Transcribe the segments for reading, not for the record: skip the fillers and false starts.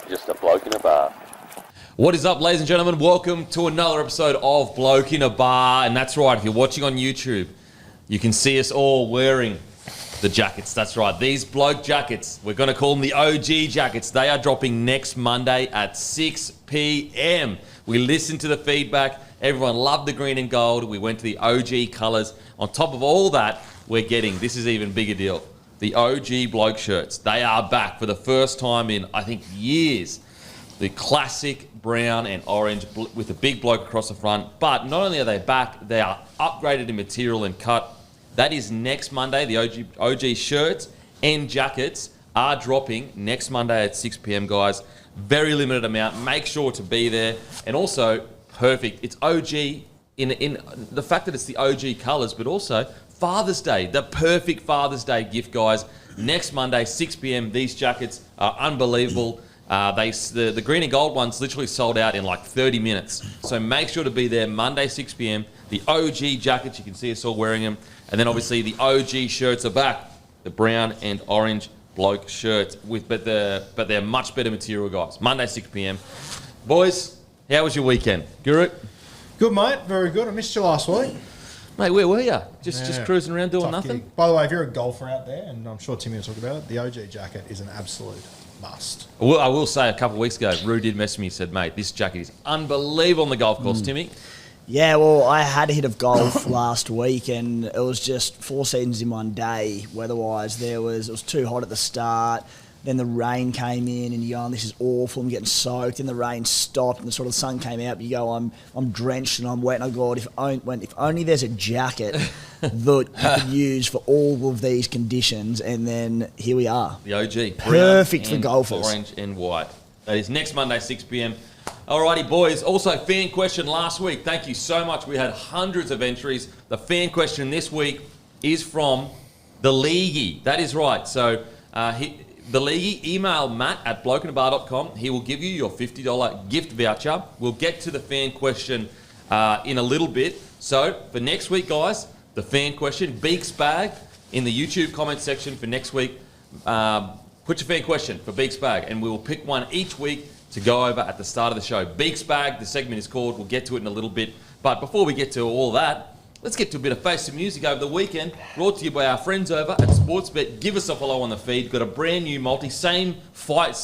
just a bloke in a bar. What is up, ladies and gentlemen? Welcome to another episode of Bloke in a Bar. And that's right, if you're watching on YouTube, you can see us all wearing the jackets. That's right, these bloke jackets, we're going to call them the OG jackets. They are dropping next Monday at 6 p.m. We listened to the feedback. Everyone loved the green and gold. We went to the OG colours. On top of all that, we're getting, this is even bigger deal, the OG bloke shirts. They are back for the first time in, I think, years. The classic brown and orange with a big bloke across the front. But not only are they back, they are upgraded in material and cut. That is next Monday. The OG shirts and jackets are dropping next Monday at 6 p.m, guys. Very limited amount. Make sure to be there. And also, perfect. It's OG in the fact that it's the OG colours, but also Father's Day, the perfect Father's Day gift, guys. Next Monday, 6 p.m. These jackets are unbelievable. The green and gold ones literally sold out in like 30 minutes. So make sure to be there Monday, 6 p.m. The OG jackets, you can see us all wearing them. And then obviously the OG shirts are back. The brown and orange bloke shirts, but they're much better material, guys. Monday, 6 p.m. Boys, how was your weekend? Guru? Good, mate. Very good. I missed you last week. Mate, where were you? Just cruising around doing nothing? Gig. By the way, if you're a golfer out there, and I'm sure Timmy will talk about it, the OG jacket is an absolute must. Well, I will say a couple of weeks ago, Roo did message me and said, mate, this jacket is unbelievable on the golf course. Timmy? Yeah, well, I had a hit of golf last week, and it was just 4 seasons in one day. Weather-wise, it was too hot at the start. Then the rain came in, and you're going, this is awful. I'm getting soaked. Then the rain stopped, and the sun came out. You go, I'm drenched and I'm wet. And I go, if only there's a jacket that you could use for all of these conditions. And then here we are. The OG. Perfect for golfers. Orange and white. That is next Monday, 6 p.m. Alrighty, boys. Also, fan question last week. Thank you so much. We had hundreds of entries. The fan question this week is from the Leaguey. That is right. So, the Leaguey, email matt@blokeinabar.com. He will give you your $50 gift voucher. We'll get to the fan question in a little bit. So, for next week, guys, the fan question, Beak's bag, in the YouTube comment section for next week. Put your fan question for Beak's bag, and we will pick one each week to go over at the start of the show. Beak's bag, the segment is called. We'll get to it in a little bit. But before we get to all that, let's get to a bit of Face Some Music over the weekend. Brought to you by our friends over at Sportsbet. Give us a follow on the feed. Got a brand new multi. Same fight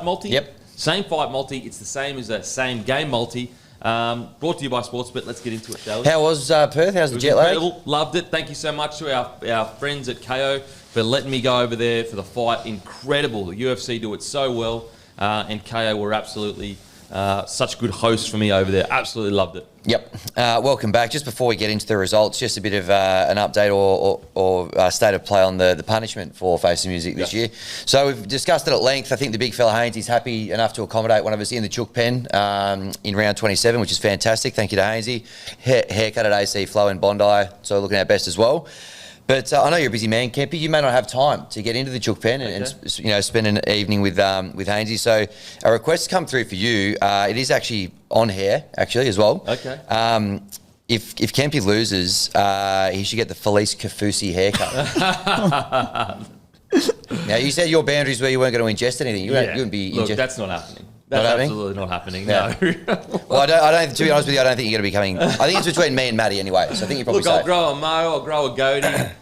multi? Yep. Same fight multi. It's the same as that same game multi. Brought to you by Sportsbet. Let's get into it, shall we? How was Perth? How's the jet lag? Loved it. Thank you so much to our friends at KO for letting me go over there for the fight. Incredible. The UFC do it so well. And KO were absolutely such good hosts for me over there. Absolutely loved it. Yep. Welcome back. Just before we get into the results, just a bit of an update or state of play on the punishment for Face the Music this year. So we've discussed it at length. I think the big fella Haynes is happy enough to accommodate one of us in the chook pen in round 27, which is fantastic. Thank you to Hainesy. Haircut at AC Flow in Bondi, so looking our best as well. But I know you're a busy man, Kempy. You may not have time to get into the chook pen and spend an evening with Hainesy. So a request come through for you. It is actually on hair, actually, as well. Okay. If Kempy loses, he should get the Felice Kafusi haircut. Now, you said your boundaries were you weren't going to ingest anything. You wouldn't be Look, ingest- that's not happening. That's absolutely not happening. Yeah. No. Well, I don't. To be honest with you, I don't think you're going to be coming. I think it's between me and Matty anyway. So I think you're probably Look, I'll safe. grow a mo, I'll grow a goatee.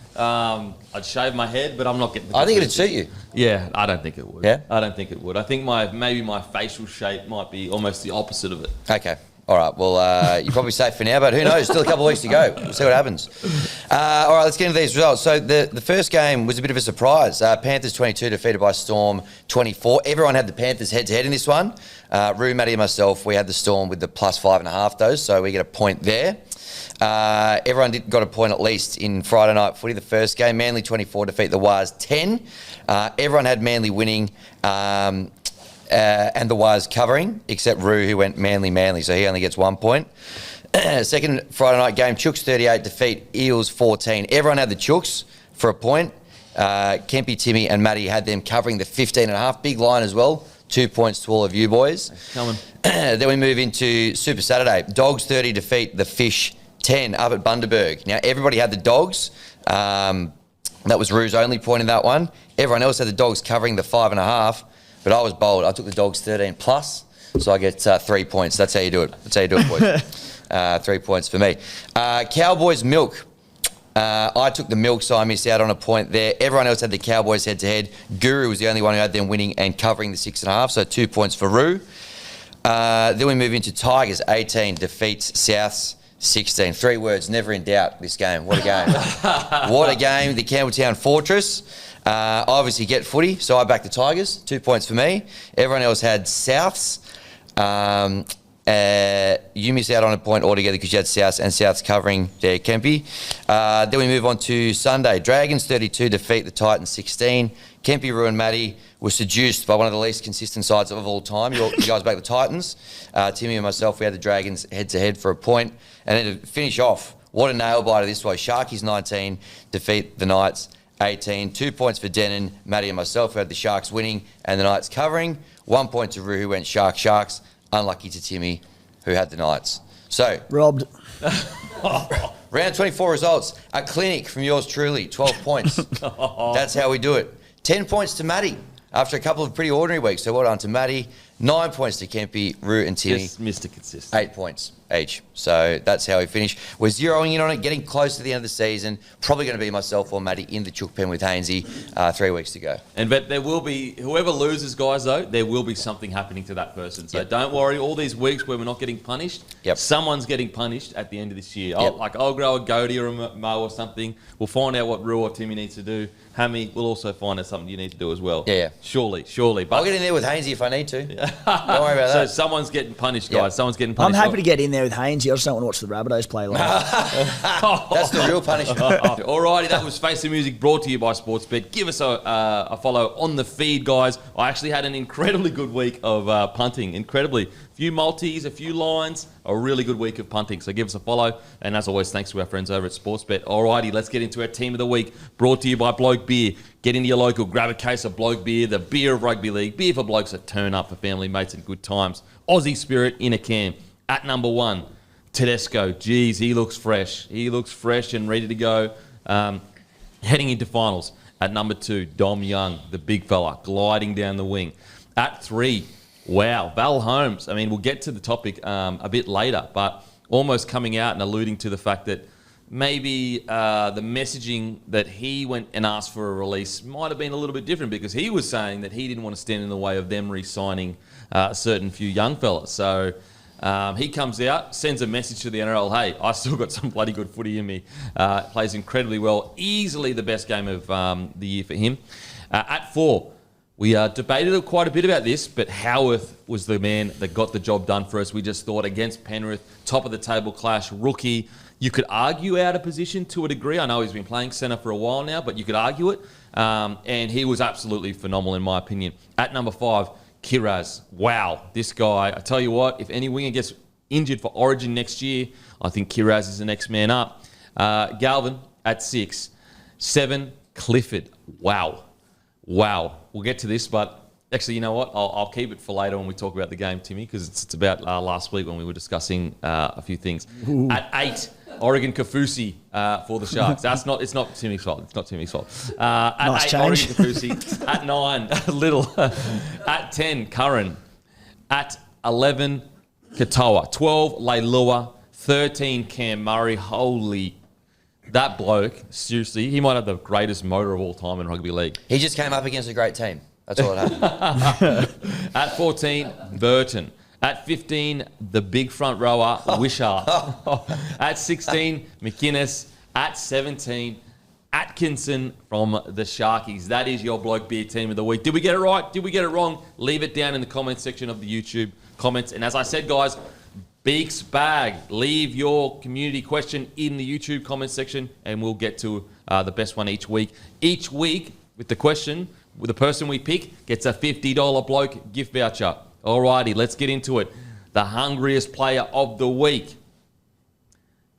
I'd shave my head, but I'm not getting. I think it'd suit you. Yeah, I don't think it would. Yeah? I don't think it would. I think maybe my facial shape might be almost the opposite of it. Okay. All right. Well, you're probably safe for now, but who knows? Still a couple of weeks to go. We'll see what happens. All right, let's get into these results. So the first game was a bit of a surprise. Panthers 22 defeated by Storm 24. Everyone had the Panthers head-to-head in this one. Roo, Matty and myself, we had the Storm with the plus 5.5 though, so we get a point there. Everyone got a point at least in Friday night footy, the first game. Manly 24 defeat the Wars 10. Everyone had Manly winning and the Wars covering, except Roo, who went Manly, so he only gets 1 point. Second Friday night game, Chooks 38 defeat Eels 14. Everyone had the Chooks for a point. Kempy, Timmy and Matty had them covering the 15.5. Big line as well. 2 points to all of you boys. Coming. Then we move into Super Saturday. Dogs 30 defeat the Fish 10 up at Bundaberg. Now, everybody had the Dogs. That was Roo's only point in that one. Everyone else had the Dogs covering the 5.5. But I was bold. I took the Dogs 13 plus, so I get 3 points. That's how you do it. That's how you do it, boys. 3 points for me. Cowboys milk. I took the milk, so I missed out on a point there. Everyone else had the Cowboys head-to-head. Guru was the only one who had them winning and covering the 6.5, so 2 points for Roo. Then we move into Tigers 18 defeats Souths 16. 3 words, never in doubt this game. What a game. What a game. The Campbelltown Fortress. I obviously get footy, so I backed the Tigers. 2 points for me. Everyone else had Souths. You missed out on a point altogether because you had Souths and Souths covering their Kempy. Then we move on to Sunday. Dragons 32 defeat the Titans 16. Kempy, Roo and Matty were seduced by one of the least consistent sides of all time. You guys back the Titans. Timmy and myself, we had the Dragons head-to-head for a point. And then to finish off, what a nail-biter this was. Sharkies 19 defeat the Knights 18. 2 points for Denon, Matty and myself, who had the Sharks winning and the Knights covering. 1 point to Roo, who went Sharks. Unlucky to Timmy, who had the Knights. So, Robbed. round 24 results. A clinic from yours truly, 12 points. That's how we do it. 10 points to Matty after a couple of pretty ordinary weeks. So well done to Matty. 9 points to Kempy, Roo and Timmy. Just Mr. Consistent. 8 points each. So that's how we finish. We're zeroing in on it, getting close to the end of the season. Probably going to be myself or Matty in the chook pen with Hainsey. 3 weeks to go. But there will be, whoever loses, guys, though, there will be something happening to that person. So don't worry, all these weeks where we're not getting punished, someone's getting punished at the end of this year. I'll grow a goatee or a mow or something. We'll find out what Roo or Timmy needs to do. Hammy will also find out something you need to do as well. Yeah. Surely. But I'll get in there with Hainsey if I need to. Don't worry about that. So someone's getting punished, guys. Someone's getting I'm punished. happy to get in there with Hainsey. I just don't want to watch the Rabbitohs play live. That's the real punishment. Alrighty, that was Face the Music brought to you by Sportsbet. Give us a follow on the feed, guys. I actually had an incredibly good week of punting. Incredibly. A few multis, a few lines, a really good week of punting. So give us a follow. And as always, thanks to our friends over at Sportsbet. Alrighty, let's get into our team of the week. Brought to you by Bloke Beer. Get into your local, grab a case of Bloke Beer, the beer of rugby league. Beer for blokes that turn up for family, mates, and good times. Aussie Spirit in a can. At number 1, Tedesco. Geez, he looks fresh. He looks fresh and ready to go. Heading into finals. At number 2, Dom Young, the big fella, gliding down the wing. At 3, wow, Val Holmes. I mean, we'll get to the topic a bit later, but almost coming out and alluding to the fact that maybe the messaging that he went and asked for a release might have been a little bit different because he was saying that he didn't want to stand in the way of them re-signing a certain few young fellas. So he comes out, sends a message to the NRL, hey, I still got some bloody good footy in me. Plays incredibly well. Easily the best game of the year for him. At 4, we debated quite a bit about this, but Howarth was the man that got the job done for us. We just thought against Penrith, top of the table clash, rookie. You could argue out of position to a degree. I know he's been playing centre for a while now, but you could argue it. And he was absolutely phenomenal in my opinion. At number 5, Kiraz. Wow, this guy. I tell you what, if any winger gets injured for Origin next year, I think Kiraz is the next man up. Galvin at 6. 7, Clifford. Wow. We'll get to this, but actually, you know what? I'll keep it for later when we talk about the game, Timmy, because it's about last week when we were discussing a few things. Ooh. At 8, Oregon Kafusi for the Sharks. It's not Timmy's fault. It's not Timmy's fault. At nice 8, change. Oregon Kafusi. At 9, Little. At 10, Curran. At 11, Katoa. 12, Leilua. 13, Cam Murray. Holy... That bloke, seriously, he might have the greatest motor of all time in rugby league. He just came up against a great team. That's all that happened. At 14, Burton. At 15, the big front rower, Wishart. At 16, McInnes. At 17, Atkinson from the Sharkies. That is your Bloke Beer team of the week. Did we get it right? Did we get it wrong? Leave it down in the comments section of the YouTube comments. And as I said, guys, Beak's bag. Leave your community question in the YouTube comments section and we'll get to the best one each week. Each week, with the question, with the person we pick gets a $50 Bloke gift voucher. Alrighty, let's get into it. The hungriest player of the week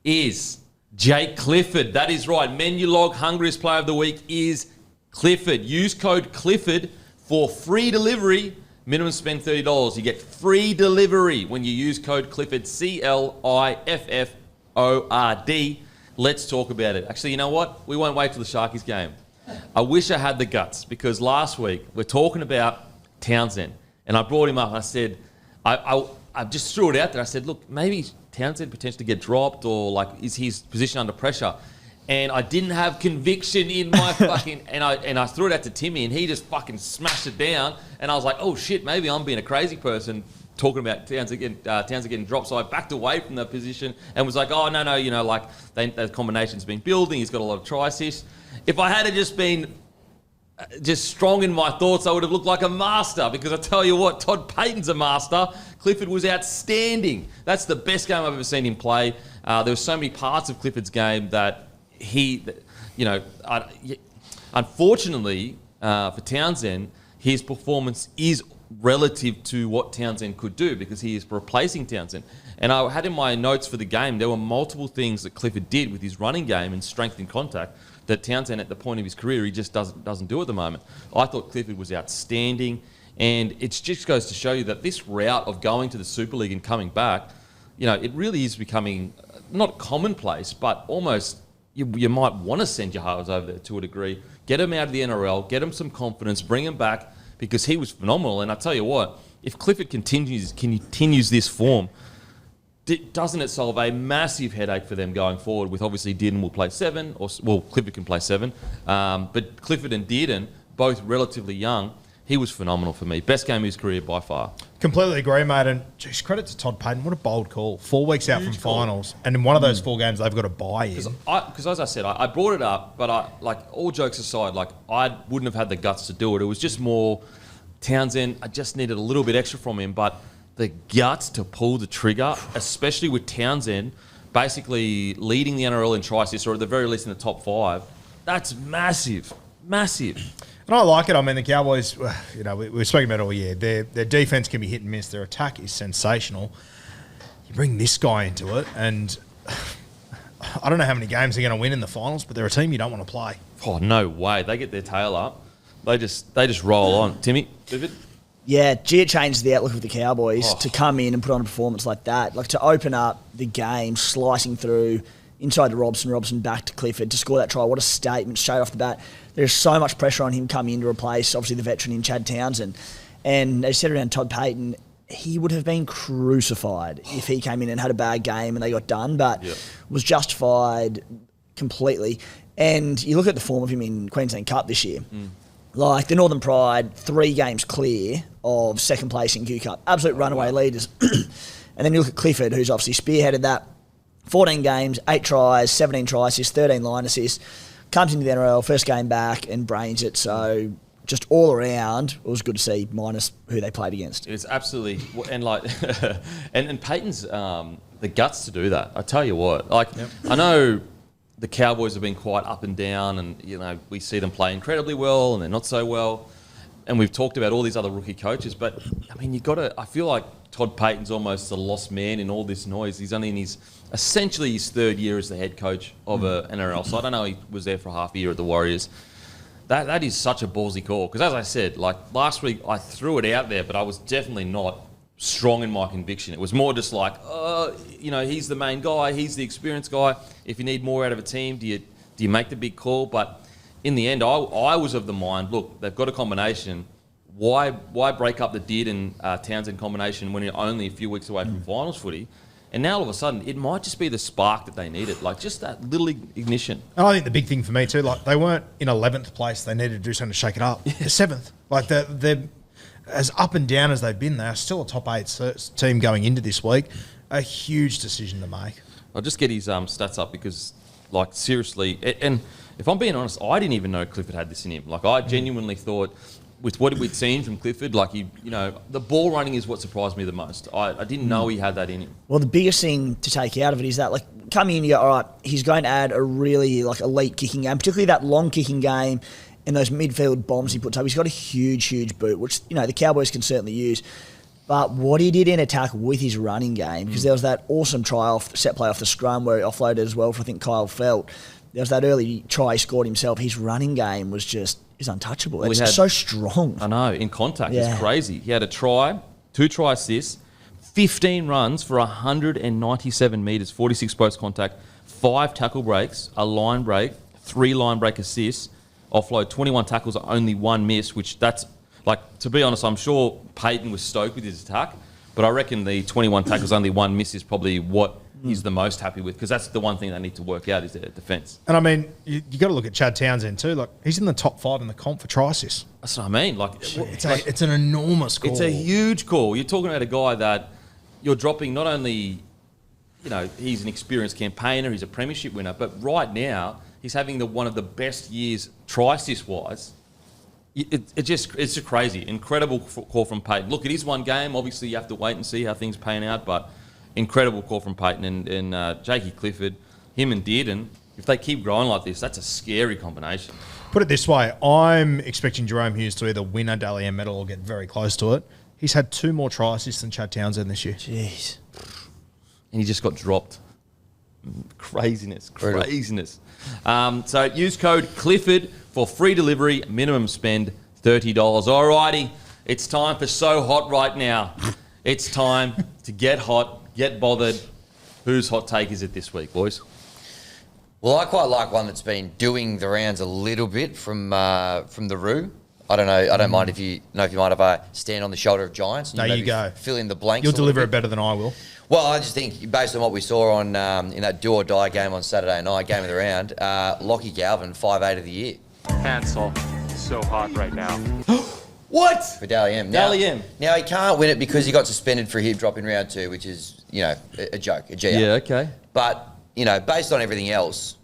is Jake Clifford. That is right. Menu log hungriest player of the week is Clifford. Use code Clifford for free delivery. Minimum spend $30. You get free delivery when you use code Clifford, CLIFFORD. Let's talk about it. Actually, you know what? We won't wait till the Sharkies game. I wish I had the guts because last week we're talking about Townsend. And I brought him up and I said, I just threw it out there. I said, look, maybe Townsend potentially get dropped, or like, is his position under pressure? And I didn't have conviction in my fucking... And I threw it out to Timmy, and he just fucking smashed it down. And I was like, oh, shit, maybe I'm being a crazy person talking about Townsend getting dropped. So I backed away from the position and was like, oh, no, you know, like, the combination's been building. He's got a lot of try assists. If I had just been just strong in my thoughts, I would have looked like a master, because I tell you what, Todd Payten's a master. Clifford was outstanding. That's the best game I've ever seen him play. There were so many parts of Clifford's game that unfortunately for Townsend, his performance is relative to what Townsend could do, because he is replacing Townsend. And I had in my notes for the game, there were multiple things that Clifford did with his running game and strength in contact that Townsend, at the point of his career, he just doesn't do at the moment. I thought Clifford was outstanding, and it just goes to show you that this route of going to the Super League and coming back, you know, it really is becoming not commonplace, but almost you might want to send your halves over there to a degree. Get him out of the NRL, get him some confidence, bring him back, because he was phenomenal. And I tell you what, if Clifford continues this form, doesn't it solve a massive headache for them going forward? With obviously Dearden will play 7, Clifford can play 7, but Clifford and Dearden, both relatively young, he was phenomenal for me. Best game of his career by far. Completely agree, mate. And geez, credit to Todd Payten. What a bold call. 4 weeks out Huge from call. finals, and in one of those 4 games, they've got to buy in. Because as I said, I brought it up, but all jokes aside, I wouldn't have had the guts to do it. It was just more Townsend. I just needed a little bit extra from him, but the guts to pull the trigger, especially with Townsend basically leading the NRL in try assists, or at the very least in the top 5, that's massive. Massive. And I like it. I mean, the Cowboys, you know, we've spoken about it all year. Their defense can be hit and miss. Their attack is sensational. You bring this guy into it, and I don't know how many games they're going to win in the finals, but they're a team you don't want to play. Oh, no way. They get their tail up. They just roll on. Timmy, David? Yeah, it changed the outlook of the Cowboys to come in and put on a performance like that. Like, to open up the game, slicing through inside to Robson back to Clifford to score that try. What a statement straight off the bat. There's so much pressure on him coming in to replace, obviously, the veteran in Chad Townsend. And as you said around Todd Payten, he would have been crucified if he came in and had a bad game and they got done, but was justified completely. And you look at the form of him in Queensland Cup this year. Like, the Northern Pride, 3 games clear of second place in Q Cup. Absolute runaway leaders. And then you look at Clifford, who's obviously spearheaded that. 14 games, 8 tries, 17 try assists, 13 line assists. Comes into the NRL, first game back, and brains it. So just all around, it was good to see, minus who they played against. It's absolutely... And, like... and Payton's the guts to do that. I tell you what. Like, I know... The Cowboys have been quite up and down, and you know we see them play incredibly well, and they're not so well. And we've talked about all these other rookie coaches, but I mean, I feel like Todd Payten's almost the lost man in all this noise. He's only in essentially his 3rd year as the head coach of an NRL side. I know he was there for half a year at the Warriors. That is such a ballsy call, because as I said, like last week, I threw it out there, but I was definitely not strong in my conviction. It was more just like, you know, he's the main guy, he's the experienced guy. If you need more out of a team, do you make the big call? But in the end, I was of the mind, look, they've got a combination. Why break up the Dearden Townsend combination when you're only a few weeks away from finals footy? And now all of a sudden, it might just be the spark that they needed, like just that little ignition. And I think the big thing for me too, like they weren't in 11th place. They needed to do something to shake it up. They're 7th. Like they're as up and down as they've been, they are still a top 8 team going into this week. A huge decision to make. I'll just get his stats up because, like, seriously, and if I'm being honest, I didn't even know Clifford had this in him. Like, I genuinely thought, with what we'd seen from Clifford, like, the ball running is what surprised me the most. I didn't know he had that in him. Well, the biggest thing to take out of it is that, like, coming in, you go, all right, he's going to add a really, like, elite kicking game, particularly that long kicking game. And those midfield bombs he puts up, he's got a huge, huge boot, which, you know, the Cowboys can certainly use. But what he did in attack with his running game, because there was that awesome try set play off the scrum where he offloaded as well for, I think, Kyle Felt. There was that early try he scored himself. His running game was untouchable. Well, it's so strong. I know, in contact, it's crazy. He had a try, 2 try assists, 15 runs for 197 metres, 46 post contact, 5 tackle breaks, a line break, 3 line break assists, offload, 21 tackles, only 1 miss, which that's Like, to be honest, I'm sure Payton was stoked with his attack, but I reckon the 21 tackles, only one miss is probably what he's the most happy with, because that's the one thing they need to work out is their defence. And I mean, you got to look at Chad Townsend too. Like, he's in the top 5 in the comp for try assists. That's what I mean. Like, It's an enormous call. It's a huge call. You're talking about a guy that you're dropping not only, he's an experienced campaigner, he's a premiership winner, but right now he's having one of the best years try assist wise. It's just crazy. Incredible call from Payton. Look, it is one game. Obviously, you have to wait and see how things pan out, but incredible call from Payton and Jakey Clifford, him and Dearden. If they keep growing like this, that's a scary combination. Put it this way, I'm expecting Jerome Hughes to either win a Dally M medal or get very close to it. He's had 2 more try assists than Chad Townsend this year. Jeez. And he just got dropped. Craziness. So use code Clifford for free delivery, minimum spend $30. Alrighty, it's time for So Hot right now. It's time to get hot, get bothered. Whose hot take is it this week, boys? Well, I quite like one that's been doing the rounds a little bit from the Roo. I don't know. I don't mind if you might have a stand on the shoulder of giants. And There you go. Fill in the blanks. You'll deliver it better than I will. Well, I just think based on what we saw on in that do or die game on Saturday night, game of the round, Lockie Galvin, 5'8" of the year. Cancel. So hot right now. What? For Dally M. Dally M. Now, he can't win it because he got suspended for a hip drop in round 2, which is, a joke, a GR. Yeah, okay. But, based on everything else,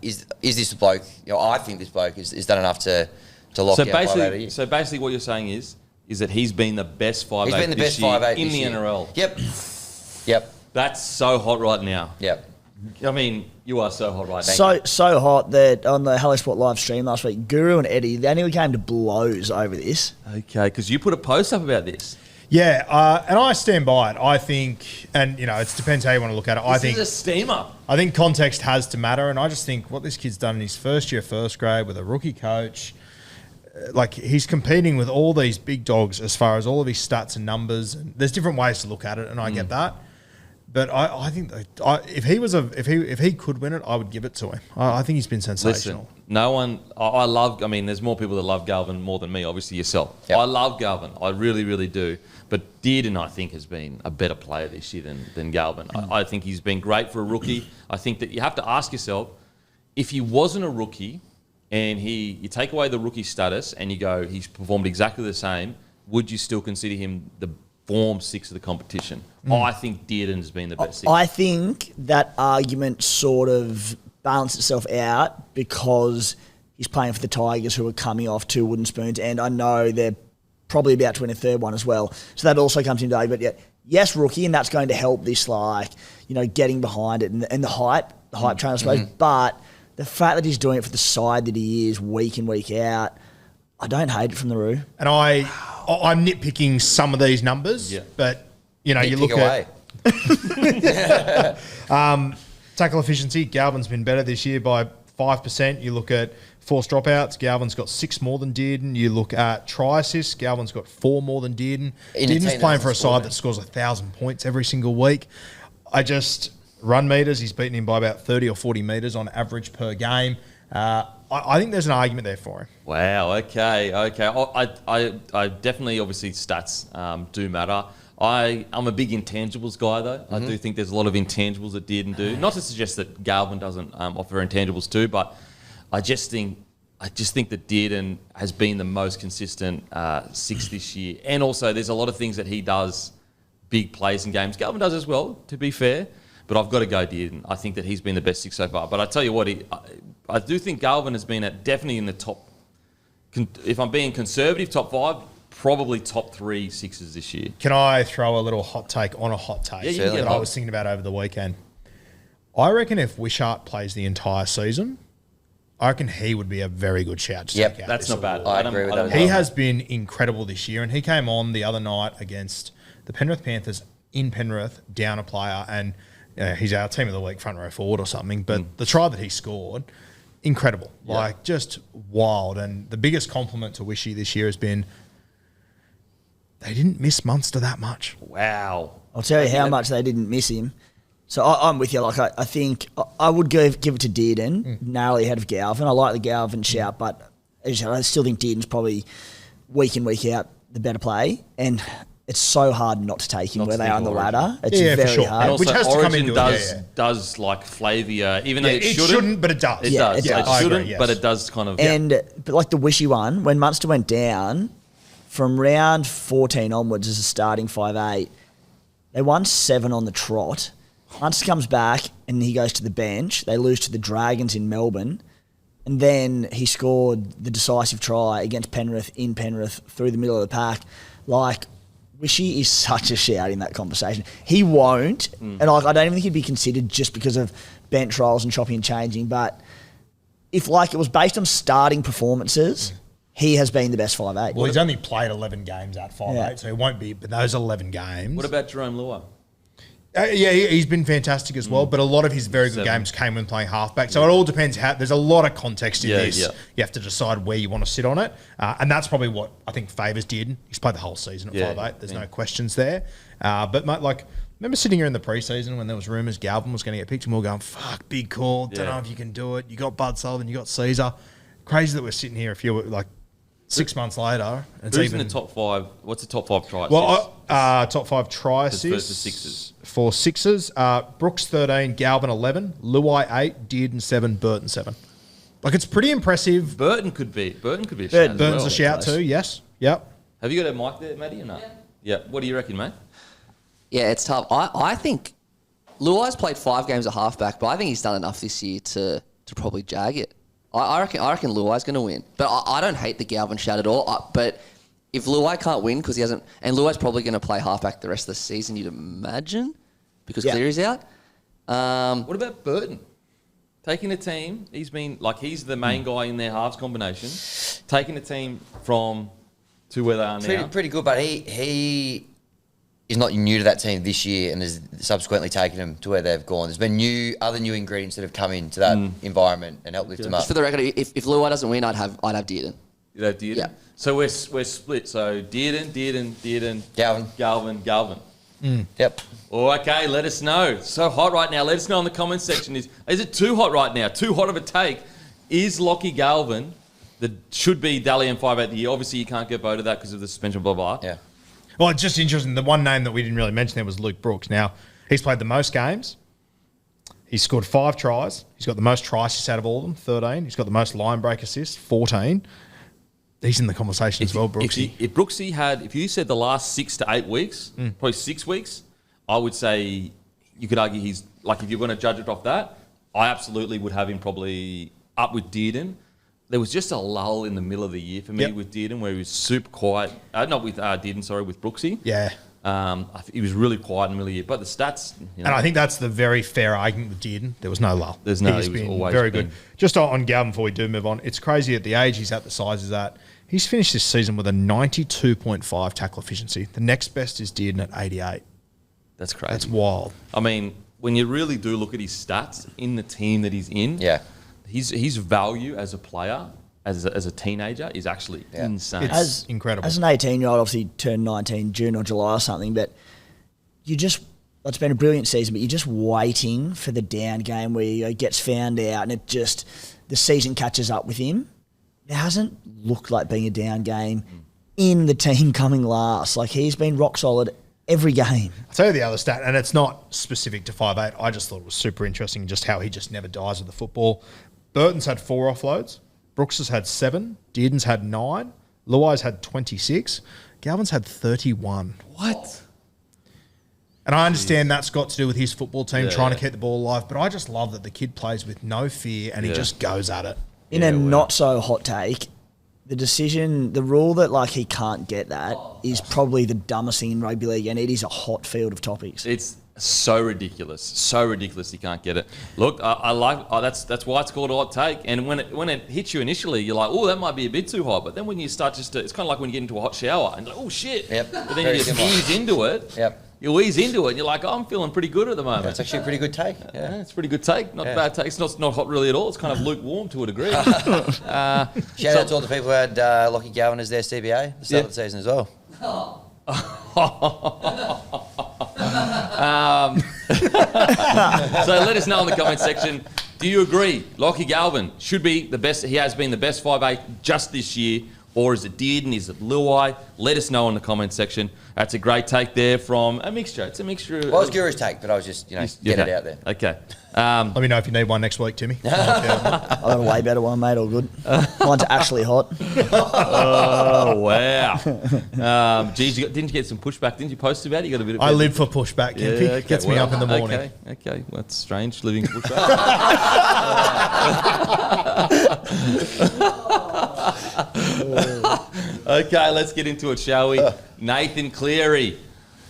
is this bloke, I think this bloke has done enough to lock out 5'8" a year. So basically what you're saying is that he's been the best 5'8" He's been the best 5'8" in this the year. NRL. Yep. That's so hot right now. Yep. I mean, you are so hot right now. So hot that on the Hello Sport live stream last week, Guru and Eddie, they nearly came to blows over this. Okay, because you put a post up about this. Yeah, and I stand by it. I think, and it depends how you want to look at it. I think This is a steamer. I think context has to matter, and I just think what this kid's done in his first year, first grade, with a rookie coach, like he's competing with all these big dogs as far as all of his stats and numbers. And there's different ways to look at it, and I get that. But I think that if he could win it, I would give it to him. I think he's been sensational. Listen, no one. I love. I mean, there's more people that love Galvin more than me. Obviously, yourself. Yep. I love Galvin. I really, really do. But Dearden, I think, has been a better player this year than Galvin. I think he's been great for a rookie. I think that you have to ask yourself, if he wasn't a rookie and you take away the rookie status and you go, he's performed exactly the same, would you still consider him the Form 6 of the competition? I think Dearden's been the best 6. I think that argument sort of balanced itself out because he's playing for the Tigers, who are coming off 2 wooden spoons, and I know they're probably about to win a third one as well. So that also comes into play. But yeah, yes, rookie, and that's going to help this, getting behind it and the hype train, I suppose. But the fact that he's doing it for the side that he is week in, week out, I don't hate it from the Roo. And I'm nitpicking some of these numbers, but you look away. at tackle efficiency. Galvin's been better this year by 5%. You look at forced dropouts. Galvin's got 6 more than Dearden. You look at try assists. Galvin's got 4 more than Dearden. Dearden's playing for a side that scores 1,000 points every single week. Run meters. He's beaten him by about 30 or 40 meters on average per game. I think there's an argument there for him. Wow. Okay. I definitely, obviously, stats do matter. I'm a big intangibles guy, though. I do think there's a lot of intangibles that Dearden do. Not to suggest that Galvin doesn't offer intangibles too, but I just think that Dearden has been the most consistent 6 this year. And also, there's a lot of things that he does, big plays in games. Galvin does as well, to be fair. But I've got to go Dearden. I think that he's been the best 6 so far. But I tell you what, I do think Galvin has been definitely in the top, if I'm being conservative, top 5, probably top 3 6s this year. Can I throw a little hot take on a hot take that I was thinking about over the weekend? I reckon if Wishart plays the entire season, I reckon he would be a very good shout to take out. That's this not bad. I agree with that. He has been incredible this year, and he came on the other night against the Penrith Panthers in Penrith, down a player, and he's our team of the week, front row forward or something. But the try that he scored, incredible. Just wild. And the biggest compliment to Wishy this year has been they didn't miss Munster that much. Wow. I'll tell you how much they didn't miss him. So I'm with you. I think I would give it to Dearden, narrowly ahead of Galvin. I like the Galvin shout, but I still think Dearden's probably week in, week out, the better play. And it's so hard not to take him Not where to they take are on the Origin. ladder. It's Yeah, for very sure. hard. And also, Which has to come Origin into it, does like flavour, even though Yeah, it it shouldn't. shouldn't, but it does. It Yeah, does. it does. It I agree, shouldn't, yes. but it does kind of. But like the Wishy one, when Munster went down, from round 14 onwards as a starting 5'8", they won 7 on the trot. Munster comes back and he goes to the bench. They lose to the Dragons in Melbourne. And then he scored the decisive try against Penrith in Penrith through the middle of the pack. Like, Wishy is such a shout in that conversation. He won't, and like, I don't even think he'd be considered just because of bench rolls and chopping and changing. But if like it was based on starting performances, he has been the best 5'8". Well, he's only played 11 games at 5'8", Yeah. so he won't be. But those 11 games. What about Jerome Luai? Yeah, he's been fantastic as well, but a lot of his very good 7. games came when playing halfback. So it all depends how. There's a lot of context in Yeah, this. yeah. You have to decide where you want to sit on it, and that's probably what I think Favours did. He's played the whole season at 5'8". There's no questions there. But mate, like, remember sitting here in the preseason when there was rumours Galvin was going to get picked, and we were going, "Fuck, big call. Don't know if you can do it. You got Bud Sullivan, you got Caesar. Crazy that we're sitting here a few like 6 months later. It's Who's even in the top 5? What's the top 5 try? well, top 5 try Versus assists Sixers. for Sixers. Brooks 13, Galvin 11, Luai 8, Dearden 7, Burton 7. Like, it's pretty impressive. Burton could be a shout as Burton's well. a shout too. Yes. Yep. Have you got a mic there, Matty, or not? Yeah. What do you reckon, mate? Yeah, it's tough. I think Luai's played 5 games at halfback, but I think he's done enough this year to probably jag it. I reckon Luai's going to win. But I don't hate the Galvin shout at all. But if Luai can't win because he hasn't... And Luai's probably going to play halfback the rest of the season, you'd imagine, because Cleary's out. What about Burton? Taking a team, he's the main guy in their halves combination, taking a team from to where they are now. Pretty good, but he is not new to that team this year and has subsequently taken them to where they've gone. There's been other new ingredients that have come into that environment and helped lift them up. Just for the record, if Luai doesn't win, I'd have Dearden. You know, Dearden? Yeah. So we're split. So Dearden, Galvin. Yep. Oh, okay, let us know. So hot right now. Let us know in the comments section. Is it too hot right now? Too hot of a take? Is Lockie Galvin, that should be Dally M 5 the year? Obviously, you can't get voted that because of the suspension, blah, blah. Yeah. Well, it's just interesting. The one name that we didn't really mention there was Luke Brooks. Now, he's played the most games. He's scored 5 tries. He's got the most try assists out of all of them, 13. He's got the most line break assists, 14. He's in the conversation as well, Brooksy. If Brooksy had, if you said the last 6 to 8 weeks, probably 6 weeks, I would say you could argue he's, like, if you're going to judge it off that, I absolutely would have him probably up with Dearden. There was just a lull in the middle of the year for me with Dearden where he was super quiet. Not with Dearden, sorry, with Brooksy. Yeah. He was really quiet in the middle of the year. But the stats, you know, And I think that's the very fair argument with Dearden. There was no lull. There's no- He's he was been always very been- good. Just on Galvin before we do move on, it's crazy at the age he's at, the size he's at. He's finished this season with a 92.5 tackle efficiency. The next best is Dearden at 88. that's crazy. That's wild. I mean, when you really do look at his stats in the team that he's in, his value as a player, as a teenager, is actually insane. It's incredible. As an 18-year-old, obviously turned 19 June or July or something, but it's been a brilliant season, but you're just waiting for the down game where he gets found out and the season catches up with him. It hasn't looked like being a down game in the team coming last. Like, he's been rock solid every game. I'll tell you the other stat, and it's not specific to 5'8". I just thought it was super interesting just how he just never dies with the football. Burton's had 4 offloads. Brooks has had 7. Dearden's had 9. Luai's had 26. Galvin's had 31. What? And I understand that's got to do with his football team trying to keep the ball alive, but I just love that the kid plays with no fear and he just goes at it. In a not so hot take, the rule that like he can't get that is probably the dumbest thing in rugby league, and it is a hot field of topics. It's so ridiculous you can't get it. Look, I like that's why it's called a hot take. And when it hits you initially, you're like, oh, that might be a bit too hot. But then when you start it's kind of like when you get into a hot shower and you're like, oh shit. Yep. But then Very you just similar. ease into it. Yep. You ease into it and you're like, oh, I'm feeling pretty good at the moment. That's actually a pretty good take. Yeah, it's a pretty good take. Not a bad take. It's not hot really at all. It's kind of lukewarm to a degree. Shout out to all the people who had Lockie Galvin as their CBA at the start of the season as well. So let us know in the comment section. Do you agree Lockie Galvin should be the best? He has been the best 5'8" just this year, or is it Dearden? Is it Luai? Let us know in the comment section. That's a great take there from a mixture. It's a mixture. Well, it was Guru's take, but I was just, get it out there. Okay. Let me know if you need one next week, Timmy. I got a way better one, mate. All good. Mine's actually hot. Oh, wow. Geez, didn't you get some pushback? Didn't you post about it? You got a bit of... I live for pushback, Kempy. okay, Gets me up in the morning. Okay. Well, that's strange, living for pushback. Okay, let's get into it, shall we? Nathan Cleary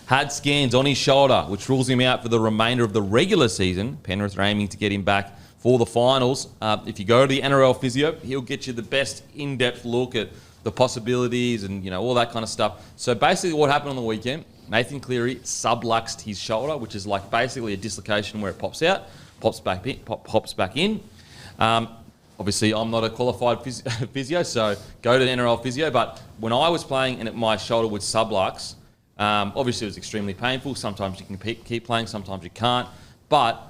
had scans on his shoulder, which rules him out for the remainder of the regular season. Penrith are aiming to get him back for the finals. If you go to the NRL physio, he'll get you the best in-depth look at the possibilities and all that kind of stuff. So basically what happened on the weekend, Nathan Cleary subluxed his shoulder, which is like basically a dislocation where it pops out, pops back in. Obviously, I'm not a qualified physio, so go to the NRL physio. But when I was playing and my shoulder would sublux, obviously it was extremely painful. Sometimes you can keep playing, sometimes you can't. But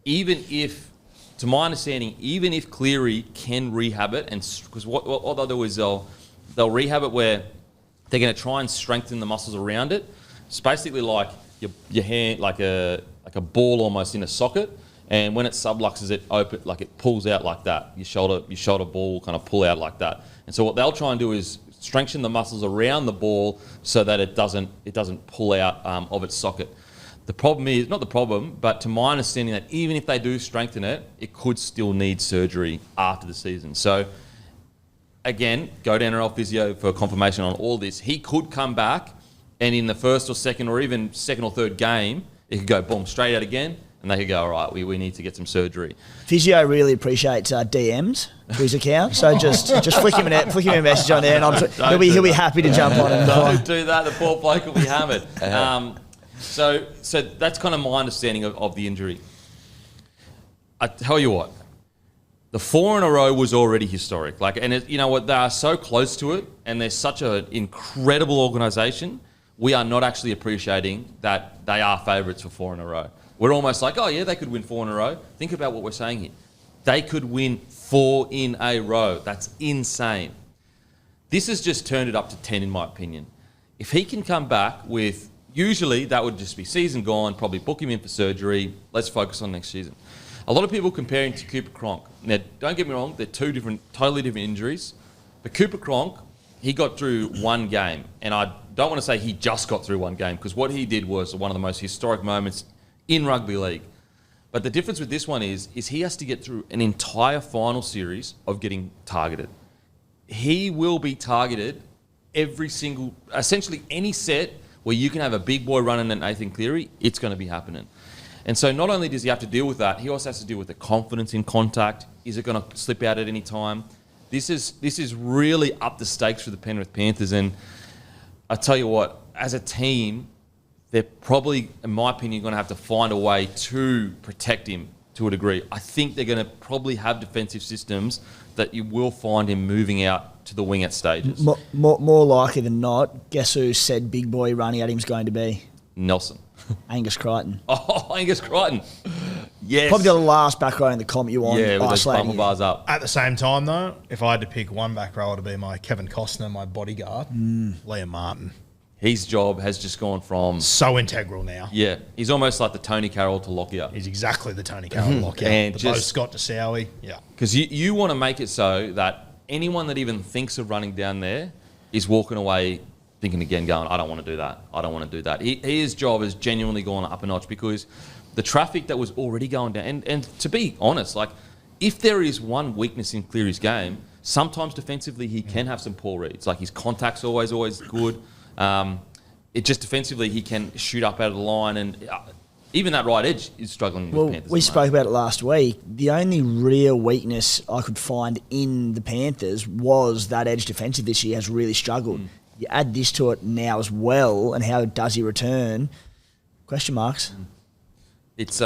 even if, to my understanding, even if Cleary can rehab it, and because what they'll do is they'll rehab it where they're going to try and strengthen the muscles around it. It's basically like your hand, like a ball almost in a socket. And when it subluxes, it open, like it pulls out like that. Your shoulder ball will kind of pull out like that. And so what they'll try and do is strengthen the muscles around the ball so that it doesn't pull out of its socket. The problem is, not the problem, but to my understanding that even if they do strengthen it, it could still need surgery after the season. So again, go to NRL physio for confirmation on all this. He could come back and in the first or second or even second or third game, it could go boom, straight out again. And they could go, all right, we need to get some surgery. Physio really appreciates DMs to his account, so just flick him a message on there, and he'll be happy to jump on. Don't do that. The poor bloke will be hammered. So that's kind of my understanding of the injury. I tell you what, the 4 in a row was already historic. You know what? They are so close to it, and they're such an incredible organisation. We are not actually appreciating that they are favourites for 4 in a row. We're almost like, oh yeah, they could win 4 in a row. Think about what we're saying here. They could win 4 in a row. That's insane. This has just turned it up to 10 in my opinion. If he can come back with, usually that would just be season gone, probably book him in for surgery. Let's focus on next season. A lot of people comparing to Cooper Cronk. Now, don't get me wrong, they're totally different injuries. But Cooper Cronk, he got through one game. And I don't want to say he just got through one game because what he did was one of the most historic moments in rugby league. But the difference with this one is he has to get through an entire final series of getting targeted. He will be targeted essentially any set where you can have a big boy running at Nathan Cleary, it's going to be happening. And so not only does he have to deal with that, he also has to deal with the confidence in contact. Is it going to slip out at any time? This is really up the stakes for the Penrith Panthers. And I tell you what, as a team, they're probably, in my opinion, going to have to find a way to protect him to a degree. I think they're going to probably have defensive systems that you will find him moving out to the wing at stages. More likely than not, guess who said big boy running at him is going to be? Nelson. Angus Crichton. Oh, Angus Crichton. Yes. Probably the last back row in the comp you want. Yeah, with those bumper bars up. At the same time, though, if I had to pick one back rower to be my Kevin Costner, my bodyguard, Liam Martin. His job has just gone from... So integral now. Yeah. He's almost like the Tony Carroll to Lockyer. He's exactly the Tony Carroll to Lockyer. And the just Scott to Sowie. Yeah. Because you want to make it so that anyone that even thinks of running down there is walking away thinking again, going, I don't want to do that. I don't want to do that. His job has genuinely gone up a notch because the traffic that was already going down... And to be honest, like, if there is one weakness in Cleary's game, sometimes defensively he can have some poor reads. Like, his contact's always good. It just defensively, he can shoot up out of the line, and even that right edge is struggling with Panthers. We spoke about it last week. The only real weakness I could find in the Panthers was that edge defensive this year has really struggled. You add this to it now as well, and how does he return? Question marks. It's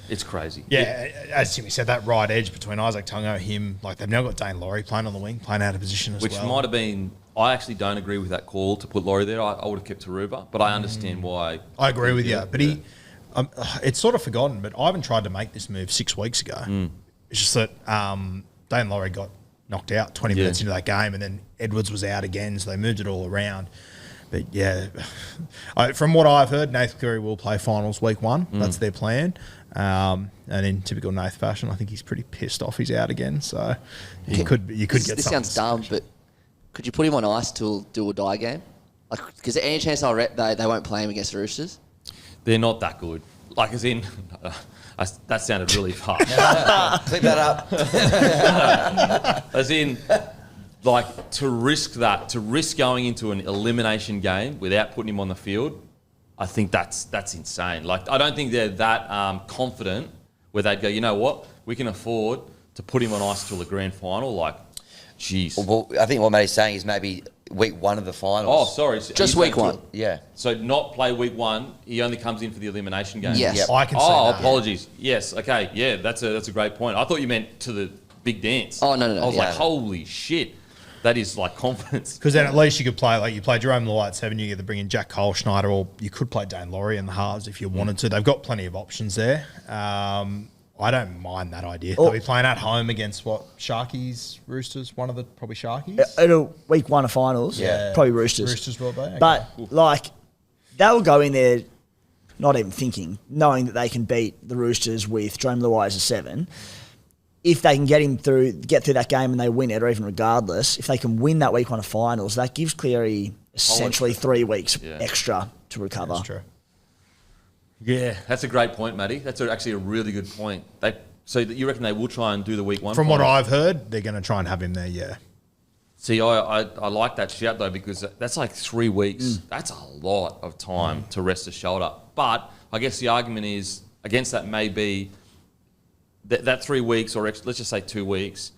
it's crazy. Yeah, as Timmy said, that right edge between Isaac Tungo, him, like they've now got Dane Laurie playing on the wing, playing out of position as well. Which might have been... I actually don't agree with that call to put Laurie there. I would have kept Taruba, but I understand why. I agree with you, but it's sort of forgotten, but Ivan tried to make this move 6 weeks ago. It's just that Dane Laurie got knocked out 20 minutes into that game, and then Edwards was out again, so they moved it all around. But yeah, from what I've heard, Nath Cleary will play finals week 1. That's their plan. And in typical Nath fashion, I think he's pretty pissed off he's out again. So you could get This something. sounds dumb, but could you put him on ice to do or die game? Like, because any chance they won't play him against the Roosters? They're not that good. Like, as in, that sounded really harsh. Clip that up. As in, like, to risk going into an elimination game without putting him on the field, I think that's insane. Like, I don't think they're that confident where they'd go, you know what, we can afford to put him on ice till the grand final. Like, jeez. Well, I think what Matty's saying is maybe week 1 of the finals. Oh, sorry. Just week 1. Yeah. So not play week 1. He only comes in for the elimination game. Yes. Yep. I can see Oh, that. apologies. Yes. Okay. Yeah, that's a great point. I thought you meant to the big dance. Oh, no. I was Yeah. like, holy shit. That is like confidence. Because then at least you could play, like you play Jerome Luai at 7, you either bring in Jack Cole, Schneider, or you could play Dane Laurie in the halves if you wanted to. They've got plenty of options there. I don't mind that idea. They'll be playing at home against Sharkies, Roosters, one of the probably Sharkies. It'll week 1 of finals. Yeah. Probably Roosters. Roosters will be. Okay. But, like, they'll go in there not even thinking, knowing that they can beat the Roosters with Jerome Luai as a 7. If they can get through that game and they win it, or even regardless, if they can win that week 1 of finals, that gives Cleary essentially 3 weeks extra to recover. That's true. Yeah, that's a great point, Matty. That's actually a really good point. So you reckon they will try and do the week 1? From what I've heard, they're going to try and have him there, yeah. See, I like that shout, though, because that's like 3 weeks. That's a lot of time to rest a shoulder. But I guess the argument is against that may be that 3 weeks, or let's just say 2 weeks,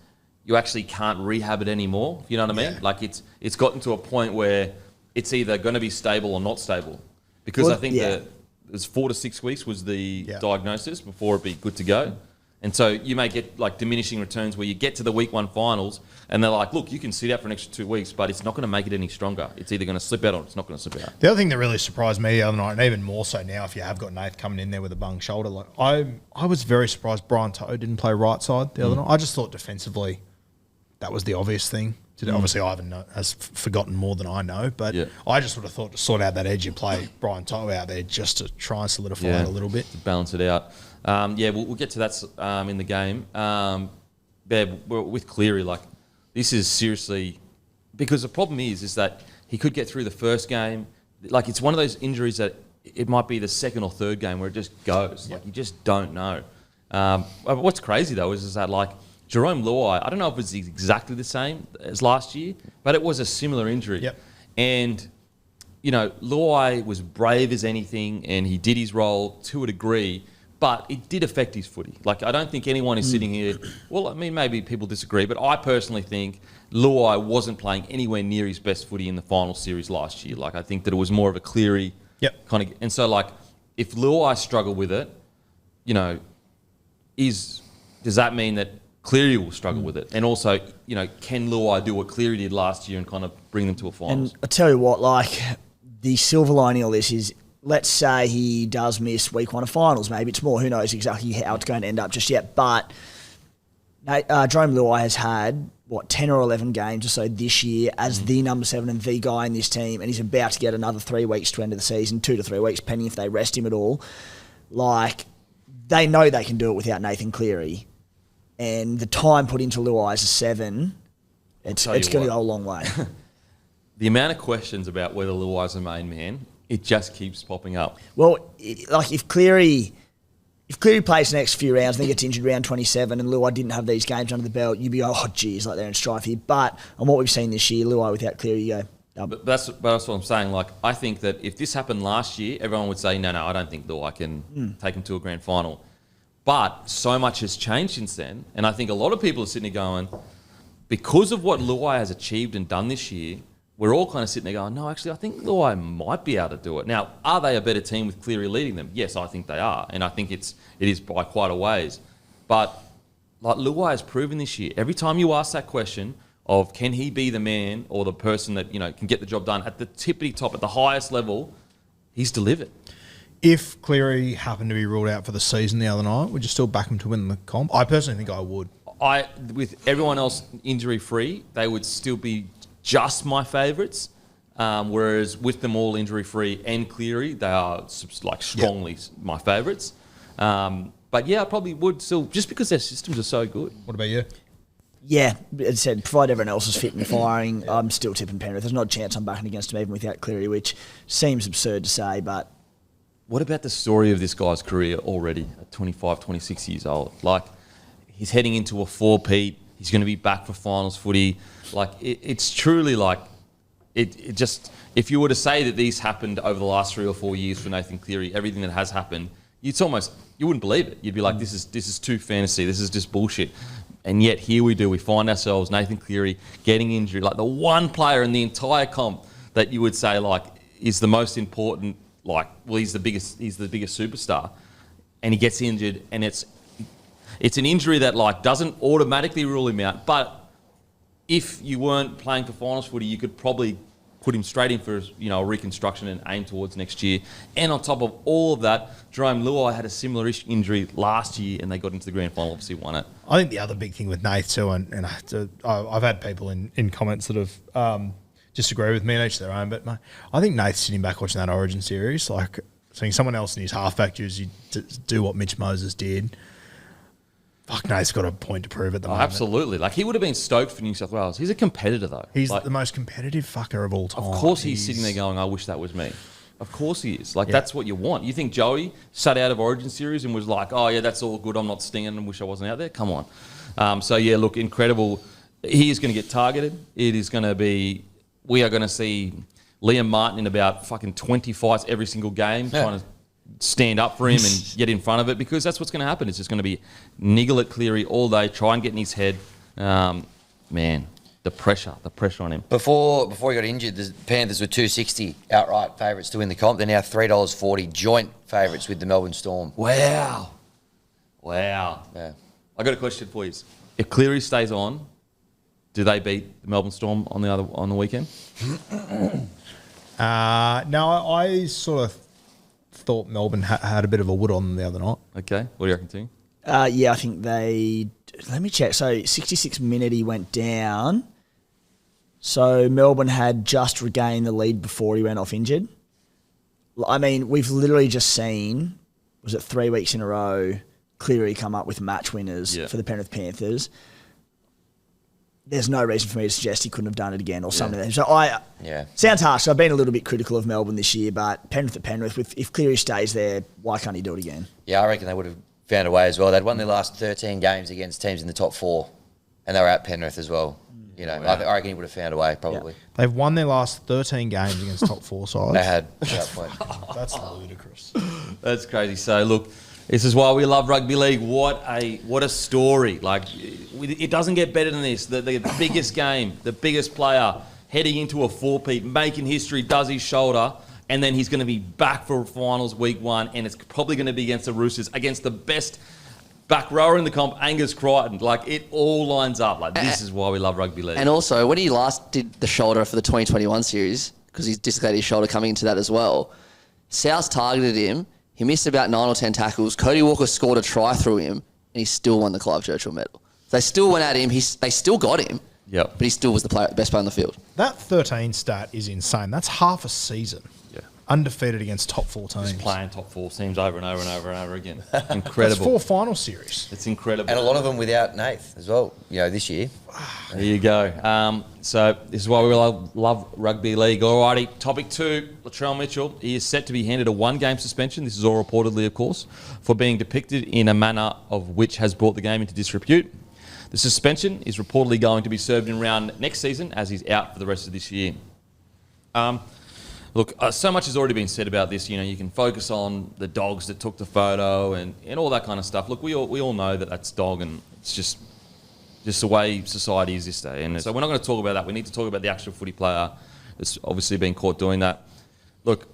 you actually can't rehab it anymore. You know what I mean? Yeah. Like it's gotten to a point where it's either going to be stable or not stable. Because I think that it was 4 to 6 weeks was the diagnosis before it'd be good to go. And so you may get like diminishing returns where you get to the week 1 finals and they're like, look, you can sit out for an extra 2 weeks, but it's not going to make it any stronger. It's either going to slip out or it's not going to slip out. The other thing that really surprised me the other night, and even more so now if you have got Nath coming in there with a bung shoulder, like I was very surprised Brian Toe didn't play right side the other night. I just thought defensively that was the obvious thing to do. Obviously, Ivan has forgotten more than I know, but I just would have thought to sort out that edge, you play Brian Toe out there just to try and solidify it a little bit. To balance it out. We'll get to that in the game. We're with Cleary, like, this is seriously... Because the problem is that he could get through the first game. Like, it's one of those injuries that it might be the second or third game where it just goes. Like, you just don't know. What's crazy, though, is that, like, Jerome Luai, I don't know if it's exactly the same as last year, but it was a similar injury. Yep. And, you know, Luai was brave as anything and he did his role to a degree, but it did affect his footy. Like, I don't think anyone is sitting here... Well, I mean, maybe people disagree, but I personally think Luai wasn't playing anywhere near his best footy in the final series last year. Like, I think that it was more of a Cleary kind of... And so, like, if Luai struggled with it, you know, does that mean that Cleary will struggle with it? And also, you know, can Luai do what Cleary did last year and kind of bring them to a finals? And I tell you what, like, the silver lining of this is, let's say he does miss week 1 of finals. Maybe it's more. Who knows exactly how it's going to end up just yet. But Jerome Luai has had, 10 or 11 games or so this year as the number 7 and the guy in this team, and he's about to get another 3 weeks to end of the season, 2 to 3 weeks, depending if they rest him at all. Like, they know they can do it without Nathan Cleary. And the time put into Luai as a 7, it's going to go a long way. The amount of questions about whether Luai's a main man, it just keeps popping up. Well, if Cleary plays the next few rounds and then gets injured round 27 and Luai didn't have these games under the belt, you'd be like, oh, geez, like they're in strife here. But on what we've seen this year, Luai without Cleary, you go, But that's what I'm saying. Like, I think that if this happened last year, everyone would say, no, I don't think Luai can take him to a grand final. But so much has changed since then. And I think a lot of people are sitting there going, because of what Luai has achieved and done this year, we're all kind of sitting there going, no, actually, I think Luai might be able to do it. Now, are they a better team with Cleary leading them? Yes, I think they are. And I think it is by quite a ways. But like Luai has proven this year, every time you ask that question of can he be the man or the person that, you know, can get the job done at the tippity top, at the highest level, he's delivered. If Cleary happened to be ruled out for the season the other night, would you still back him to win the comp? I personally think I would. with everyone else injury free, they would still be just my favourites. Whereas with them all injury free and Cleary, they are like strongly my favourites. But yeah, I probably would still, just because their systems are so good. What about you? Yeah, as I said, provided everyone else is fit and firing, I'm still tipping Penrith. There's not a chance I'm backing against them even without Cleary, which seems absurd to say, but... What about the story of this guy's career already at 25, 26 years old? Like, he's heading into a four-peat. He's going to be back for finals footy. Like, it's truly like... It just... If you were to say that these happened over the last 3 or 4 years for Nathan Cleary, everything that has happened, it's almost... You wouldn't believe it. You'd be like, this is too fantasy. This is just bullshit. And yet here we do. We find ourselves Nathan Cleary getting injured, like the one player in the entire comp that you would say like is the most important. Like, well, he's the biggest superstar, and he gets injured, and it's an injury that like doesn't automatically rule him out. But if you weren't playing for finals footy, you could probably put him straight in for a reconstruction and aim towards next year. And on top of all of that, Jerome Luai had a similar injury last year, and they got into the grand final, obviously won it. I think the other big thing with Nath too, and I've had people in comments that have disagree with me, and each their own, but I think Nath's sitting back watching that Origin series, like seeing someone else in his halfback jersey do what Mitch Moses did. Fuck, Nath's got a point to prove at the moment. Absolutely. Like, he would have been stoked for New South Wales. He's a competitor, though. He's like, the most competitive fucker of all time. Of course he's sitting there going, I wish that was me. Of course he is. Like, that's what you want. You think Joey sat out of Origin series and was like, oh, yeah, that's all good. I'm not stinging and wish I wasn't out there? Come on. So, yeah, look, incredible. He is going to get targeted. It is going to be... We are going to see Liam Martin in about fucking 20 fights every single game, trying to stand up for him and get in front of it, because that's what's going to happen. It's just going to be niggle at Cleary all day, try and get in his head. Man, the pressure on him. Before he got injured, the Panthers were $2.60 outright favourites to win the comp. They're now $3.40 joint favourites with the Melbourne Storm. Wow. Yeah. I got a question for you. If Cleary stays on, do they beat the Melbourne Storm on the weekend? No, I sort of thought Melbourne had a bit of a wood on them the other night. Okay, what do you reckon, Tim? Yeah, I think they... Let me check. So 66 minute he went down. So Melbourne had just regained the lead before he went off injured. I mean, we've literally just seen, was it 3 weeks in a row, Cleary come up with match winners for the Penrith Panthers. There's no reason for me to suggest he couldn't have done it again or something. So sounds harsh. I've been a little bit critical of Melbourne this year, but Penrith at Penrith, if Cleary stays there, why can't he do it again? Yeah, I reckon they would have found a way as well. They'd won their last 13 games against teams in the top 4, and they were at Penrith as well. I reckon he would have found a way, probably. Yeah. They've won their last 13 games against top 4 sides. They had at that point. That's ludicrous. That's crazy. So, look, this is why we love rugby league. What a story. Like, it doesn't get better than this. The biggest game, the biggest player heading into a four-peat, making history, does his shoulder, and then he's going to be back for finals week 1, and it's probably going to be against the Roosters, against the best back rower in the comp, Angus Crichton. Like, it all lines up. Like, this is why we love rugby league. And also, when he last did the shoulder for the 2021 series, because he's dislocated his shoulder coming into that as well, South targeted him. He missed about 9 or 10 tackles. Cody Walker scored a try through him, and he still won the Clive Churchill medal. They still went at him. They still got him. Yep. But he still was the best player on the field. That 13 stat is insane. That's half a season. Yeah. Undefeated against top 4 teams. Just playing top 4 teams over and over and over and over again. Incredible. That's 4 final series. It's incredible. And a lot of them without Nath as well, this year. There you go. So this is why we love rugby league. Alrighty, topic 2, Latrell Mitchell. He is set to be handed a 1-game suspension. This is all reportedly, of course, for being depicted in a manner of which has brought the game into disrepute. The suspension is reportedly going to be served in round next season, as he's out for the rest of this year. Look, so much has already been said about this. You can focus on the dogs that took the photo and all that kind of stuff. Look, we all know that that's dog, and it's just the way society is this day. And so we're not going to talk about that. We need to talk about the actual footy player that's obviously been caught doing that. Look,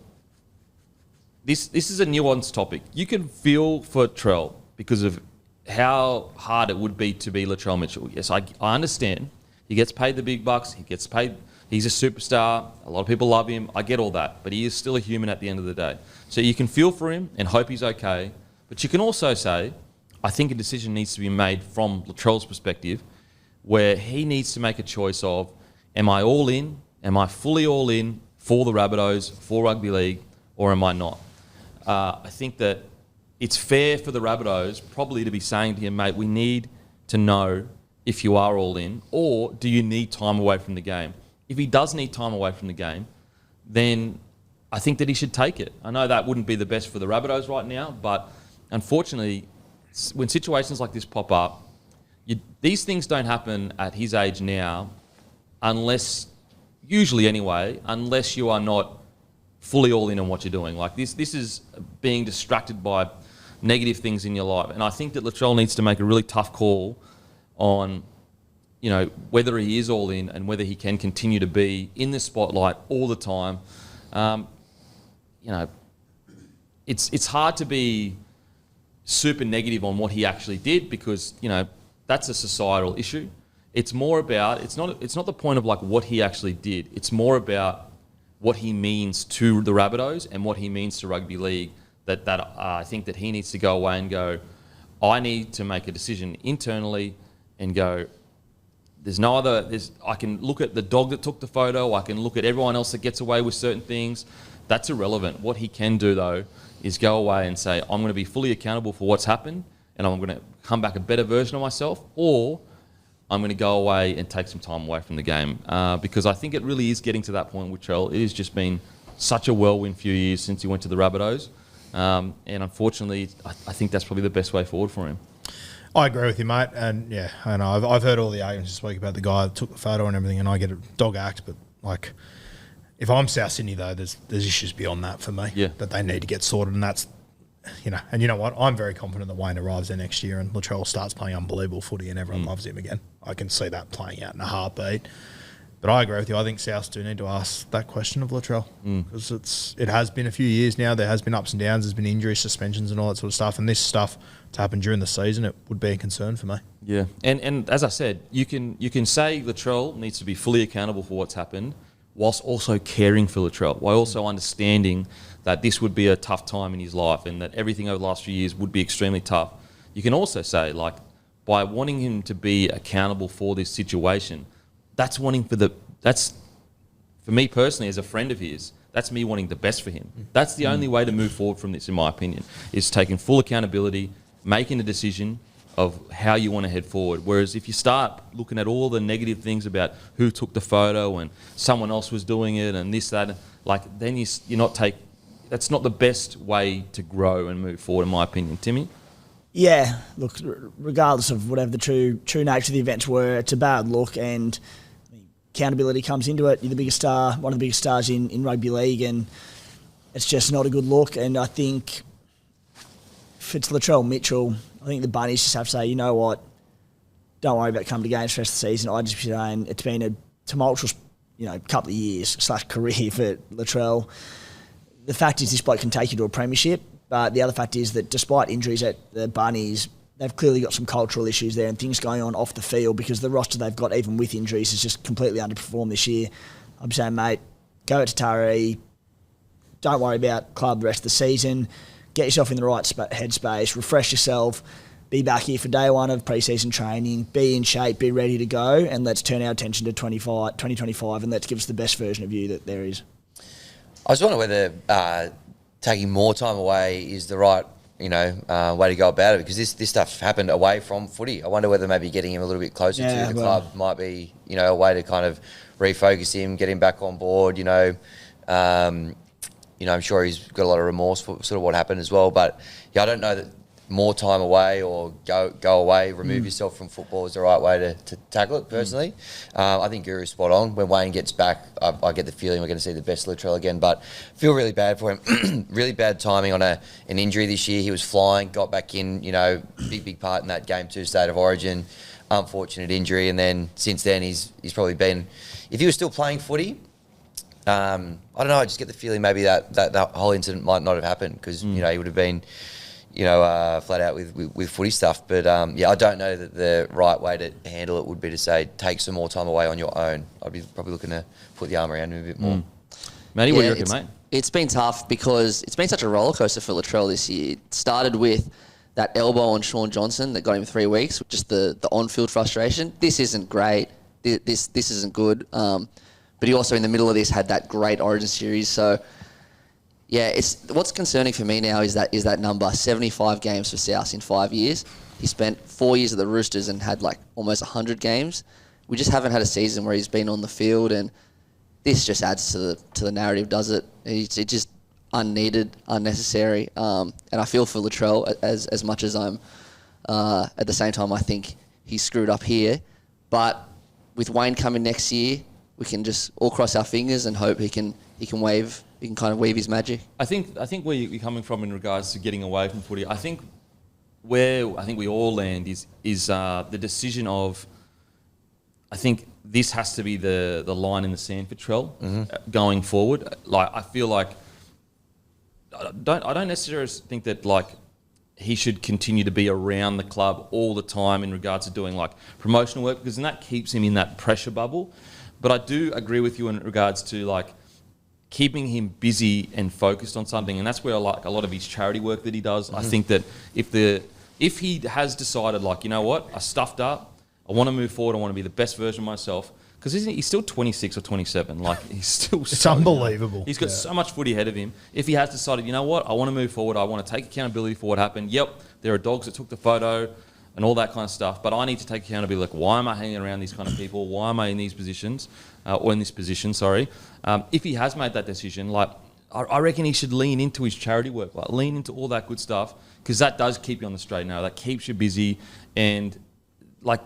this is a nuanced topic. You can feel for Trell because of how hard it would be to be Latrell Mitchell. Yes, I understand. He gets paid the big bucks. He gets paid. He's a superstar. A lot of people love him. I get all that. But he is still a human at the end of the day. So you can feel for him and hope he's okay. But you can also say, I think a decision needs to be made from Latrell's perspective, where he needs to make a choice of, am I all in? Am I fully all in for the Rabbitohs, for rugby league, or am I not? I think that it's fair for the Rabbitohs probably to be saying to him, mate, we need to know if you are all in, or do you need time away from the game? If he does need time away from the game, then I think that he should take it. I know that wouldn't be the best for the Rabbitohs right now, but unfortunately, when situations like this pop up, these things don't happen at his age now unless, usually anyway, unless you are not fully all in on what you're doing. Like this is being distracted by negative things in your life. And I think that Latrell needs to make a really tough call on, you know, whether he is all in and whether he can continue to be in the spotlight all the time. You know, it's hard to be super negative on what he actually did because, you know, that's a societal issue. It's more about, it's not the point of like what he actually did. It's more about what he means to the Rabbitohs and what he means to rugby league that I think that he needs to go away and go, I need to make a decision internally and go, I can look at the dog that took the photo, I can look at everyone else that gets away with certain things. That's irrelevant. What he can do though is go away and say, I'm going to be fully accountable for what's happened and I'm going to come back a better version of myself, or I'm going to go away and take some time away from the game. Because I think it really is getting to that point with Trell. It has just been such a whirlwind few years since he went to the Rabbitohs. And unfortunately, I think that's probably the best way forward for him. I agree with you, mate. And yeah, I know I've heard all the arguments this week about the guy that took the photo and everything, and I get a dog act, but like, if I'm South Sydney though, there's issues beyond that for me that they need to get sorted, and that's, you know, and you know what? I'm very confident that Wayne arrives there next year and Latrell starts playing unbelievable footy and everyone loves him again. I can see that playing out in a heartbeat. But I agree with you. I think Souths do need to ask that question of Latrell because it has been a few years now. There has been ups and downs. There's been injuries, suspensions, and all that sort of stuff. And this stuff to happen during the season, it would be a concern for me. Yeah, and as I said, you can say Latrell needs to be fully accountable for what's happened, whilst also caring for Latrell, while also understanding that this would be a tough time in his life and that everything over the last few years would be extremely tough. You can also say, like, by wanting him to be accountable for this situation, that's for me personally as a friend of his, that's me wanting the best for him. That's the only way to move forward from this, in my opinion, is taking full accountability, making a decision of how you want to head forward. Whereas if you start looking at all the negative things about who took the photo and someone else was doing it and this, that, like, then that's not the best way to grow and move forward, in my opinion. Timmy? Yeah, look, regardless of whatever the true nature of the events were, it's a bad look, and accountability comes into it. You're the biggest star, one of the biggest stars in rugby league, and it's just not a good look. And I think if it's Latrell Mitchell, I think the Bunnies just have to say, you know what, don't worry about coming to games for the rest of the season. I just be saying it's been a tumultuous, couple of years / career for Latrell. The fact is this bloke can take you to a premiership, but the other fact is that despite injuries at the Bunnies, they've clearly got some cultural issues there and things going on off the field because the roster they've got, even with injuries, has just completely underperformed this year. I'm saying, mate, go to Taree. Don't worry about club the rest of the season. Get yourself in the right headspace, refresh yourself, be back here for day one of pre-season training, be in shape, be ready to go, and let's turn our attention to 2025 and let's give us the best version of you that there is. I was wondering whether taking more time away is the right, way to go about it, because this stuff happened away from footy. I wonder whether maybe getting him a little bit closer to the club might be, a way to kind of refocus him, get him back on board. I'm sure he's got a lot of remorse for sort of what happened as well. But I don't know that more time away or go away, remove yourself from football is the right way to tackle it, personally. I think Guru's spot on. When Wayne gets back, I get the feeling we're going to see the best Latrell again, but feel really bad for him. Really bad timing on an injury this year. He was flying, got back in, big part in that Game 2 State of Origin. Unfortunate injury, and then since then he's probably been, if he was still playing footy, I don't know, I just get the feeling maybe that whole incident might not have happened because, he would have been, flat out with footy stuff. But, I don't know that the right way to handle it would be to say, take some more time away on your own. I'd be probably looking to put the arm around him a bit more. Matty, what do you reckon, mate? It's been tough because it's been such a rollercoaster for Latrell this year. It started with that elbow on Sean Johnson that got him 3 weeks, just the on-field frustration. This isn't great. This isn't good. But he also in the middle of this had that great Origin series. So yeah, what's concerning for me now is that number 75 games for South in 5 years. He spent 4 years at the Roosters and had like almost 100 games. We just haven't had a season where he's been on the field, and this just adds to the narrative, does it? It's just unneeded, unnecessary, and I feel for Latrell as much as I'm. At the same time, I think he's screwed up here, but with Wayne coming next year, we can just all cross our fingers and hope he can kind of weave his magic. I think where you're coming from in regards to getting away from footy, I think where we all land is the decision of, I think this has to be the line in the sand for Trell going forward. Like, I feel like I don't necessarily think that like he should continue to be around the club all the time in regards to doing like promotional work, because then that keeps him in that pressure bubble. But I do agree with you in regards to like keeping him busy and focused on something, and that's where I like a lot of his charity work that he does. I think that if he has decided, like, you know what, I stuffed up, I want to move forward, I want to be the best version of myself, because he's still 26 or 27. Like, he's still it's unbelievable. He's got so much footy ahead of him. If he has decided, you know what, I want to move forward, I want to take accountability for what happened. Yep, there are dogs that took the photo and all that kind of stuff, but I need to take accountability. Like, why am I hanging around these kind of people? Why am I in these positions, or in this position? Sorry. If he has made that decision, like, I reckon he should lean into his charity work, like lean into all that good stuff, because that does keep you on the straight and narrow. That keeps you busy, and like,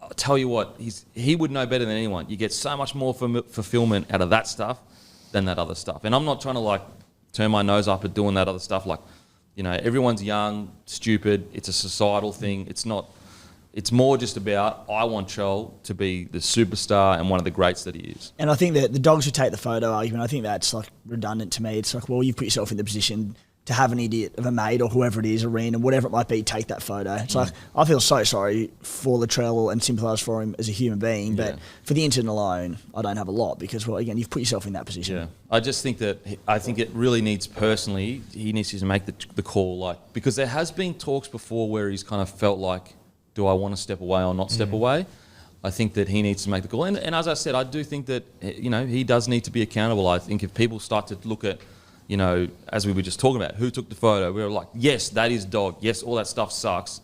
I'll tell you what, he would know better than anyone. You get so much more fulfillment out of that stuff than that other stuff. And I'm not trying to like turn my nose up at doing that other stuff. Like, you know, everyone's young, stupid. It's a societal thing. It's not. It's more just about, I want Trell to be the superstar and one of the greats that he is. And I think that the dogs who take the photo argument, I think that's like redundant to me. It's like, well, you've put yourself in the position to have an idiot of a mate or whoever it is, a random, whatever it might be, take that photo. It's like, I feel so sorry for Latrell and sympathise for him as a human being, but for the incident alone, I don't have a lot, because, well, again, you've put yourself in that position. Yeah, I just think that, I think it really needs, personally, he needs to make the call, like, because there has been talks before where he's kind of felt like, do I want to step away or not step away? I think that he needs to make the call. And as I said, I do think that, you know, he does need to be accountable. I think if people start to look at, you know, as we were just talking about, who took the photo, we were like, yes, that is dog. Yes, all that stuff sucks.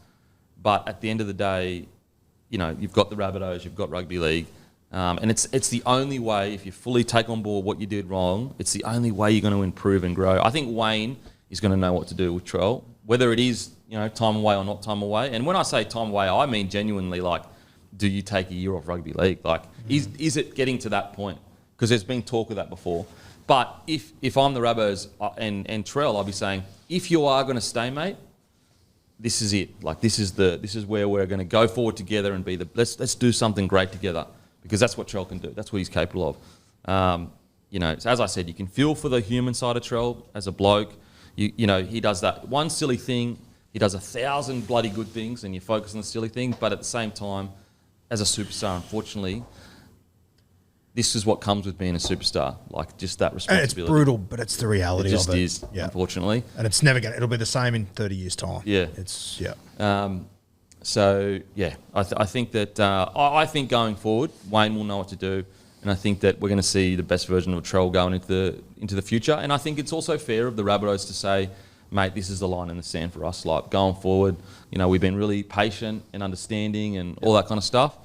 But at the end of the day, you know, you've got the Rabbitohs, you've got rugby league. And it's the only way, if you fully take on board what you did wrong, it's the only way you're going to improve and grow. I think Wayne is going to know what to do with Trell, whether it is, you know, time away or not time away. And when I say time away, I mean genuinely, like, do you take a year off rugby league? Like, is it getting to that point? Because there's been talk of that before. But if I'm the Rabbos and Trell, I'll be saying, if you are going to stay, mate, this is it. Like, this is where we're going to go forward together and be let's do something great together, because that's what Trell can do. That's what he's capable of. You know, as I said, you can feel for the human side of Trell as a bloke. You know, he does that one silly thing. He does 1,000 bloody good things, and you focus on the silly thing. But at the same time, as a superstar, unfortunately, this is what comes with being a superstar. Like, just that responsibility. And it's brutal, but it's the reality of it. It just is, unfortunately. And it's never going to, it'll be the same in 30 years' time. Yeah. So, yeah, I think that, I think going forward, Wayne will know what to do. And I think that we're going to see the best version of Trell going into the future. And I think it's also fair of the Rabbitohs to say, mate, this is the line in the sand for us. Like, going forward, you know, we've been really patient and understanding and all that kind of stuff.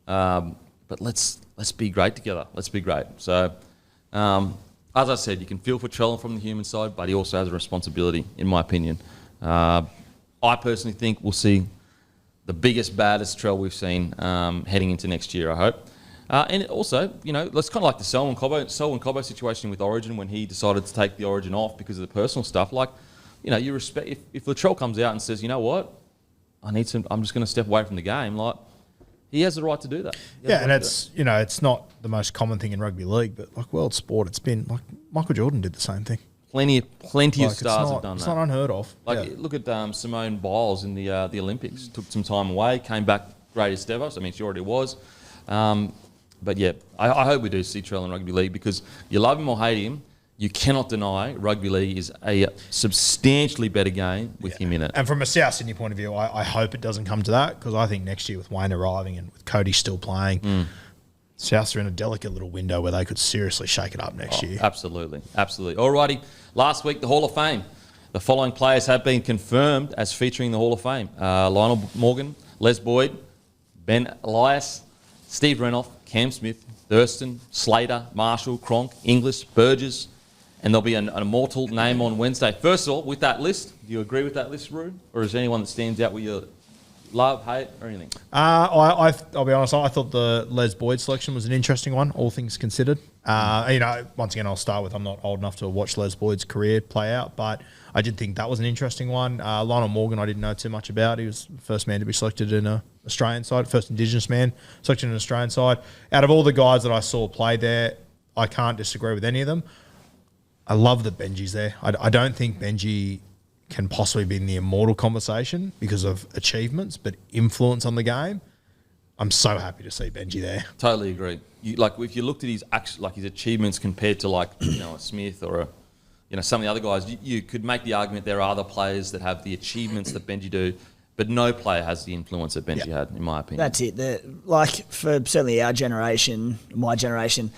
But let's be great together. Let's be great. So, as I said, you can feel for Trell from the human side, but he also has a responsibility, in my opinion. I personally think we'll see the biggest, baddest Trell we've seen heading into next year, I hope. And also, you know, it's kind of like the Selwyn Cobbo situation with Origin, when he decided to take the Origin off because of the personal stuff. Like, you know, you respect, if Latrell comes out and says, you know what, I'm just going to step away from the game, like, he has the right to do that. Yeah, and it's, you know, it's not the most common thing in rugby league, but like world sport, it's been like Michael Jordan did the same thing. Plenty of stars have done that. It's not unheard of. Like, look at Simone Biles in the Olympics. Took some time away, came back greatest ever. I mean, she already was. But yeah, I hope we do see Trell in rugby league, because you love him or hate him, you cannot deny rugby league is a substantially better game with him in it. And from a South Sydney point of view, I hope it doesn't come to that, because I think next year with Wayne arriving and with Cody still playing, Souths are in a delicate little window where they could seriously shake it up next year. Absolutely. Alrighty. Last week, the Hall of Fame. The following players have been confirmed as featuring the Hall of Fame. Lionel Morgan, Les Boyd, Ben Elias, Steve Renoff, Cam Smith, Thurston, Slater, Marshall, Cronk, Inglis, Burgess, and there'll be an immortal name on Wednesday. First of all, with that list, do you agree with that list, Roo? Or is there anyone that stands out with your love, hate, or anything? I'll be honest, I thought the Les Boyd selection was an interesting one, all things considered. Once again, I'll start with I'm not old enough to watch Les Boyd's career play out, but I did think that was an interesting one. Lionel Morgan, I didn't know too much about. He was the first man to be selected in an Australian side, first Indigenous man selected in an Australian side. Out of all the guys that I saw play there, I can't disagree with any of them. I love that Benji's there. I don't think Benji can possibly be in the immortal conversation because of achievements, but influence on the game. I'm so happy to see Benji there. Totally agree. If you looked at his achievements compared to a Smith or some of the other guys, you could make the argument there are other players that have the achievements that Benji do, but no player has the influence that Benji had, in my opinion. That's it. For certainly our generation, my generation,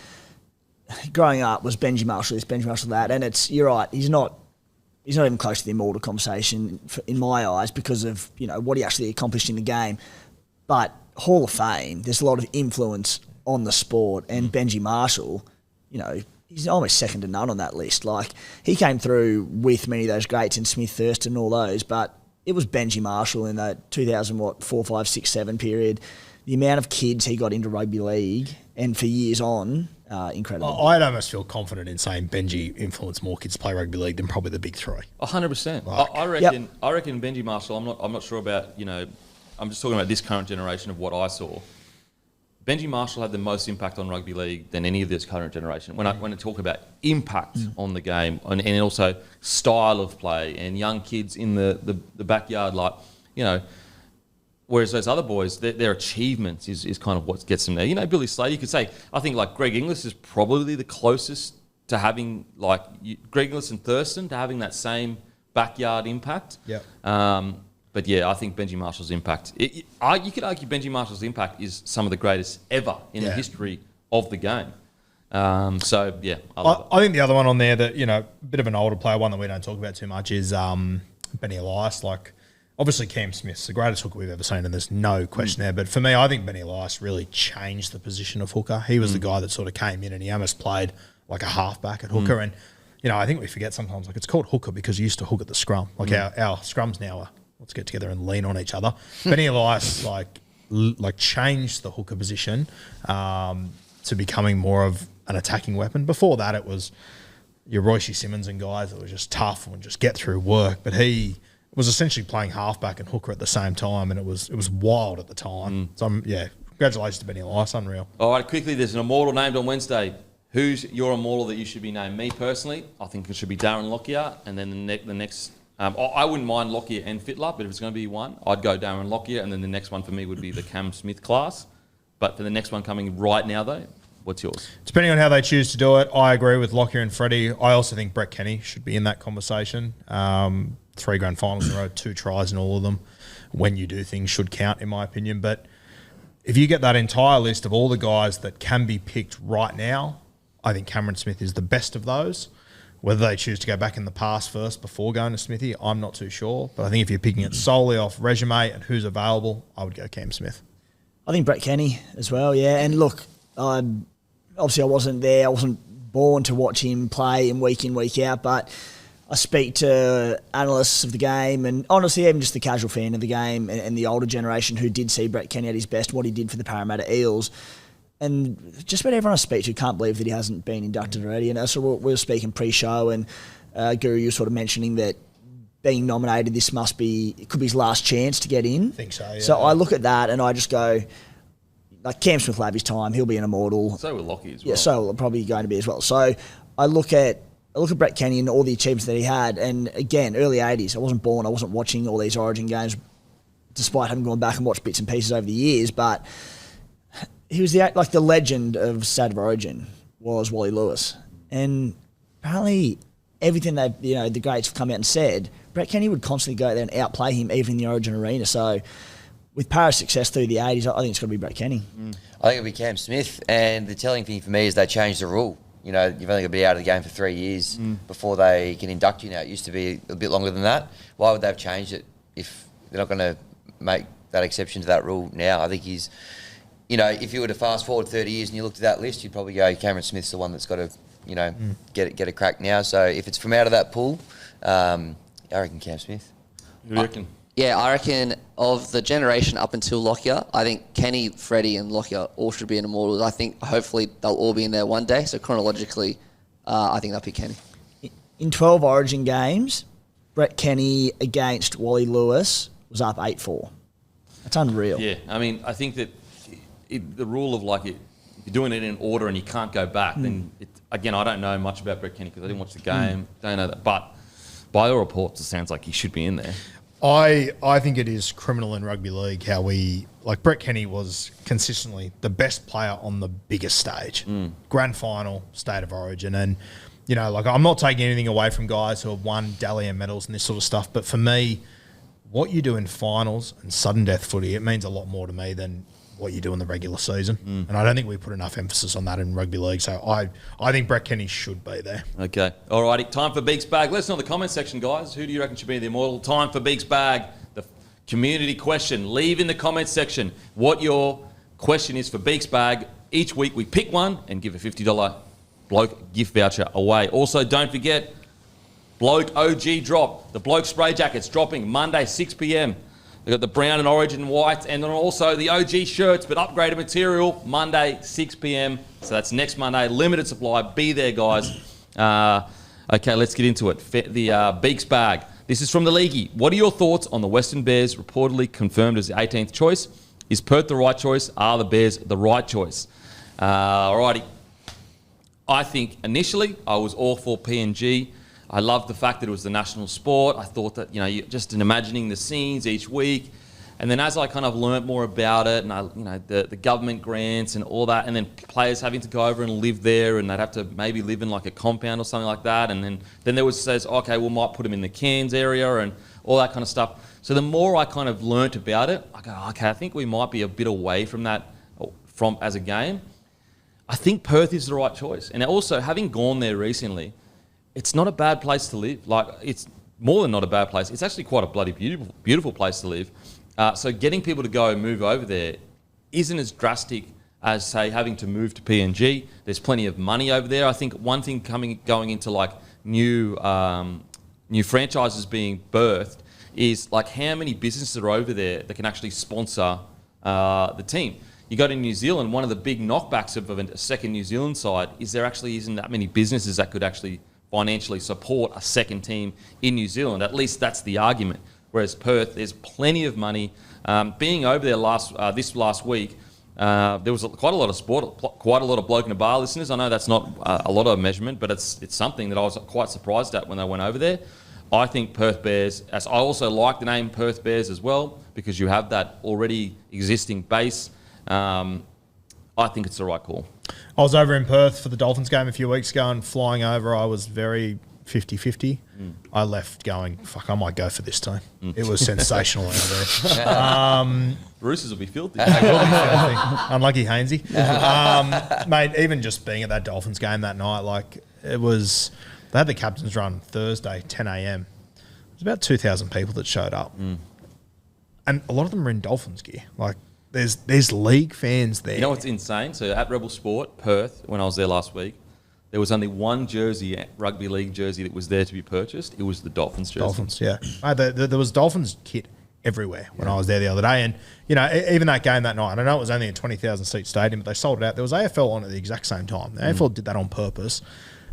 growing up was Benji Marshall this, Benji Marshall that, and you're right. He's not even close to the immortal conversation in my eyes because of what he actually accomplished in the game. But Hall of Fame, there's a lot of influence on the sport, and Benji Marshall, he's almost second to none on that list. He came through with many of those greats in Smith, Thurston, and all those, but it was Benji Marshall in that 2004, 5, 6, 7 period. The amount of kids he got into rugby league, and for years on, incredible. I'd almost feel confident in saying Benji influenced more kids to play rugby league than probably the big three. 100%. I reckon Benji Marshall. I'm not sure about I'm just talking about this current generation of what I saw. Benji Marshall had the most impact on rugby league than any of this current generation. When I talk about impact on the game and also style of play and young kids in the backyard, whereas those other boys, their achievements is kind of what gets them there. Billy Slater, you could say, I think Greg Inglis is probably the closest to having Greg Inglis and Thurston to having that same backyard impact. Yeah. But yeah, I think Benji Marshall's impact. You could argue Benji Marshall's impact is some of the greatest ever in the history of the game. I love it. I think the other one on there that a bit of an older player, one that we don't talk about too much, is Benny Elias. Obviously Cam Smith's the greatest hooker we've ever seen, and there's no question there. But for me, I think Benny Elias really changed the position of hooker. He was the guy that sort of came in and he almost played like a halfback at hooker. And I think we forget sometimes it's called hooker because he used to hook at the scrum. Our scrums now are, let's get together and lean on each other. Benny Elias changed the hooker position to becoming more of an attacking weapon. Before that, it was your Royce Simmons and guys that were just tough and just get through work. But he was essentially playing halfback and hooker at the same time, and it was wild at the time. So congratulations to Benny Elias, unreal. All right, quickly, there's an immortal named on Wednesday. Who's your immortal that you should be named? Me personally, I think it should be Darren Lockyer, and then the next. I wouldn't mind Lockyer and Fittler, but if it's going to be one, I'd go Darren Lockyer, and then the next one for me would be the Cam Smith class. But for the next one coming right now, though, what's yours? Depending on how they choose to do it, I agree with Lockyer and Freddie. I also think Brett Kenny should be in that conversation. 3 grand finals in a row, 2 tries in all of them. When you do things should count, in my opinion. But if you get that entire list of all the guys that can be picked right now, I think Cameron Smith is the best of those. Whether they choose to go back in the past first before going to Smithy, I'm not too sure. But I think if you're picking it solely off resume and who's available, I would go Cam Smith. I think Brett Kenny as well, yeah. And look, obviously I wasn't there. I wasn't born to watch him play in, week out. But I speak to analysts of the game and honestly even just the casual fan of the game and the older generation who did see Brett Kenny at his best, what he did for the Parramatta Eels. And just about everyone I speak to can't believe that he hasn't been inducted already. And so we were speaking pre-show, and Guru, you were sort of mentioning that being nominated, it could be his last chance to get in. I think so, yeah. So I look at that and I just go, Cam Smith will have his time. He'll be an immortal. So will Lockie as well. Yeah, so will probably going to be as well. So I look at Brett Kenny and all the achievements that he had. And again, early 80s, I wasn't born. I wasn't watching all these Origin games, despite having gone back and watched bits and pieces over the years. But he was the legend of State of Origin was Wally Lewis. And apparently everything the greats have come out and said, Brett Kenny would constantly go out there and outplay him even in the Origin arena. So with Parra's success through the 80s, I think it's got to be Brett Kenny. I think it'll be Cam Smith, and the telling thing for me is they changed the rule. You've only got to be out of the game for 3 years before they can induct you now. It used to be a bit longer than that. Why would they have changed it if they're not going to make that exception to that rule now? I think he's, if you were to fast forward 30 years and you looked at that list, you'd probably go Cameron Smith's the one that's got to, get a crack now. So if it's from out of that pool, I reckon Cam Smith. Who do you reckon? Yeah, I reckon of the generation up until Lockyer, I think Kenny, Freddie and Lockyer all should be in Immortals. I think hopefully they'll all be in there one day. So chronologically, I think that'll be Kenny. In 12 Origin games, Brett Kenny against Wally Lewis was up 8-4. That's unreal. Yeah, I mean, I think that the rule of if you're doing it in order and you can't go back, then again, I don't know much about Brett Kenny because I didn't watch the game. Don't know that, but by all reports, it sounds like he should be in there. I think it is criminal in rugby league how Brett Kenny was consistently the best player on the biggest stage, grand final, state of origin. And, I'm not taking anything away from guys who have won Dalian medals and this sort of stuff. But for me, what you do in finals and sudden death footy, it means a lot more to me than what you do in the regular season. And I don't think we put enough emphasis on that in rugby league. So I think Brett Kenny should be there. Okay. All righty. Time for Beak's Bag. Let us know in the comment section, guys. Who do you reckon should be the Immortal? Time for Beak's Bag. The community question. Leave in the comment section what your question is for Beak's Bag. Each week we pick one and give a $50 Bloke gift voucher away. Also, don't forget, Bloke OG drop. The Bloke spray jacket's dropping Monday, 6 p.m. We've got the brown and orange and white, and then also the OG shirts, but upgraded material, Monday, 6 p.m. So that's next Monday, limited supply. Be there, guys. Okay, let's get into it. The Beak's Bag. This is from the Leaguey. What are your thoughts on the Western Bears reportedly confirmed as the 18th choice? Is Perth the right choice? Are the Bears the right choice? Alrighty. I think initially I was all for PNG. I loved the fact that it was the national sport. I thought that, just in imagining the scenes each week. And then as I kind of learnt more about it and the government grants and all that, and then players having to go over and live there and they'd have to maybe live in like a compound or something like that. And then there says, okay, we might put them in the Cairns area and all that kind of stuff. So the more I kind of learnt about it, I go, okay, I think we might be a bit away from that as a game. I think Perth is the right choice. And also, having gone there recently, it's not a bad place to live. It's more than not a bad place. It's actually quite a bloody beautiful place to live. So getting people to go and move over there isn't as drastic as, say, having to move to PNG. There's plenty of money over there. I think one thing going into new franchises being birthed is how many businesses are over there that can actually sponsor the team. You go to New Zealand, one of the big knockbacks of a second New Zealand side is there actually isn't that many businesses that could actually financially support a second team in New Zealand. At least that's the argument. Whereas Perth, there's plenty of money. Being over there this last week, there was quite a lot of sport, quite a lot of Bloke in a Bar listeners. I know that's not a lot of measurement, but it's something that I was quite surprised at when they went over there. I think Perth Bears, as I also like the name Perth Bears as well, because you have that already existing base. I think it's the right call. I was over in Perth for the Dolphins game a few weeks ago and flying over, I was very 50-50. I left going, fuck, I might go for this team. It was sensational out there. Roosters will be filthy. Unlucky Hainsey. Mate, even just being at that Dolphins game that night, they had the captain's run Thursday, 10 a.m. There's about 2,000 people that showed up. And a lot of them are in Dolphins gear. There's league fans there. You know what's insane? So at Rebel Sport, Perth, when I was there last week, there was only one jersey, rugby league jersey, that was there to be purchased. It was the Dolphins jersey. Dolphins, yeah. There was Dolphins kit everywhere when I was there the other day. And, even that game that night, I know it was only a 20,000-seat stadium, but they sold it out. There was AFL on at the exact same time. The AFL did that on purpose.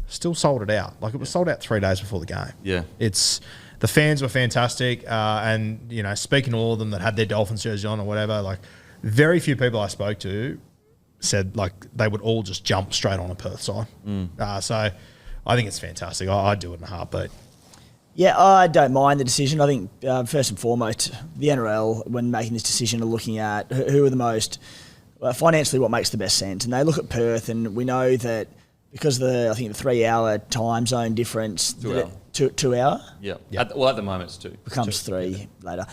Still sold it out. It was sold out 3 days before the game. Yeah. The fans were fantastic. And, speaking to all of them that had their Dolphins jersey on or whatever, very few people I spoke to said they would all just jump straight on a Perth side. So I think it's fantastic. I'd do it in a heartbeat. Yeah, I don't mind the decision. I think first and foremost, the NRL, when making this decision, are looking at who are the most financially what makes the best sense. And they look at Perth, and we know that because I think the 3 hour time zone difference. 2 hour. 2 hour? Yeah. Yeah. At the moment, it's 2. Becomes 3 later.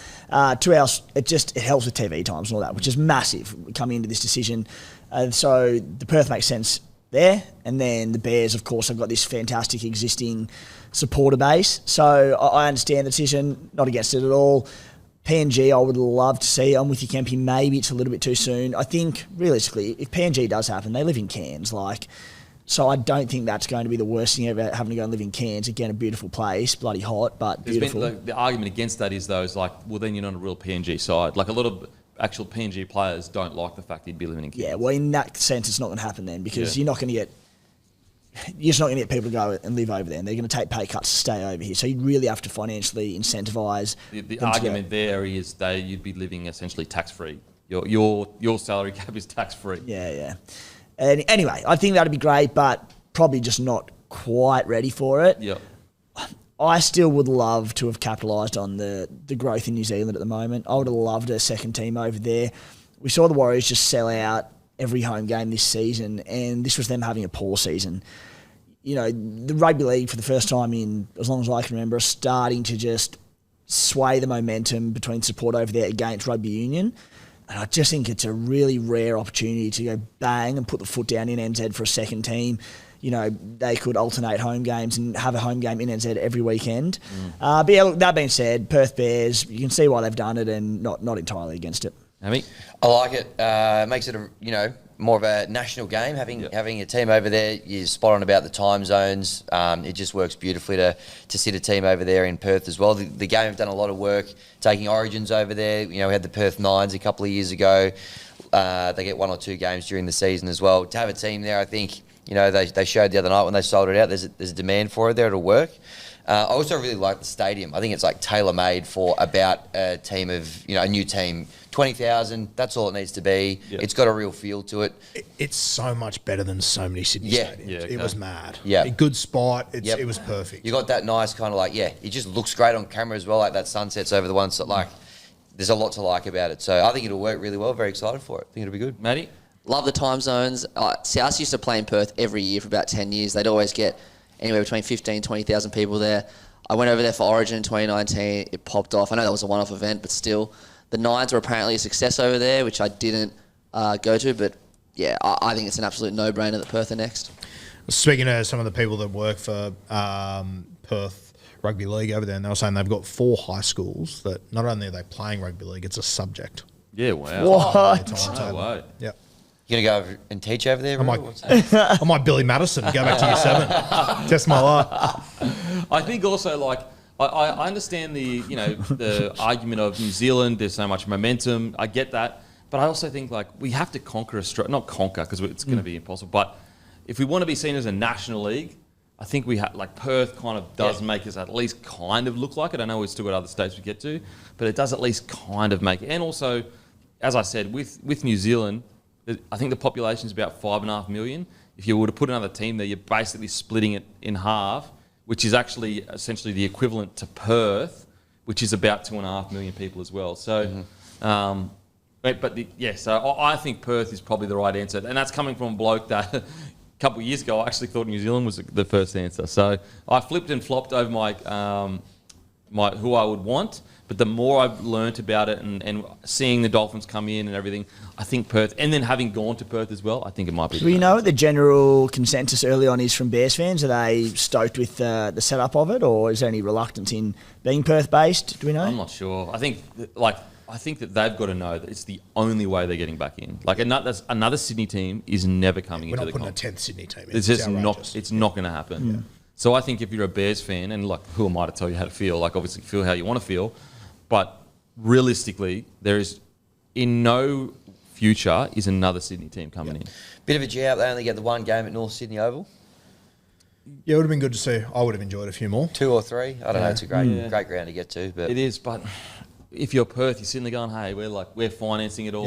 2 hours, it helps with TV times and all that, which is massive coming into this decision. So the Perth makes sense there. And then the Bears, of course, have got this fantastic existing supporter base. So I understand the decision, not against it at all. PNG, I would love to see. I'm with you, Kempy. Maybe it's a little bit too soon. I think, realistically, if PNG does happen, they live in Cairns. So I don't think that's going to be the worst thing ever, having to go and live in Cairns. Again, a beautiful place, bloody hot, but beautiful. The argument against that is, though, is like, well, then you're not a real PNG side. Like, a lot of actual PNG players don't like the fact he'd be living in Cairns. Yeah, well, in that sense, it's not going to happen then, because you're just not going to get people to go and live over there, and they're going to take pay cuts to stay over here. So you really have to financially incentivise. The argument there is you'd be living essentially tax-free. Your salary cap is tax-free. Yeah. And anyway, I think that'd be great, but probably just not quite ready for it. Yep. I still would love to have capitalised on the growth in New Zealand at the moment. I would have loved a second team over there. We saw the Warriors just sell out every home game this season, and this was them having a poor season. You know, the rugby league, for the first time in as long as I can remember, are starting to just sway the momentum between support over there against rugby union. And I just think it's a really rare opportunity to go bang and put the foot down in NZ for a second team. You know, they could alternate home games and have a home game in NZ every weekend. But yeah, look, that being said, Perth Bears, you can see why they've done it, and not entirely against it. Hammy? I like it. Makes it more of a national game. Having a team over there, you're spot on about the time zones. It just works beautifully to sit a team over there in Perth as well. The game have done a lot of work taking Origins over there. You know, we had the Perth Nines a couple of years ago. They get 1 or 2 games during the season as well. To have a team there, I think, you know, they showed the other night when they sold it out, there's a demand for it there. It'll work. I also really like the stadium. I think it's like tailor-made for about a team of, a new team. 20,000, that's all it needs to be. Yep. It's got a real feel to it. It's so much better than so many Sydney stadiums. Yeah, okay. It was mad. Yeah. A good spot. It was perfect. You got that nice kind of it just looks great on camera as well, like that sunsets over the ones that there's a lot to like about it. So I think it'll work really well. Very excited for it. I think it'll be good. Matty? Love the time zones. South used to play in Perth every year for about 10 years. They'd always get anywhere between 15,000, 20,000 people there. I went over there for Origin in 2019. It popped off. I know that was a one-off event, but still. The Nines were apparently a success over there, which I didn't go to. But, yeah, I think it's an absolute no-brainer that Perth are next. Speaking to some of the people that work for Perth Rugby League over there, and they were saying they've got 4 high schools that not only are they playing rugby league, it's a subject. Yeah, wow. What? No way. Yeah. You going to go over and teach over there? I might Billy Madison, go back to year 7. Test my life. I think also, I understand the argument of New Zealand, there's so much momentum. I get that. But I also think, we have to conquer Australia. Not conquer, because it's going to be impossible. But if we want to be seen as a national league, I think we have, Perth kind of does make us at least kind of look like it. I know we've still got other states we get to, but it does at least kind of make it. And also, as I said, with New Zealand, I think the population is about 5.5 million. If you were to put another team there, you're basically splitting it in half, which is actually essentially the equivalent to Perth, which is about 2.5 million people as well. So, so I think Perth is probably the right answer. And that's coming from a bloke that a couple of years ago I actually thought New Zealand was the first answer. So I flipped and flopped over my who I would want. But the more I've learnt about it and seeing the Dolphins come in and everything, I think Perth, and then having gone to Perth as well, I think it might be. Do we know what the general consensus early on is from Bears fans? Are they stoked with the setup of it, or is there any reluctance in being Perth-based? Do we know? I'm not sure. I think that they've got to know that it's the only way they're getting back in. Another Sydney team is never coming into the We're not putting a 10th Sydney team in. It's just not. It's not going to happen. Yeah. So I think if you're a Bears fan, and who am I to tell you how to feel? Obviously feel how you want to feel. But realistically, there is, in no future, is another Sydney team coming in. Bit of a jout. They only get the one game at North Sydney Oval. Yeah, it would have been good to see. I would have enjoyed a few more. 2 or 3. I don't know. It's a great ground to get to. But it is, but if you're Perth, you're sitting there going, "Hey, we're financing it all.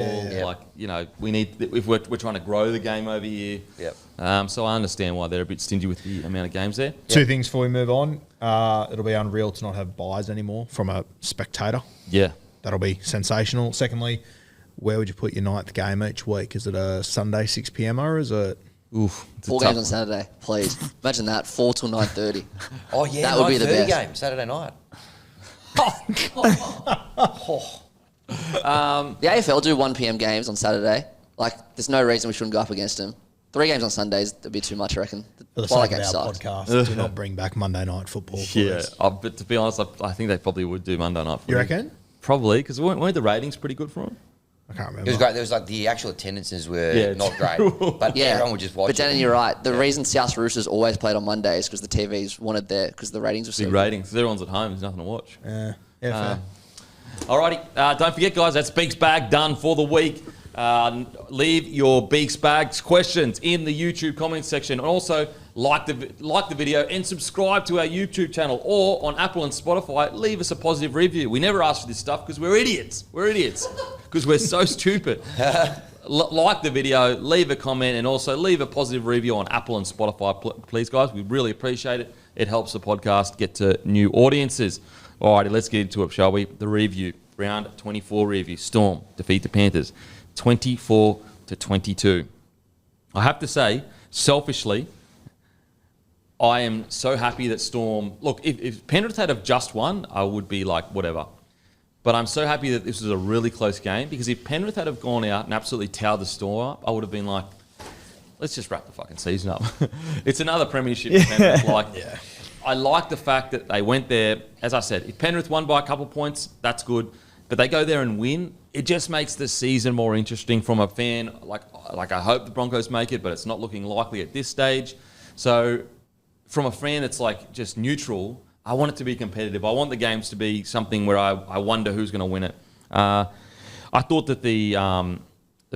We need if we're trying to grow the game over here." Yep. So I understand why they're a bit stingy with the amount of games there. 2 things before we move on. It'll be unreal to not have buys anymore from a spectator. Yeah, that'll be sensational. Secondly, where would you put your 9th game each week? Is it a Sunday 6 p.m. or is it Oof. It's a 4 tough games on one. Saturday, please. Imagine that, 4 till 9:30. Oh, yeah, That would be the 9:30 best. game, Saturday night. The AFL do 1 p.m. games on Saturday. Like, there's no reason we shouldn't go up against them. 3 games on Sundays, that'd be too much, I reckon. For the The Twilight sake game of our sucks. podcast, do not bring back Monday Night Football. Yeah, Please. but to be honest, I think they probably would do Monday night. You reckon? Probably, because weren't the ratings pretty good for them? I can't remember. It was great. There was like the actual attendances were Yeah, not true. great, but Yeah, everyone would just watch but it. Dan, you're right. The reason South Roosters always played on Mondays because the TVs wanted there because the ratings were so Big good. ratings. Everyone's at home. There's nothing to watch. Yeah, fair. Alrighty, don't forget, guys, that's Beak's Bag done for the week. Leave your Beak's Bags questions in the YouTube comments section, and also like the video and subscribe to our YouTube channel, or on Apple and Spotify, leave us a positive review. We never ask for this stuff because we're idiots. We're idiots because we're so stupid. Like the video, leave a comment, and also leave a positive review on Apple and Spotify, please, guys. We really appreciate it. It helps the podcast get to new audiences. Alrighty, let's get into it, shall we? The review, round 24 review. Storm defeat the Panthers 24-22. I have to say, selfishly, I am so happy that Storm... Look, if Penrith had have just won, I would be like, whatever. But I'm so happy that this was a really close game, because if Penrith had have gone out and absolutely towed the Storm up, I would have been like, let's just wrap the fucking season up. It's another premiership for Penrith. I like the fact that they went there. As I said, if Penrith won by a couple points, that's good. But they go there and win. It just makes the season more interesting from a fan. Like I hope the Broncos make it, but it's not looking likely at this stage. So from a fan that's like just neutral, I want it to be competitive. I want the games to be something where I wonder who's going to win it. I thought that the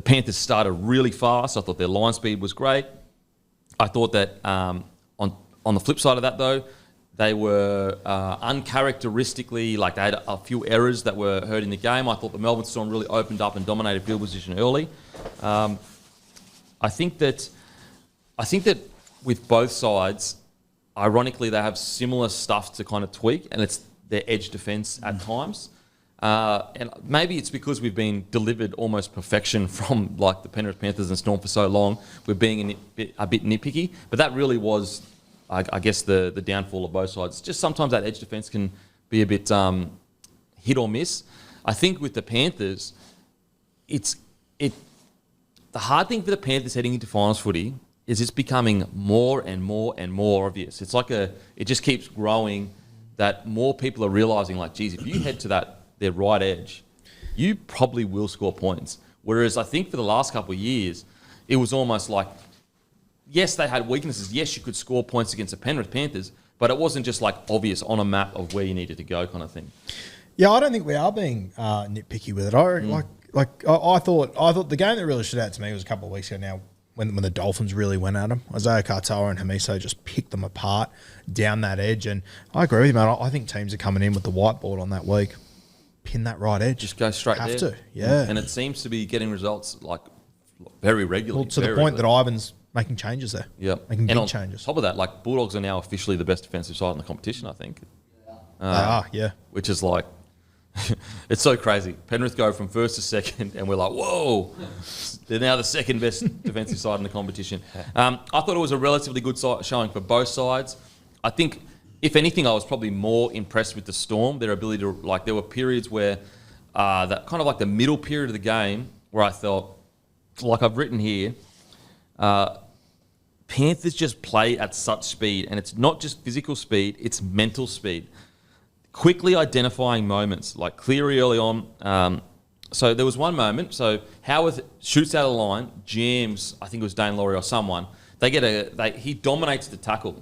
Panthers started really fast. I thought their line speed was great. I thought that on the flip side of that, though, they were uncharacteristically, like they had a few errors that were hurting the game. I thought the Melbourne Storm really opened up and dominated field position early. I think that with both sides, ironically, they have similar stuff to kind of tweak, and it's their edge defence at times. And maybe it's because we've been delivered almost perfection from like the Penrith Panthers and Storm for so long. We're being a bit nitpicky, but that really was, I guess, the downfall of both sides. Just sometimes that edge defence can be a bit hit or miss. I think with the Panthers, the hard thing for the Panthers heading into finals footy is it's becoming more and more and more obvious. It's like it just keeps growing that more people are realising, like, geez, if you head to their right edge, you probably will score points. Whereas I think for the last couple of years, it was almost like, yes, they had weaknesses. Yes, you could score points against the Penrith Panthers, but it wasn't just like obvious on a map of where you needed to go kind of thing. Yeah, I don't think we are being nitpicky with it. I thought the game that really stood out to me was a couple of weeks ago now when the Dolphins really went at them. Isaiah Katoa and Hamiso just picked them apart down that edge. And I agree with you, man. I think teams are coming in with the whiteboard on that week. Pin that right edge. Just go straight there. Have to, yeah. And it seems to be getting results like very regularly. Well, to the point that Ivan's making changes there. Yep. Making and big on changes. top of that, like Bulldogs are now officially the best defensive side in the competition, I think. They are, yeah. Which is like, it's so crazy. Penrith go from first to second, and we're like, whoa, they're now the second best defensive side in the competition. I thought it was a relatively good showing for both sides. I think, if anything, I was probably more impressed with the Storm, their ability to, like, there were periods where, that kind of like the middle period of the game, where I thought, like I've written here, Panthers just play at such speed, and it's not just physical speed, it's mental speed. Quickly identifying moments, like Cleary early on. So there was one moment, so Howarth shoots out of the line, jams, I think it was Dane Laurie or someone. He dominates the tackle.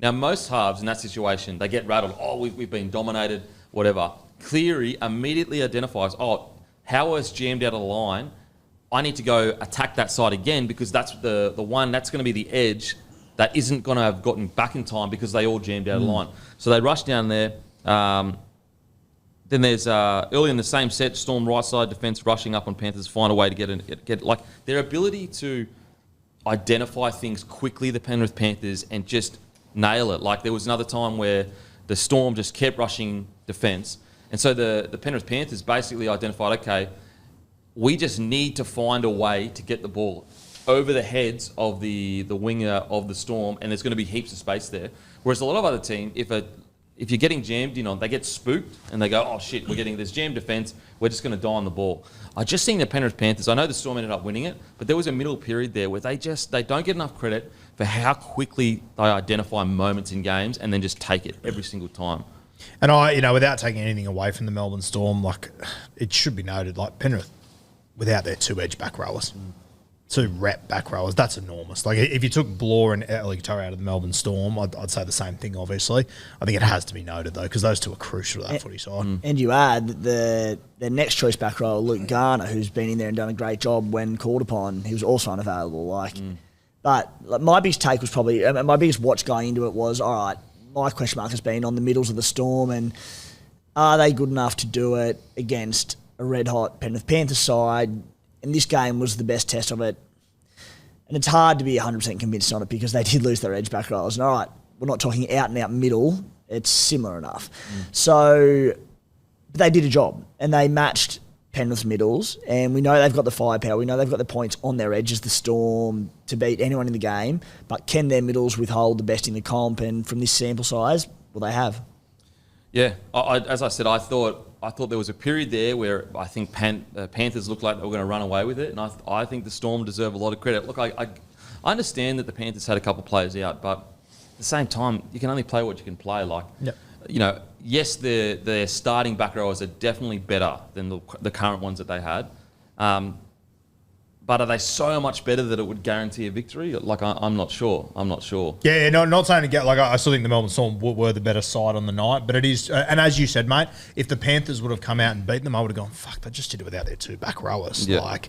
Now, most halves in that situation, they get rattled. Oh, we've been dominated, whatever. Cleary immediately identifies, oh, Howarth's jammed out of the line. I need to go attack that side again because that's the one that's going to be the edge that isn't going to have gotten back in time because they all jammed out of the line. So they rush down there. Then there's early in the same set, Storm right side defence rushing up on Panthers, find a way to get like their ability to identify things quickly, the Penrith Panthers, and just nail it. Like there was another time where the Storm just kept rushing defence, and so the Penrith Panthers basically identified, okay, we just need to find a way to get the ball over the heads of the winger of the Storm, and there's going to be heaps of space there. Whereas a lot of other teams, if you're getting jammed, they get spooked and they go, oh shit, we're getting this jam defence, we're just going to die on the ball. I just seen the Penrith Panthers, I know the Storm ended up winning it, but there was a middle period there where they don't get enough credit for how quickly they identify moments in games and then just take it every single time. And without taking anything away from the Melbourne Storm, like, it should be noted, like, Penrith, without their two edge back rowers, two rep back rowers, that's enormous. Like, if you took Blore and Alligator out of the Melbourne Storm, I'd say the same thing, obviously. I think it has to be noted, though, because those two are crucial to that footy side. And you add the next choice back rower, Luke Garner, who's been in there and done a great job when called upon. He was also unavailable. But my biggest take was probably, my biggest watch going into it was, all right, my question mark has been on the middles of the Storm, and are they good enough to do it against a red-hot Penrith Panthers side? And this game was the best test of it. And it's hard to be 100% convinced on it because they did lose their edge back rows. And all right, we're not talking out-and-out middle. It's similar enough. So but they did a job, and they matched Penrith's middles, and we know they've got the firepower. We know they've got the points on their edges, the Storm, to beat anyone in the game. But can their middles withhold the best in the comp? And from this sample size, well, they have. Yeah, as I said, I thought there was a period there where I think Panthers looked like they were going to run away with it, and I think the Storm deserve a lot of credit. Look, I understand that the Panthers had a couple of players out, but at the same time, you can only play what you can play. Like, yes, their starting back rowers are definitely better than the current ones that they had. But are they so much better that it would guarantee a victory? Like, I'm not sure. Yeah, no, not saying to get, like, I still think the Melbourne Storm were the better side on the night, but it is, and as you said, mate, if the Panthers would have come out and beaten them, I would have gone, fuck, they just did it without their two back rowers. Yeah. Like,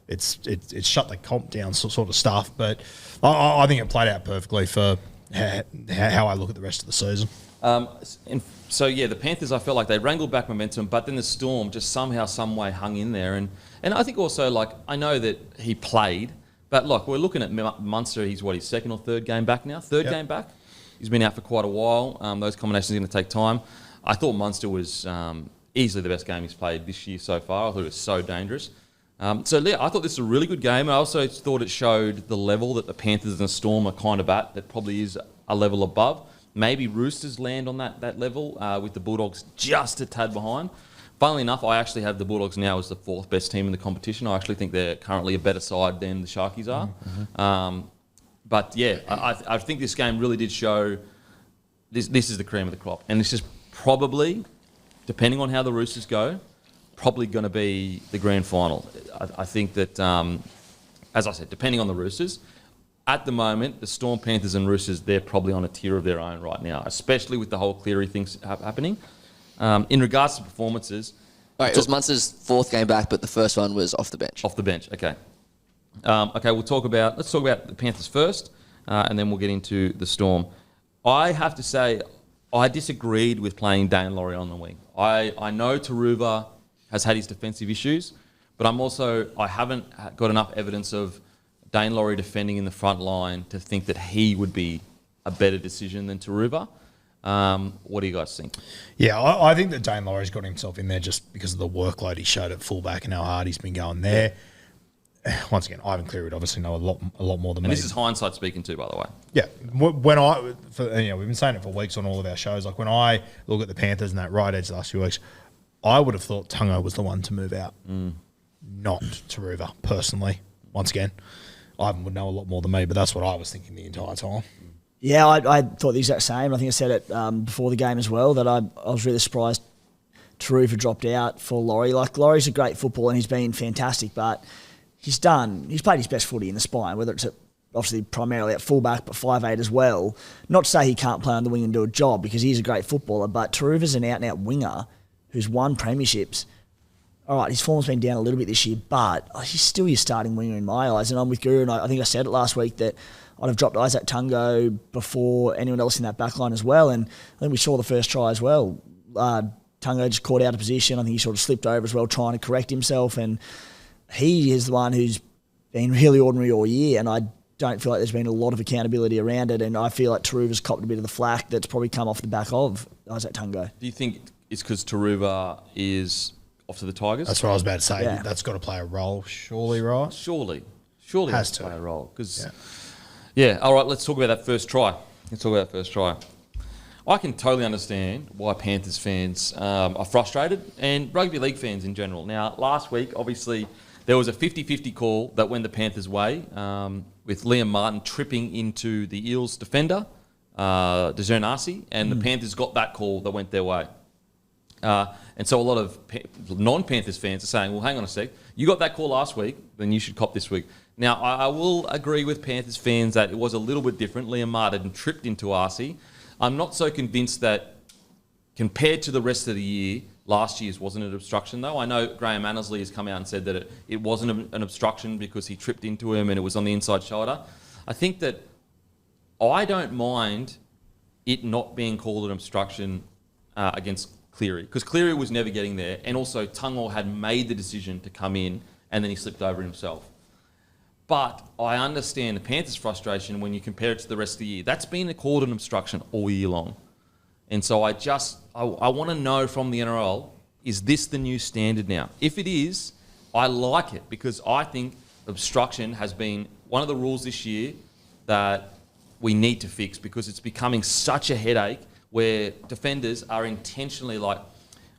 it's shut the comp down, sort of stuff, but I think it played out perfectly for how I look at the rest of the season. The Panthers, I felt like they wrangled back momentum, but then the Storm just somehow, some way hung in there. And I think also, like, I know that he played, but look, we're looking at Munster. He's his second or third game back now? Third game back? He's been out for quite a while. Those combinations are going to take time. I thought Munster was easily the best game he's played this year so far. I thought it was so dangerous. I thought this was a really good game. I also thought it showed the level that the Panthers and the Storm are kind of at, that probably is a level above. Maybe Roosters land on that level with the Bulldogs just a tad behind. Funnily enough, I actually have the Bulldogs now as the fourth best team in the competition. I actually think they're currently a better side than the Sharkies are. I think this game really did show this is the cream of the crop. And this is probably, depending on how the Roosters go, probably going to be the grand final. I think that, as I said, depending on the Roosters, at the moment, the Storm, Panthers and Roosters, they're probably on a tier of their own right now, especially with the whole Cleary things happening. In regards to performances... All right, it was Munster's fourth game back, but the first one was off the bench. Off the bench, okay. Let's talk about the Panthers first, and then we'll get into the Storm. I have to say, I disagreed with playing Dane Laurie on the wing. I know Taruva has had his defensive issues, but I haven't got enough evidence of Dane Laurie defending in the front line to think that he would be a better decision than Taruva. What do you guys think? Yeah, I think that Dane Laurie's got himself in there just because of the workload he showed at fullback and how hard he's been going there. Once again, Ivan Cleary would obviously know a lot more than me. And this is hindsight speaking too, by the way. Yeah, we've been saying it for weeks on all of our shows. Like, when I look at the Panthers and that right edge the last few weeks, I would have thought Tungo was the one to move out, not Taruva, personally. Once again, Ivan would know a lot more than me, but that's what I was thinking the entire time. Yeah, I thought the exact same. I think I said it before the game as well, that I was really surprised Taruva dropped out for Laurie. Like, Laurie's a great footballer and he's been fantastic, but he's played his best footy in the spine, whether it's obviously primarily at fullback, but 5'8" as well. Not to say he can't play on the wing and do a job, because he's a great footballer, but Taruva's an out-and-out winger who's won premierships. All right, his form's been down a little bit this year, but he's still your starting winger in my eyes. And I'm with Guru, and I think I said it last week that I'd have dropped Isaac Tungo before anyone else in that back line as well. And I think we saw the first try as well. Tungo just caught out of position. I think he sort of slipped over as well, trying to correct himself. And he is the one who's been really ordinary all year, and I don't feel like there's been a lot of accountability around it. And I feel like Taruva's copped a bit of the flack that's probably come off the back of Isaac Tungo. Do you think it's because Taruva is off to the Tigers? That's what I was about to say. Yeah. That's got to play a role, surely, right? Surely. Surely Has has to. play a role. Because, yeah, all right, let's talk about that first try. I can totally understand why Panthers fans are frustrated and rugby league fans in general. Now, last week, obviously, there was a 50-50 call that went the Panthers' way with Liam Martin tripping into the Eels defender, Dezernasi, and the Panthers got that call that went their way. And so a lot of non-Panthers fans are saying, well, hang on a sec, you got that call last week, then you should cop this week. Now, I will agree with Panthers fans that it was a little bit different. Liam Martin tripped into Arcee. I'm not so convinced that compared to the rest of the year, last year's wasn't an obstruction, though. I know Graham Annesley has come out and said that it wasn't an obstruction because he tripped into him and it was on the inside shoulder. I think that I don't mind it not being called an obstruction against Cleary, because Cleary was never getting there, and also Tungor had made the decision to come in and then he slipped over himself. But I understand the Panthers' frustration when you compare it to the rest of the year. That's been called an obstruction all year long. And so I want to know from the NRL, is this the new standard now? If it is, I like it, because I think obstruction has been one of the rules this year that we need to fix, because it's becoming such a headache where defenders are intentionally like,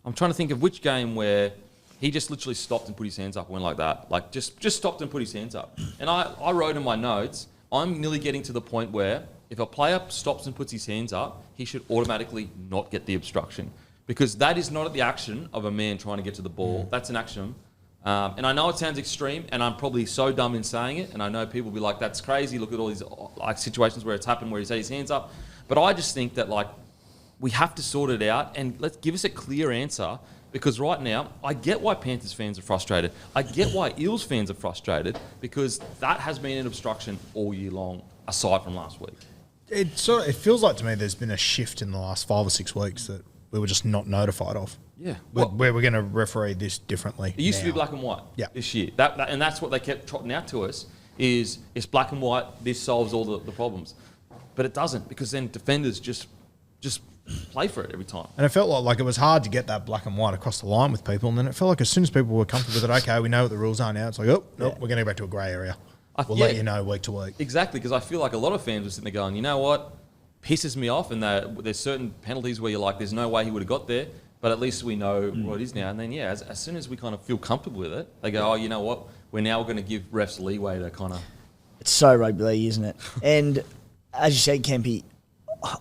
I'm trying to think of which game where he just literally stopped and put his hands up and went like that. Like, just stopped and put his hands up. And I wrote in my notes, I'm nearly getting to the point where if a player stops and puts his hands up, he should automatically not get the obstruction. Because that is not the action of a man trying to get to the ball. That's an action. And I know it sounds extreme, and I'm probably so dumb in saying it, and I know people will be like, that's crazy, look at all these like situations where it's happened where he's had his hands up. But I just think that, like, we have to sort it out, and let's give us a clear answer. Because right now, I get why Panthers fans are frustrated. I get why Eels fans are frustrated, because that has been an obstruction all year long, aside from last week. It feels like to me there's been a shift in the last 5 or 6 weeks that we were just not notified of. Yeah. Where we're going to referee this differently. It used to be now. black and white Yeah. this year. And that's what they kept trotting out to us, is it's black and white, this solves all the problems. But it doesn't, because then defenders just play for it every time. And it felt like it was hard to get that black and white across the line with people. And then it felt like as soon as people were comfortable with it, okay, we know what the rules are now. It's like, nope, we're going to go back to a grey area. We'll let you know week to week. Exactly, because I feel like a lot of fans were sitting there going, you know what, pisses me off, and there's certain penalties where you're like, there's no way he would have got there, but at least we know what it is now. And then, as soon as we kind of feel comfortable with it, they go, oh, you know what, we're now going to give refs leeway to kind of... It's so rugby league, isn't it? And as you said, Kempy,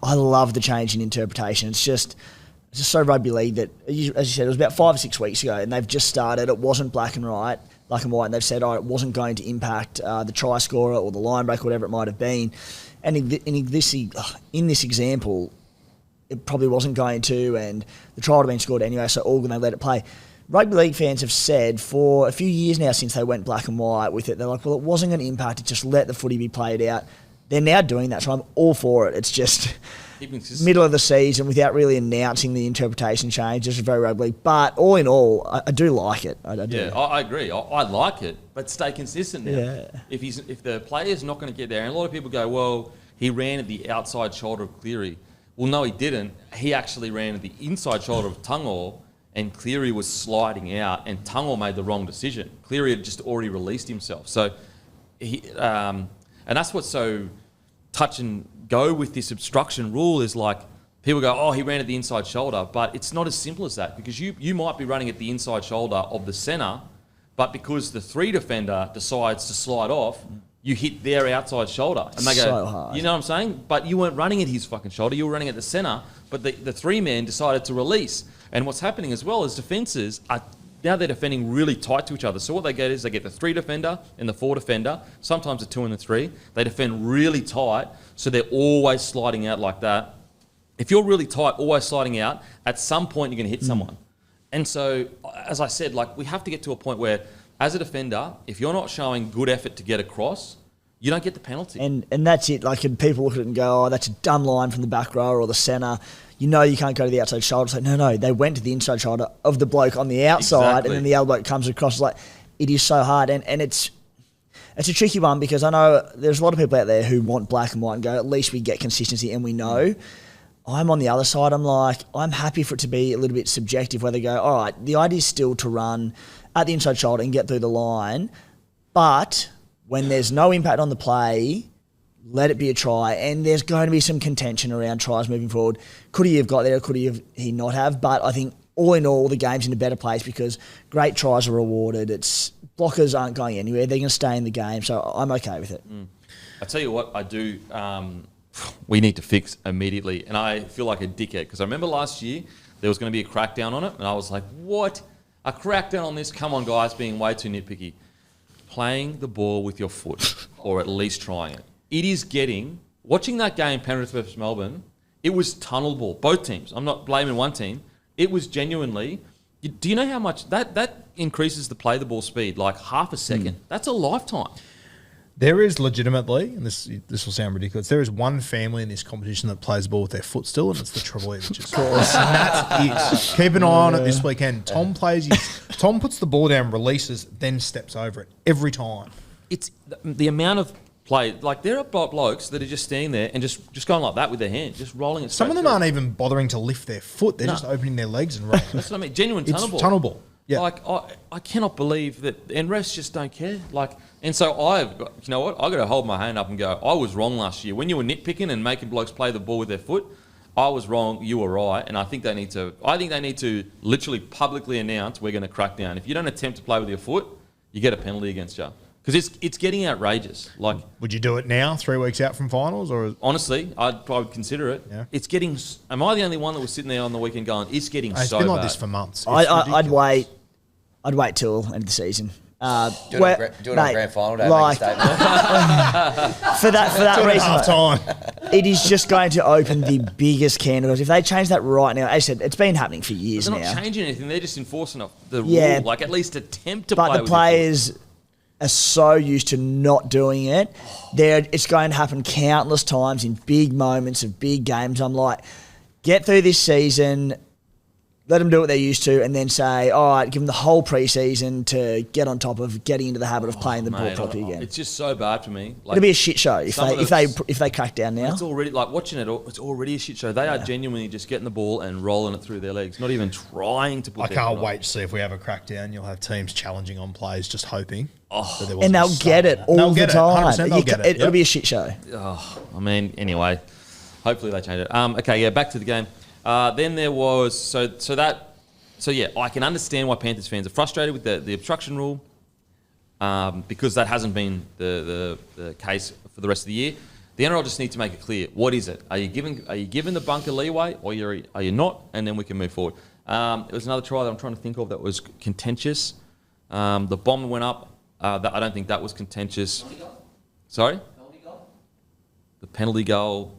I love the change in interpretation. It's just so rugby league that, as you said, it was about 5 or 6 weeks ago, and they've just started. It wasn't black and white, and they've said, it wasn't going to impact the try scorer or the line break, whatever it might have been. And in this example, it probably wasn't going to, and the try would have been scored anyway, so all going to let it play. Rugby league fans have said for a few years now, since they went black and white with it, they're like, well, it wasn't going to impact it, just let the footy be played out. They're now doing that, so I'm all for it. It's just middle of the season without really announcing the interpretation change. It's very rugby league. But all in all, I do like it. I do. Yeah, I agree. I like it, but stay consistent now. Yeah. If the player's not going to get there, and a lot of people go, well, he ran at the outside shoulder of Cleary. Well, no, he didn't. He actually ran at the inside shoulder of Tungor, and Cleary was sliding out, and Tungor made the wrong decision. Cleary had just already released himself. So and that's what's so touch and go with this obstruction rule, is like, people go, oh, he ran at the inside shoulder, but it's not as simple as that, because you might be running at the inside shoulder of the centre, but because the 3 defender decides to slide off, you hit their outside shoulder. And they go, so hard. You know what I'm saying? But you weren't running at his fucking shoulder, you were running at the centre, but the 3 men decided to release. And what's happening as well is defences are now they're defending really tight to each other. So what they get is they get the 3 defender and the 4 defender, sometimes the 2 and the 3. They defend really tight, so they're always sliding out like that. If you're really tight, always sliding out, at some point you're going to hit someone. And so, as I said, like, we have to get to a point where, as a defender, if you're not showing good effort to get across, you don't get the penalty. And that's it. Like, and people look at it and go, oh, that's a dumb line from the back row or the centre. You know you can't go to the outside shoulder. It's like, no, they went to the inside shoulder of the bloke on the outside, and then the other bloke comes across. It's like, it is so hard. And it's a tricky one, because I know there's a lot of people out there who want black and white and go, at least we get consistency and we know. I'm on the other side. I'm like, I'm happy for it to be a little bit subjective, where they go, all right, the idea is still to run at the inside shoulder and get through the line, but when there's no impact on the play, let it be a try. And there's going to be some contention around tries moving forward. Could he have got there? Could he not have? But I think all in all, the game's in a better place because great tries are rewarded. Blockers aren't going anywhere. They're going to stay in the game. So I'm okay with it. I tell you what, I do. We need to fix immediately, and I feel like a dickhead because I remember last year there was going to be a crackdown on it, and I was like, "What? A crackdown on this? Come on, guys, being way too nitpicky." Playing the ball with your foot, or at least trying it. It is getting. Watching that game, Penrith versus Melbourne, it was tunnel ball. Both teams. I'm not blaming one team. It was genuinely. Do you know how much that increases the play the ball speed like half a second? That's a lifetime. There is legitimately, and this will sound ridiculous, there is one family in this competition that plays the ball with their foot still, and it's the Trebojeviches. Of course. And that's it. Keep an eye on it this weekend. Tom Tom puts the ball down, releases, then steps over it every time. It's the amount of play. Like, there are blokes that are just standing there and just going like that with their hand, just rolling it. Some of them aren't even bothering to lift their foot. They're just opening their legs and rolling. That's what I mean. Genuine tunnel ball. Tunnel ball. Yeah. Like, I cannot believe that, and refs just don't care. Like, and so I've got, you know what? I've got to hold my hand up and go, I was wrong last year. When you were nitpicking and making blokes play the ball with their foot, I was wrong, you were right, and I think they need to literally publicly announce we're going to crack down. If you don't attempt to play with your foot, you get a penalty against you. Because it's getting outrageous. Like, would you do it now, 3 weeks out from finals, or honestly, I'd probably consider it. Yeah. It's getting. Am I the only one that was sitting there on the weekend going, it's getting so bad? It's been like this for months. I'd wait. I'd wait till end of the season. Do it on grand final day. Like, make a statement. for that reason, half time. it is just going to open the biggest can of worms. If they change that right now, as I said, it's been happening for years They're now. not changing anything. They're just enforcing the Yeah. rule. Like, at least attempt to But play the with players are so used to not doing it. It's going to happen countless times in big moments of big games. I'm like, get through this season, let them do what they're used to, and then say, all right, give them the whole preseason to get on top of getting into the habit of playing the ball properly again. It's just so bad for me. Like, it'll be a shit show if they crack down now. It's already, like, watching it, it's already a shit show. They are genuinely just getting the ball and rolling it through their legs, not even trying to put I their can't foot on. wait to see if we have a crackdown. You'll have teams challenging on plays, just hoping. That there And wasn't they'll a start get it on all They'll the get it, time. 100% they'll get it. It'll be a shit show. I mean, anyway, hopefully they change it. Okay, yeah, back to the game. Then there was So yeah, I can understand why Panthers fans are frustrated with the obstruction rule, because that hasn't been the case for the rest of the year. The NRL just need to make it clear. What is it? Are you giving the bunker leeway, or are you not? And then we can move forward. There was another try that I'm trying to think of that was contentious. The bomb went up. I don't think that was contentious. Sorry? The penalty goal.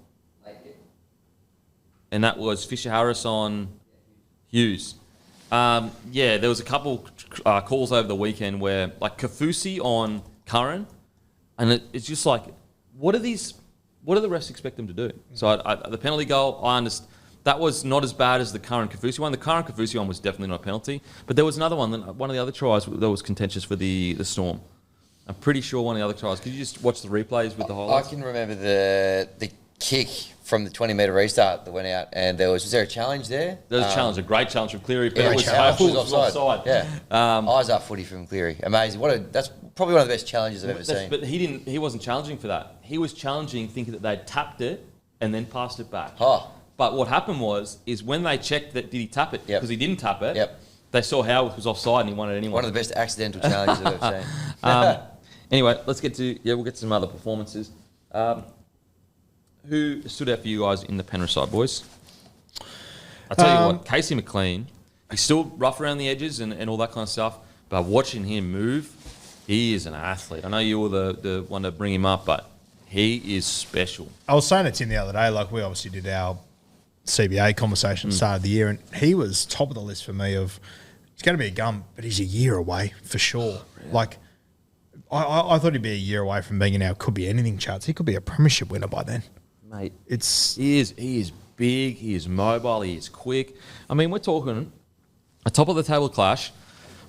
And that was Fisher Harris on Hughes. Yeah, there was a couple calls over the weekend where, like, Kafusi on Curran, and it's just like, what do the refs expect them to do? So the penalty goal, I understand, that was not as bad as the Curran Kafusi one. The Curran Kafusi one was definitely not a penalty, but there was another one of the other tries that was contentious for the Storm. I'm pretty sure one of the other tries. Could you just watch the replays with the highlights? I can remember the kick from the 20-metre restart that went out, and was there a challenge there? There was a challenge, a great challenge from Cleary. But Yeah, it was challenge. it was offside. Yeah, eyes up footy from Cleary. Amazing. That's probably one of the best challenges I've ever seen. But he wasn't challenging for that. He was challenging thinking that they'd tapped it and then passed it back. Oh. But what happened is when they checked that did he tap it, because he didn't tap it, they saw how it was offside and he won it anyway. One of the best accidental challenges I've ever seen. Anyway, we'll get to some other performances. Who stood out for you guys in the Penrith side, boys? I tell you what, Casey McLean, he's still rough around the edges and all that kind of stuff, but watching him move, he is an athlete. I know you were the one to bring him up, but he is special. I was saying to Tim the other day, like, we obviously did our CBA conversation at the start of the year, and he was top of the list for me of, he's going to be a gun, but he's a year away for sure. Yeah. Like, I thought he'd be a year away from being in our could be anything charts. He could be a premiership winner by then. Mate, he is big, he is mobile, he is quick. I mean, we're talking a top of the table clash.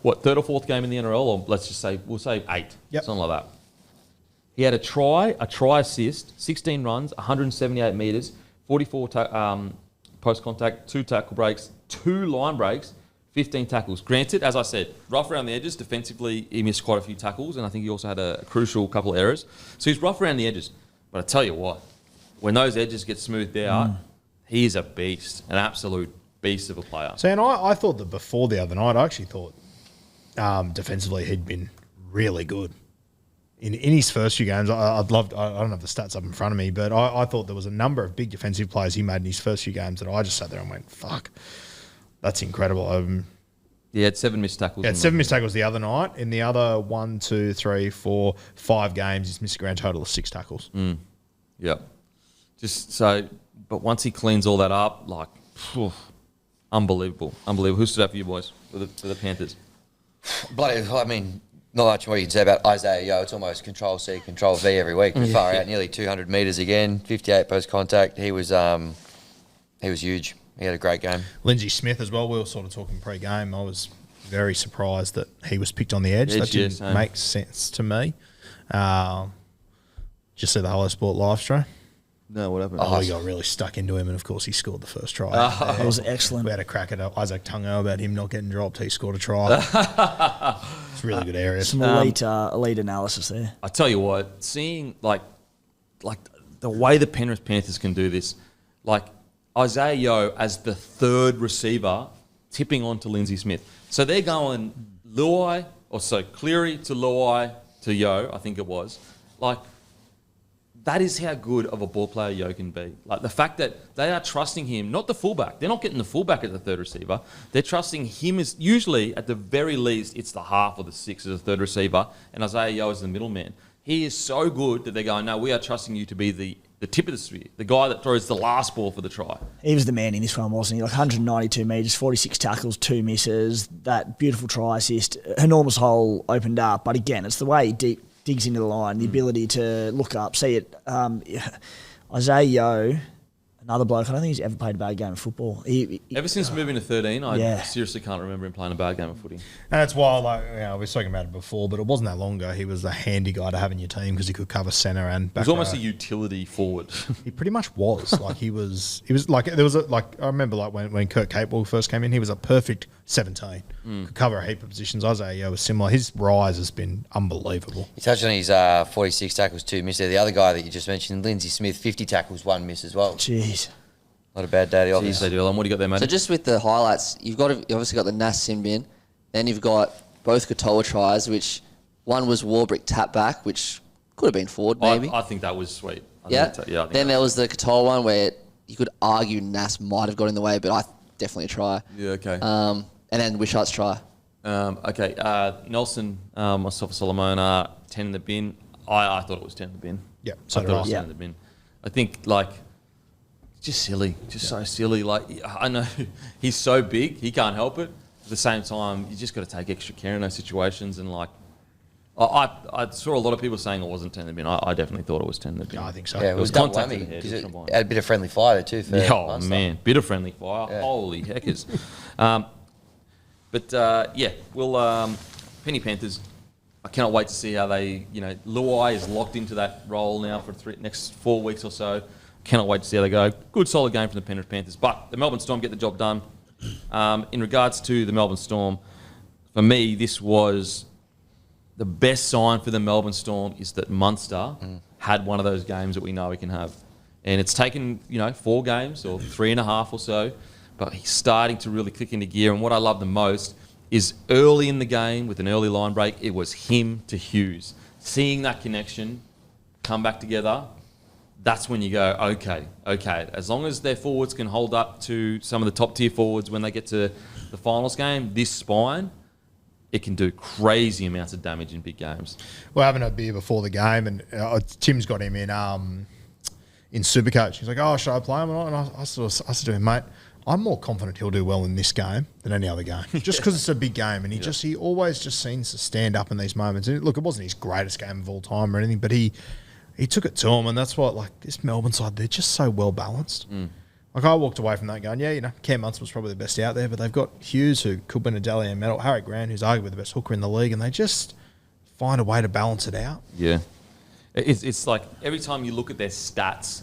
What, third or fourth game in the NRL, or let's just say we'll say 8, something like that. He had a try assist, 16 runs, 178 metres, 44 post contact, 2 tackle breaks, 2 line breaks, 15 tackles. Granted, as I said, rough around the edges. Defensively, he missed quite a few tackles, and I think he also had a crucial couple of errors. So he's rough around the edges. But I tell you what, when those edges get smoothed out, he is a beast, an absolute beast of a player. So, and I thought that before the other night, I actually thought defensively he'd been really good. In his first few games, I don't have the stats up in front of me, but I thought there was a number of big defensive plays he made in his first few games that I just sat there and went, fuck, that's incredible. He had 7 missed tackles. He had 7 missed tackles the other night. In the other 1, 2, 3, 4, 5 games, he's missed a grand total of 6 tackles. Yep. Just so, but once he cleans all that up, like, phew, unbelievable. Who stood up for you boys, for the Panthers? Bloody, I mean, not much more you can say about Isaiah Yeo. It's almost Control C, Control V every week. Far out, nearly 200 metres again, 58 post contact. He was huge. He had a great game. Lindsay Smith as well. We were sort of talking pre-game. I was very surprised that he was picked on the edge. That didn't make sense to me. Just see the Hello Sport live stream. No, what happened? Oh, he got really stuck into him, and of course he scored the first try. It was excellent. We had a crack at Isaac Tungo about him not getting dropped. He scored a try. It's a really good area. Some elite analysis there. I tell you what, seeing like the way the Penrith Panthers can do this, like Isaiah Yeo as the third receiver tipping on to Lindsay Smith. So they're going Cleary to Luai to Yeo, I think it was. Like, that is how good of a ball player Yeo can be. Like, the fact that they are trusting him, not the fullback. They're not getting the fullback as the third receiver. They're trusting him as, usually, at the very least, it's the half or the 6 as a third receiver, and Isaiah Yeo is the middleman. He is so good that they're going, no, we are trusting you to be the tip of the spear, the guy that throws the last ball for the try. He was the man in this one, wasn't he? Like 192 metres, 46 tackles, 2 misses, that beautiful try assist, enormous hole opened up. But again, it's the way he digs into the line, the ability to look up, see it. Isaiah Yeo, another bloke, I don't think he's ever played a bad game of football. Ever since moving to 13, I seriously can't remember him playing a bad game of footy. And that's why, we were talking about it before, but it wasn't that long ago. He was a handy guy to have in your team because he could cover centre and back. He was almost a utility forward. He pretty much was. He was like, there was I remember when Kurt Capewell first came in, he was a perfect 17. Could cover a heap of positions. Isaiah Yeo was similar. His rise has been unbelievable. He touched on his 46 tackles, 2 misses. The other guy that you just mentioned, Lindsay Smith, 50 tackles, 1 miss as well. Jeez. Not a bad day at the office. Jeez, they do. What do you got there, mate? So just with the highlights, you've obviously got the Nas sin bin, then you've got both Katoa tries, which one was Warbrick tap back, which could have been forward maybe. I think that was sweet. Then there was the Katoa one where you could argue Nas might have got in the way, but I definitely a try. Yeah, okay. And then Wishart's try. Okay, Nelson, myself, Solomon, 10 in the bin. I thought it was 10 in the bin. Yeah, so I thought it was 10 in the bin. I think, just silly, so silly. I know he's so big, he can't help it. At the same time, you just got to take extra care in those situations. And I saw a lot of people saying it wasn't 10 in the bin. I definitely thought it was 10 in the bin. No, I think so. Yeah, it was double whammy because it had a bit of friendly fire there too. Oh man, bit of friendly fire. Yeah. Holy heckers. We'll Penny Panthers. I cannot wait to see how they, Luai is locked into that role now for next 4 weeks or so. Cannot wait to see how they go. Good, solid game from the Penrith Panthers. But the Melbourne Storm get the job done. In regards to the Melbourne Storm, for me, this was the best sign for the Melbourne Storm is that Munster had one of those games that we know he can have. And it's taken, 4 games or 3.5 or so, but he's starting to really click into gear. And what I love the most is early in the game with an early line break, it was him to Hughes. Seeing that connection come back together, that's when you go, okay. As long as their forwards can hold up to some of the top tier forwards when they get to the finals game, this spine, it can do crazy amounts of damage in big games. We're having a beer before the game, and Tim's got him in Supercoach. He's like, "Oh, should I play him or not?" And I said to him, "Mate, I'm more confident he'll do well in this game than any other game, just because it's a big game." And he always just seems to stand up in these moments. And look, it wasn't his greatest game of all time or anything, but he took it to him, and that's what, this Melbourne side, they're just so well balanced. I walked away from that going, Cam Munster was probably the best out there, but they've got Hughes, who could win a Dally M medal, Harry Grant, who's arguably the best hooker in the league, and they just find a way to balance it out. Yeah. It's like every time you look at their stats,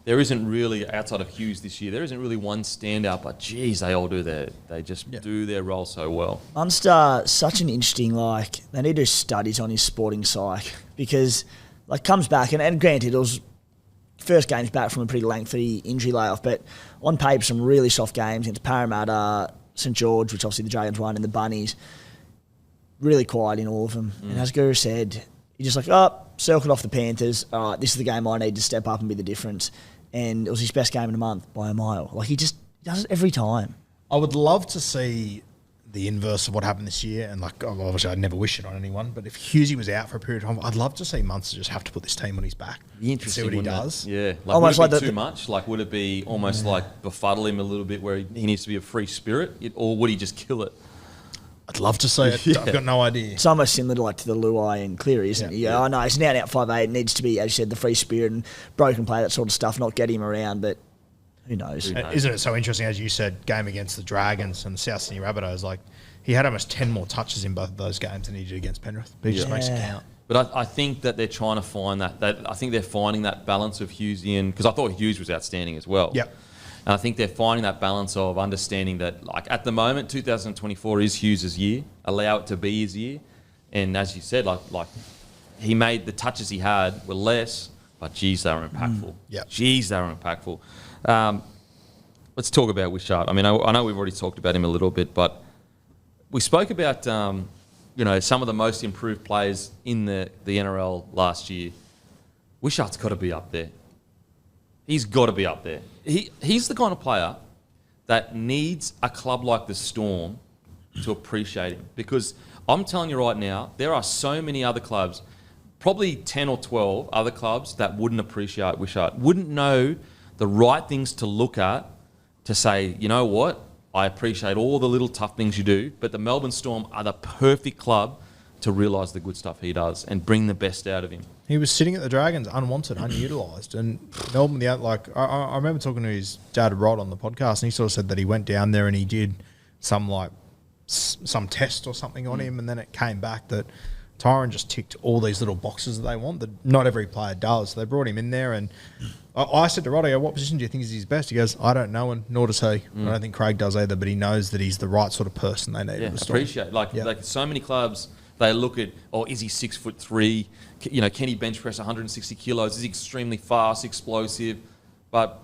there isn't really, outside of Hughes this year, there isn't really one standout, but geez, they all do they just do their role so well. Munster, such an interesting, they need to do studies on his sporting psyche because, comes back, and granted, it was first games back from a pretty lengthy injury layoff, but on paper, some really soft games against Parramatta, St George, which obviously the Dragons won, and the Bunnies. Really quiet in all of them. And as Guru said, you're just circled off the Panthers. All right, this is the game I need to step up and be the difference. And it was his best game in a month by a mile. He just does it every time. I would love to see the inverse of what happened this year. And obviously, I'd never wish it on anyone. But if Hughesy was out for a period of time, I'd love to see Munster just have to put this team on his back. Be interesting, see what he wouldn't does. It? Yeah, Almost would it like be too much? Would it be almost befuddle him a little bit, where he needs to be a free spirit, or would he just kill it? I'd love to see it. Yeah. I've got no idea. It's almost similar to the Luai and Cleary, isn't it? Yeah. I know he's now out 5'8", needs to be, as you said, the free spirit and broken play, that sort of stuff, not get him around, but who knows? Isn't it so interesting, as you said, game against the Dragons and the South Sydney Rabbitohs, he had almost 10 more touches in both of those games than he did against Penrith. But he just makes it count. But I think that they're trying to find that I think they're finding that balance of Hughesy, because I thought Hughes was outstanding as well. Yep. And I think they're finding that balance of understanding that, at the moment, 2024 is Hughes' year. Allow it to be his year. And as you said, he made the touches he had were less, but geez, they were impactful. Geez, they were impactful. Let's talk about Wishart. I mean, I know we've already talked about him a little bit, but we spoke about some of the most improved players in the NRL last year. Wishart's got to be up there. He's got to be up there. He's the kind of player that needs a club like the Storm to appreciate him, because I'm telling you right now, there are so many other clubs, probably 10 or 12 other clubs, that wouldn't appreciate Wishart, wouldn't know the right things to look at to say, you know what, I appreciate all the little tough things you do, but the Melbourne Storm are the perfect club to realise the good stuff he does and bring the best out of him. He was sitting at the Dragons, unwanted, unutilised, and Melbourne. I remember talking to his dad Rod on the podcast, and he sort of said that he went down there and he did some test or something on him, and then it came back that Tyron just ticked all these little boxes that they want that not every player does. So they brought him in there, and I said to Rod, I go, what position do you think is his best? He goes, I don't know, and nor does he. I don't think Craig does either, but he knows that he's the right sort of person they need. Yeah, appreciate. Like so many clubs, they look at, is he 6'3"? Can he bench press 160 kilos? Is he extremely fast, explosive? But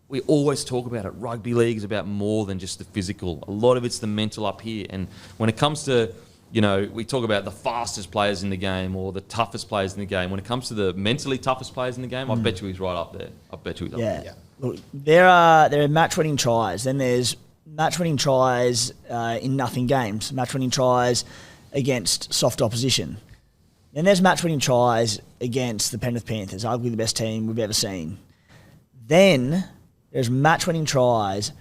we always talk about it. Rugby league is about more than just the physical. A lot of it's the mental up here. And when it comes to, we talk about the fastest players in the game or the toughest players in the game. When it comes to the mentally toughest players in the game, I bet you he's right up there. I bet you he's up there. Yeah. Look, there are match-winning tries. Then there's match-winning tries in nothing games. Match-winning tries against soft opposition. Then there's match-winning tries against the Penrith Panthers, arguably the best team we've ever seen. Then there's match-winning tries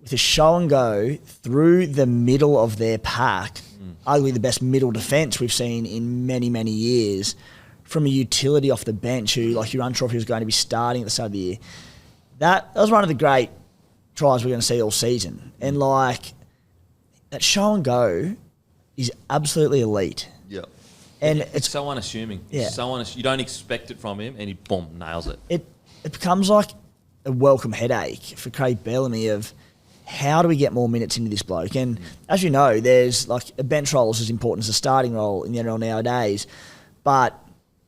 with a show and go through the middle of their pack, arguably the best middle defence we've seen in many, many years, from a utility off the bench who, you're unsure if he was going to be starting at the start of the year. That was one of the great tries we're going to see all season. And, that show and go is absolutely elite. Yeah. And it's so unassuming. Yeah. You don't expect it from him, and he, boom, nails it. It becomes like a welcome headache for Craig Bellamy of how do we get more minutes into this bloke? And as you know, there's a bench role is as important as a starting role in the NRL nowadays. But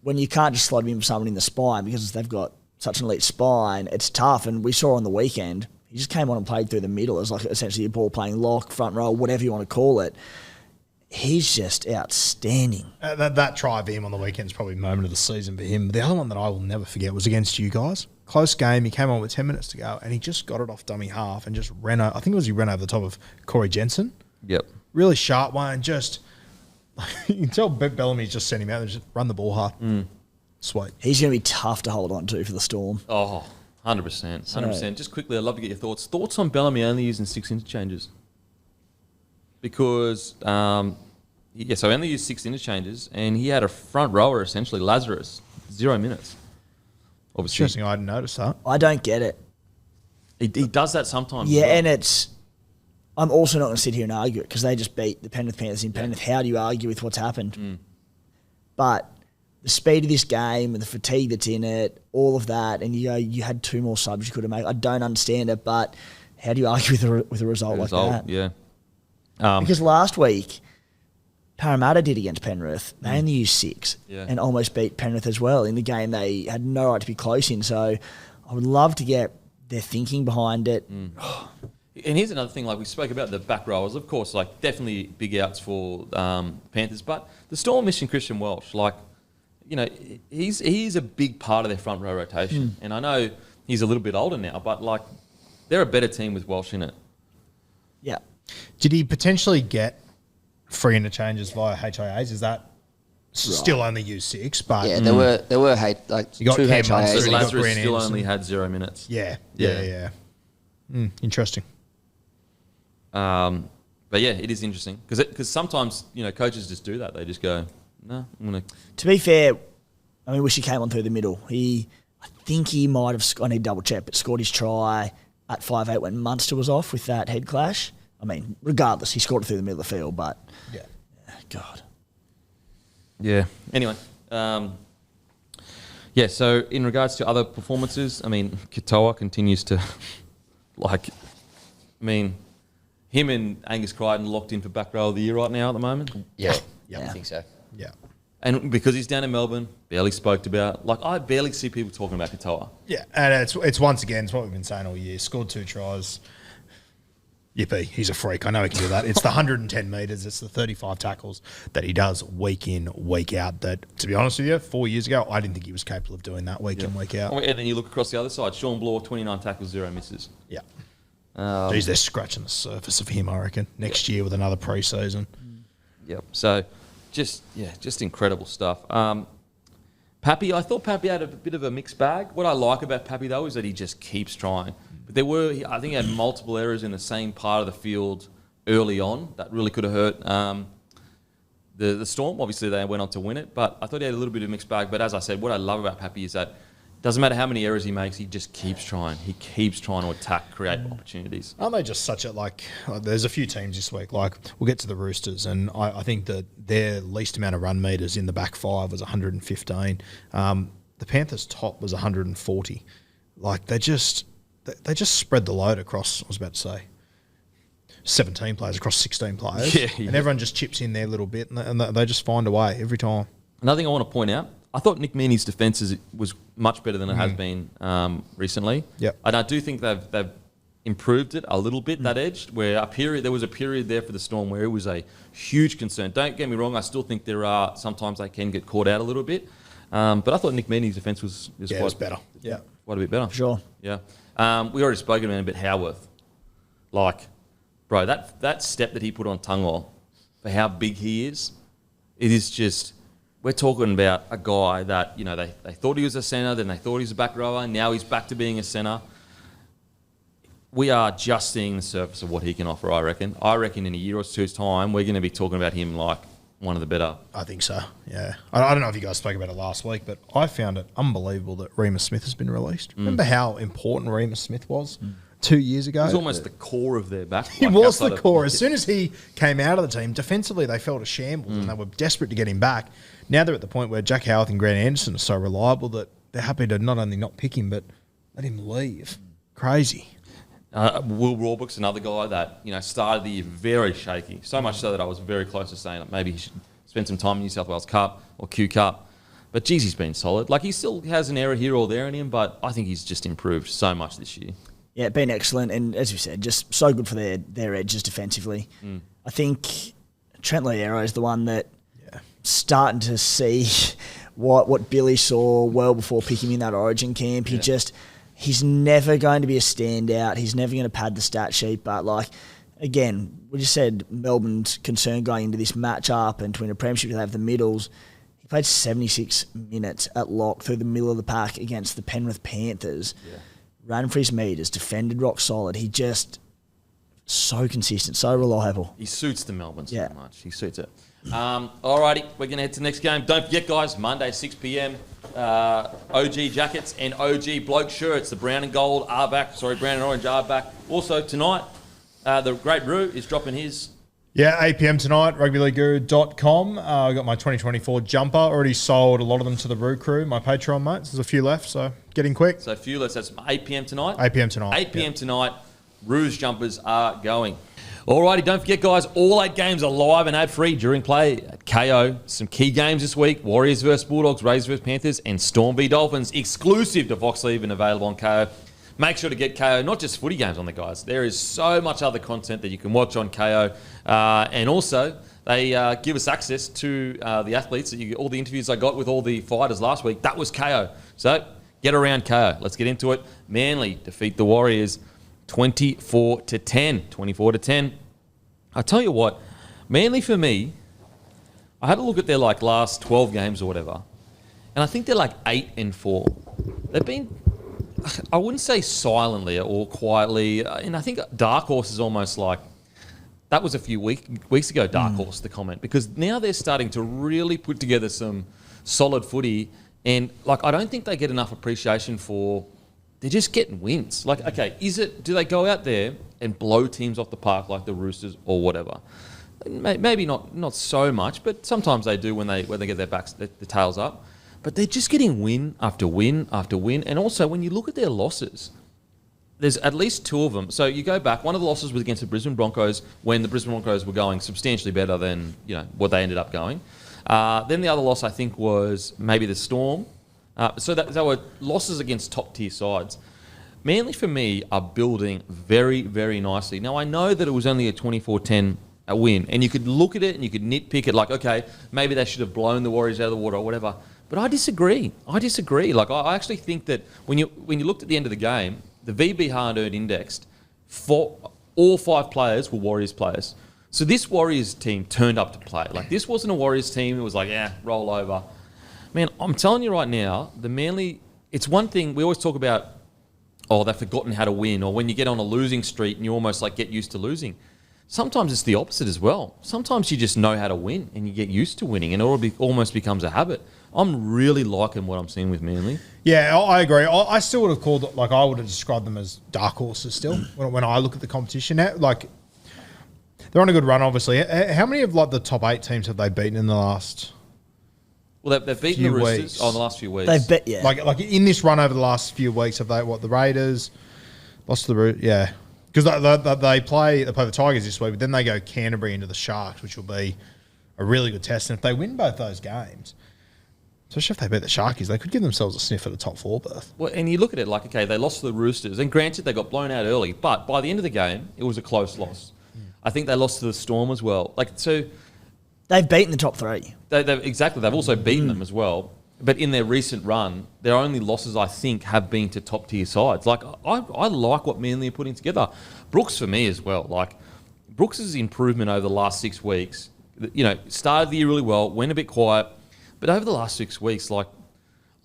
when you can't just slot him in someone in the spine because they've got such an elite spine, it's tough. And we saw on the weekend, he just came on and played through the middle as essentially a ball playing lock, front row, whatever you want to call it. He's just outstanding. That try of him on the weekend is probably the moment of the season for him. The other one that I will never forget was against you guys. Close game. He came on with 10 minutes to go, and he just got it off dummy half and just ran over. I think he ran over the top of Corey Jensen. Yep. Really sharp one. Just you can tell Bellamy's just sent him out and just run the ball hard. Sweet. He's going to be tough to hold on to for the Storm. Oh, 100%. 100%. Just quickly, I'd love to get your thoughts. Thoughts on Bellamy only using 6 interchanges? Because, so he only used 6 interchanges, and he had a front rower, essentially, Lazarus, 0 minutes. Obviously. Interesting, I hadn't noticed that. I don't get it. He does that sometimes. Yeah, and I'm also not going to sit here and argue it because they just beat the Penrith Panthers in Penrith. How do you argue with what's happened? But the speed of this game and the fatigue that's in it, all of that, and you had 2 more subs you could have made. I don't understand it, but how do you argue with a result like that? Yeah. Because last week, Parramatta did against Penrith. They only used 6 and almost beat Penrith as well in the game they had no right to be close in. So I would love to get their thinking behind it. And here's another thing, like we spoke about the back rowers, of course, like definitely big outs for Panthers, but the Storm missing Christian Welch, like, you know, he's a big part of their front row rotation. And I know he's a little bit older now, but like they're a better team with Welch in it. Yeah. Did he potentially get free interchanges via HIAs? Is that still only used 6? But Yeah, there were two got Cam HIAs. Munster, So you got Lazarus Grant still Anderson. only had 0 minutes. Yeah. Interesting. But yeah, it is interesting because sometimes, you know, coaches just do that. They just go, no, I'm going to... To be fair, I mean, wish he came on through the middle. I think he might have, I need to double check, but scored his try at 5'8" when Munster was off with that head clash. I mean, regardless, he scored it through the middle of the field, but God. Yeah. Anyway, yeah, so in regards to other performances, I mean, Katoa continues to, like, I mean, him and Angus Crichton locked in for back row of the year right now at the moment. Yeah, Yeah. I think so. Yeah. And because he's down in Melbourne, barely spoke about. Like, I barely see people talking about Katoa. Yeah, and it's once again, it's what we've been saying all year. Scored 2 tries. Yippee, he's a freak. I know he can do that. It's the 110 metres. It's the 35 tackles that he does week in, week out. That, to be honest with you, 4 years ago, I didn't think he was capable of doing that week in, week out. And then you look across the other side. Sean Bloor, 29 tackles, 0 misses. Yeah. Geez, they're scratching the surface of him, I reckon, next year with another pre-season. Yep. So, just incredible stuff. Pappy, I thought Pappy had a bit of a mixed bag. What I like about Pappy, though, is that he just keeps trying. But I think he had multiple errors in the same part of the field early on that really could have hurt the Storm. Obviously, they went on to win it, but I thought he had a little bit of a mixed bag. But as I said, what I love about Pappy is that it doesn't matter how many errors he makes, he just keeps trying. He keeps trying to attack, create opportunities. Aren't they just such a, there's a few teams this week, like, we'll get to the Roosters, and I think that their least amount of run meters in the back 5 was 115. The Panthers' top was 140. Like, they just spread the load across, I was about to say, 17 players across 16 players. Yeah. And everyone just chips in their little bit, and they just find a way every time. Another thing I want to point out, I thought Nick Meaney's defence was much better than it has been recently. Yep. And I do think they've improved it a little bit, that edge, where there was a period there for the Storm where it was a huge concern. Don't get me wrong, I still think sometimes they can get caught out a little bit. But I thought Nick Meaney's defence was quite better. Yeah. Quite a bit better. Sure. Yeah. We already spoken about Howarth. Like, bro, that step that he put on Tungo for how big he is, it is just... We're talking about a guy that, you know, they thought he was a centre, then they thought he was a back rower, now he's back to being a centre. We are just seeing the surface of what he can offer, I reckon. I reckon in a year or two's time, we're going to be talking about him like one of the better. I think so, yeah. I don't know if you guys spoke about it last week, but I found it unbelievable that Remus Smith has been released. Remember how important Remus Smith was 2 years ago? He was almost the core of their back. He was the core. As soon as he came out of the team, defensively they felt a shambles and they were desperate to get him back. Now they're at the point where Jack Howarth and Grant Anderson are so reliable that they're happy to not only not pick him, but let him leave. Crazy. Will Rawbrook's another guy that, you know, started the year very shaky. So much so that I was very close to saying that maybe he should spend some time in New South Wales Cup or Q Cup. But geez, he's been solid. Like, he still has an error here or there in him, but I think he's just improved so much this year. Yeah, been excellent, and as you said, just so good for their edges defensively. I think Trent Loiero is the one that starting to see what Billy saw well before picking him in that Origin camp. He's never going to be a standout. He's never going to pad the stat sheet, but like, again, we just said Melbourne's concern going into this matchup and to win a premiership, they have the middles. He played 76 minutes at lock through the middle of the pack against the Penrith Panthers. Yeah. Ran for his metres, defended rock solid. He just so consistent, so reliable. He suits the Melbourne so much. He suits it. Alrighty, we're going to head to the next game. Don't forget, guys, Monday, 6 p.m, OG jackets and OG bloke shirts. The brown and gold are back. Brown and orange are back. Also, tonight, the great Roo is dropping his Yeah, 8 p.m. tonight, rugbyleagueguru.com. I got my 2024 jumper. Already sold a lot of them to the Roo crew, my Patreon mates. There's a few left, so get in quick. So a few less. That's 8 p.m. tonight? 8 p.m. tonight. 8 p.m. tonight. Roo's jumpers are going. Alrighty, don't forget, guys, all 8 games are live and ad-free during play at KO. Some key games this week: Warriors vs Bulldogs, Raiders vs Panthers, and Storm v Dolphins, exclusive to Vox Leave and available on KO. Make sure to get KO, not just footy games on the guys. There is so much other content that you can watch on KO. And also, they give us access to the athletes. All the interviews I got with all the fighters last week, that was KO. So get around KO. Let's get into it. Manly defeat the Warriors 24-10. 24-10. I tell you what, Manly for me, I had a look at their last 12 games or whatever, and I think they're 8-4. They've been, I wouldn't say silently or quietly, and I think Dark Horse is almost that was a few weeks ago, Dark Horse, the comment, because now they're starting to really put together some solid footy, and I don't think they get enough appreciation for, they're just getting wins. Okay, do they go out there and blow teams off the park like the Roosters or whatever? Maybe not so much, but sometimes they do when they get the tails up. But they're just getting win after win after win. And also, when you look at their losses, there's at least two of them. So you go back, one of the losses was against the Brisbane Broncos when the Brisbane Broncos were going substantially better than what they ended up going. Then the other loss, I think, was maybe the Storm. So they were losses against top-tier sides. Manly, for me, are building very, very nicely. Now, I know that it was only a 24-10 win, and you could look at it and you could nitpick it okay, maybe they should have blown the Warriors out of the water or whatever. But I disagree. I actually think that when you looked at the end of the game, the VB hard-earned indexed, for all 5 players were Warriors players. So this Warriors team turned up to play. This wasn't a Warriors team. It was roll over. Man, I'm telling you right now, the Manly, it's one thing, we always talk about, they've forgotten how to win, or when you get on a losing streak and you almost get used to losing. Sometimes it's the opposite as well. Sometimes you just know how to win and you get used to winning and it almost becomes a habit. I'm really liking what I'm seeing with Manly. Yeah, I agree. I still would have called it, I would have described them as dark horses still when I look at the competition. They're on a good run, obviously. How many of the top 8 teams have they beaten in the last... Well, they've beaten the Roosters weeks. in the last few weeks. They've bet, yeah. Like in this run over the last few weeks, have they, the Raiders, lost to the Roosters? Yeah. Because they play the Tigers this week, but then they go Canterbury into the Sharks, which will be a really good test. And if they win both those games, especially if they beat the Sharkies, they could give themselves a sniff at a top 4 berth. Well, and you look at it okay, they lost to the Roosters, and granted they got blown out early, but by the end of the game, it was a close loss. I think they lost to the Storm as well. They've beaten the top 3. Exactly. They've also beaten them as well. But in their recent run, their only losses, I think, have been to top-tier sides. I like what Manly are putting together. Brooks, for me, as well. Brooks' improvement over the last 6 weeks, started the year really well, went a bit quiet. But over the last 6 weeks, I'd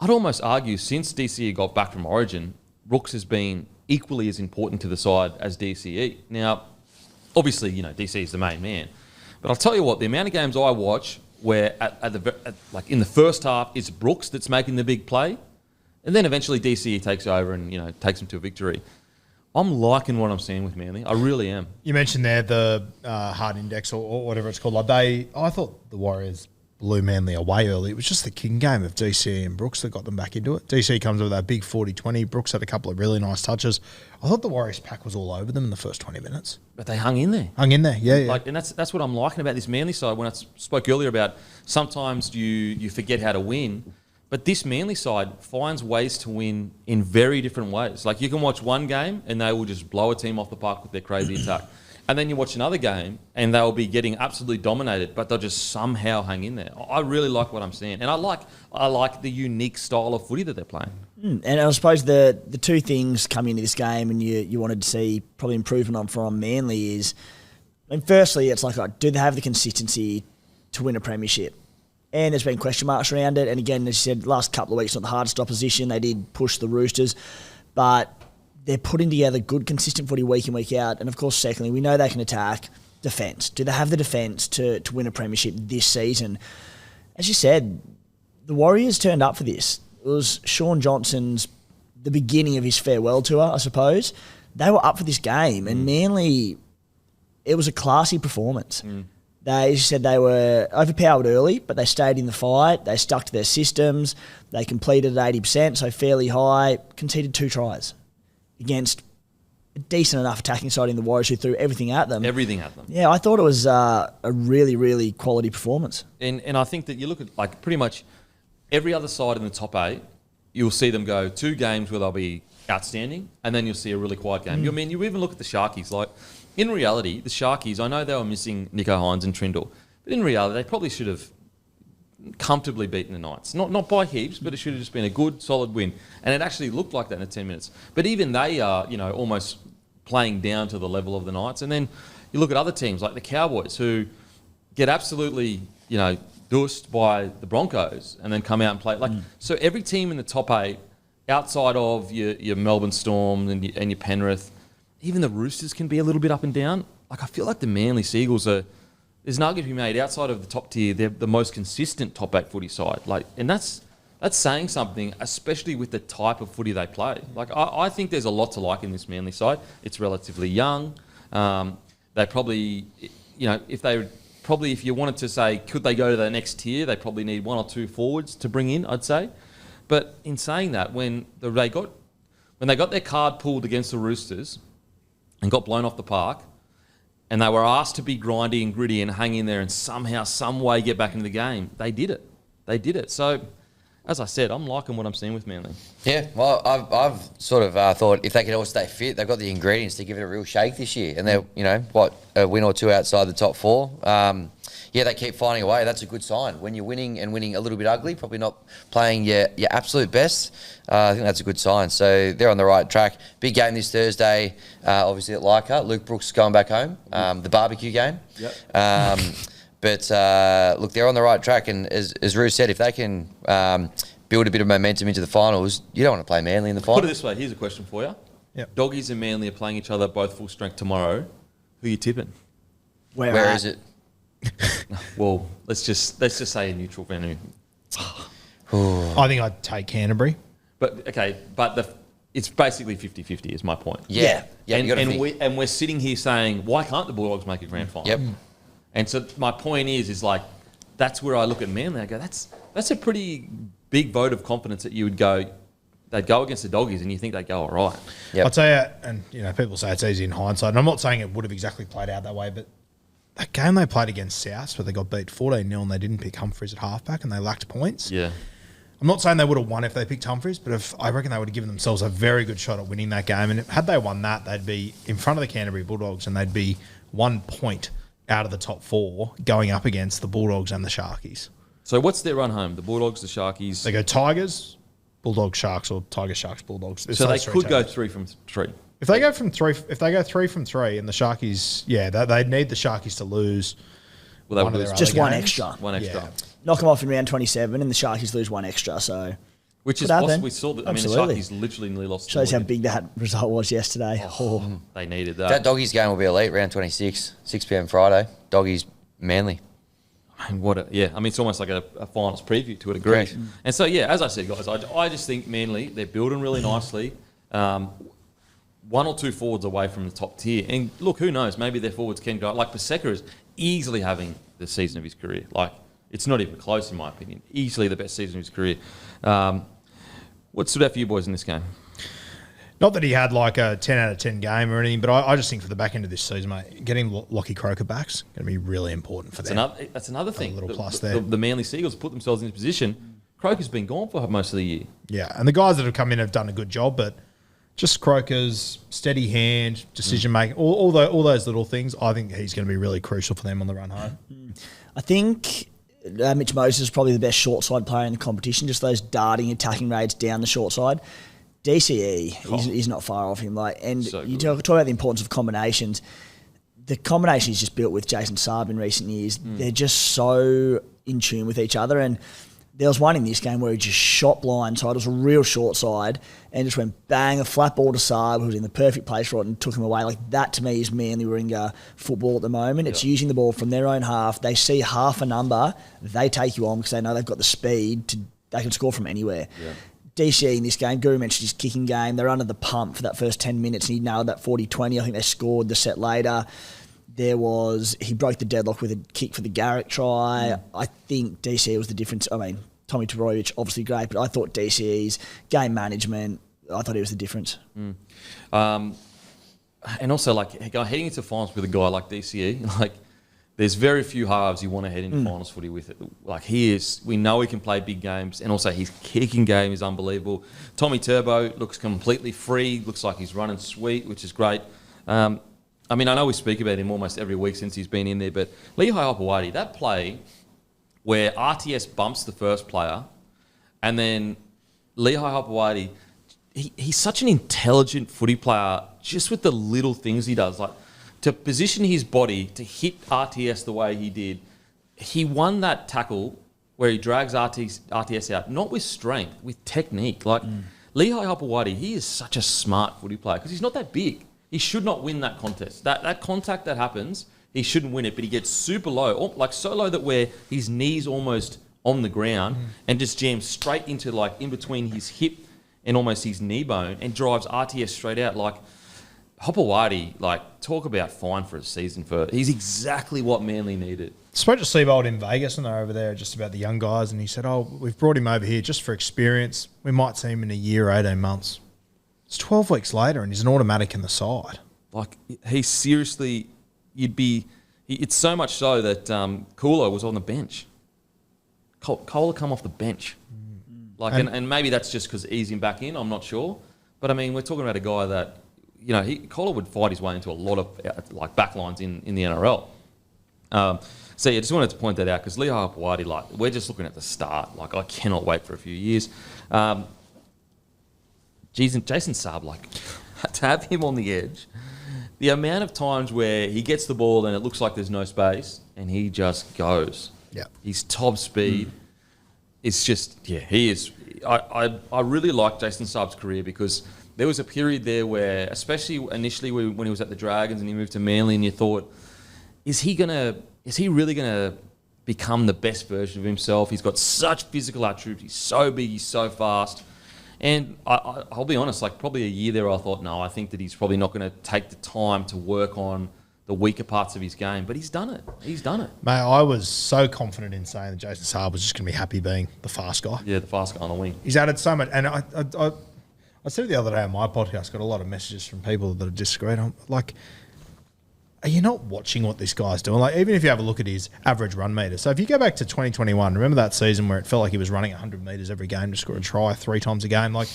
almost argue since DCE got back from Origin, Brooks has been equally as important to the side as DCE. Now, obviously, DCE is the main man. But I'll tell you what, the amount of games I watch where in the first half it's Brooks that's making the big play, and then eventually DCE takes over and takes them to a victory. I'm liking what I'm seeing with Manly. I really am. You mentioned there the hard index or whatever it's called. I thought the Warriors blew Manly away early. It was just the king game of DCE and Brooks that got them back into it. DCE comes with that big 40-20. Brooks had a couple of really nice touches. I thought the Warriors pack was all over them in the first 20 minutes. But they hung in there. Yeah. And that's what I'm liking about this Manly side. When I spoke earlier about sometimes you forget how to win, but this Manly side finds ways to win in very different ways. You can watch one game and they will just blow a team off the park with their crazy attack. And then you watch another game and they'll be getting absolutely dominated, but they'll just somehow hang in there. I really like what I'm seeing. And I like the unique style of footy that they're playing. And I suppose the two things coming into this game and you wanted to see probably improvement on from Manly is, firstly, it's do they have the consistency to win a premiership? And there's been question marks around it. And again, as you said, last couple of weeks, not the hardest opposition. They did push the Roosters. But they're putting together good, consistent footy week in, week out. And, of course, secondly, we know they can attack. Defence. Do they have the defence to win a premiership this season? As you said, the Warriors turned up for this. It was Sean Johnson's, the beginning of his farewell tour, I suppose. They were up for this game. And Manly, it was a classy performance. They said they were overpowered early, but they stayed in the fight. They stuck to their systems. They completed at 80%, so fairly high. Conceded 2 tries against a decent enough attacking side in the Warriors who threw everything at them. Yeah, I thought it was a really, really quality performance. And I think that you look at like pretty much every other side in the top 8, you'll see them go 2 games where they'll be outstanding, and then you'll see a really quiet game. I mean, you even look at the Sharkies. Like, in reality, the Sharkies, I know they were missing Nico Hines and Trindle, but in reality, they probably should have comfortably beaten the Knights. Not by heaps, but it should have just been a good, solid win. And it actually looked like that in the 10 minutes. But even they are, almost playing down to the level of the Knights. And then you look at other teams like the Cowboys, who get absolutely, dosed by the Broncos and then come out and play. So every team in the top 8, outside of your Melbourne Storm and your Penrith, even the Roosters can be a little bit up and down. Like, I feel like the Manly Seagulls are... There's an argument to be made outside of the top tier. They're the most consistent top 8 footy side. And that's saying something, especially with the type of footy they play. I think there's a lot to like in this Manly side. It's relatively young. They probably, if you wanted to say, could they go to the next tier, they probably need 1 or 2 forwards to bring in, I'd say. But in saying that, when they got their card pulled against the Roosters and got blown off the park, and they were asked to be grindy and gritty and hang in there and somehow, some way get back into the game, they did it. So, as I said, I'm liking what I'm seeing with Manly. Yeah, well, I've sort of thought if they could all stay fit, they've got the ingredients to give it a real shake this year. And they're, a win or 2 outside the top 4. They keep finding a way. That's a good sign. When you're winning and winning a little bit ugly, probably not playing your absolute best, I think that's a good sign. So they're on the right track. Big game this Thursday, obviously at Leichhardt. Luke Brooks going back home, the barbecue game. Yep. But look, they're on the right track. And as Roo said, if they can build a bit of momentum into the finals, you don't want to play Manly in the finals. Put it this way, here's a question for you. Yep. Doggies and Manly are playing each other both full strength tomorrow. Who are you tipping? Where is it? Well, let's just say a neutral venue. I think I'd take Canterbury. But it's basically 50-50 is my point. Yeah. And we're sitting here saying, why can't the Bulldogs make a grand final? Yep. And so my point is like, that's where I look at Manly. I go, that's a pretty big vote of confidence that you would go. They'd go against the Doggies, and you think they'd go all right. Yep. I'll tell you, and people say it's easy in hindsight, and I'm not saying it would have exactly played out that way, but that game they played against South, where they got beat 14-0 and they didn't pick Humphries at halfback and they lacked points. Yeah. I'm not saying they would have won if they picked Humphries, but I reckon they would have given themselves a very good shot at winning that game. And had they won that, they'd be in front of the Canterbury Bulldogs and they'd be 1 point out of the top 4 going up against the Bulldogs and the Sharkies. So what's their run home? The Bulldogs, the Sharkies? They go Tigers, Bulldogs, Sharks, or Tigers, Sharks, Bulldogs. So they could go 3 from 3. If they go 3 from 3 and the Sharkies, they'd need the Sharkies to lose. Well, one of their just other one games. extra. One extra. Yeah. Knock them off in round 27 and the Sharkies lose 1 extra. So Which is could happen. possible. We saw that. I mean, the Absolutely. Sharkies literally nearly lost. Shows how big that result was yesterday. They needed that. That Doggies game will be elite, round 26, 6 p.m. Friday. Doggies, Manly. I mean, it's almost like a finals preview to a degree. Correct. And so, as I said, guys, I just think Manly, they're building really nicely. 1 or 2 forwards away from the top tier. And look, who knows? Maybe their forwards can go. Like, Paseka is easily having the season of his career. Like, it's not even close, in my opinion. Easily the best season of his career. What stood out for you boys in this game? Not that he had like a 10 out of 10 game or anything, but I just think for the back end of this season, mate, getting Lockie Croker back's going to be really important for them. That's another thing. A little plus there. The Manly Seagulls put themselves in this position. Croker's been gone for most of the year. Yeah, and the guys that have come in have done a good job, but just Croker's steady hand, decision making, all those little things, I think he's going to be really crucial for them on the run home. I think Mitch Moses is probably the best short side player in the competition, just those darting attacking raids down the short side. DCE, he's not far off him. You talk about the importance of combinations. The combination he's just built with Jason Saab in recent years, they're just so in tune with each other. And there was one in this game where he just shot blind side. It was a real short side and just went bang, a flat ball to Saab, who was in the perfect place for it and took him away. Like, that to me is Manly Warringah football at the moment. It's using the ball from their own half. They see half a number, they take you on because they know they've got the speed they can score from anywhere. Yeah. DCE in this game, Guru mentioned his kicking game. They're under the pump for that first 10 minutes and he nailed that 40-20. I think they scored the set later. he broke the deadlock with a kick for the Garrick try. I think DCE was the difference. I mean, Tommy Tavorovic, obviously great, but I thought DCE's game management, I thought he was the difference. And also, like, heading into finals with a guy like DCE, like, there's very few halves you want to head into finals footy with. Like, we know he can play big games, and also his kicking game is unbelievable. Tommy Turbo looks completely free, looks like he's running sweet, which is great. I mean, I know we speak about him almost every week since he's been in there, but Lehigh Hopewadi, that play where RTS bumps the first player, and then Lehigh Hopewadi, he's such an intelligent footy player just with the little things he does. Like, to position his body to hit RTS the way he did, he won that tackle where he drags RTS out, not with strength, with technique. Like, Lehigh Hopewadi, he is such a smart footy player because he's not that big. He should not win that contest. That contact that happens, he shouldn't win it, but he gets super low, like so low that where his knee's almost on the ground and just jams straight into, like, in between his hip and almost his knee bone and drives RTS straight out. Like, Hopewadi, like, talk about fine for a season. He's exactly what Manly needed. Spoke to Seabold in Vegas and they're over there just about the young guys, and he said, we've brought him over here just for experience. We might see him in a year, 18 months. It's 12 weeks later and he's an automatic in the side. Like, he seriously, it's so much so that Kulo was on the bench. Kohler come off the bench. Like, and maybe that's just because easing back in, I'm not sure. But, I mean, we're talking about a guy that, you know, Kohler would fight his way into a lot of, like, backlines in the NRL. So, yeah, just wanted to point that out because Lehigh Hopewadi, like, we're just looking at the start. Like, I cannot wait for a few years. Jason Saab, like, to have him on the edge, the amount of times where he gets the ball and it looks like there's no space and he just goes. Yeah. His top speed is just, he is. I really like Jason Saab's career because there was a period there where, especially initially when he was at the Dragons and he moved to Manly, and you thought, is he really gonna become the best version of himself? He's got such physical attributes. He's so big. He's so fast. And I'll be honest, like, probably a year there, I thought, no, I think that he's probably not going to take the time to work on the weaker parts of his game. But he's done it. He's done it. Mate, I was so confident in saying that Jason Saab was just going to be happy being the fast guy. Yeah, the fast guy on the wing. He's added so much. And I said it the other day on my podcast, got a lot of messages from people that have disagreed. I'm like, are you not watching what this guy's doing? Like, even if you have a look at his average run meter. So if you go back to 2021, remember that season where it felt like he was running 100 metres every game to score a try 3 times a game? Like,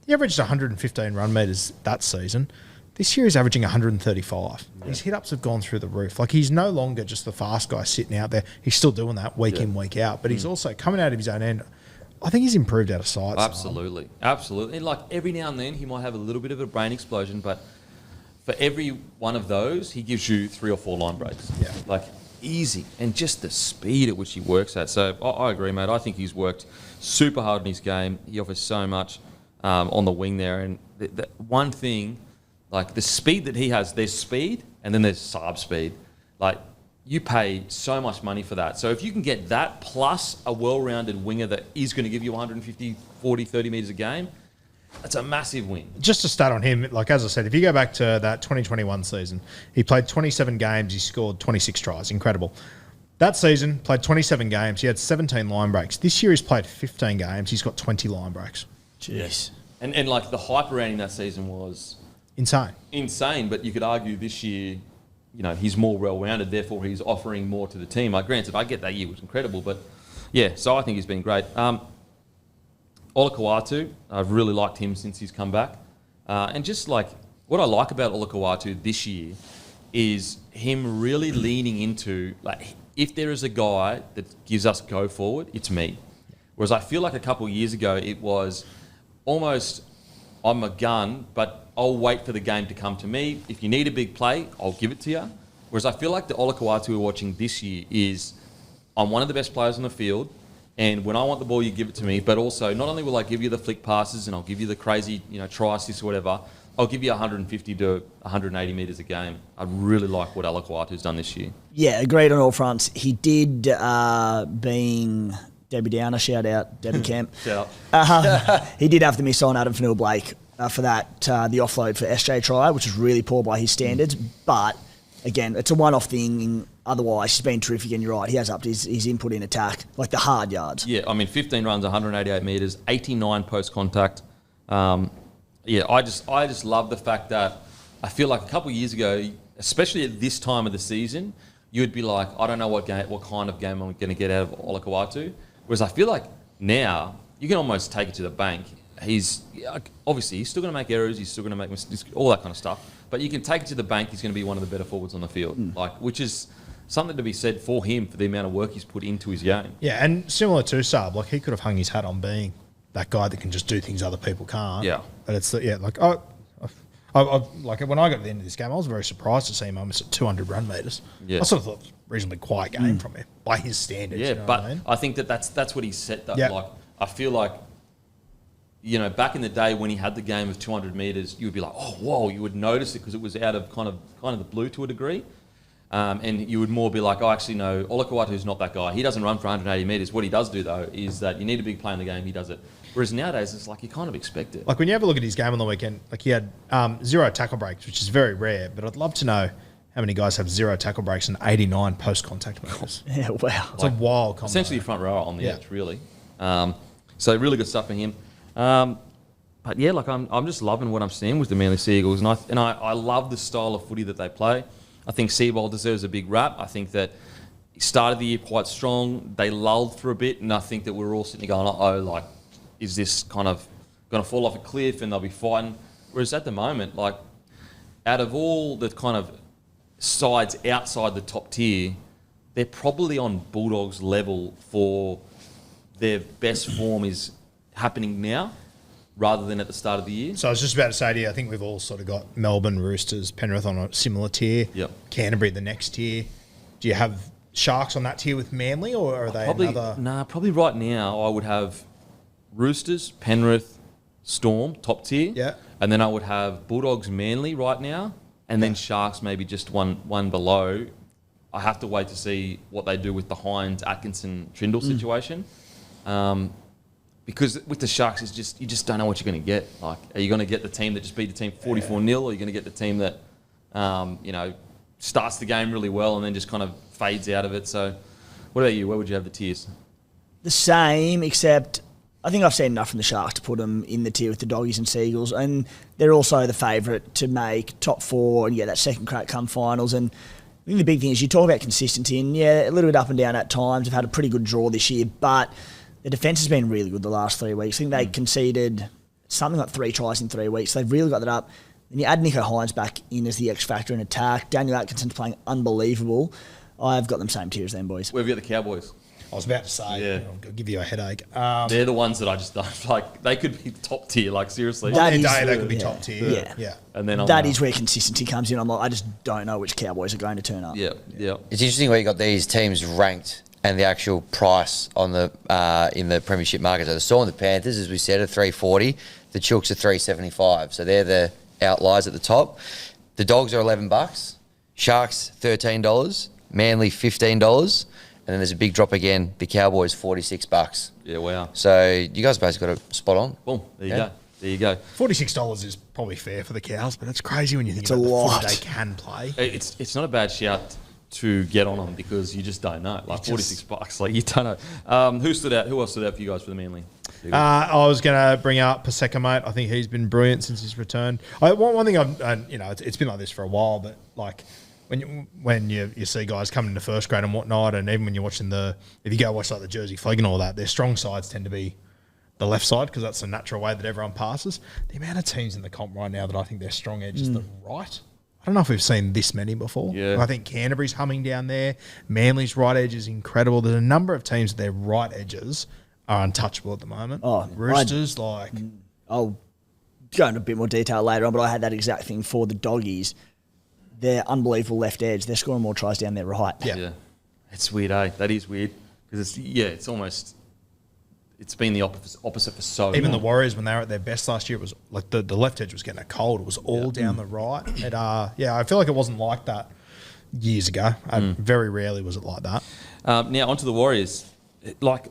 he averaged 115 run metres that season. This year he's averaging 135. Yeah. His hit-ups have gone through the roof. Like, he's no longer just the fast guy sitting out there. He's still doing that week in, week out. But he's also coming out of his own end. I think he's improved out of sight. Absolutely. Absolutely. And, like, every now and then he might have a little bit of a brain explosion, but for every one of those, he gives you 3 or 4 line breaks. Yeah. Like, easy. And just the speed at which he works at. So, I agree, mate. I think he's worked super hard in his game. He offers so much on the wing there. And the one thing, like, the speed that he has, there's speed and then there's Saab speed. Like, you pay so much money for that. So if you can get that plus a well-rounded winger that is going to give you 150, 40, 30 metres a game, that's a massive win. Just to start on him, like, as I said, if you go back to that 2021 season, he played 27 games, he scored 26 tries. Incredible. That season, played 27 games, he had 17 line breaks. This year he's played 15 games, he's got 20 line breaks. Jeez. And like, the hype around him that season was insane, but you could argue this year, you know, he's more well-rounded, therefore he's offering more to the team. Like, granted, I get that year was incredible, but yeah, so I think he's been great. Olakau'atu, I've really liked him since he's come back. And just, like, what I like about Olakau'atu this year is him really leaning into, like, if there is a guy that gives us go forward, it's me. Whereas I feel like a couple of years ago it was almost, I'm a gun, but I'll wait for the game to come to me. If you need a big play, I'll give it to you. Whereas I feel like the Olakau'atu we're watching this year is, I'm one of the best players on the field, and when I want the ball, you give it to me. But also, not only will I give you the flick passes and I'll give you the crazy, you know, try assists or whatever, I'll give you 150 to 180 metres a game. I really like what Olakau'atu's done this year. Yeah, agreed on all fronts. He did, being Debbie Downer, shout out, Debbie Kemp. Shout out. He did have to miss on Adam Fanil-Blake for that, the offload for SJ try, which was really poor by his standards. But again, it's a one-off thing. Otherwise, he's been terrific, and you're right. He has upped his input in attack, like the hard yards. Yeah, I mean, 15 runs, 188 metres, 89 post-contact. I just love the fact that I feel like a couple of years ago, especially at this time of the season, you'd be like, I don't know what kind of game I'm going to get out of Olakau'atu. Whereas I feel like now, you can almost take it to the bank. Obviously, he's still going to make errors, he's still going to make mistakes, all that kind of stuff. But you can take it to the bank, he's going to be one of the better forwards on the field. Which is something to be said for him, for the amount of work he's put into his game. Yeah, and similar to Saab, like he could have hung his hat on being that guy that can just do things other people can't. Yeah. But it's, like when I got to the end of this game, I was very surprised to see him almost at 200 run metres. Yeah. I sort of thought it was a reasonably quiet game from him by his standards. Yeah, you know but what I mean? I think that's what he set though. Yeah. Like, I feel like, back in the day when he had the game of 200 metres, you would be like, oh, whoa, you would notice it because it was out of kind of the blue to a degree. And you would more be like, oh, actually, no, Olakau'atu's not that guy. He doesn't run for 180 metres. What he does do, though, is that you need a big play in the game, he does it. Whereas nowadays, it's like you kind of expect it. Like when you have a look at his game on the weekend, like he had 0 tackle breaks, which is very rare, but I'd love to know how many guys have 0 tackle breaks and 89 post-contact metres. Yeah, wow. It's a wild combo. Essentially front row on the Yeah. edge, really. So really good stuff for him. But yeah, like I'm just loving what I'm seeing with the Manly Sea Eagles, and I love the style of footy that they play. I think Seabold deserves a big rap. I think that he started the year quite strong. They lulled for a bit, and I think that we're all sitting there going, like, is this kind of going to fall off a cliff and they'll be fighting? Whereas at the moment, like, out of all the kind of sides outside the top tier, they're probably on Bulldogs level for their best form is happening now rather than at the start of the year. So I was just about to say to you, I think we've all sort of got Melbourne, Roosters, Penrith on a similar tier. Yep. Canterbury the next tier. Do you have Sharks on that tier with Manly, or are they another? Probably right now I would have Roosters, Penrith, Storm, top tier. Yeah. And then I would have Bulldogs, Manly right now, and then Sharks maybe just one below. I have to wait to see what they do with the Hines, Atkinson, Trindle situation. Because with the Sharks, you just don't know what you're going to get. Like, are you going to get the team that just beat the team 44-0, or are you going to get the team that, starts the game really well and then just kind of fades out of it? So, what about you? Where would you have the tiers? The same, except I think I've seen enough from the Sharks to put them in the tier with the Doggies and Seagulls, and they're also the favourite to make top 4 and get that second crack come finals. And I think the big thing is you talk about consistency, and yeah, a little bit up and down at times. They've had a pretty good draw this year, but the defence has been really good the last 3 weeks. I think they conceded something like 3 tries in 3 weeks. They've really got that up. Then you add Nicho Hines back in as the X factor in attack. Daniel Atkinson's playing unbelievable. I've got them same tier as them, boys. Where have you got the Cowboys? I was about to say, Yeah. I'll give you a headache. They're the ones that I just don't like. They could be top tier, like seriously. On their is- day, they could be yeah. top tier. Yeah. And then That is where consistency comes in. I'm like, I just don't know which Cowboys are going to turn up. Yeah. It's interesting where you got these teams ranked and the actual price on the in the premiership market. So the Storm and the Panthers, as we said, are $3.40. The Chooks are $3.75. So they're the outliers at the top. The Dogs are $11. Sharks $13. Manly $15. And then there's a big drop again. The Cowboys $46. Yeah, wow. So you guys basically got it spot on. Boom. There you Yeah. go. There you go. $46 is probably fair for the Cows, but it's crazy when you think It's about a the lot. footy they can play. It's not a bad shout to get on them because you just don't know. Like $46, like you don't know. Who stood out? Who else stood out for you guys for the Manly? I was going to bring up Paseka, mate. I think he's been brilliant since his return. One thing it's been like this for a while, but like when you see guys coming into first grade and whatnot, and even when you're watching if you go watch like the Jersey Flag and all that, their strong sides tend to be the left side because that's the natural way that everyone passes. The amount of teams in the comp right now that I think their strong edge is the right. I don't know if we've seen this many before. Yeah. I think Canterbury's humming down there. Manly's right edge is incredible. There's a number of teams that their right edges are untouchable at the moment. Oh, Roosters, I'll go into a bit more detail later on, but I had that exact thing for the Doggies. They're unbelievable left edge. They're scoring more tries down their right. Yeah. It's weird, eh? That is weird because it's almost. It's been the opposite for so long. Even the Warriors, when they were at their best last year, it was like the left edge was getting a cold. It was all down the right. I feel like it wasn't like that years ago. Very rarely was it like that. Now, onto the Warriors. Look,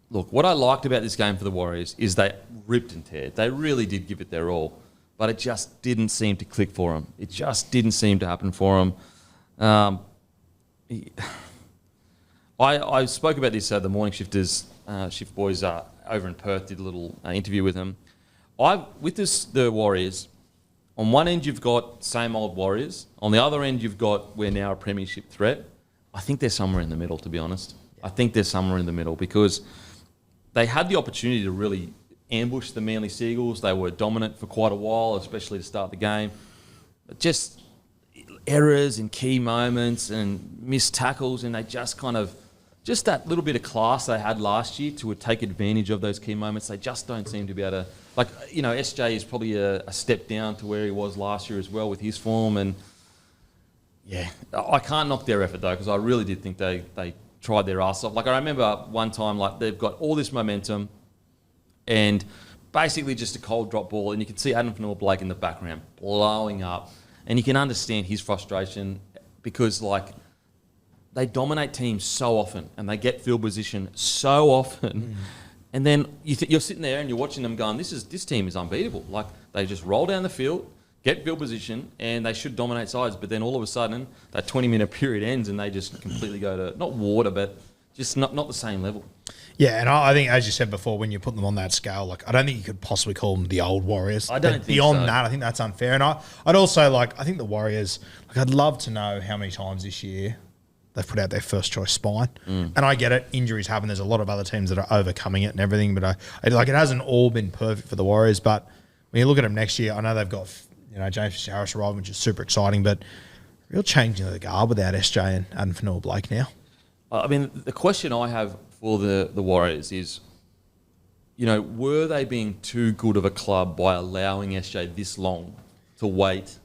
what I liked about this game for the Warriors is they ripped and teared. They really did give it their all, but it just didn't seem to click for them. It just didn't seem to happen for them. I spoke about this the morning shifters, shift boys over in Perth did a little interview with him. The Warriors, on one end you've got same old Warriors, on the other end you've got we're now a premiership threat. I think they're somewhere in the middle, to be honest. I think they're somewhere in the middle because they had the opportunity to really ambush the Manly Seagulls. They were dominant for quite a while, especially to start the game. But just errors in key moments and missed tackles, and they just kind of, just that little bit of class they had last year to take advantage of those key moments, they just don't seem to be able to, SJ is probably a step down to where he was last year as well with his form, and yeah, I can't knock their effort though, because I really did think they tried their ass off. I remember one time, they've got all this momentum and basically just a cold drop ball, and you can see Adam Fanua-Blake in the background blowing up, and you can understand his frustration because they dominate teams so often and they get field position so often, and then you're sitting there and you're watching them going, this team is unbeatable. They just roll down the field, get field position, and they should dominate sides, but then all of a sudden that 20-minute period ends and they just completely go to, not water, but just not the same level. Yeah, and I think, as you said before, when you put them on that scale, I don't think you could possibly call them the old Warriors. I don't think beyond so. that, I think that's unfair. And I'd also I think the Warriors, I'd love to know how many times this year they've put out their first choice spine. And I get it, injuries happen. There's a lot of other teams that are overcoming it and everything, but it hasn't all been perfect for the Warriors. But when you look at them next year, I know they've got James Harris arriving, which is super exciting, but real change in the guard without SJ and Adam Fanua-Blake now. I mean, the question I have for the Warriors is, were they being too good of a club by allowing SJ this long to wait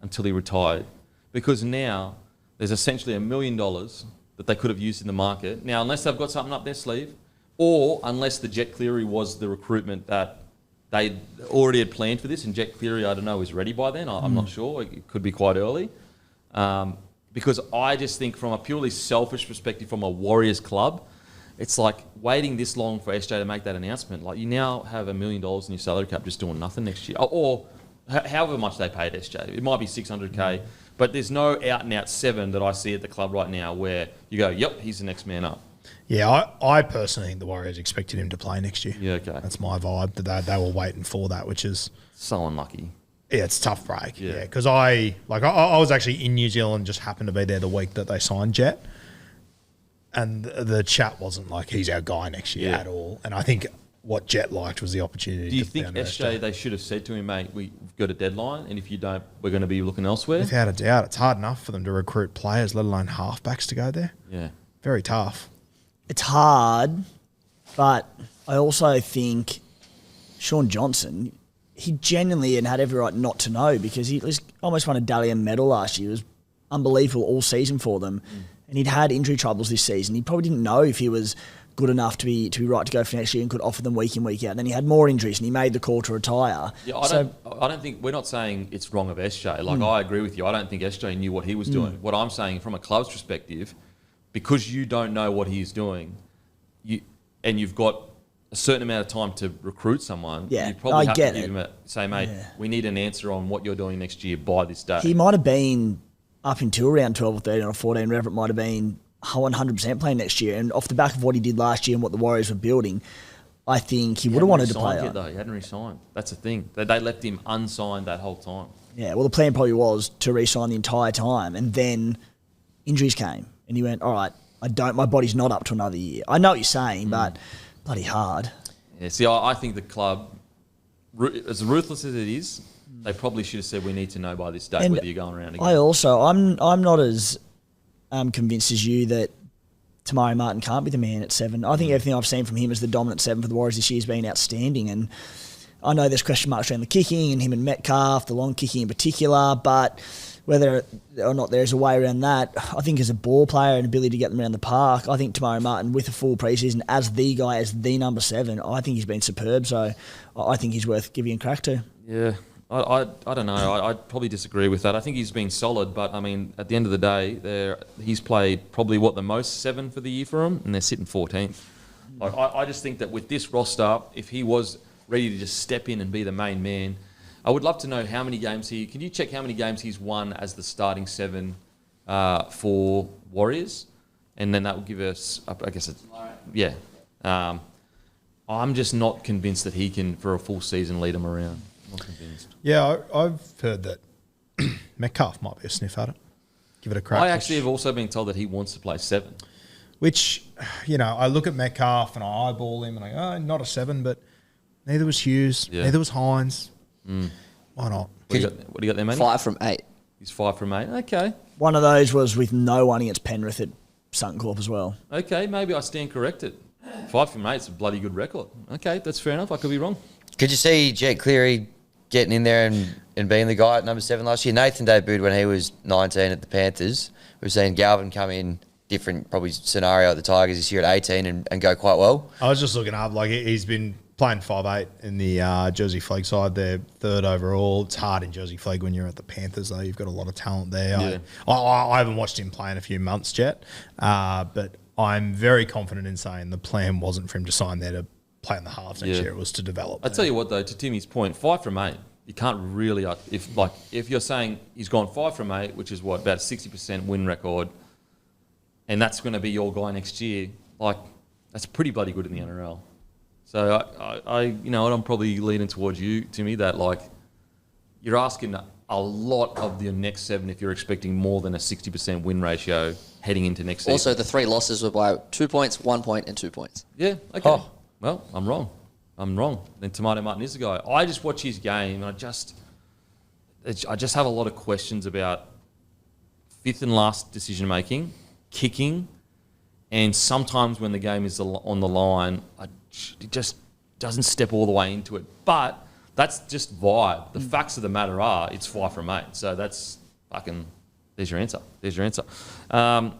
until he retired? Because now there's essentially $1 million that they could have used in the market. Now, unless they've got something up their sleeve, or unless the Jet Cleary was the recruitment that they already had planned for this, and Jet Cleary, I don't know, is ready by then. I'm not sure. It could be quite early. Because I just think from a purely selfish perspective, from a Warriors club, it's waiting this long for SJ to make that announcement. You now have $1 million in your salary cap just doing nothing next year. Or however much they paid SJ. It might be $600K, but there's no out-and-out 7 that I see at the club right now where you go, yep, he's the next man up. Yeah, I personally think the Warriors expected him to play next year. Yeah, okay. That's my vibe, that they were waiting for that, which is... So unlucky. Yeah, it's a tough break. Yeah, because I was actually in New Zealand, just happened to be there the week that they signed Jet, and the chat wasn't he's our guy next year at all. And I think what Jet liked was the opportunity. Do you think SJ, they should have said to him, mate, we've got a deadline, and if you don't, we're going to be looking elsewhere? Without a doubt, it's hard enough for them to recruit players, let alone halfbacks to go there. Yeah, very tough. It's hard, but I also think Sean Johnson, he genuinely and had every right not to know, because he almost won a Dalian medal last year. It was unbelievable all season for them. And he'd had injury troubles this season. He probably didn't know if he was good enough to be right to go for next year and could offer them week in, week out. And then he had more injuries and he made the call to retire. Yeah, I don't think, we're not saying it's wrong of SJ. I agree with you. I don't think SJ knew what he was doing. What I'm saying from a club's perspective, because you don't know what he's doing, and you've got a certain amount of time to recruit someone, you probably have to give him say, mate, we need an answer on what you're doing next year by this day. He might have been up until around 12 or 13 or 14, wherever it might have been, 100% playing next year. And off the back of what he did last year and what the Warriors were building, I think he would have wanted to play on. He hadn't re-signed. That's the thing. They left him unsigned that whole time. Yeah, well, the plan probably was to re-sign the entire time, and then injuries came. And he went, all right, my body's not up to another year. I know what you're saying, but bloody hard. Yeah, see, I think the club, as ruthless as it is, they probably should have said, we need to know by this date whether you're going around again. I'm not as convinced as you that Tamari Martin can't be the man at 7. I think everything I've seen from him as the dominant 7 for the Warriors this year has been outstanding. And I know there's question marks around the kicking and him and Metcalf, the long kicking in particular, but whether or not there's a way around that, I think as a ball player and ability to get them around the park, I think Tamari Martin, with a full preseason as the guy, as the number 7, I think he's been superb. So I think he's worth giving a crack to. Yeah. I don't know. I'd probably disagree with that. I think he's been solid, but I mean, at the end of the day, he's played probably the most 7 for the year for him, and they're sitting 14th. I just think that with this roster, if he was ready to just step in and be the main man, I would love to know how many games can you check how many games he's won as the starting 7 for Warriors, and then that will give us, I guess, yeah. I'm just not convinced that he can, for a full season, lead them around. Not convinced. Yeah, I've heard that Metcalf might be a sniff at it. Give it a crack. I actually have also been told that he wants to play 7. Which, I look at Metcalf and I eyeball him and I go, oh, not a 7, but neither was Hughes, neither was Hines. Why not? What do you got there, mate? 5 from 8. He's 5 from 8. Okay. One of those was with no one against Penrith at Suncorp as well. Okay, maybe I stand corrected. 5 from 8 is a bloody good record. Okay, that's fair enough. I could be wrong. Could you see Jet Cleary getting in there and being the guy at number 7 last year? Nathan debuted when he was 19 at the Panthers. We've seen Galvin come in, different probably scenario at the Tigers this year at 18 and go quite well. I was just looking up, he's been playing 5'8" in the Jersey Flegg side. They're 3rd overall. It's hard in Jersey Flegg when you're at the Panthers, though. You've got a lot of talent there. Yeah. I haven't watched him play in a few months yet, but I'm very confident in saying the plan wasn't for him to sign there to play in the halves next year. It was to develop. I tell you what, though, to Timmy's point, 5 from 8, you can't really, if you're saying he's gone 5 from 8, which is what, about a 60% win record, and that's going to be your guy next year, that's pretty bloody good in the NRL. So I'm probably leaning towards you, Timmy, that you're asking a lot of your next 7 if you're expecting more than a 60% win ratio heading into next season. Also, the 3 losses were by 2 points, 1 point, and 2 points. Yeah, okay. Oh. Well, I'm wrong. Then Tomato Martin is the guy. I just watch his game and I just have a lot of questions about 5th and last decision making, kicking, and sometimes when the game is on the line, it just doesn't step all the way into it. But that's just vibe. The facts of the matter are it's 5 from 8. So that's fucking... There's your answer. Alrighty,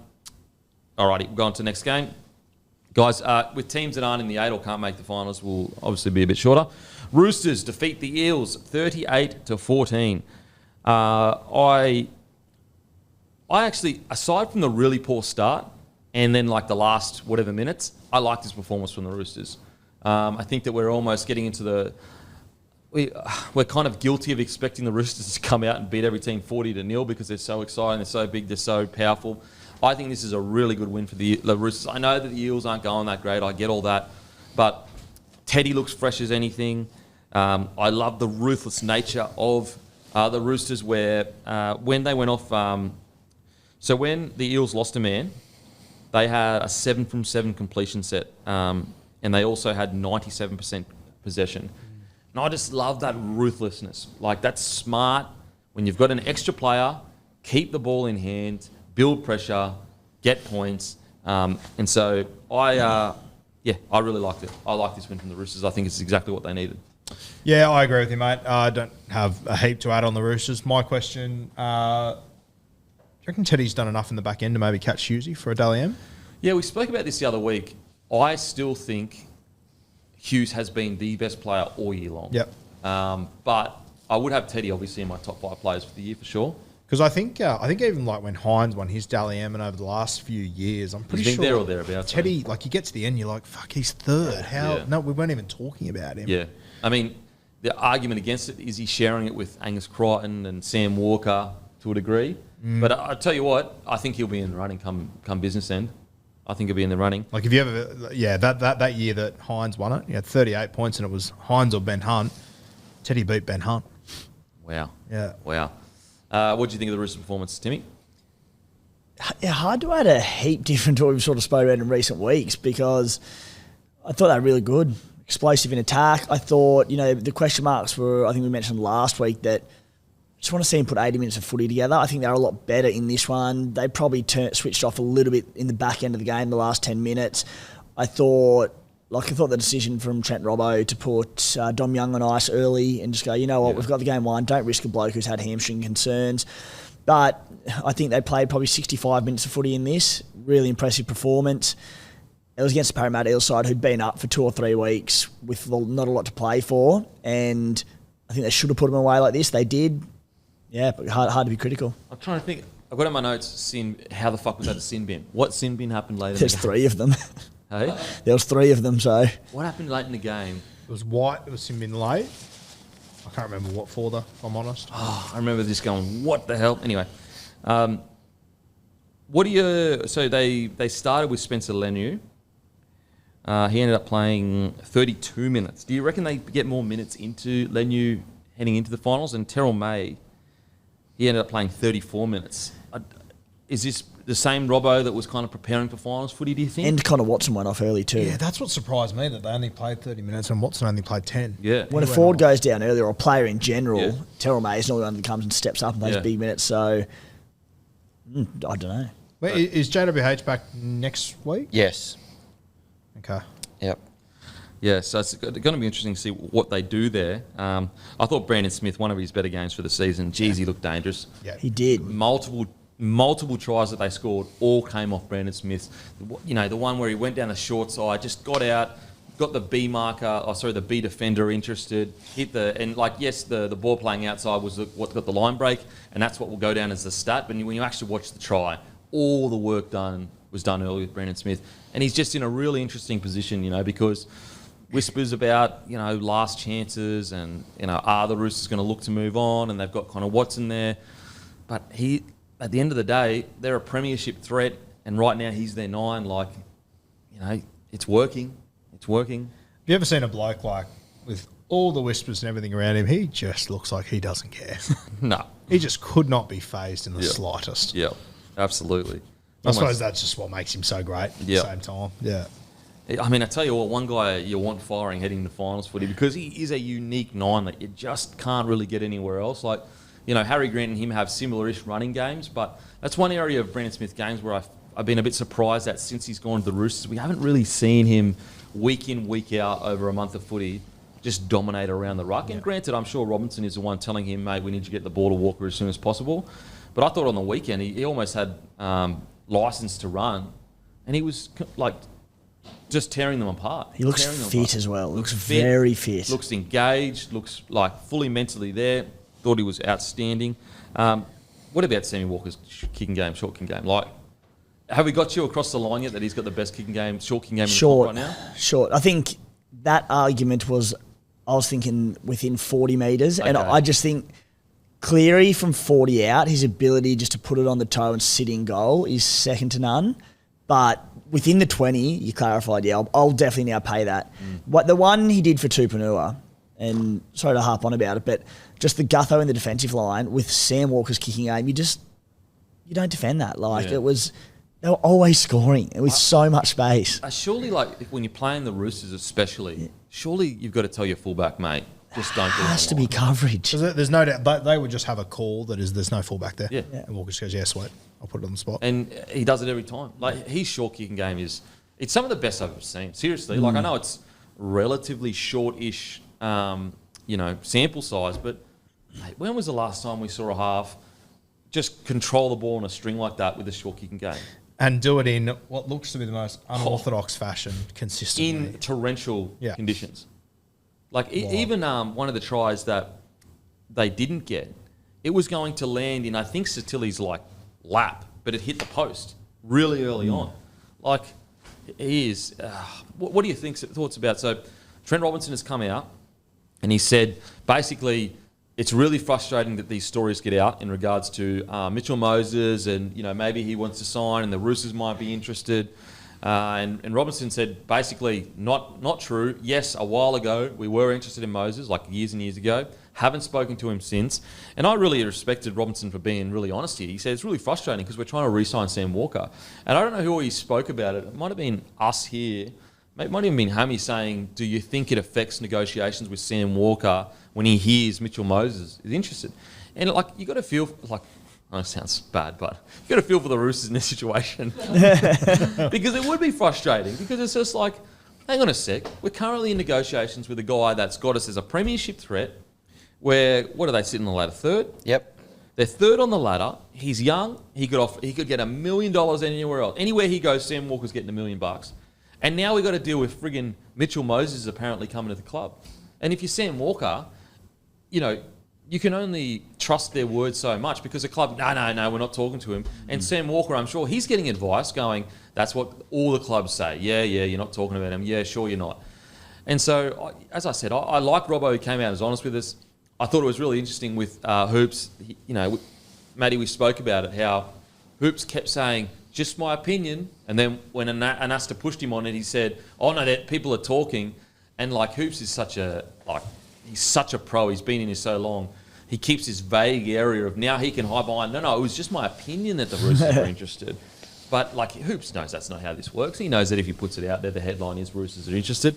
we'll go on to the next game. Guys, with teams that aren't in the 8 or can't make the finals, will obviously be a bit shorter. Roosters defeat the Eels 38-14. I actually, aside from the really poor start and then the last whatever minutes, I like this performance from the Roosters. I think that we're almost getting into we're kind of guilty of expecting the Roosters to come out and beat every team 40-0 because they're so exciting, they're so big, they're so powerful. I think this is a really good win for the Roosters. I know that the Eels aren't going that great. I get all that. But Teddy looks fresh as anything. I love the ruthless nature of the Roosters where when they went off... so when the Eels lost a man, they had a 7 from 7 completion set. And they also had 97% possession. And I just love that ruthlessness. That's smart. When you've got an extra player, keep the ball in hand, build pressure, get points. And so I really liked it. I like this win from the Roosters. I think it's exactly what they needed. Yeah, I agree with you, mate. I don't have a heap to add on the Roosters. My question, do you reckon Teddy's done enough in the back end to maybe catch Hughesy for a Dally M? Yeah, we spoke about this the other week. I still think Hughes has been the best player all year long. Yep. But I would have Teddy obviously in my top 5 players for the year for sure. Because I think even when Hines won his Dally M and over the last few years, I'm pretty he's sure been there or thereabouts. Teddy, you get to the end, you're like, fuck, he's 3rd. How? Yeah. No, we weren't even talking about him. Yeah. I mean, the argument against it is he's sharing it with Angus Crichton and Sam Walker to a degree. But I tell you what, I think he'll be in the running come business end. I think he'll be in the running. If you ever, that year that Hines won it, he had 38 points and it was Hines or Ben Hunt. Teddy beat Ben Hunt. Wow. Yeah. Wow. What do you think of the Roosters' performance, Timmy? Yeah, hard to add a heap different to what we've sort of spoken about in recent weeks because I thought they were really good. Explosive in attack. I thought, the question marks were, I think we mentioned last week that just want to see him put 80 minutes of footy together. I think they're a lot better in this one. They probably switched off a little bit in the back end of the game, the last 10 minutes. I thought the decision from Trent Robbo to put Dom Young on ice early and just go, we've got the game won. Don't risk a bloke who's had hamstring concerns. But I think they played probably 65 minutes of footy in this. Really impressive performance. It was against the Parramatta Eels side who'd been up for 2 or 3 weeks with not a lot to play for. And I think they should have put them away like this. They did. Yeah, but hard to be critical. I'm trying to think. I've got in my notes, how the fuck was that a sin bin? What sin bin happened later There's in the game? 3 of them. Hey? There was 3 of them, so... What happened late in the game? It was White, it was Simbin late. I can't remember what for, though, if I'm honest. Oh, I remember this going, what the hell? Anyway, What do you? So they started with Spencer Leniu. He ended up playing 32 minutes. Do you reckon they get more minutes into Leniu heading into the finals? And Terrell May, he ended up playing 34 minutes. Is this the same Robbo that was kind of preparing for finals footy, do you think? And Connor Watson went off early too. Yeah, that's what surprised me, that they only played 30 minutes and Watson only played 10. Yeah. When a forward goes down earlier, or a player in general, Terrell May is not the one that comes and steps up and plays big minutes. So, I don't know. Wait, is JWH back next week? Yes. Okay. Yep. Yeah, so it's going to be interesting to see what they do there. I thought Brandon Smith, one of his better games for the season, geez, he looked dangerous. Yeah. He did. Multiple tries that they scored all came off Brandon Smith. You know, the one where he went down the short side, just got out, got the B marker, the B defender interested, hit the ball playing outside was what got the line break, and that's what will go down as the stat. But when you actually watch the try, all the work was done early with Brandon Smith. And he's just in a really interesting position, you know, because whispers about, you know, last chances and, you know, are the Roosters going to look to move on, and they've got kind of Watson there. But at the end of the day, they're a premiership threat, and right now he's their 9. Like, you know, it's working. It's working. Have you ever seen a bloke like, with all the whispers and everything around him, he just looks like he doesn't care. No. He just could not be fazed in the slightest. Yeah, absolutely. I suppose that's just what makes him so great at the same time. Yeah. I mean, I tell you what, one guy you want firing heading to finals footy, because he is a unique 9 that you just can't really get anywhere else. Like, you know, Harry Grant and him have similar-ish running games, but that's one area of Brandon Smith games where I've been a bit surprised that since he's gone to the Roosters, we haven't really seen him week in, week out over a month of footy just dominate around the ruck. Yeah. And granted, I'm sure Robinson is the one telling him, mate, we need to get the ball to Walker as soon as possible. But I thought on the weekend he almost had license to run, and he was like just tearing them apart. He looks fit as well. Looks very fit. Looks engaged. Looks like fully mentally there. Thought he was outstanding. What about Sammy Walker's short kicking game? Like, have we got you across the line yet that he's got the best short kicking game in the comp right now? Short. I think that argument was, I was thinking within 40 metres, and I just think Cleary from 40 out, his ability just to put it on the toe and sit in goal is second to none. But within the 20, you clarified, I'll definitely now pay that. What the one he did for Tupanua, and sorry to harp on about it, but just the gutho in the defensive line with Sam Walker's kicking game, you don't defend that. They were always scoring. It was so much space. Surely, like, when you're playing the Roosters especially, surely you've got to tell your fullback, mate, just don't do it. It has to be coverage. There's no doubt. They would just have a call that is, there's no fullback there. Yeah. And Walker just goes, yeah, sweet. I'll put it on the spot. And he does it every time. Like, his short kicking game it's some of the best I've ever seen. Seriously. Like, I know it's relatively short-ish, sample size, but mate, when was the last time we saw a half just control the ball on a string like that with a short kicking game? And do it in what looks to be the most unorthodox fashion consistently. In torrential conditions. Like, even one of the tries that they didn't get, it was going to land in, I think, Satili's, lap, but it hit the post really early on. Like, he is... what do you think? Thoughts about... So, Trent Robinson has come out, and he said, basically, it's really frustrating that these stories get out in regards to Mitchell Moses, and, maybe he wants to sign, and the Roosters might be interested. And Robinson said, basically, not true. Yes, a while ago, we were interested in Moses, like years and years ago. Haven't spoken to him since. And I really respected Robinson for being really honest here. He said, it's really frustrating because we're trying to re-sign Sam Walker. And I don't know who he spoke about it. It might have been us here. It might even been Hammy saying, do you think it affects negotiations with Sam Walker when he hears Mitchell Moses is interested? And, you got to feel like... Oh, it sounds bad, but you got to feel for the Roosters in this situation. Because it would be frustrating, because it's just like, hang on a sec, we're currently in negotiations with a guy that's got us as a premiership threat, where, what are they sitting on the ladder? Third? Yep. They're third on the ladder. He's young. He could get $1 million anywhere else. Anywhere he goes, Sam Walker's getting $1 million. And now we've got to deal with friggin' Mitchell Moses apparently coming to the club. And if you're Sam Walker, you can only trust their words so much, because the club, no, we're not talking to him. And Sam Walker, I'm sure he's getting advice going, that's what all the clubs say. Yeah, you're not talking about him. Yeah, sure, you're not. And so, as I said, I like Robbo, who came out as honest with us. I thought it was really interesting with Hoops. Matty, we spoke about it, how Hoops kept saying, just my opinion. And then when Anasta pushed him on it, he said, oh, no, people are talking. And, like, Hoops is he's such a pro. He's been in here so long. He keeps this vague area of now he can hide behind, no, it was just my opinion that the Roosters were interested. But, like, Hoops knows that's not how this works. He knows that if he puts it out there, the headline is Roosters are interested.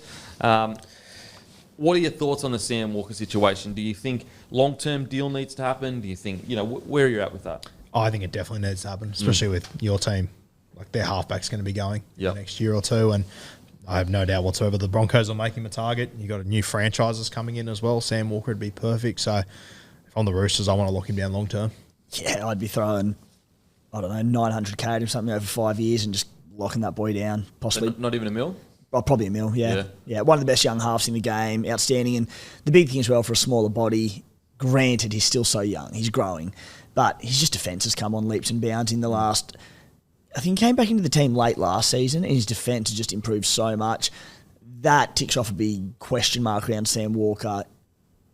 What are your thoughts on the Sam Walker situation? Do you think long-term deal needs to happen? Do you think, where are you at with that? I think it definitely needs to happen, especially with your team. Like, their halfback's going to be going Yep. next year or two, and I have no doubt whatsoever the Broncos will make him a target. You got new franchises coming in as well. Sam Walker would be perfect. So if I'm the Roosters, I want to lock him down long term. Yeah, I'd be throwing, I don't know, $900K at him, something over 5 years and just locking that boy down. Possibly. Not even a mil? Oh, probably a mil, yeah. One of the best young halves in the game, outstanding. And the big thing as well for a smaller body, granted, he's still so young, he's growing, but his just defence has come on leaps and bounds in the last... I think he came back into the team late last season and his defence has just improved so much. That ticks off a big question mark around Sam Walker.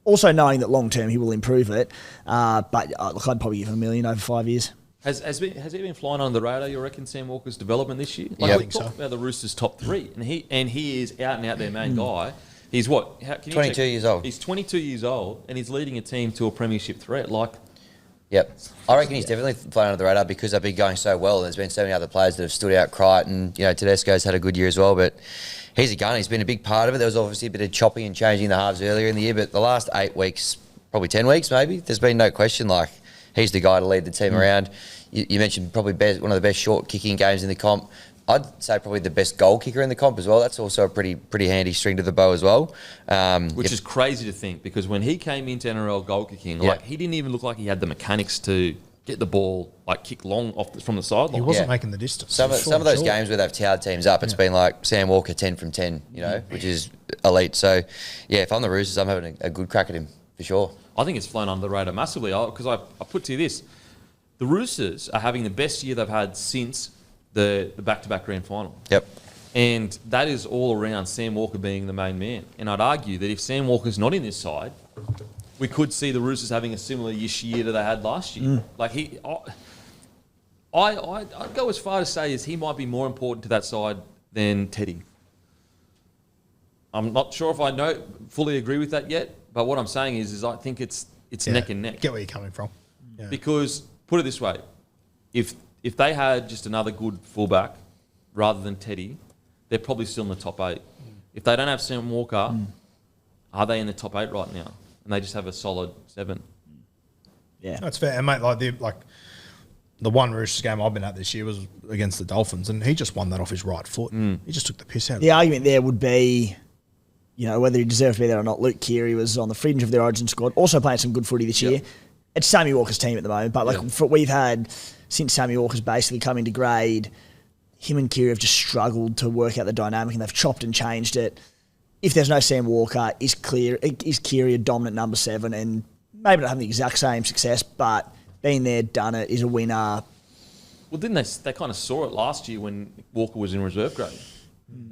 Also knowing that long-term he will improve it. But look, I'd probably give him $1 million over 5 years. Has he been flying under the radar, you reckon, Sam Walker's development this year? Yeah, I we think so. talked about the Roosters' top three, and he is out and out their main guy. He's what? Can you 22 check? years old. He's 22 years old, and he's leading a team to a premiership threat. Yep. I reckon he's definitely flying under the radar because they've been going so well. There's been so many other players that have stood out. Crichton, Tedesco's had a good year as well, but he's a gunner. He's been a big part of it. There was obviously a bit of chopping and changing the halves earlier in the year, but the last 8 weeks, probably 10 weeks maybe, there's been no question he's the guy to lead the team around. You mentioned probably one of the best short kicking games in the comp. I'd say probably the best goal kicker in the comp as well. That's also a pretty handy string to the bow as well. Which is crazy to think because when he came into NRL goal kicking, he didn't even look like he had the mechanics to get the ball kick long from the sideline. He wasn't making the distance. Some of those games where they've towered teams up, it's been like Sam Walker 10 from 10, which is elite. So, yeah, if I'm the Roosters, I'm having a good crack at him for sure. I think it's flown under the radar massively because I put to you this. The Roosters are having the best year they've had since the back-to-back grand final. Yep. And that is all around Sam Walker being the main man. And I'd argue that if Sam Walker's not in this side, we could see the Roosters having a similar-ish year that they had last year. I'd go as far to say as he might be more important to that side than Teddy. I'm not sure if I fully agree with that yet, but what I'm saying is I think it's neck and neck. Get where you're coming from. Yeah. Because, put it this way, if they had just another good fullback rather than Teddy, they're probably still in the top 8. If they don't have Sam Walker, are they in the top 8 right now? And they just have a solid 7. Yeah. That's fair. And, mate, the one Roosters game I've been at this year was against the Dolphins, and he just won that off his right foot. He just took the piss out of it. The argument there would be, whether he deserved to be there or not. Luke Cleary was on the fringe of their Origin squad, also playing some good footy this year. It's Sammy Walker's team at the moment, but we've had, since Sammy Walker's basically come into grade, him and Cleary have just struggled to work out the dynamic, and they've chopped and changed it. If there's no Sam Walker, is Cleary a dominant number 7, and maybe not having the exact same success, but been there, done it, is a winner. Well, didn't they kind of saw it last year when Walker was in reserve grade,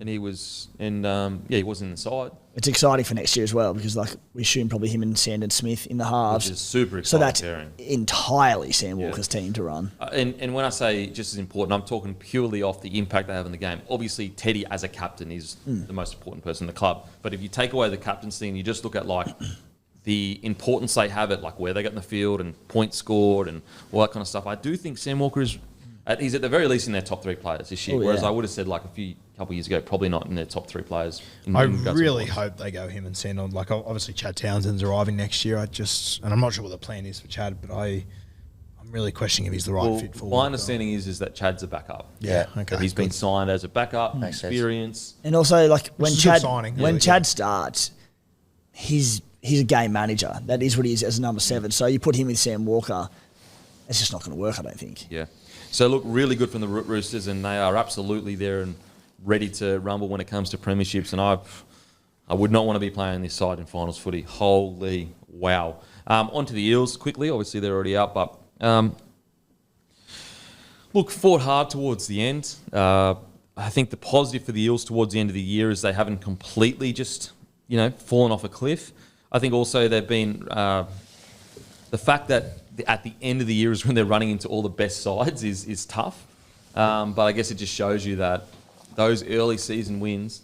and he was, he wasn't inside. It's exciting for next year as well because, we assume probably him and Sandon Smith in the halves. Which is super exciting. So that's pairing. entirely Sam Walker's team to run. And when I say just as important, I'm talking purely off the impact they have in the game. Obviously, Teddy as a captain is the most important person in the club. But if you take away the captaincy and you just look at the importance they have at where they get in the field and points scored and all that kind of stuff, I do think Sam Walker is. He's at the very least in their top 3 players this year, whereas I would have said a couple of years ago, probably not in their top 3 players. I really hope they go him and Sandon. Obviously Chad Townsend's arriving next year. And I'm not sure what the plan is for Chad, but I'm really questioning if he's the right fit for. My understanding is that Chad's a backup. Yeah, okay. That he's been signed as a backup, Makes sense. experience. And also, when Chad signing. Chad starts, he's a game manager. That is what he is as a number 7. So you put him with Sam Walker, it's just not going to work, I don't think. Yeah. So look, really good from the Roosters, and they are absolutely there and ready to rumble when it comes to premierships. And I would not want to be playing this side in finals footy. Holy wow! On to the Eels quickly. Obviously they're already out, but look, fought hard towards the end. I think the positive for the Eels towards the end of the year is they haven't completely just fallen off a cliff. I think also they've been the fact that at the end of the year is when they're running into all the best sides is tough. But I guess it just shows you that those early season wins,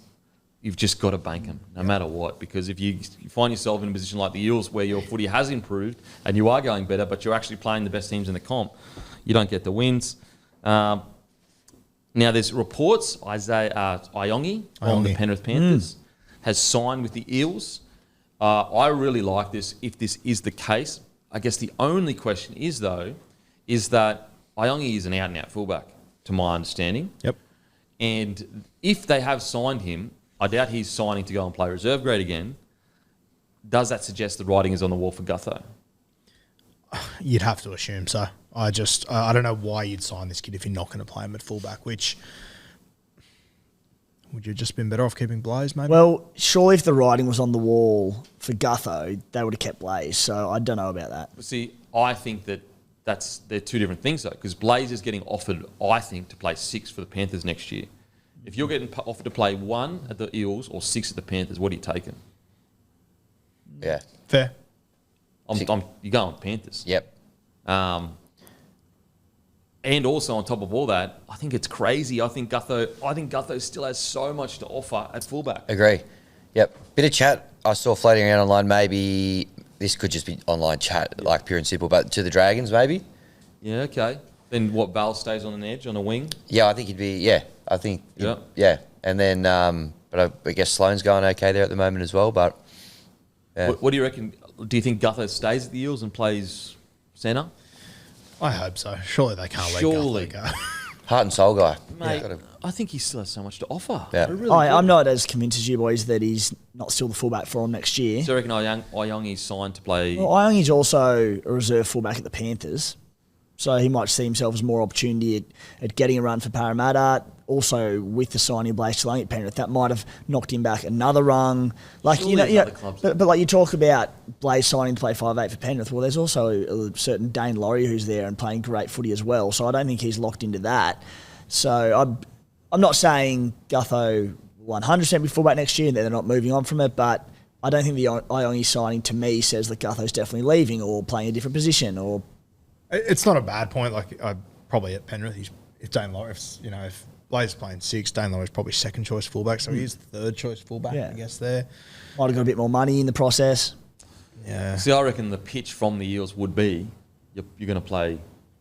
you've just got to bank them, no matter what. Because if you find yourself in a position like the Eels where your footy has improved and you are going better, but you're actually playing the best teams in the comp, you don't get the wins. Now, there's reports Iongi on the Penrith Panthers has signed with the Eels. I really like this if this is the case. I guess the only question is, though, is that Iongi is an out-and-out fullback, to my understanding. Yep. And if they have signed him, I doubt he's signing to go and play reserve grade again. Does that suggest the writing is on the wall for Gutho? You'd have to assume so. I don't know why you'd sign this kid if you're not going to play him at fullback, which would you just been better off keeping Blaze, maybe? Well, surely if the writing was on the wall for Gutho, they would have kept Blaze, so I don't know about that. But see, I think that they're two different things, though, because Blaze is getting offered, I think, to play 6 for the Panthers next year. If you're getting offered to play 1 at the Eels or 6 at the Panthers, what are you taking? Yeah. Fair. You're going Panthers. Yep. And also on top of all that, I think it's crazy. I think Gutho still has so much to offer at fullback. Agree. Yep. Bit of chat I saw floating around online. Maybe this could just be online chat, like pure and simple, but to the Dragons, maybe. Yeah. Okay. Then what? Bale stays on an edge on a wing. Yeah, I think he'd be. Yeah, I think. Yeah. Yeah, and then, but I guess Sloane's going okay there at the moment as well. But yeah. What do you reckon? Do you think Gutho stays at the Eels and plays centre? I hope so. Surely they can't Surely. let Gutho go. Heart and soul guy. Mate, Yeah. I think he still has so much to offer. Yeah. I really I'm do. not as convinced as you boys that he's not still the fullback for him next year. So I reckon Iongi's signed to play. Well, Iongi's also a reserve fullback at the Panthers, so he might see himself as more opportunity at getting a run for Parramatta. Also, with the signing of Blaze Talani at Penrith, that might have knocked him back another rung. Like Surely there's other clubs. but like you talk about Blaze signing to play 5'8" for Penrith. Well, there's also a certain Dane Laurie who's there and playing great footy as well. So I don't think he's locked into that. So I'm not saying Gutho 100% be fullback next year and they're not moving on from it, but I don't think the Iongi signing to me says that Gutho's definitely leaving or playing a different position. Or It's not a bad point. Like, probably at Penrith, if Dane Laurie, if Blaze is playing 6, Dane Laurie's probably second choice fullback, so he is third choice fullback, Yeah. I guess, there. might have got a bit more money in the process. Yeah. See, I reckon the pitch from the Eels would be you're going to play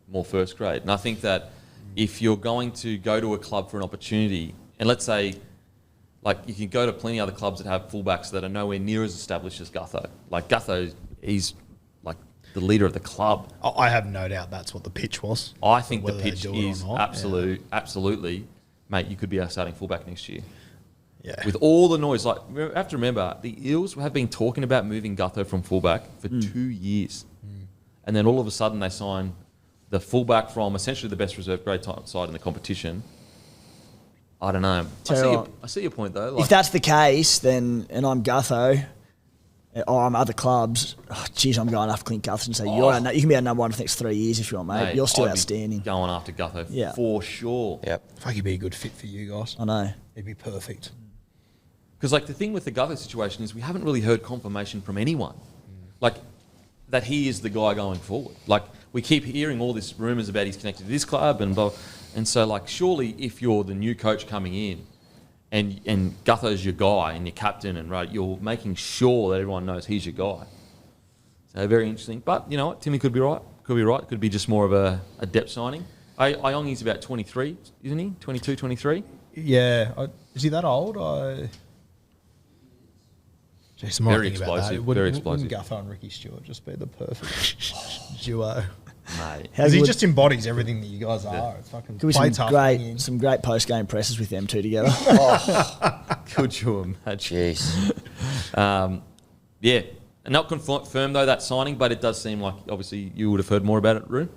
more first grade. And I think that if you're going to go to a club for an opportunity, and let's say, like, you can go to plenty of other clubs that have fullbacks that are nowhere near as established as Gutho. Like, Gutho, he's like the leader of the club. I have no doubt that's what the pitch was. I think the Whether they pitch do it or is not, absolutely, mate, you could be our starting fullback next year. Yeah. With all the noise, like, you have to remember, the Eels have been talking about moving Gutho from fullback for 2 years. And then all of a sudden they sign the fullback from essentially the best reserve grade side in the competition. I don't know. I see your point, though. Like, If that's the case, then, and I'm Gutho, or I'm other clubs, I'm going after Clint Gutho and say, you can be our number one for the next 3 years if you want, mate. You're still I'd be outstanding. Going after Gutho, Yeah. for sure. Yep. Fuck, he'd be a good fit for you guys. I know. He'd be perfect. Because, like, the thing with the Gutho situation is we haven't really heard confirmation from anyone. Like, that he is the guy going forward. Like, we keep hearing all these rumours about he's connected to this club and blah. And so, like, surely if you're the new coach coming in and Gutho's your guy and your captain and right, you're making sure that everyone knows he's your guy. So very interesting. But you know what? Timmy could be right. Could be just more of a depth signing. Iongi's about 23, isn't he? 22, 23? Yeah. Is he that old? Jeez, I'm Very thinking about that. explosive, Wouldn't- very explosive. Wouldn't Gutho and Ricky Stewart just be the perfect duo? Mate. Because he just embodies everything that you guys are. It's fucking Could be play tough. some great post-game presses with them two together. Could you imagine? Jeez. Yeah. And not confirmed, though, that signing, but it does seem like, obviously, you would have heard more about it, Roo.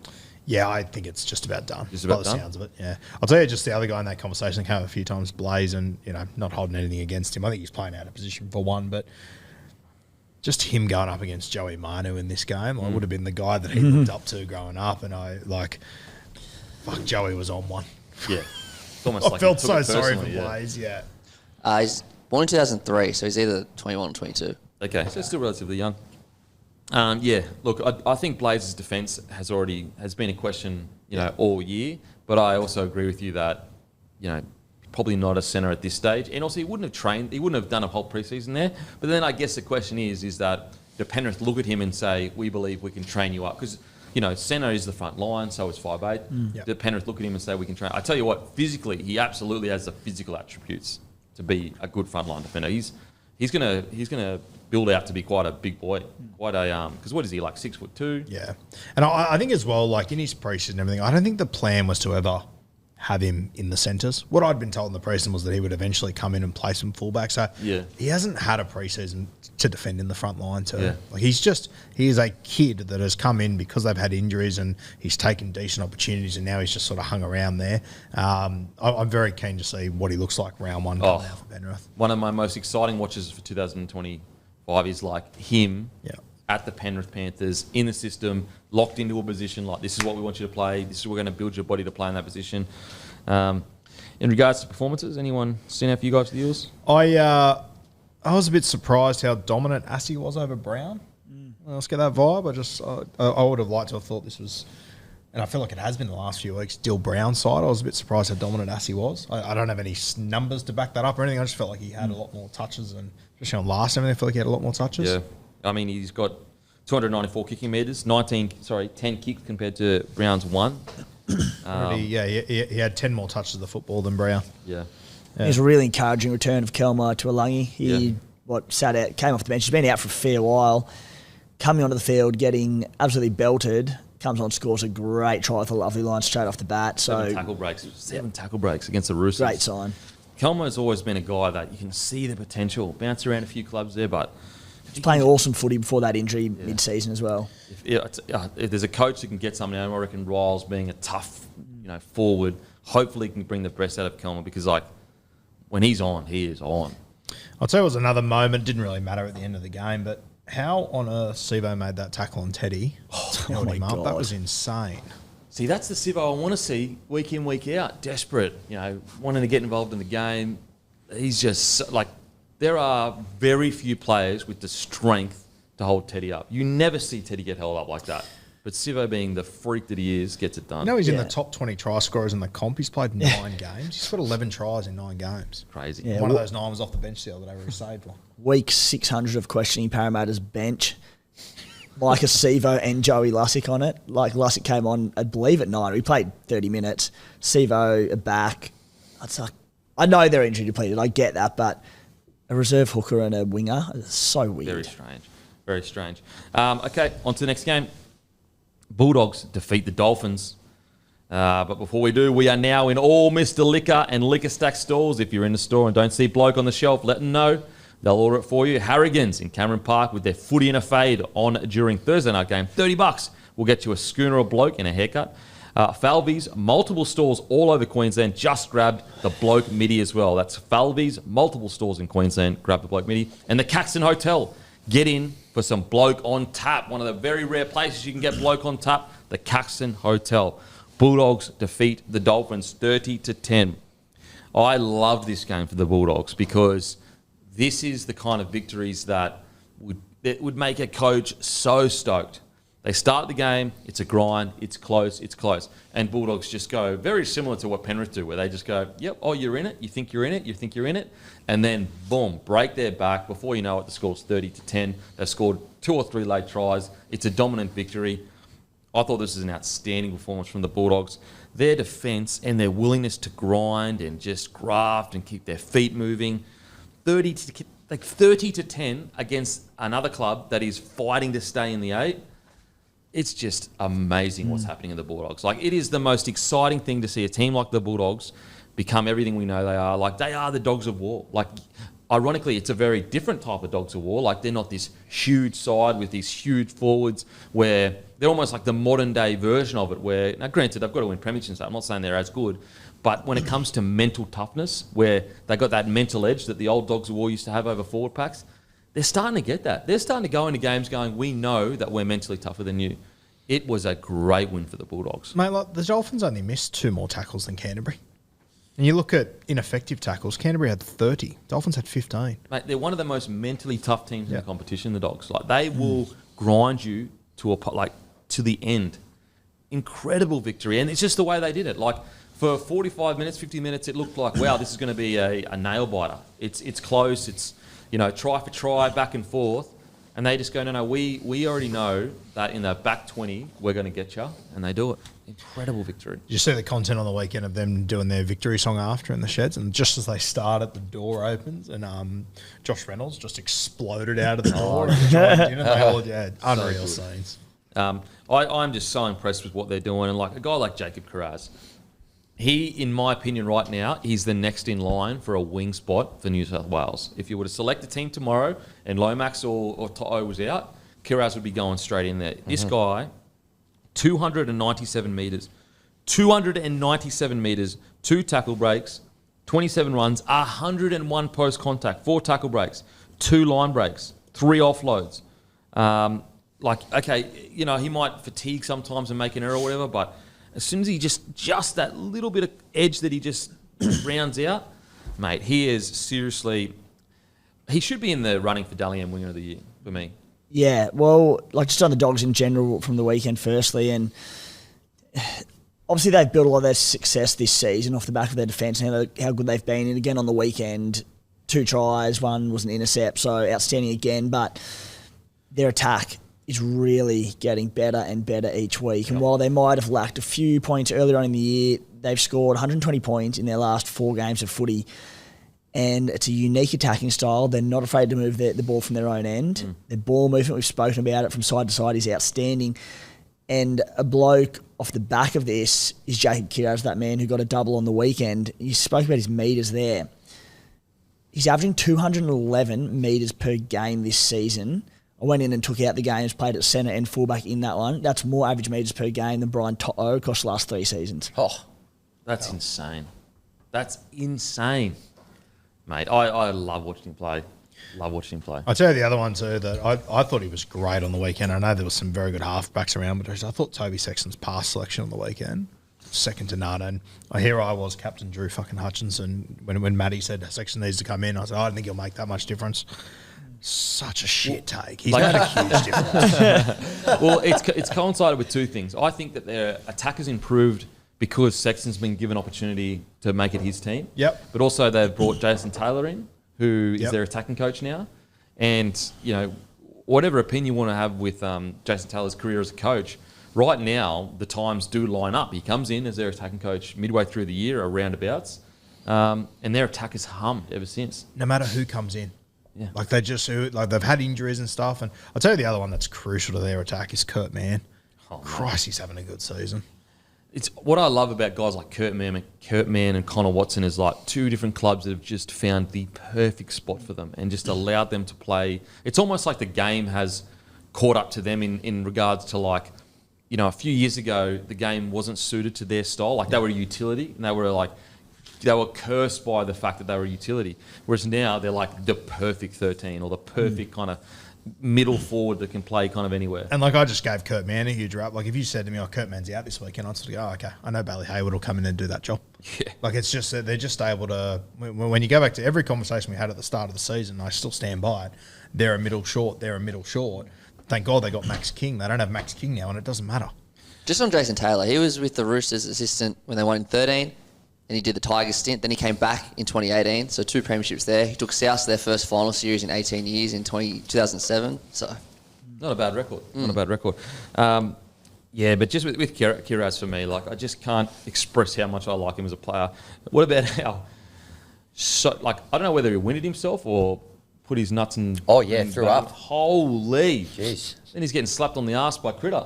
Yeah, I think it's just about done. Just about by the done? sounds of it, yeah. I'll tell you, just the other guy in that conversation that came up a few times, Blaze, and, not holding anything against him. I think he's playing out of position for one, but just him going up against Joey Manu in this game, I would have been the guy that he looked up to growing up, and fuck, Joey was on one. Yeah. It's almost I felt he took so it sorry for personally, yeah. Blaze, yeah. He's born in 2003, so he's either 21 or 22. Okay, so still relatively young. Yeah, look, I think Blazers' defence has been a question, all year. But I also agree with you that, probably not a centre at this stage. And also, he wouldn't have done a whole preseason there. But then I guess the question is that do Penrith look at him and say, we believe we can train you up? Because, centre is the front line, so is 5'8". Do Penrith look at him and say, we can train? I tell you what, physically, he absolutely has the physical attributes to be a good front line defender. He's gonna build out to be quite a big boy, because what is he, like 6'2"? Yeah, and I think as well, like in his preseason and everything, I don't think the plan was to ever have him in the centres. What I'd been told in the preseason was that he would eventually come in and play some fullback. So he hasn't had a preseason to defend in the front line too. Yeah. Like he is a kid that has come in because they've had injuries and he's taken decent opportunities and now he's just sort of hung around there. I'm very keen to see what he looks like round one coming out for Penrith. One of my most exciting watches for 2025 is like him at the Penrith Panthers in the system, locked into a position like this is what we want you to play. This is what we're going to build your body to play in that position. In regards to performances, anyone seen out for you guys for the Eels? I was a bit surprised how dominant Assy was over Brown. Let's get that vibe. I would have liked to have thought this was, and I feel like it has been the last few weeks, Dill Brown's side. I was a bit surprised how dominant Assy was. I don't have any numbers to back that up or anything. I just felt like he had a lot more touches, and especially on last time, I feel like he had a lot more touches. Yeah. I mean, he's got 294 kicking metres, 10 kicks compared to Brown's 1. He had 10 more touches of the football than Brown. Yeah. It was a really encouraging return of Kelma to Alangi. He sat out, came off the bench. He's been out for a fair while. Coming onto the field, getting absolutely belted, comes on, scores a great try with a lovely line straight off the bat. Seven tackle breaks against the Roosters. Great sign. Kelma has always been a guy that you can see the potential. Bounced around a few clubs there, but he's playing awesome footy before that injury mid-season as well. If there's a coach that can get something out of him, I reckon Riles being a tough, forward, hopefully can bring the best out of Kelma because, when he's on, he is on. I'll tell you, it was another moment. Didn't really matter at the end of the game, but how on earth Sivo made that tackle on Teddy? Held him up. That was insane. See, that's the Sivo I want to see week in, week out. Desperate, wanting to get involved in the game. He's just there are very few players with the strength to hold Teddy up. You never see Teddy get held up like that. But Sivo, being the freak that he is, gets it done. He's in the top 20 try scorers in the comp. He's played 9 games. He's got 11 tries in 9 games. Crazy. Yeah, one of those 9 was off the bench the other day where he saved one. Week 600 of questioning Parramatta's bench. Micah Sivo and Joey Lussick on it. Lussick came on, I believe, at 9. He played 30 minutes. Sivo back. I know they're injury depleted. I get that, but a reserve hooker and a winger is so weird. Very strange. Very strange. Okay, on to the next game. Bulldogs defeat the Dolphins. But before we do, we are now in all Mr. Liquor and Liquor Stack stores. If you're in the store and don't see Bloke on the shelf, let them know. They'll order it for you. Harrigan's in Cameron Park with their footy and a fade on during Thursday night game. $30. We'll get you a schooner or bloke and a haircut. Falvey's, multiple stores all over Queensland, just grabbed the Bloke Midi as well. That's Falvey's, multiple stores in Queensland, grab the Bloke Midi. And the Caxton Hotel, get in for some Bloke on tap. One of the very rare places you can get Bloke on tap, the Caxton Hotel. Bulldogs defeat the Dolphins 30-10. I loved this game for the Bulldogs because this is the kind of victories that would make a coach so stoked. They start the game, it's a grind, it's close. And Bulldogs just go very similar to what Penrith do, where they just go, yep, oh, you're in it, you think you're in it. And then, boom, break their back. Before you know it, the score's 30-10. They've scored 2 or 3 late tries. It's a dominant victory. I thought this was an outstanding performance from the Bulldogs. Their defence and their willingness to grind and just graft and keep their feet moving. 30-10 against another club that is fighting to stay in the 8. It's just amazing what's happening in the Bulldogs. It is the most exciting thing to see a team like the Bulldogs become everything we know they are. They are the Dogs of War. Ironically, it's a very different type of Dogs of War. They're not this huge side with these huge forwards where they're almost like the modern day version of it where, now granted, they've got to win premierships, so I'm not saying they're as good, but when it comes to mental toughness, where they got that mental edge that the old Dogs of War used to have over forward packs, they're starting to get that. They're starting to go into games going, we know that we're mentally tougher than you. It was a great win for the Bulldogs. Mate, the Dolphins only missed 2 more tackles than Canterbury. And you look at ineffective tackles, Canterbury had 30. Dolphins had 15. Mate, they're one of the most mentally tough teams in the competition, the Dogs. They will grind you to to the end. Incredible victory, and it's just the way they did it. Like for 45 minutes, 50 minutes, it looked like, wow, this is going to be a nail biter. It's close. It's try for try, back and forth, and they just go, no, we already know that in the back 20 we're going to get you, and they do it. Incredible victory. Did you see the content on the weekend of them doing their victory song after in the sheds? And just as they started, the door opens and Josh Reynolds just exploded out of the door. And joined in and they all, unreal scenes. I'm just so impressed with what they're doing. And like a guy like Jacob Carraz, he, in my opinion right now, he's the next in line for a wing spot for New South Wales. If you were to select a team tomorrow and Lomax or To'o was out, Carraz would be going straight in there. This guy... 297 metres, 2 tackle breaks, 27 runs, 101 post contact, 4 tackle breaks, 2 line breaks, 3 offloads. He might fatigue sometimes and make an error or whatever, but as soon as he just that little bit of edge that he just rounds out, mate, he is seriously, he should be in the running for Dally M Winger of the Year for me. Yeah, well, just on the Dogs in general from the weekend firstly, and obviously they've built a lot of their success this season off the back of their defence and how good they've been. And again on the weekend, 2 tries, 1 was an intercept, so outstanding again. But their attack is really getting better and better each week. And while they might have lacked a few points earlier on in the year, they've scored 120 points in their last 4 games of footy. And it's a unique attacking style. They're not afraid to move the ball from their own end. Their ball movement, we've spoken about it from side to side, is outstanding. And a bloke off the back of this is Jacob Kiraz, that man who got a double on the weekend. You spoke about his metres there. He's averaging 211 metres per game this season. I went in and took out the games, played at centre and fullback in that one. That's more average metres per game than Brian To'o across the last 3 seasons. Oh, that's insane. That's insane. Mate, I love watching him play. I'll tell you the other one too, that I thought he was great on the weekend. I know there was some very good halfbacks around, but I thought Toby Sexton's pass selection on the weekend, second to none. And here I was, Captain Drew fucking Hutchinson, when Matty said Sexton needs to come in, I said, I don't think he'll make that much difference. Such a shit take. He's made a huge difference. Well, it's coincided with 2 things. I think that their attack has improved because Sexton's been given opportunity to make it his team. Yep. But also they've brought Jason Taylor in, who is their attacking coach now. And, whatever opinion you want to have with Jason Taylor's career as a coach, right now the times do line up. He comes in as their attacking coach midway through the year or roundabouts, and their attack has hummed ever since. No matter who comes in. Yeah. They've had injuries and stuff. And I'll tell you the other one that's crucial to their attack is Kurt Mann. Oh, Christ, he's having a good season. It's what I love about guys like Kurt Mann and Connor Watson is like 2 different clubs that have just found the perfect spot for them and just allowed them to play. It's almost like the game has caught up to them in regards to a few years ago, the game wasn't suited to their style. Like they were a utility and they were cursed by the fact that they were a utility. Whereas now they're like the perfect 13 or the perfect kind of middle forward that can play kind of anywhere. And I just gave Kurt Mann a huge rap. If you said to me, Kurt Mann's out this weekend, I'd sort of go, okay, I know Bailey Hayward will come in and do that job. Yeah. It's just that they're just able to, when you go back to every conversation we had at the start of the season, I still stand by it, they're a middle short. Thank God they got Max King. They don't have Max King now and it doesn't matter. Just on Jason Taylor, he was with the Roosters assistant when they won in 13. And he did the Tigers stint. Then he came back in 2018, so 2 premierships there. He took South to their first final series in 18 years in 2007. So, not a bad record. Not a bad record. But just with Kiraz for me, I just can't express how much I like him as a player. What about I don't know whether he winded himself or put his nuts in. Oh yeah, threw up. Holy. Jeez. Then he's getting slapped on the arse by Critter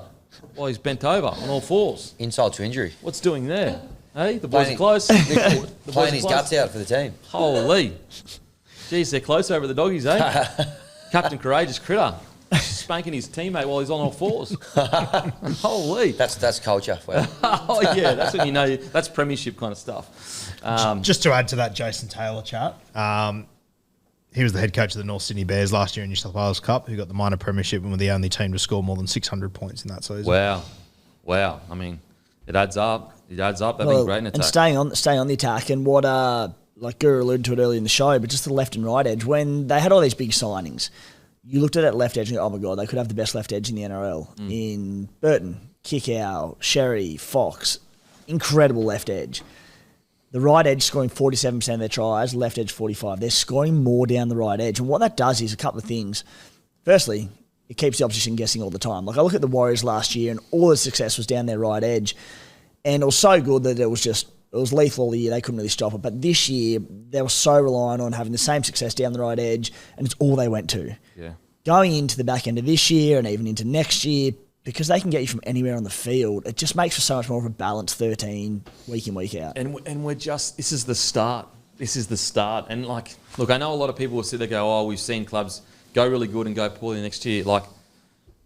while he's bent over on all 4s. Insult to injury. What's doing there? Hey, the boys are close. Playing his guts out for the team. Holy. Jeez, they're close over the doggies, eh? Captain Courageous Critter. Spanking his teammate while he's on all 4s. Holy. That's culture. Oh, yeah. That's when you know. That's premiership kind of stuff. Just to add to that Jason Taylor chat, he was the head coach of the North Sydney Bears last year in New South Wales Cup, who got the minor premiership and were the only team to score more than 600 points in that season. Wow. I mean, it adds up. They've been great in attack. And staying on the attack, and what Guru alluded to it earlier in the show, but just the left and right edge, when they had all these big signings, you looked at that left edge and go, oh my God, they could have the best left edge in the NRL. In Burton, Kickow, Sherry, Fox, incredible left edge. The right edge scoring 47% of their tries, left edge 45%. They're scoring more down the right edge. And what that does is a couple of things. Firstly, it keeps the opposition guessing all the time. Like I look at the Warriors last year and all the success was down their right edge. And it was so good that it was lethal all the year. They couldn't really stop it. But this year, they were so reliant on having the same success down the right edge, and it's all they went to. Yeah. Going into the back end of this year and even into next year, because they can get you from anywhere on the field, it just makes for so much more of a balanced 13 week in, week out. And we're just, this is the start. This is the start. And like, look, I know a lot of people will sit there and go, oh, we've seen clubs go really good and go poorly next year. Like,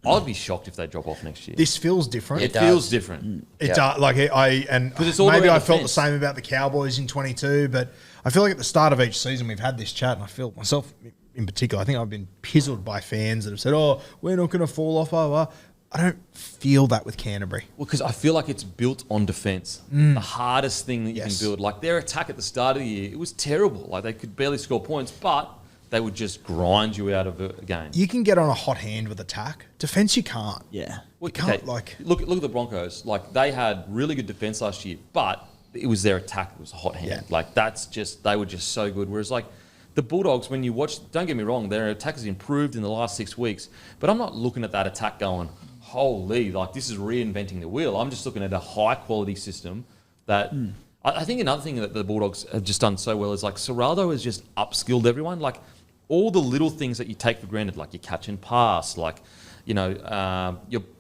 I'd be shocked if they drop off next year. This feels different. It feels different. It does. Like it's all maybe about I felt defense. the same about the Cowboys in 22, but I feel like at the start of each season we've had this chat, and I feel myself in particular, I think I've been pizzled by fans that have said, oh, we're not going to fall off, blah, blah. I don't feel that with Canterbury. Well, because I feel like it's built on defence. The hardest thing that you can build. Like their attack at the start of the year, it was terrible. Like they could barely score points, but they would just grind you out of a game. You can get on a hot hand with attack. Defence, you can't. Yeah. You can't, okay, look at the Broncos. Like they had really good defence last year, but it was their attack that was a hot hand. Yeah. Like they were just so good. Whereas like the Bulldogs, when you watch, don't get me wrong, their attack has improved in the last 6 weeks, but I'm not looking at that attack going, holy, like this is reinventing the wheel. I'm just looking at a high quality system that I think another thing that the Bulldogs have just done so well is like Serraldo has just upskilled everyone. Like all the little things that you take for granted, like your catch and pass, like, you know,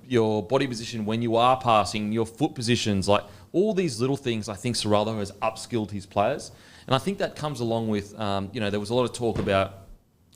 your body position when you are passing, your foot positions, like all these little things, I think Serraldo has upskilled his players. And I think that comes along with, you know, there was a lot of talk about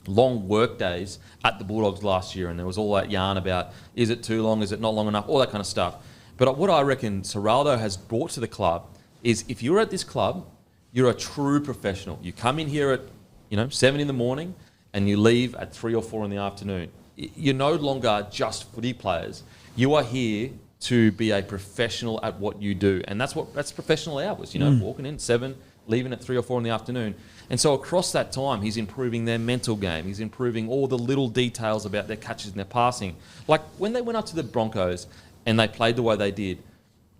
long work days at the Bulldogs last year, and there was all that yarn about, is it too long, is it not long enough, all that kind of stuff. But what I reckon Serraldo has brought to the club is if you're at this club, you're a true professional. You come in here at 7 in the morning and you leave at 3 or 4 in the afternoon. You're no longer just footy players. You are here to be a professional at what you do, and that's professional hours. Walking in at 7, leaving at 3 or 4 in the afternoon. And so across that time, he's improving their mental game. He's improving all the little details about their catches and their passing. Like when they went up to the Broncos and they played the way they did,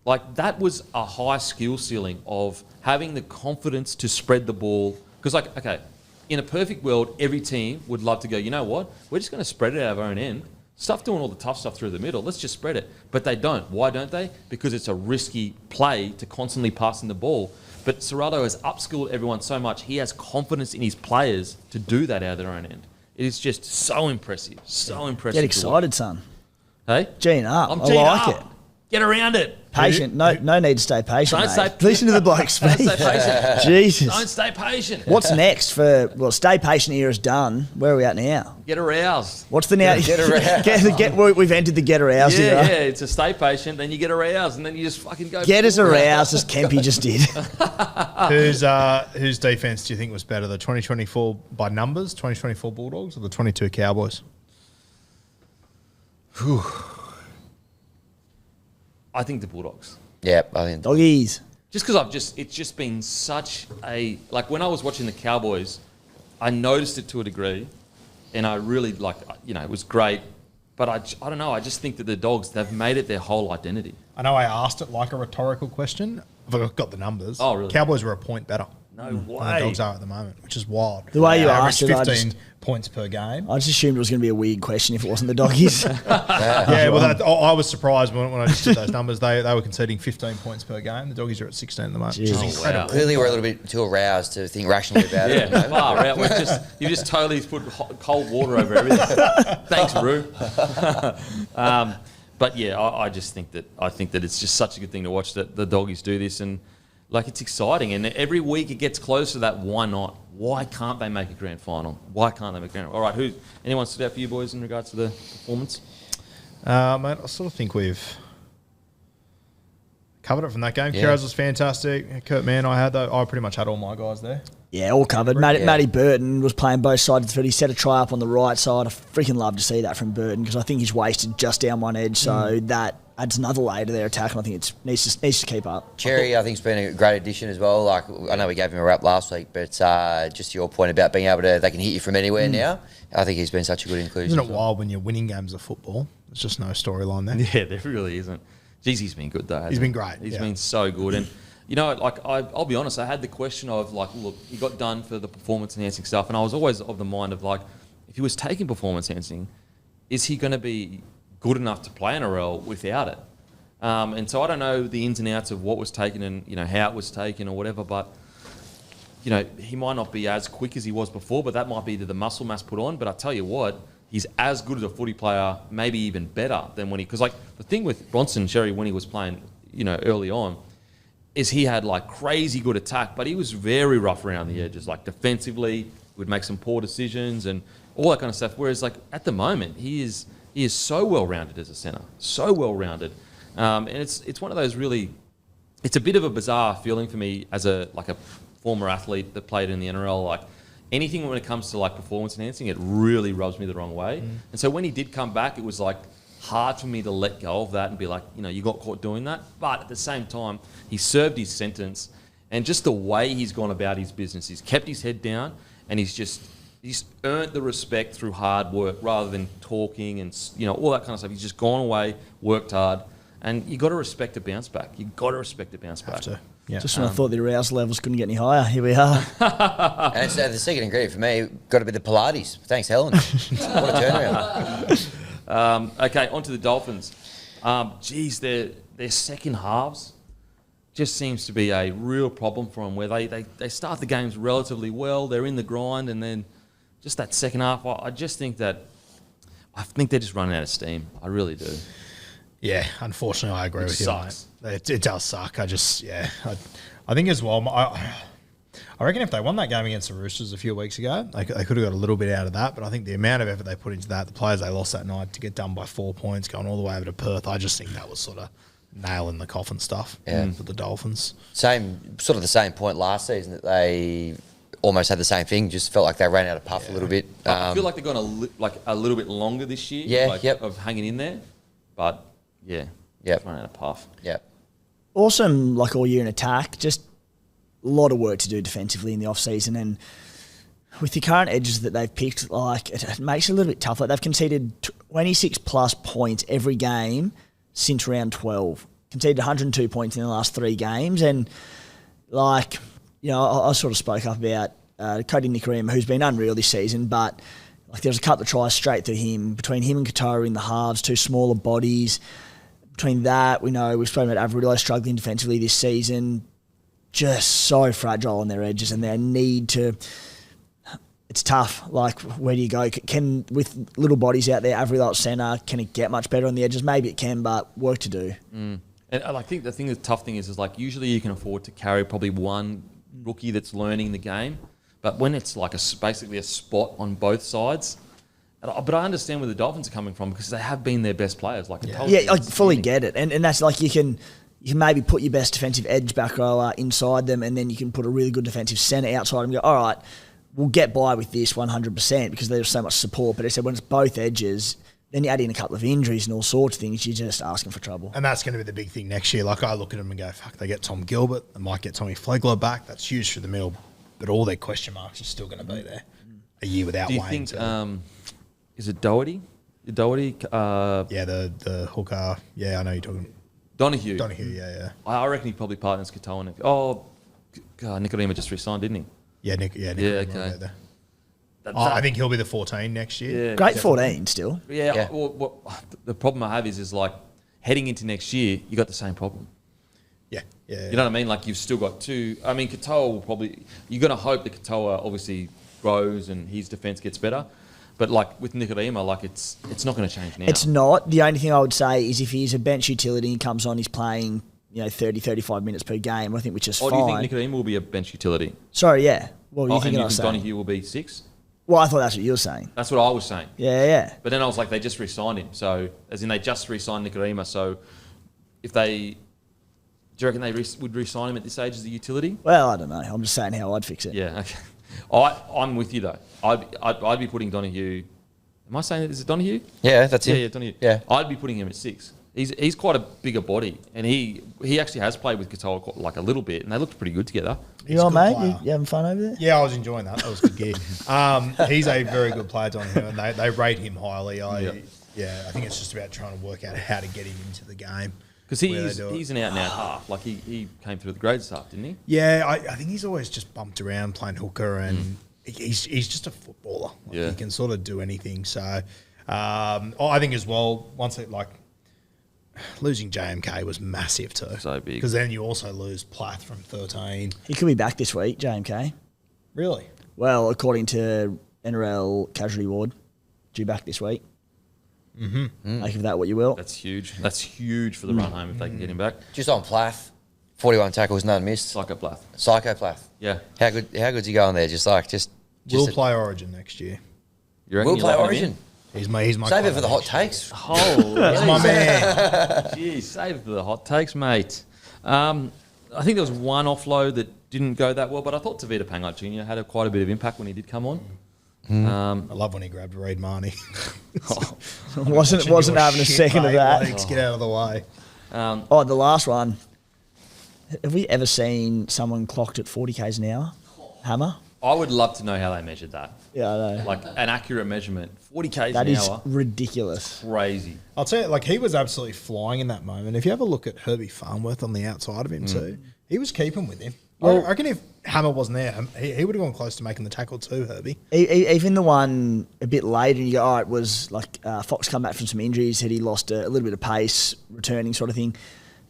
like that was a high skill ceiling of having the confidence to spread the ball. Because like, okay, in a perfect world, every team would love to go, you know what? We're just going to spread it out of our own end. Stop doing all the tough stuff through the middle. Let's just spread it. But they don't. Why don't they? Because it's a risky play to constantly passing the ball. But Serraldo has upskilled everyone so much, he has confidence in his players to do that out of their own end. It is just so impressive. So impressive. Get excited, son. Hey? G'ing up. I'm I G'ing like up. it. Get around it. Patient. No need to stay patient, Don't mate. stay- Listen to the bloke speak. Don't stay patient. Jesus. Don't stay patient. What's next for, stay patient era is done. Where are we at now? Get aroused. What's the now? Get aroused. We've entered the get aroused Yeah, era. it's a stay patient, then you get aroused, and then you just fucking go. Get us aroused as Kempy just did. Whose defense do you think was better, the 2024 by numbers, 2024 Bulldogs, or the 22 Cowboys? I think the Bulldogs. Yeah, I think. Doggies. Just because it's just been such a, like when I was watching the Cowboys, I noticed it to a degree, and I really it was great, but I don't know, I just think that the Dogs, they've made it their whole identity. I know I asked it like a rhetorical question, but I've got the numbers. Oh, really? Cowboys were a point better No than the way. Dogs are at the moment, which is wild. The way you They asked average it, 15 points per game. I just assumed it was going to be a weird question if it wasn't the doggies. Yeah, well, I was surprised when I just did those numbers. They were conceding 15 points per game. The Doggies are at 16 at the moment, which is Jeez. incredible. Clearly, we're a little bit too aroused to think rationally about it. Yeah, far out. You just totally put cold water over everything. Thanks, Roo. But yeah, I think that it's just such a good thing to watch that the Doggies do this, and like it's exciting. And every week it gets closer to that. Why not? Why can't they make a grand final? Why can't they make a grand? All right, anyone stood out for you boys in regards to the performance? Mate, I sort of think we've covered it from that game. Yeah. Kiraz was fantastic. Kurt Mann, I pretty much had all my guys there. Yeah, all covered. Matty Burton was playing both sides of the field. He set a try up on the right side. I freaking love to see that from Burton because I think he's wasted just down one edge. So that adds another layer to their attack, and I think it needs to keep up. Cherry, I think, has been a great addition as well. Like, I know we gave him a rap last week, but just your point about being able to, they can hit you from anywhere now. I think he's been such a good inclusion. Isn't it wild when you're winning games of football? There's just no storyline there. Yeah, there really isn't. Jeez, he's been good though. He's been great. He's been so good. And, you know, like, I'll be honest, I had the question of, like, look, he got done for the performance-enhancing stuff, and I was always of the mind of, like, if he was taking performance-enhancing, is he going to be good enough to play NRL without it? And so I don't know the ins and outs of what was taken and, you know, how it was taken or whatever, but, you know, he might not be as quick as he was before, but that might be the muscle mass put on. But I tell you what, he's as good as a footy player, maybe even better than when he... Because, like, the thing with Bronson Xerri when he was playing, you know, early on, is he had, like, crazy good attack, but he was very rough around the edges. Like, defensively, he would make some poor decisions and all that kind of stuff. Whereas, like, at the moment, he is so well-rounded as a centre. So well-rounded. And it's one of those really... It's a bit of a bizarre feeling for me as a former athlete that played in the NRL. Like, anything when it comes to, like, performance enhancing, it really rubs me the wrong way. And so when he did come back, it was, like, hard for me to let go of that and be like, you know, you got caught doing that. But at the same time, he served his sentence, and just the way he's gone about his business, he's kept his head down, and he's earned the respect through hard work rather than talking and, you know, all that kind of stuff. He's just gone away, worked hard, and you got to respect a bounce back. You got to respect a bounce back. Have to. Yeah. Just when I thought the arousal levels couldn't get any higher, here we are. And it's, the second ingredient for me, got to be the Pilates. Thanks, Helen. What a turnaround. Okay, on to the Dolphins. Geez, their second halves just seems to be a real problem for them, where they start the games relatively well, they're in the grind, and then just that second half, I think they're just running out of steam. I really do. Yeah, unfortunately, I agree with you. Sucks. Mate. It does suck. I think as well. I reckon if they won that game against the Roosters a few weeks ago, they could have got a little bit out of that. But I think the amount of effort they put into that, the players they lost that night to get done by 4 points, going all the way over to Perth, I just think that was sort of nail in the coffin stuff for the Dolphins. Sort of the same point last season that they almost had the same thing. Just felt like they ran out of puff a little bit. I feel like they've gone a little bit longer this year. Of hanging in there, but run out of puff. Yeah. Awesome, like all year in attack, just a lot of work to do defensively in the off-season, and with the current edges that they've picked, like it makes it a little bit tough. Like they've conceded 26 plus points every game since round 12. Conceded 102 points in the last 3 games, and like, you know, I sort of spoke up about Cody Nikorima, who's been unreal this season, but like there was a couple of tries straight through him, between him and Katoa in the halves, 2 smaller bodies. Between that, we know we've spoken about Rabbitohs struggling defensively this season, just so fragile on their edges, and they need to. It's tough. Like, where do you go? Can, with little bodies out there, Rabbitohs centre, can it get much better on the edges? Maybe it can, but work to do. And I think the tough thing is like usually you can afford to carry probably one rookie that's learning the game, but when it's like basically a spot on both sides. But I understand where the Dolphins are coming from because they have been their best players. Like I fully get it, and that's like you can maybe put your best defensive edge back rower inside them, and then you can put a really good defensive centre outside them and go, all right, we'll get by with this 100% because there's so much support. But I said when it's both edges, then you add in a couple of injuries and all sorts of things, you're just asking for trouble. And that's going to be the big thing next year. Like, I look at them and go, fuck, they get Tom Gilbert, they might get Tommy Flegler back. That's huge for the middle, but all their question marks are still going to be there a year without Do you Wayne. think... Is it Doherty? The hooker. Yeah, I know you're talking. Donahue, yeah. I reckon he probably partners Katoa. Oh, God, Nikorima just resigned, didn't he? Yeah, Nick. Okay. I think he'll be the 14 next year. Yeah, Great 14 still. Yeah. Well, the problem I have is like heading into next year, you got the same problem. Yeah. You know what I mean? Like, you've still got 2. I mean, Katoa will probably... You're going to hope that Katoa obviously grows and his defence gets better. But like with Nikorima, like it's not going to change now. It's not. The only thing I would say is if he's a bench utility and he comes on, he's playing 30, 35 minutes per game, I think, which is fine. Do you think Nikorima will be a bench utility? Sorry, yeah. What were you thinking I was saying? Donahue will be 6? Well, I thought that's what you were saying. That's what I was saying. Yeah. But then I was like, they just re-signed him. So, as in they just re-signed Nikorima. So, if they... Do you reckon they would re-sign him at this age as a utility? Well, I don't know. I'm just saying how I'd fix it. Yeah, okay. I'm with you, though. I'd be putting Donahue... Am I saying that? Is it Donahue? Yeah, that's it. Yeah, Donahue. Yeah. I'd be putting him at 6. He's quite a bigger body, and he actually has played with Katoa like a little bit, and they looked pretty good together. You all, a good mate? player. You having fun over there? Yeah, I was enjoying that. That was good gear. He's a very good player, Don Hill, and they rate him highly. I think it's just about trying to work out how to get him into the game. Because he's an out-and-out half. Like, he came through the grades half, didn't he? Yeah, I think he's always just bumped around playing hooker, and he's just a footballer. He can sort of do anything. So I think as well, losing JMK was massive too. So big. Because then you also lose Plath from 13. He could be back this week, JMK. Really? Well, according to NRL Casualty Ward, due back this week. Make of that what you will. That's huge. That's huge for the run home if they can get him back. Just on Plath, 41 tackles, none missed. Psychoplath. Psycho Plath. Yeah. How good's he going there? Will play Origin next year. You reckon Will you play like him Origin. He's my Save it player for the hot next year. takes. Holy. He's my man. Jeez, save it for the hot takes, mate. I think there was one offload that didn't go that well, but I thought Tavita Pangai Jr. had quite a bit of impact when he did come on. I love when he grabbed Reid Marnie. wasn't having a second of that. Legs, get out of the way. The last one. Have we ever seen someone clocked at 40 k's an hour? Hammer? I would love to know how they measured that. Yeah, I know. Like an accurate measurement. 40 k's That an is hour. ridiculous. Crazy. I'll tell you, he was absolutely flying in that moment. If you have a look at Herbie Farnworth on the outside of him too, he was keeping with him. I reckon if Hammer wasn't there, he would have gone close to making the tackle too, Herbie. Even the one a bit later, and you go, all right, it was like Fox come back from some injuries, said he lost a little bit of pace, returning sort of thing.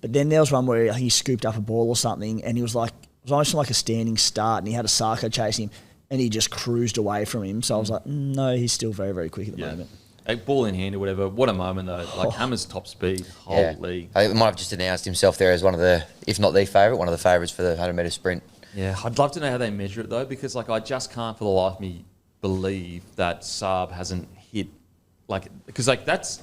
But then there was one where I think he scooped up a ball or something, and he was almost like a standing start, and he had a Sarko chasing him, and he just cruised away from him. So I was like, no, he's still very, very quick at the moment. A ball in hand or whatever. What a moment, though. Hammer's top speed. Holy. Yeah. He might have just announced himself there as one of the, if not the favourite, one of the favourites for the 100-metre sprint. Yeah, I'd love to know how they measure it, though, because I just can't for the life of me believe that Saab hasn't hit, because that's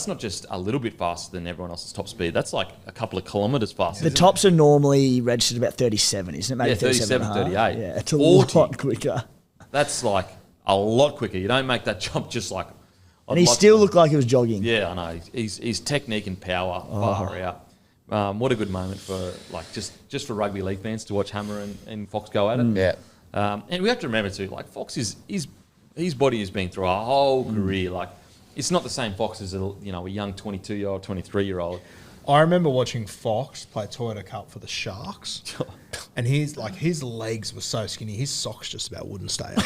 not just a little bit faster than everyone else's top speed. That's like a couple of kilometres faster. The tops are normally registered about 37, isn't it? Maybe 37, 38. Yeah, it's a 40. lot quicker. That's like a lot quicker. You don't make that jump just like... And he still looked like he was jogging. Yeah, I know. His technique and power far out. What a good moment for just for rugby league fans to watch Hammer and Fox go at it. Yeah. And we have to remember too, Fox his body has been through a whole career. It's not the same Fox as a young 22-year-old, 23-year-old. I remember watching Fox play Toyota Cup for the Sharks, and his legs were so skinny, his socks just about wouldn't stay up.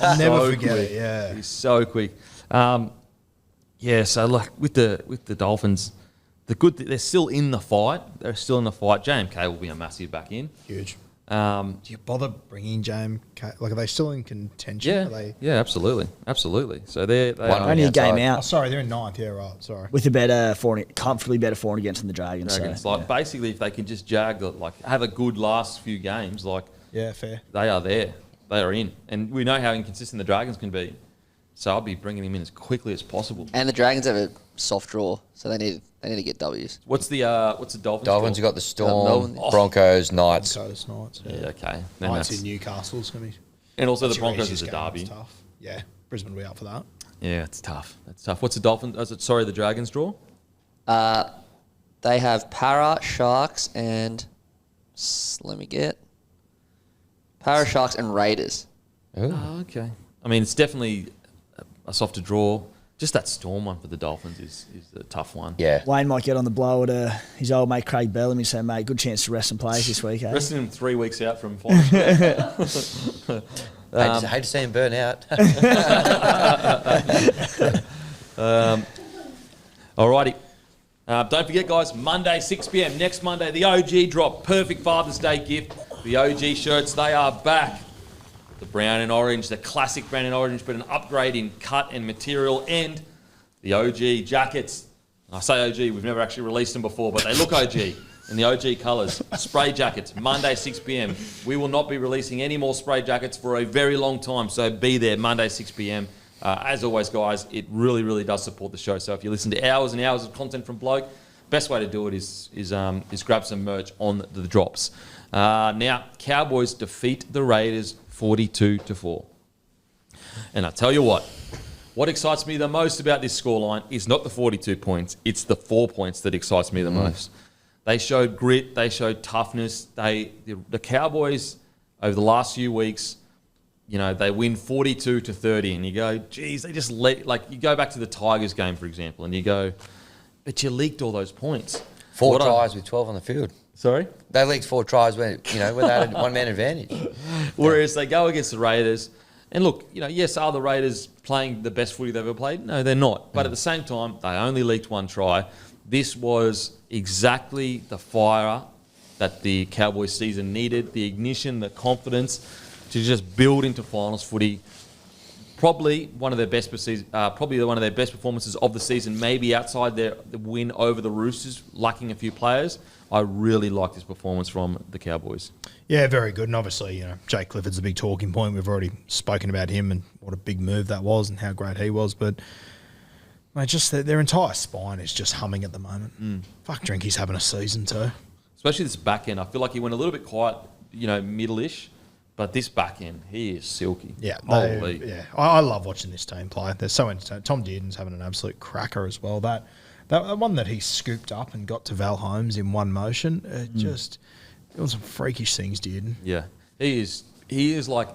I'll never forget it. Yeah, He's so quick. So with the Dolphins, they're still in the fight. They're still in the fight. JMK will be a massive back in. huge. Do you bother bringing JMK? Are they still in contention? Yeah, Are they? yeah, absolutely. So they One are Only a game outside. Oh, out sorry, they're in ninth. Yeah, right. Sorry. with comfortably better for and against than the Dragons. Dragons. So, Basically, if they can just have a good last few games, Yeah, fair. they are there. They are in. And we know how inconsistent the Dragons can be. So I'll be bringing him in as quickly as possible. And the Dragons have a soft draw, so they need to get W's. What's the Dolphins? Dolphins draw? have got the Storm, Melbourne. Broncos, Knights. Broncos, Knights. Yeah, okay. Then Knights that's- in Newcastle is going to be. and also the that's your Broncos is easiest a game. derby. It's tough. Yeah, Brisbane will be up for that. Yeah, it's tough. That's tough. What's the Dolphins? The Dragons draw? They have Para, Sharks, and let me get Para, Sharks, and Raiders. Oh, okay. I mean, it's definitely a softer draw. Just that Storm one for the Dolphins is a tough one. Yeah. Wayne might get on the blow at his old mate Craig Bellamy and say, mate, good chance to rest some players this week, eh? Resting him 3 weeks out from finals. Hate to see him burn out. Alrighty. Don't forget, guys, Monday, 6 p.m. Next Monday, the OG drop. Perfect Father's Day gift. The OG shirts, they are back. The brown and orange, the classic brown and orange, but an upgrade in cut and material, and the OG jackets. I say OG, we've never actually released them before, but they look OG in the OG colours. Spray jackets, Monday, 6 p.m. We will not be releasing any more spray jackets for a very long time, so be there Monday, 6 p.m. As always, guys, it really, really does support the show. So if you listen to hours and hours of content from Bloke, best way to do it is grab some merch on the drops. Now, Cowboys defeat the Raiders 42-4. And I tell you what, What excites me the most about this scoreline is not the 42 points. It's the 4 points that excites me the most. They showed grit. They showed toughness. The Cowboys, over the last few weeks, they win 42-30, and you go, geez, they just you go back to the Tigers game, for example, and you go, but you leaked all those points. 4 tries with 12 on the field. Sorry? They leaked 4 tries when they had a one-man advantage. Whereas they go against the Raiders, and look, yes, are the Raiders playing the best footy they've ever played? No, they're not. But at the same time, they only leaked 1 try. This was exactly the fire that the Cowboys season needed, the ignition, the confidence to just build into finals footy. Probably one of their best performances of the season, maybe outside the win over the Roosters, lacking a few players. I really like this performance from the Cowboys. Yeah, very good. And obviously, Jake Clifford's a big talking point. We've already spoken about him and what a big move that was and how great he was. But mate, just their entire spine is just humming at the moment. Fuck, Drinky's having a season too. Especially this back end. I feel like he went a little bit quiet, middle-ish. But this back end, he is silky. Yeah, holy. I love watching this team play. They're so entertaining. Tom Dearden's having an absolute cracker as well. That one that he scooped up and got to Val Holmes in one motion, just doing some freakish things, Dearden. Yeah, he is like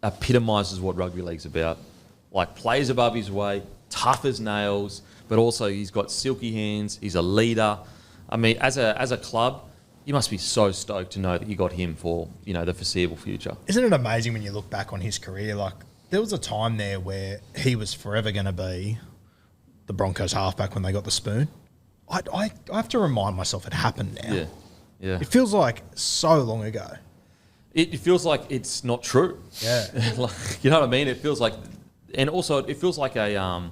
epitomises what rugby league's about. Like plays above his weight, tough as nails, but also he's got silky hands. He's a leader. I mean, as a club, you must be so stoked to know that you got him for, the foreseeable future. Isn't it amazing when you look back on his career? Like, there was a time there where he was forever going to be the Broncos halfback when they got the spoon. I have to remind myself it happened now. Yeah. It feels like so long ago. It feels like it's not true. Yeah. You know what I mean? It feels like, and also it feels like an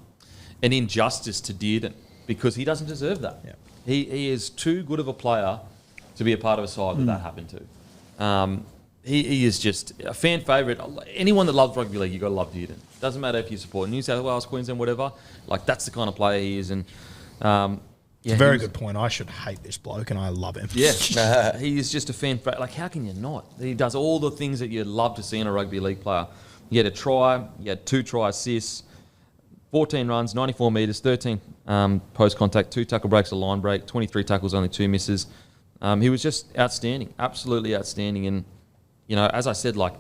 injustice to Dearden because he doesn't deserve that. Yeah. He is too good of a player to be a part of a side that happened to. He is just a fan favourite. Anyone that loves rugby league, you've got to love Dearden. Doesn't matter if you support New South Wales, Queensland, whatever. Like, that's the kind of player he is. And it's a very good point. I should hate this bloke, and I love him. Yeah, he is just a fan favourite. Like, how can you not? He does all the things that you'd love to see in a rugby league player. He had a try. He had 2 try assists, 14 runs, 94 metres, 13 post-contact, 2 tackle breaks, a line break, 23 tackles, only 2 misses. He was just outstanding, absolutely outstanding. And, as I said, like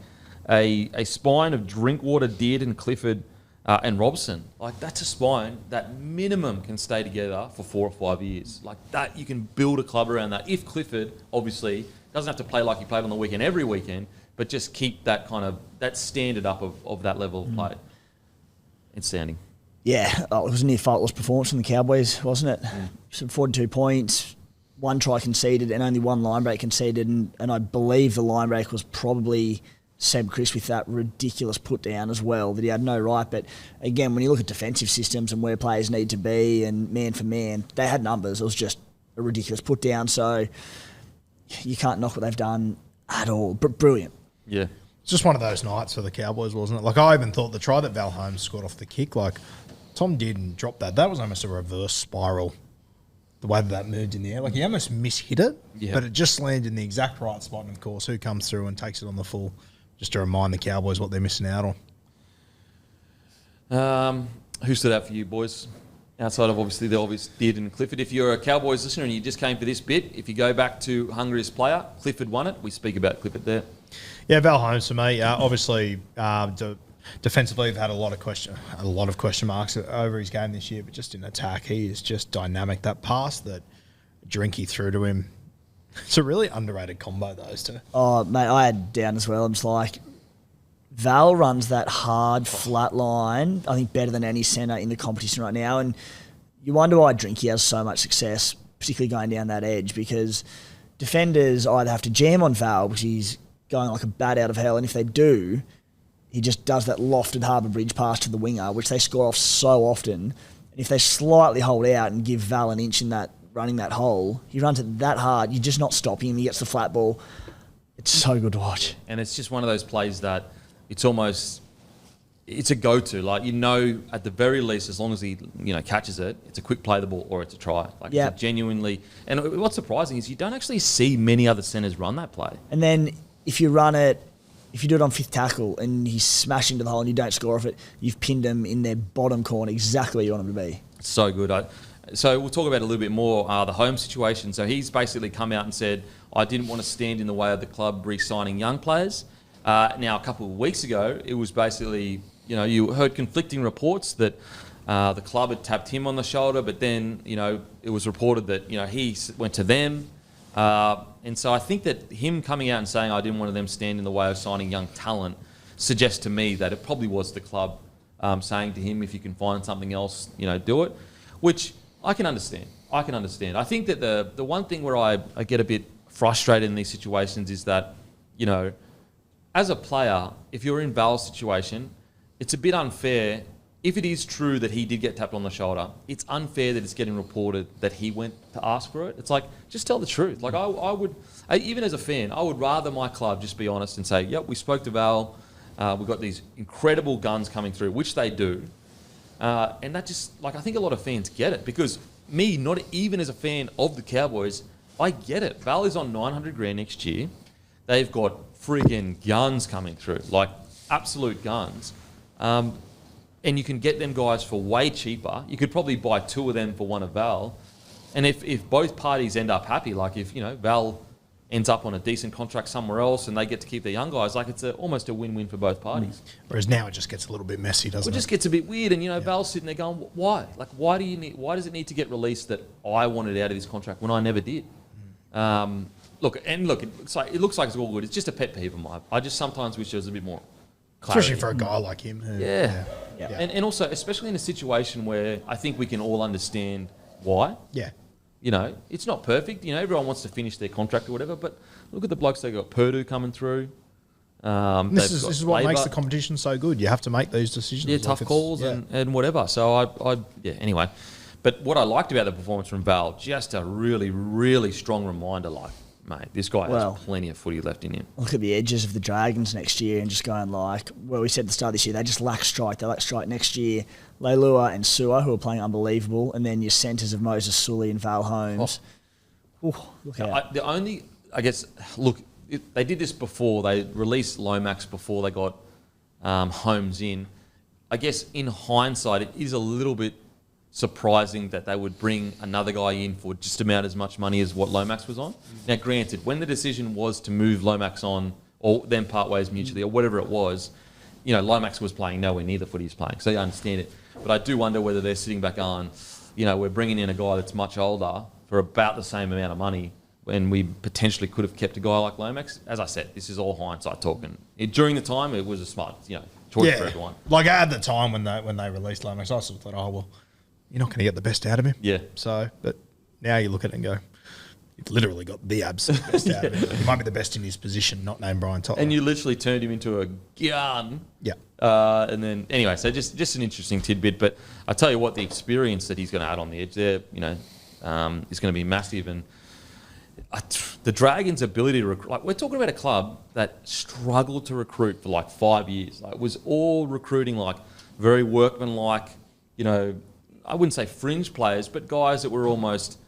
a spine of Drinkwater, Dearden, Clifford, and Robson, like that's a spine that minimum can stay together for 4 or 5 years. Like that, you can build a club around that. If Clifford, obviously, doesn't have to play like he played on the weekend every weekend, but just keep that that standard up of that level of play. Outstanding. Yeah, it was a near faultless performance from the Cowboys, wasn't it? Some 42 points. 1 try conceded and only 1 line break conceded, and I believe the line break was probably Seb Chris with that ridiculous put down as well that he had no right. But again, when you look at defensive systems and where players need to be and man for man, they had numbers. It was just a ridiculous put down. So you can't knock what they've done at all. Brilliant. Yeah. It's just one of those nights for the Cowboys, wasn't it? Like, I even thought the try that Val Holmes scored off the kick, like Tom Dearden dropped that. That was almost a reverse spiral. The way that moved in the air. Like, he almost mishit it, but it just landed in the exact right spot. And, of course, who comes through and takes it on the full just to remind the Cowboys what they're missing out on? Who stood out for you, boys? Outside of, obviously, the obvious Dearden and Clifford. If you're a Cowboys listener and you just came for this bit, if you go back to Hungriest Player, Clifford won it. We speak about Clifford there. Yeah, Val Holmes for me. Obviously, defensively, we've had a lot of question marks over his game this year, but just in attack, he is just dynamic. That pass that Drinky threw to him, it's a really underrated combo, those two. Oh, mate, I had down as well. I'm just like, Val runs that hard, flat line, I think better than any centre in the competition right now, and you wonder why Drinky has so much success, particularly going down that edge, because defenders either have to jam on Val, because he's going like a bat out of hell, and if they do, he just does that lofted Harbour Bridge pass to the winger, which they score off so often. And if they slightly hold out and give Val an inch in that running that hole, he runs it that hard. You're just not stopping him. He gets the flat ball. It's so good to watch. And it's just one of those plays that it's a go-to. Like, at the very least, as long as he, catches it, it's a quick play the ball or it's a try. Like, it's a genuinely... And what's surprising is you don't actually see many other centres run that play. And then if you run it if you do it on fifth tackle and he's smashing to the hole and you don't score off it, you've pinned them in their bottom corner exactly where you want them to be. So good. So we'll talk about a little bit more the home situation. So he's basically come out and said, I didn't want to stand in the way of the club re-signing young players. Now, a couple of weeks ago, it was basically, you heard conflicting reports that the club had tapped him on the shoulder, but then, it was reported that, he went to them. And so I think that him coming out and saying, I didn't want them stand in the way of signing young talent suggests to me that it probably was the club saying to him, if you can find something else, do it, which I can understand. I think that the one thing where I get a bit frustrated in these situations is that, as a player, if you're in Val's situation, it's a bit unfair. If it is true that he did get tapped on the shoulder, it's unfair that it's getting reported that he went to ask for it. It's like, just tell the truth. Like I would, even as a fan, I would rather my club just be honest and say, yep, we spoke to Val. We've got these incredible guns coming through, which they do. And that just, I think a lot of fans get it, because me, not even as a fan of the Cowboys, I get it. Val is on $900,000 next year. They've got freaking guns coming through, absolute guns. And you can get them guys for way cheaper. You could probably buy two of them for one of Val. And if both parties end up happy, if Val ends up on a decent contract somewhere else and they get to keep their young guys, it's almost a win-win for both parties. Whereas now it just gets a little bit messy, doesn't it? It just gets a bit weird, and Val's sitting there going, "Why? Why does it need to get released that I wanted out of this contract when I never did?" It looks like it's all good. It's just a pet peeve of mine. I just sometimes wish there was a bit more clarity. Especially for a guy like him. Yeah. And also, especially in a situation where I think we can all understand why. Yeah. It's not perfect. Everyone wants to finish their contract or whatever, but look at the blokes they got. Purdue coming through. This is what makes the competition so good. You have to make those decisions. Yeah, tough calls and whatever. So anyway. But what I liked about the performance from Val, just a really, really strong reminder, mate, this guy has plenty of footy left in him. Look at the edges of the Dragons next year and just going we said at the start of this year, they just lack strike. They lack strike next year. Leilua and Sua, who are playing unbelievable, and then your centres of Moses Sully and Val Holmes. Look out. They did this before. They released Lomax before they got Holmes in. I guess in hindsight, it is a little bit surprising that they would bring another guy in for just about as much money as what Lomax was on. Now, granted, when the decision was to move Lomax on, or then part ways mutually, or whatever it was, Lomax was playing nowhere near the footy he's playing, so you understand it. But I do wonder whether they're sitting back on, we're bringing in a guy that's much older for about the same amount of money when we potentially could have kept a guy like Lomax. As I said, this is all hindsight talking. During the time, it was a smart, choice for everyone. At the time when they released Lomax, I sort of thought, you're not going to get the best out of him. Yeah. So, but now you look at it and go, you've literally got the absolute best out of him. He might be the best in his position, not named Brian Totler. And you literally turned him into a gun. Yeah. And then, anyway, so just an interesting tidbit. But I tell you what, the experience that he's going to add on the edge there, is going to be massive. And the Dragons' ability to recruit, we're talking about a club that struggled to recruit for 5 years. It was all recruiting very workmanlike, I wouldn't say fringe players, but guys that were almost,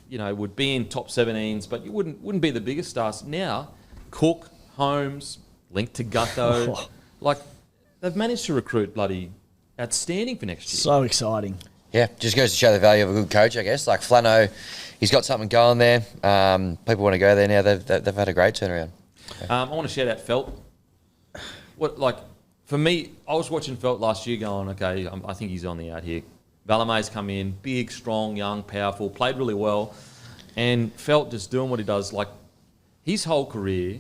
would be in top 17s, but you wouldn't be the biggest stars. Now, Cook, Holmes, linked to Gutto, they've managed to recruit bloody outstanding for next year. So exciting. Yeah, just goes to show the value of a good coach, I guess. Flano, he's got something going there. People want to go there now. They've had a great turnaround. I want to shout out Felt. For me, I was watching Felt last year going, okay, I think he's on the out here. Valamay's come in, big, strong, young, powerful, played really well, and Felt just doing what he does. His whole career,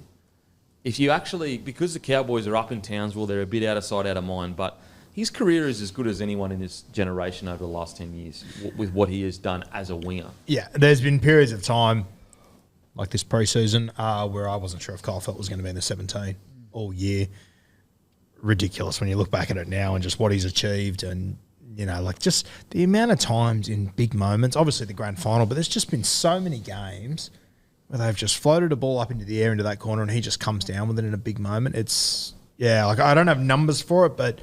if you actually, because the Cowboys are up in Townsville, they're a bit out of sight, out of mind, but his career is as good as anyone in this generation over the last 10 years with what he has done as a winger. Yeah, there's been periods of time, like this pre-season, where I wasn't sure if Kyle Felt was going to be in the 17 all year. Ridiculous when you look back at it now and just what he's achieved and, just the amount of times in big moments, obviously the grand final, but there's just been so many games where they've just floated a ball up into the air into that corner and he just comes down with it in a big moment. I don't have numbers for it, but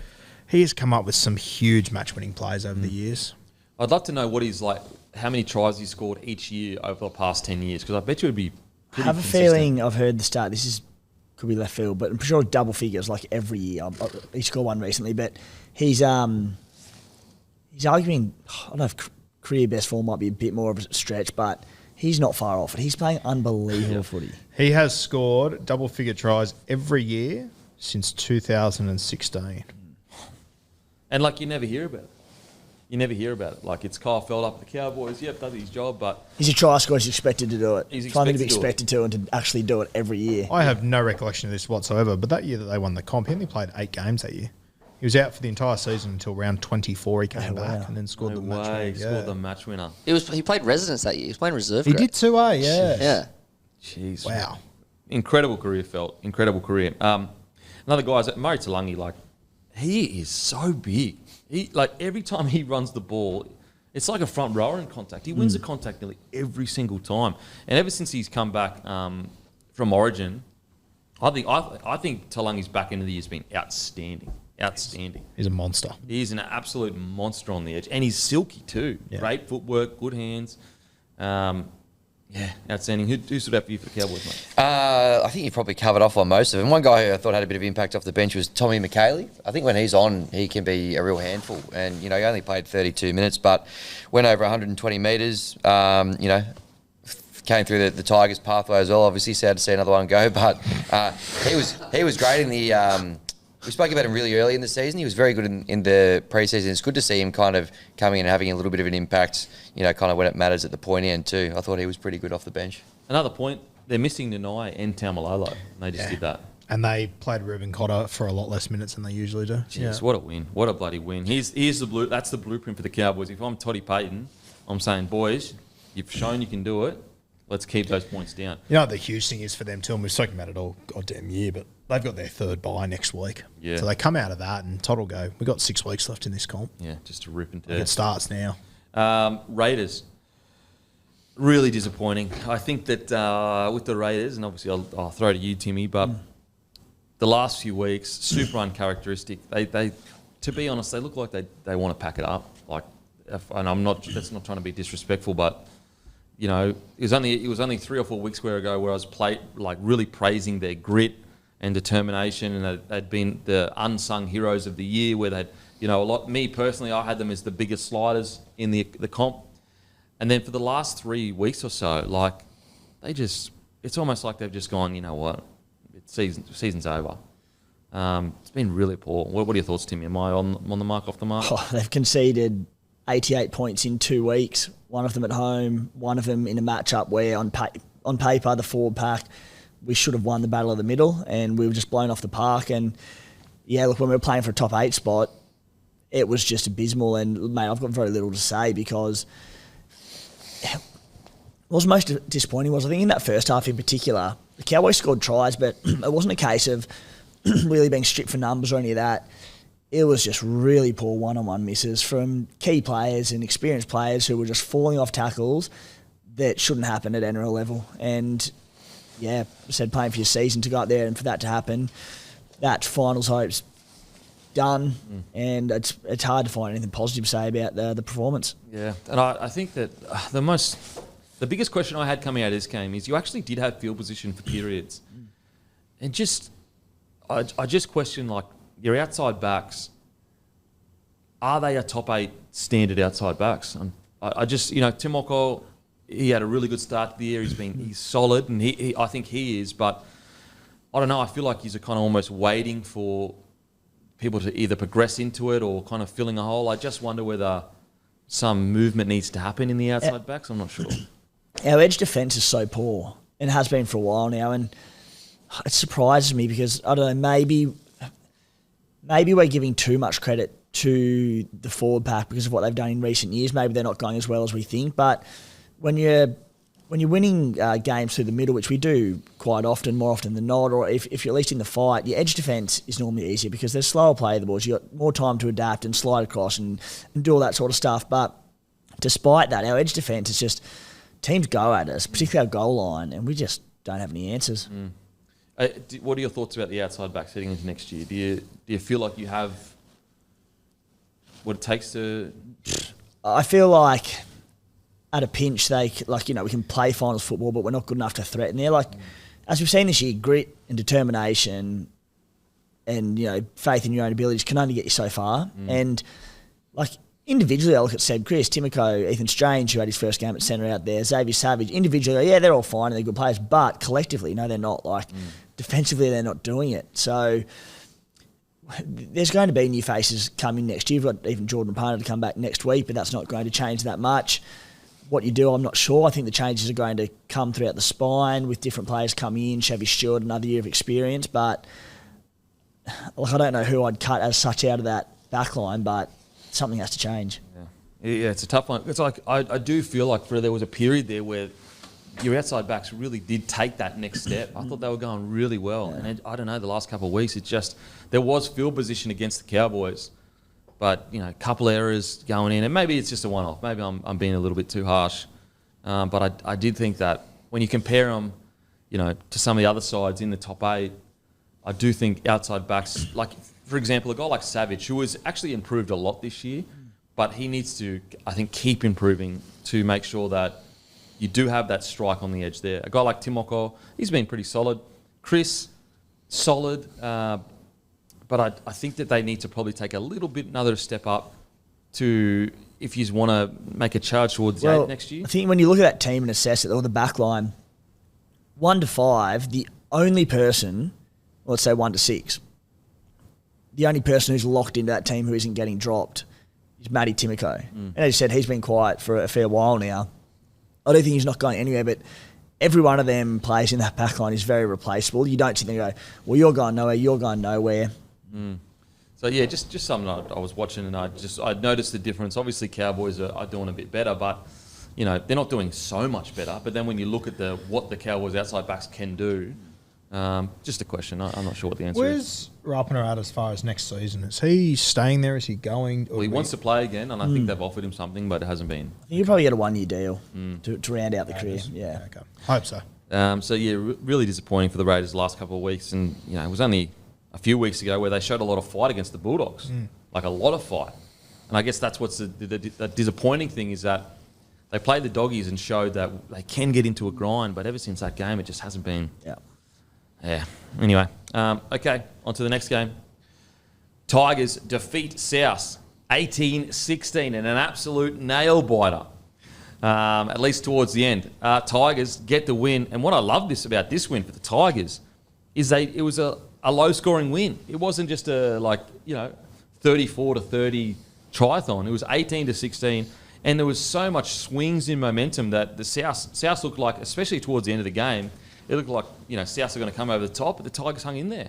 he has come up with some huge match-winning plays over the years. I'd love to know what he's how many tries he scored each year over the past 10 years, because I bet you it'd be pretty I have a consistent. feeling I've heard the start. This is could be left field, but I'm sure double figures like every year. He scored one recently, but he's arguing. I don't know if career best form might be a bit more of a stretch, but he's not far off it. He's playing unbelievable footy. He has scored double-figure tries every year since 2016. And like you never hear about it. You never hear about it. Like it's Kyle Feld up at the Cowboys. Yep, does his job, but He's a try scorer. He's expected to do it. He's Something to be expected to expected to and to actually do it every year. I have no recollection of this whatsoever, but that year that they won the comp, he only played 8 games that year. He was out for the entire season until round 24. He came back and then scored no the match way, winner. he scored the match winner. He played residence that year. He was playing reserve. He grade. did too, yeah. Yeah. Jeez. Wow. Incredible career, Felt. Incredible career. Another guy is Murray Talangi. Like, he is so big. He like every time he runs the ball, it's like a front rower in contact. He wins the contact nearly every single time. And ever since he's come back from Origin, I think Talangi's back end of the year's been outstanding. Outstanding. He's a monster. He's an absolute monster on the edge, and he's silky too. Yeah. Great footwork, good hands. Outstanding. Who stood out for you for the Cowboys, mate? I think you probably covered off on most of them. One guy who I thought had a bit of impact off the bench was Tommy McKaylee. I think when he's on, he can be a real handful. And, he only played 32 minutes, but went over 120 metres, came through the Tigers pathway as well. Obviously, sad to see another one go, but he was great in the... we spoke about him really early in the season. He was very good in the pre-season. It's good to see him kind of coming in and having a little bit of an impact, kind of when it matters at the point end too. I thought he was pretty good off the bench. Another point, they're missing Nanai and Taumalolo. They just did that. And they played Ruben Cotter for a lot less minutes than they usually do. Jeez, what a win. What a bloody win. Here's that's the blueprint for the Cowboys. If I'm Toddy Payton, I'm saying, boys, you've shown you can do it. Let's keep those points down. You know what the huge thing is for them too, and we've spoken about it all goddamn year, but they've got their third bye next week. Yeah. So they come out of that and Todd will go, we've got 6 weeks left in this comp. Yeah, just to rip and It tear. starts now. Raiders. Really disappointing. I think that with the Raiders, and obviously I'll throw to you, Timmy, but the last few weeks, super uncharacteristic. They, to be honest, they look like they want to pack it up. Like, and that's not trying to be disrespectful, but it was only 3 or 4 weeks ago where I was really praising their grit and determination, and they'd been the unsung heroes of the year. Where they'd, me personally, I had them as the biggest sliders in the comp, and then for the last 3 weeks or so, it's almost like they've just gone, you know what, season's over. It's been really poor. What are your thoughts, Timmy? Am I on the mark, off the mark? Oh, they've conceded 88 points in 2 weeks, one of them at home, one of them in a matchup where on paper, the forward pack, we should have won the battle of the middle and we were just blown off the park. And yeah, look, when we were playing for a top 8 spot, it was just abysmal. And mate, I've got very little to say because what was most disappointing was I think in that first half in particular, the Cowboys scored tries, but it wasn't a case of really being stripped for numbers or any of that. It was just really poor one-on-one misses from key players and experienced players who were just falling off tackles that shouldn't happen at NRL level. And yeah, said playing for your season to go out there and for that to happen, that finals hope's done, and it's hard to find anything positive to say about the performance. Yeah, and I think that the biggest question I had coming out of this game is you actually did have field position for periods, and I just question your outside backs. Are they a top 8 standard outside backs? I just Tim O'Connell, he had a really good start to the year. He's solid, and I think he is. But I don't know. I feel like he's kind of almost waiting for people to either progress into it or kind of filling a hole. I just wonder whether some movement needs to happen in the outside backs. I'm not sure. Our edge defence is so poor, and has been for a while now, and it surprises me because I don't know. Maybe we're giving too much credit to the forward pack because of what they've done in recent years. Maybe they're not going as well as we think. But when you're winning games through the middle, which we do quite often, more often than not, or if you're at least in the fight, your edge defence is normally easier because there's slower play of the balls. You've got more time to adapt and slide across and do all that sort of stuff. But despite that, our edge defence is just teams go at us, particularly our goal line, and we just don't have any answers. What are your thoughts about the outside backs heading into next year? Do you feel like you have what it takes to? I feel like at a pinch, we can play finals football, but we're not good enough to threaten there. as we've seen this year, grit and determination and, faith in your own abilities can only get you so far. And, individually, I look at Seb Chris, Timoko, Ethan Strange, who had his first game at centre out there, Xavier Savage. Individually, yeah, they're all fine and they're good players, but collectively, no, they're not. Defensively, they're not doing it. So there's going to be new faces coming next year. You've got even Jordan Parner to come back next week, but that's not going to change that much. What you do, I'm not sure. I think the changes are going to come throughout the spine with different players coming in. Chevy Stewart, another year of experience, but I don't know who I'd cut as such out of that back line, but something has to change. Yeah, it's a tough one. It's like I do feel like there was a period there where your outside backs really did take that next step. I thought they were going really well. Yeah. And I don't know, the last couple of weeks, it's just there was field position against the Cowboys, but a couple errors going in, and maybe it's just a one-off. Maybe I'm being a little bit too harsh, but I did think that when you compare them, to some of the other sides in the top 8, I do think outside backs, like for example, a guy like Savage, who has actually improved a lot this year, but he needs to, I think, keep improving to make sure that you do have that strike on the edge there. A guy like Timoko, he's been pretty solid. Chris, solid, but I think that they need to probably take a little bit another step up to, if you want to make a charge towards the 8 next year. I think when you look at that team and assess it, or the back line, 1 to 5, the only person, let's say 1 to 6, the only person who's locked into that team who isn't getting dropped is Matty Timoko. And as you said, he's been quiet for a fair while now. I don't think he's not going anywhere, but every one of them players in that back line is very replaceable. You don't sit there and go, well, you're going nowhere, you're going nowhere. So, yeah, just something I was watching and I noticed the difference. Obviously, Cowboys are doing a bit better, but, they're not doing so much better. But then when you look at what the Cowboys outside backs can do, just a question. I'm not sure what the answer is. Where's Rapiner at as far as next season? Is he staying there? Is he going? Well, he wants to play again, and I think they've offered him something, but it hasn't been. I think he'll probably get a 1-year deal to round out the career. Yeah. Okay. Hope so. Really disappointing for the Raiders the last couple of weeks. And, it was only a few weeks ago where they showed a lot of fight against the Bulldogs. Like a lot of fight. And I guess that's what's the disappointing thing is that they played the Doggies and showed that they can get into a grind, but ever since that game, it just hasn't been... Yeah. Anyway, okay, on to the next game. Tigers defeat South 18-16 in an absolute nail-biter, at least towards the end. Tigers get the win, and what I love about this win for the Tigers is it was a low-scoring win. It wasn't just a 34-30 triathlon. It was 18-16, and there was so much swings in momentum that the South looked like, especially towards the end of the game, it looked like, South are going to come over the top, but the Tigers hung in there.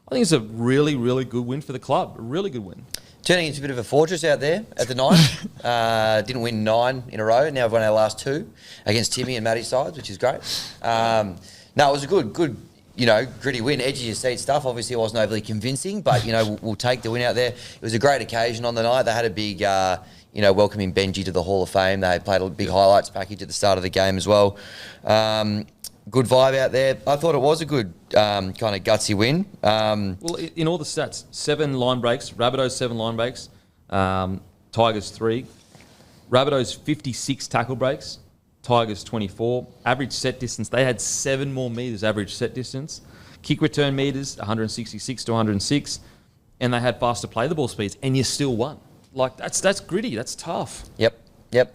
I think it's a really, really good win for the club. A really good win. Turning into a bit of a fortress out there at the 9. Didn't win 9 in a row. Now we've won our last 2 against Timmy and Matty's sides, which is great. No, it was a good, gritty win. Edge of your seat stuff. Obviously, it wasn't overly convincing, but, we'll take the win out there. It was a great occasion on the night. They had a big... welcoming Benji to the Hall of Fame. They played a big highlights package at the start of the game as well. Good vibe out there. I thought it was a good kind of gutsy win. Well, in all the stats, 7 line breaks. Rabbitohs 7 line breaks. Tigers 3. Rabbitohs 56 tackle breaks. Tigers 24. Average set distance. They had 7 more metres average set distance. Kick return metres 166 to 106. And they had faster play the ball speeds. And you still won. Like, that's gritty. That's tough. Yep.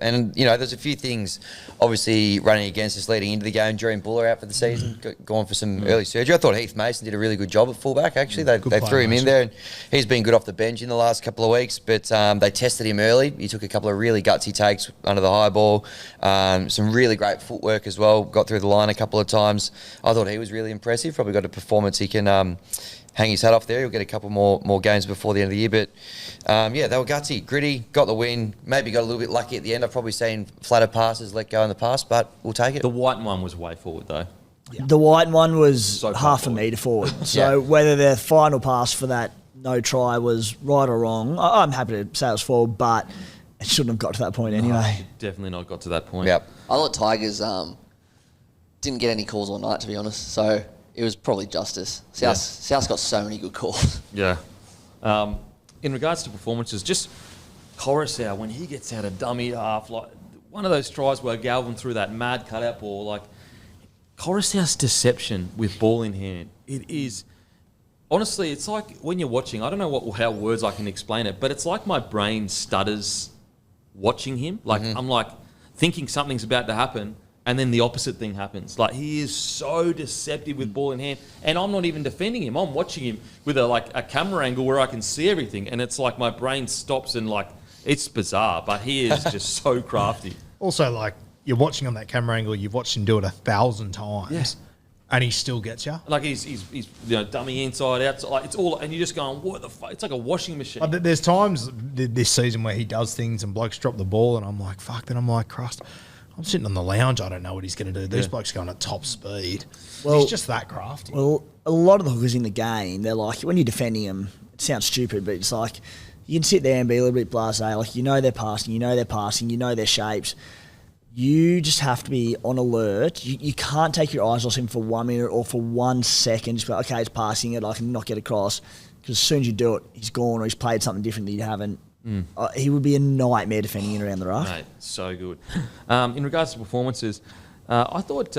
And, there's a few things obviously running against us leading into the game. Jerry Buller out for the season, gone for some early surgery. I thought Heath Mason did a really good job at fullback, actually. They threw him in there, and he's been good off the bench in the last couple of weeks. But they tested him early. He took a couple of really gutsy takes under the high ball. Some really great footwork as well. Got through the line a couple of times. I thought he was really impressive. Probably got a performance he can... hang his hat off there. He'll get a couple more games before the end of the year. But, they were gutsy, gritty, got the win. Maybe got a little bit lucky at the end. I've probably seen flatter passes let go in the past, but we'll take it. The white one was way forward, though. Yeah. The white one was half a metre forward. So whether their final pass for that no try was right or wrong, I'm happy to say it was forward, but it shouldn't have got to that point anyway. Definitely not got to that point. Yep. I thought Tigers didn't get any calls all night, to be honest. So it was probably justice. South's got so many good calls. Yeah. In regards to performances, just Coruscant, when he gets out a dummy half, like one of those tries where Galvin threw that mad cutout ball, like Coruscant's deception with ball in hand, it is... Honestly, it's like when you're watching, I don't know how words I can explain it, but it's like my brain stutters watching him. Like, I'm like thinking something's about to happen, and then the opposite thing happens. Like, he is so deceptive with ball in hand, and I'm not even defending him. I'm watching him with a camera angle where I can see everything, and it's like my brain stops and like, it's bizarre, but he is just so crafty. Also, like, you're watching on that camera angle, you've watched him do it 1,000 times. Yeah. And he still gets you. Like he's dummy inside out, like it's all, and you're just going, what the fuck? It's like a washing machine. There's times this season where he does things and blokes drop the ball, and I'm like, fuck. Then I'm like, Christ, I'm sitting on the lounge. I don't know what he's going to do. These blokes going at top speed. Well, he's just that crafty. Well, a lot of the hookers in the game, they're like, when you're defending them, it sounds stupid, but it's like you can sit there and be a little bit blasé. Like, you know they're passing, you know their shapes. You just have to be on alert. You can't take your eyes off him for 1 minute or for 1 second. Just be like, okay, it's passing it, I can knock it across. Because as soon as you do it, he's gone or he's played something different that you haven't. He would be a nightmare defending in around the ruck. Mate, so good. In regards to performances, I thought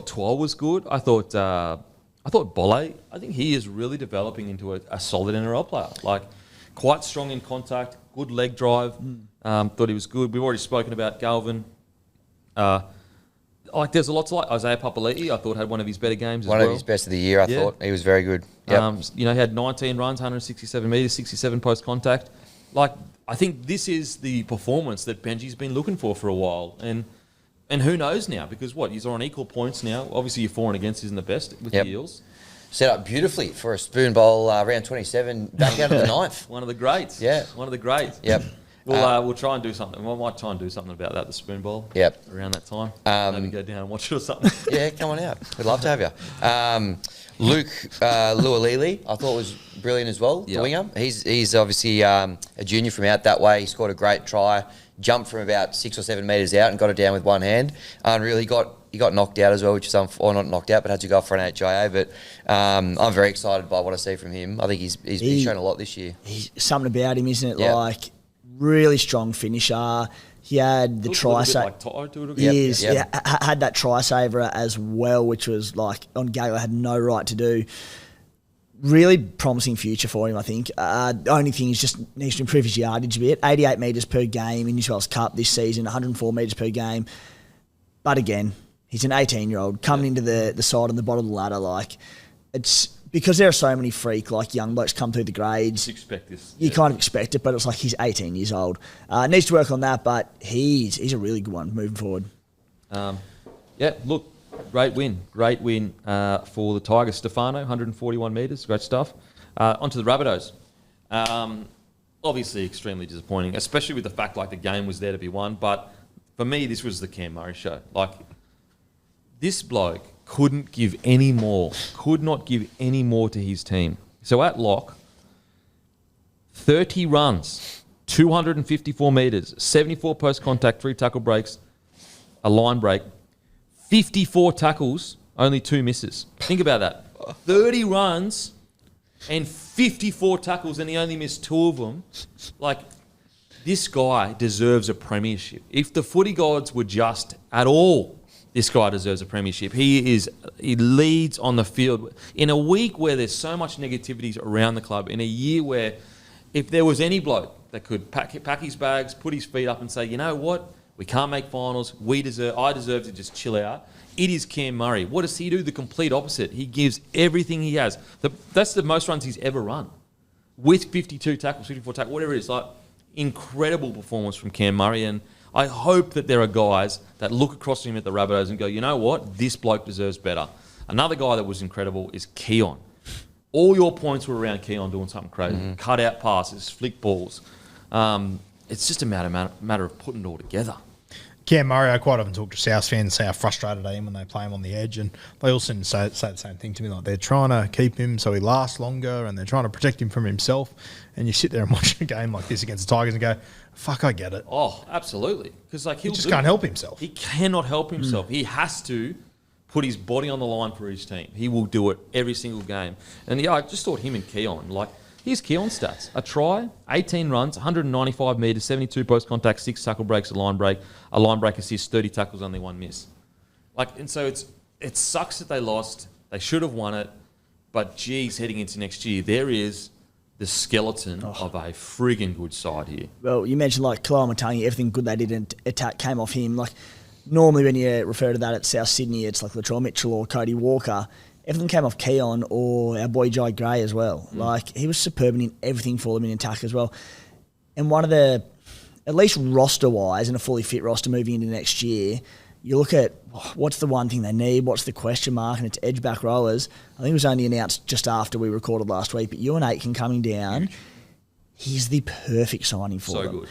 Twal was good. I thought Bolle, I think he is really developing into a solid NRL player. Like, quite strong in contact, good leg drive. Thought he was good. We've already spoken about Galvin. There's a lot to like. Isaiah Papali'i, I thought, had one of his better games as well. One of his best of the year, I thought. He was very good. Yep. He had 19 runs, 167 metres, 67 post-contact. Like, I think this is the performance that Benji's been looking for a while. And who knows now? Because he's on equal points now. Obviously, your for and against isn't the best with the Eels. Set up beautifully for a spoon bowl round 27, back out of the ninth. One of the greats. Yeah. One of the greats. Yep. We'll try and do something. We might try and do something about that, the spoon bowl. Yep. Around that time. Maybe go down and watch it or something. Yeah, come on out. We'd love to have you. Luke Lualili, I thought was brilliant as well, the winger. He's obviously a junior from out that way. He scored a great try, jumped from about 6 or 7 metres out and got it down with one hand. Unreal. He got knocked out as well, which is or not knocked out, but had to go for an HIA. But I'm very excited by what I see from him. I think he's been shown a lot this year. He's something about him, isn't it? Yep. Like, really strong finisher. He had the try saver. Had that try saver as well, which was like on Gaga had no right to do. Really promising future for him, I think. The only thing is just needs to improve his yardage a bit. 88 metres per game in New South Wales Cup this season, 104 metres per game. But again, he's an 18-year-old coming into the side on the bottom of the ladder. Like, it's because there are so many freak young blokes come through the grades. You expect this. You kind of expect it, but it's like he's 18 years old. Needs to work on that, but he's a really good one moving forward. Look, great win for the Tigers. Stefano, 141 metres, great stuff. Onto the Rabbitohs. Obviously extremely disappointing, especially with the fact the game was there to be won. But for me, this was the Cam Murray show. This bloke could not give any more to his team. So at lock, 30 runs, 254 metres, 74 post-contact, 3 tackle breaks, a line break, 54 tackles, only 2 misses. Think about that. 30 runs and 54 tackles, and he only missed 2 of them. This guy deserves a premiership. If the footy gods were just at all, this guy deserves a premiership. He leads on the field. In a week where there's so much negativity around the club, in a year where if there was any bloke that could pack his bags, put his feet up and say, you know what, we can't make finals, I deserve to just chill out, it is Cam Murray. What does he do? The complete opposite. He gives everything he has. That's the most runs he's ever run. With 52 tackles, 54 tackles, whatever it is. Incredible performance from Cam Murray, and I hope that there are guys that look across him at the Rabbitohs and go, you know what, this bloke deserves better. Another guy that was incredible is Keon. All your points were around Keon doing something crazy. Cut out passes, flick balls. It's just a matter of putting it all together. Cam Murray, I quite often talk to South fans and say how frustrated I am when they play him on the edge, and they also say the same thing to me. They're trying to keep him so he lasts longer, and they're trying to protect him from himself. And you sit there and watch a game like this against the Tigers and go, fuck, I get it. Oh, absolutely. Because he just can't help himself. He cannot help himself. He has to put his body on the line for his team. He will do it every single game. And I just thought him and Keon, here's Keon's stats. A try, 18 runs, 195 metres, 72 post-contact, 6 tackle breaks, a line break assist, 30 tackles, only 1 miss. And so it's it sucks that they lost. They should have won it. But, geez, heading into next year, there is the skeleton of a friggin' good side here. Well, you mentioned like Kalaamatangi, everything good they did in attack came off him. Like normally when you refer to that at South Sydney, it's like Latrell Mitchell or Cody Walker. Everything came off Keon or our boy Jai Gray as well. Like he was superb in everything for them in attack as well. And one of the, at least roster-wise, and a fully fit roster moving into next year, you look at what's the one thing they need, what's the question mark, and it's edge back rowers. I think it was only announced just after we recorded last week, but Ewan Aitken coming down, he's the perfect signing for them. So good.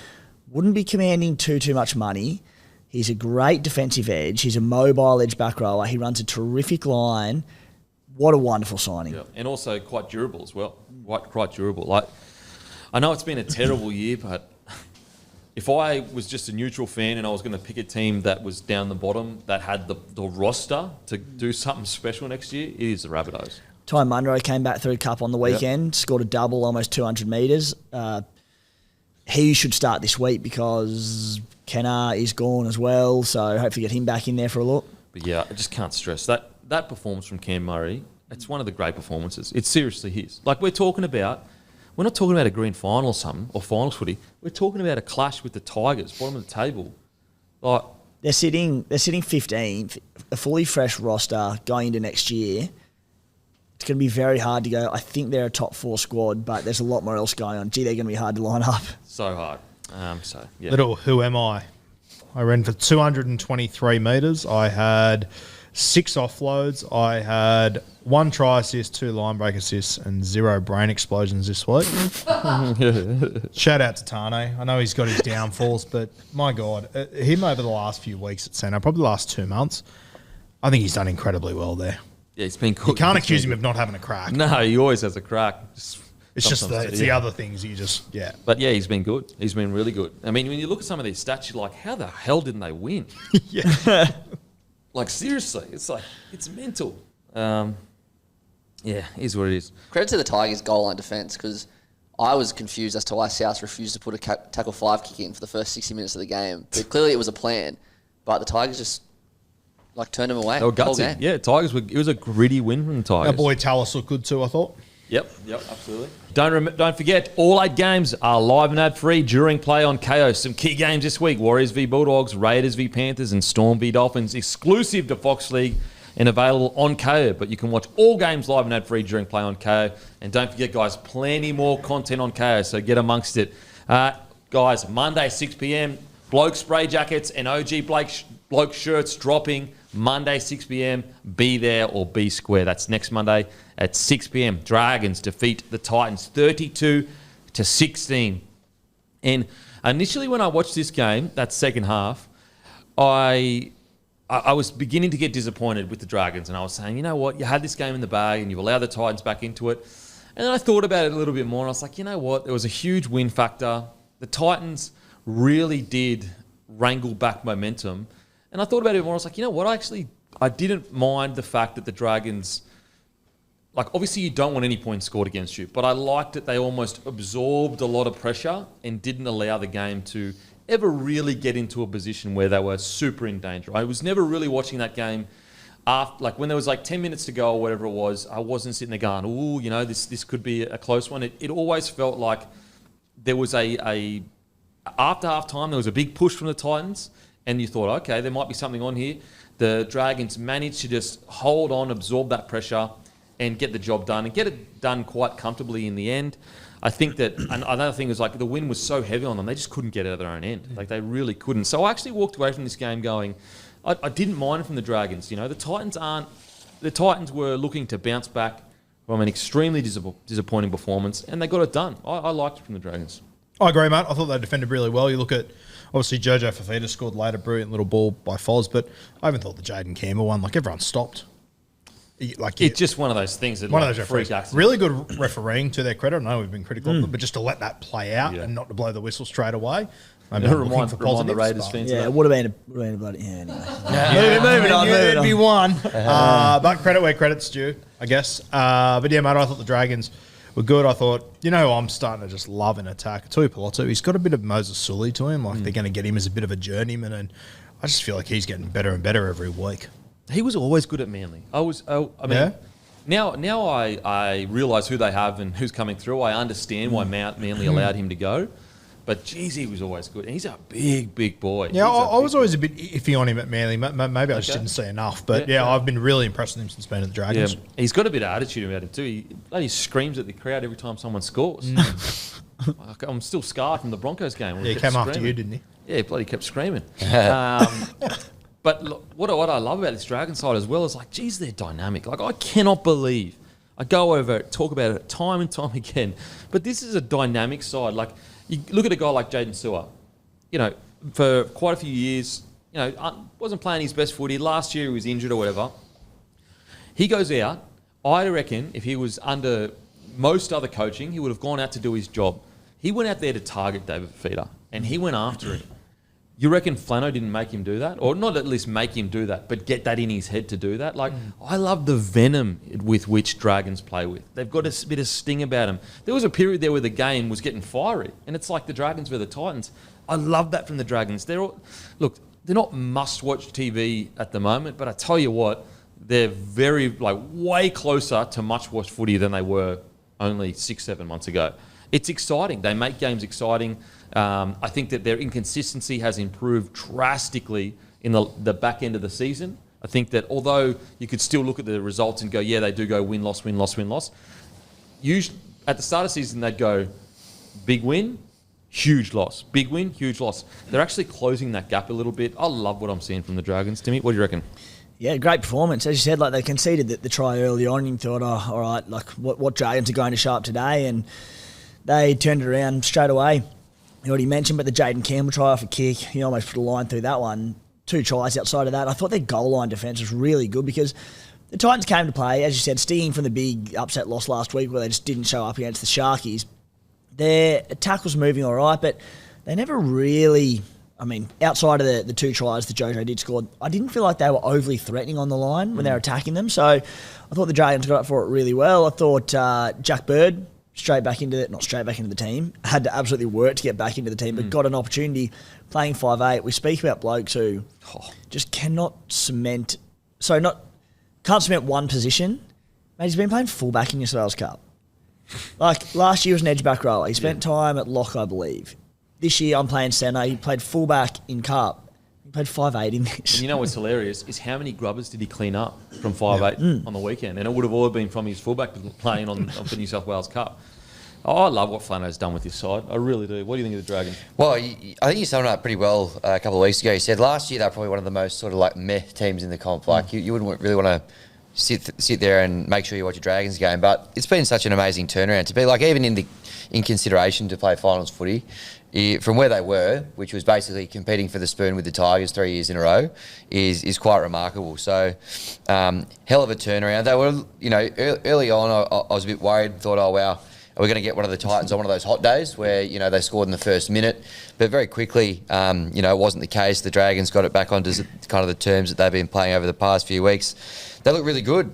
Wouldn't be commanding too much money. He's a great defensive edge. He's a mobile edge back rower. He runs a terrific line. What a wonderful signing. Yeah. And also quite durable as well. Quite durable. Like, I know it's been a terrible year, but if I was just a neutral fan and I was going to pick a team that was down the bottom that had the roster to do something special next year, it is the Rabbitohs. Ty Munro came back through cup on the weekend, scored a double, almost 200 metres. He should start this week because Kenner is gone as well, so hopefully get him back in there for a look. But yeah, I just can't stress that performance from Cam Murray. It's one of the great performances. It seriously is. Like we're not talking about a grand final or something, or finals footy. We're talking about a clash with the Tigers, bottom of the table. Like they're sitting 15th, a fully fresh roster going into next year. It's going to be very hard to go. I think they're a top 4 squad, but there's a lot more else going on. Gee, they're going to be hard to line up. So hard. Yeah. Little who am I? I ran for 223 metres. I had 6 offloads. I had 1 try assist, 2 line break assists, and 0 brain explosions this week. Shout out to Tane. I know he's got his downfalls, but my God, him over the last few weeks at centre, probably the last 2 months, I think he's done incredibly well there. Yeah, he's been good. You can't accuse him of not having a crack. No, he always has a crack. It's just the other things you just, yeah. But yeah, he's been good. He's been really good. I mean, when you look at some of these stats, you're like, how the hell didn't they win? Yeah. Like, seriously, it's like, it's mental. Yeah, is what it is. Credit to the Tigers' goal line defence because I was confused as to why South refused to put a tackle 5 kick in for the first 60 minutes of the game. But clearly it was a plan. But the Tigers just turned them away. They were gutsy. Yeah, it was a gritty win from the Tigers. Our boy Tallis looked good too, I thought. Yep, absolutely. Don't forget, all 8 games are live and ad-free during play on KO. Some key games this week: Warriors v Bulldogs, Raiders v Panthers, and Storm v Dolphins. Exclusive to Fox League and available on KO. But you can watch all games live and ad-free during play on KO. And don't forget, guys, plenty more content on KO, so get amongst it. Guys, Monday, 6 p.m, Bloke spray jackets and OG Bloke shirts dropping Monday, 6 p.m. Be there or be square. That's next Monday at 6 p.m. Dragons defeat the Titans 32-16. And initially when I watched this game, that second half, I was beginning to get disappointed with the Dragons. And I was saying, you know what? You had this game in the bag and you've allowed the Titans back into it. And then I thought about it a little bit more and I was like, you know what? There was a huge win factor. The Titans really did wrangle back momentum. And I thought about it more. I was like, you know what? I didn't mind the fact that the Dragons, like, obviously you don't want any points scored against you, but I liked that they almost absorbed a lot of pressure and didn't allow the game to ever really get into a position where they were super in danger. I was never really watching that game after, like, when there was like 10 minutes to go or whatever it was. I wasn't sitting there going, "Ooh, you know, this could be a close one." It always felt like there was a after half time there was a big push from the Titans. And you thought, okay, there might be something on here. The Dragons managed to just hold on, absorb that pressure, and get the job done, and get it done quite comfortably in the end. I think that another thing was like the win was so heavy on them, they just couldn't get out of their own end. Like they really couldn't. So I actually walked away from this game going, I didn't mind it from the Dragons. You know, the Titans were looking to bounce back from an extremely disappointing performance, and they got it done. I liked it from the Dragons. I agree, mate. I thought they defended really well. You look at, obviously, Jojo Fafita scored later, brilliant little ball by Foz, but I even thought the Jaden Campbell one, like everyone stopped. It's just one of those things that one like of those referees. Accident. Really good refereeing to their credit. I know we've been critical of them, but just to let that play out and not to blow the whistle straight away. Remind the Raiders fans. Yeah, it would have been a bloody. Yeah, anyway. Moving on. It'd be one. But credit where credit's due, I guess. But yeah, mate, I thought the Dragons were good. I thought, you know, I'm starting to just love an attack. Tui Pilotu, he's got a bit of Moses Sully to him. Like they're going to get him as a bit of a journeyman, and I just feel like he's getting better and better every week. he was always good at Manly. I mean, now I realise who they have and who's coming through. I understand why Manly allowed him to go. But, geez, he was always good. And he's a big boy. Yeah, I was always a bit iffy on him at Manly. Maybe I just didn't see enough. But, I've been really impressed with him since being at the Dragons. Yeah, he's got a bit of attitude about him too. He screams at the crowd every time someone scores. I'm still scarred from the Broncos game. Yeah, he came after you, didn't he? Yeah, he bloody kept screaming. But look, what I love about this Dragon side as well is like, geez, they're dynamic. Like, I cannot believe. I go over it, talk about it time and time again. But this is a dynamic side. Like, you look at a guy like Jaden Sewer, for quite a few years, wasn't playing his best footy. Last year he was injured or whatever. He goes out. I reckon if he was under most other coaching, he would have gone out to do his job. He went out there to target David Fifita, and he went after him. You reckon Flano didn't make him do that? Or not at least make him do that, but get that in his head to do that? Like, I love the venom with which Dragons play with. They've got a bit of sting about them. There was a period there where the game was getting fiery, and it's like the Dragons were the Titans. I love that from the Dragons. They're not must-watch TV at the moment, but I tell you what, they're way closer to much-watched footy than they were only 6-7 months ago. It's exciting. They make games exciting. I think that their inconsistency has improved drastically in the back end of the season. I think that although you could still look at the results and go, yeah, they do go win-loss, win-loss, win-loss. Usually, at the start of the season, they'd go big win, huge loss. Big win, huge loss. They're actually closing that gap a little bit. I love what I'm seeing from the Dragons. Timmy, what do you reckon? Yeah, great performance. As you said, like they conceded the try early on and you thought, oh, all right, like what Dragons are going to show up today? And they turned it around straight away. You already mentioned, but the Jaden Campbell try off a kick, he almost put a line through that one. 2 tries outside of that. I thought their goal line defence was really good because the Titans came to play, as you said, stinging from the big upset loss last week where they just didn't show up against the Sharkies. Their attack was moving all right, but they never really, outside of the 2 tries that Jojo did score, I didn't feel like they were overly threatening on the line when they were attacking them. So I thought the Dragons got up for it really well. I thought Jack Bird, not straight back into the team, had to absolutely work to get back into the team, but got an opportunity playing 5'8". We speak about blokes who just can't cement one position. Mate, he's been playing fullback in New South Wales Cup. Like, last year was an edge back rower. He spent time at lock, I believe. This year I'm playing centre. He played fullback in Cup. He played 5'8" in this. And you know what's hilarious is how many grubbers did he clean up from 5'8" on the weekend? And it would have all been from his fullback playing on the New South Wales Cup. Oh, I love what Flano's done with this side. I really do. What do you think of the Dragons? Well, I think you summed it up pretty well a couple of weeks ago. You said last year they were probably one of the most sort of like meh teams in the comp. Like you wouldn't really want to sit there and make sure you watch a Dragons game. But it's been such an amazing turnaround to be like even in consideration to play finals footy. From where they were, which was basically competing for the spoon with the Tigers 3 years in a row, is quite remarkable. So, hell of a turnaround. They were, early on, I was a bit worried. Thought, oh wow, are we going to get one of the Titans on one of those hot days where they scored in the first minute? But very quickly, it wasn't the case. The Dragons got it back onto kind of the terms that they've been playing over the past few weeks. They look really good.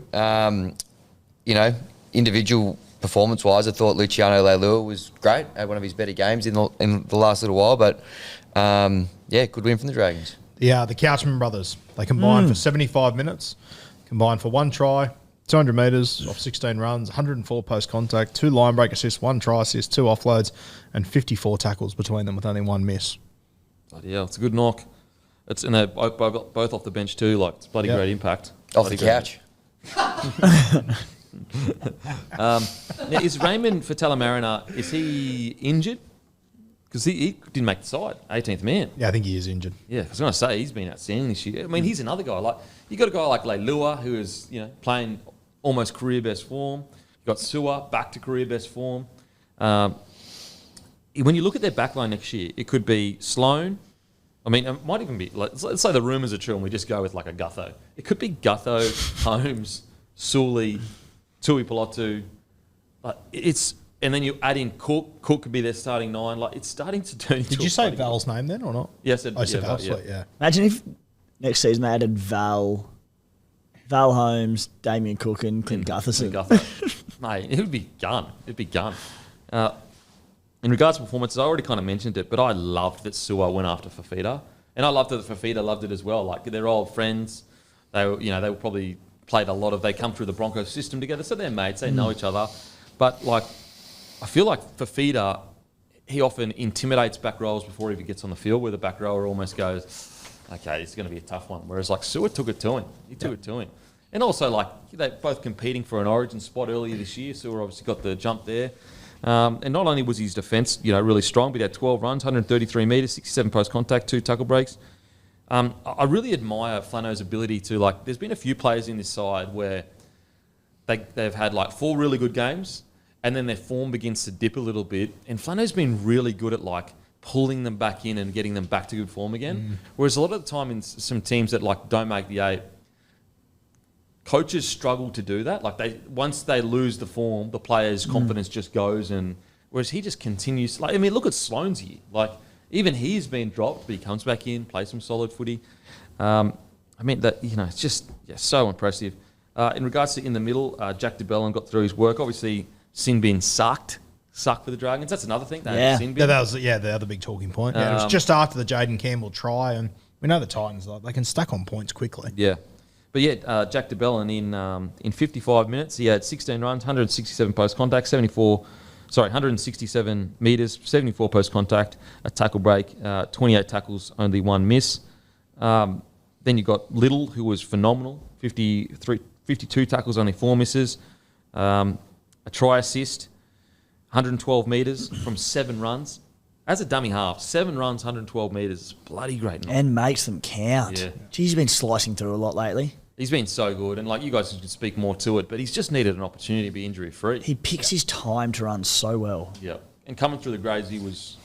Individual performance-wise, I thought Luciano Leilua was great. Had one of his better games in the last little while. But, good win from the Dragons. Yeah, the Couchman brothers. They combined for 75 minutes, combined for 1 try, 200 metres off 16 runs, 104 post-contact, 2 line break assists, 1 try assist, 2 offloads, and 54 tackles between them with only 1 miss. Bloody hell, it's a good knock. It's both off the bench too. Like, it's bloody great impact. Off the couch. Now, is Raymond Fatala-Mariner, is he injured? Because he didn't make the side, 18th man. Yeah, I think he is injured. Yeah, I was going to say, he's been outstanding this year. I mean, he's another guy. Like, you got a guy like Leilua, who is, playing almost career best form. You got Sewer, back to career best form. When you look at their backline next year, it could be Sloan. I mean, it might even be, let's say the rumours are true and we just go with like a Gutho. It could be Gutho, Holmes, Sully, Tui Pelotu. And then you add in Cook. Cook could be their starting 9. Like, it's starting to turn into. Did you say Val's name then or not? Yes, I said Val. Yeah. Imagine if next season they added Val Holmes, Damien Cook, and Clint Gutherson. Mate, it would be gun. It'd be gun. In regards to performances, I already kind of mentioned it, but I loved that Sewer went after Fifita. And I loved that Fifita loved it as well. Like, they're old friends. They were probably played a lot of. They come through the Broncos system together, so they're mates. They know each other. But like, I feel like for Feeder, he often intimidates back rowers before he even gets on the field, where the back rower almost goes, "Okay, this is going to be a tough one." Whereas like Seward took it to him. He took it to him. And also, like, they're both competing for an Origin spot earlier this year. Seward obviously got the jump there. And not only was his defence, really strong, but he had 12 runs, 133 metres, 67 post contact, 2 tackle breaks. I really admire Flano's ability to, like, there's been a few players in this side where they've had, like, 4 really good games and then their form begins to dip a little bit. And Flano's been really good at, like, pulling them back in and getting them back to good form again. Whereas a lot of the time in some teams that, like, don't make the 8, coaches struggle to do that. Like, once they lose the form, the player's confidence just goes. And whereas he just continues. Like, I mean, look at Sloane's here. Like, even he's been dropped, but he comes back in, plays some solid footy. I mean, that it's just so impressive. In regards to in the middle, Jack DeBellin got through his work. Obviously, Sinbin sucked for the Dragons. That's another thing. That was the other big talking point. Yeah, it was just after the Jaden Campbell try, and we know the Titans, they can stack on points quickly. Yeah. But Jack DeBellin in 55 minutes, he had 16 runs, 167 post contact, 167 metres, 74 post contact, a tackle break, 28 tackles, only 1 miss. Then you got Little, who was phenomenal, 52 tackles, only 4 misses, a try assist, 112 metres from 7 runs. As a dummy half, 7 runs, 112 metres is bloody great. And makes them count. Yeah. Geez, he's been slicing through a lot lately. He's been so good, and like you guys can speak more to it, but he's just needed an opportunity to be injury-free. He picks his time to run so well. Yeah. And coming through the grades, he was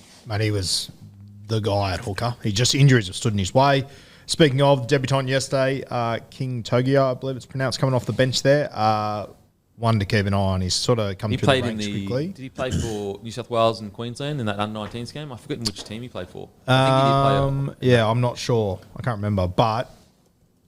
the guy at hooker. Injuries have stood in his way. Speaking of, debutant yesterday, King Togia, I believe it's pronounced, coming off the bench there. One to keep an eye on. He's sort of come through the ranks quickly. Did he play for New South Wales and Queensland in that under-19s game? I forget which team he played for. I think he did play. I'm not sure. I can't remember. But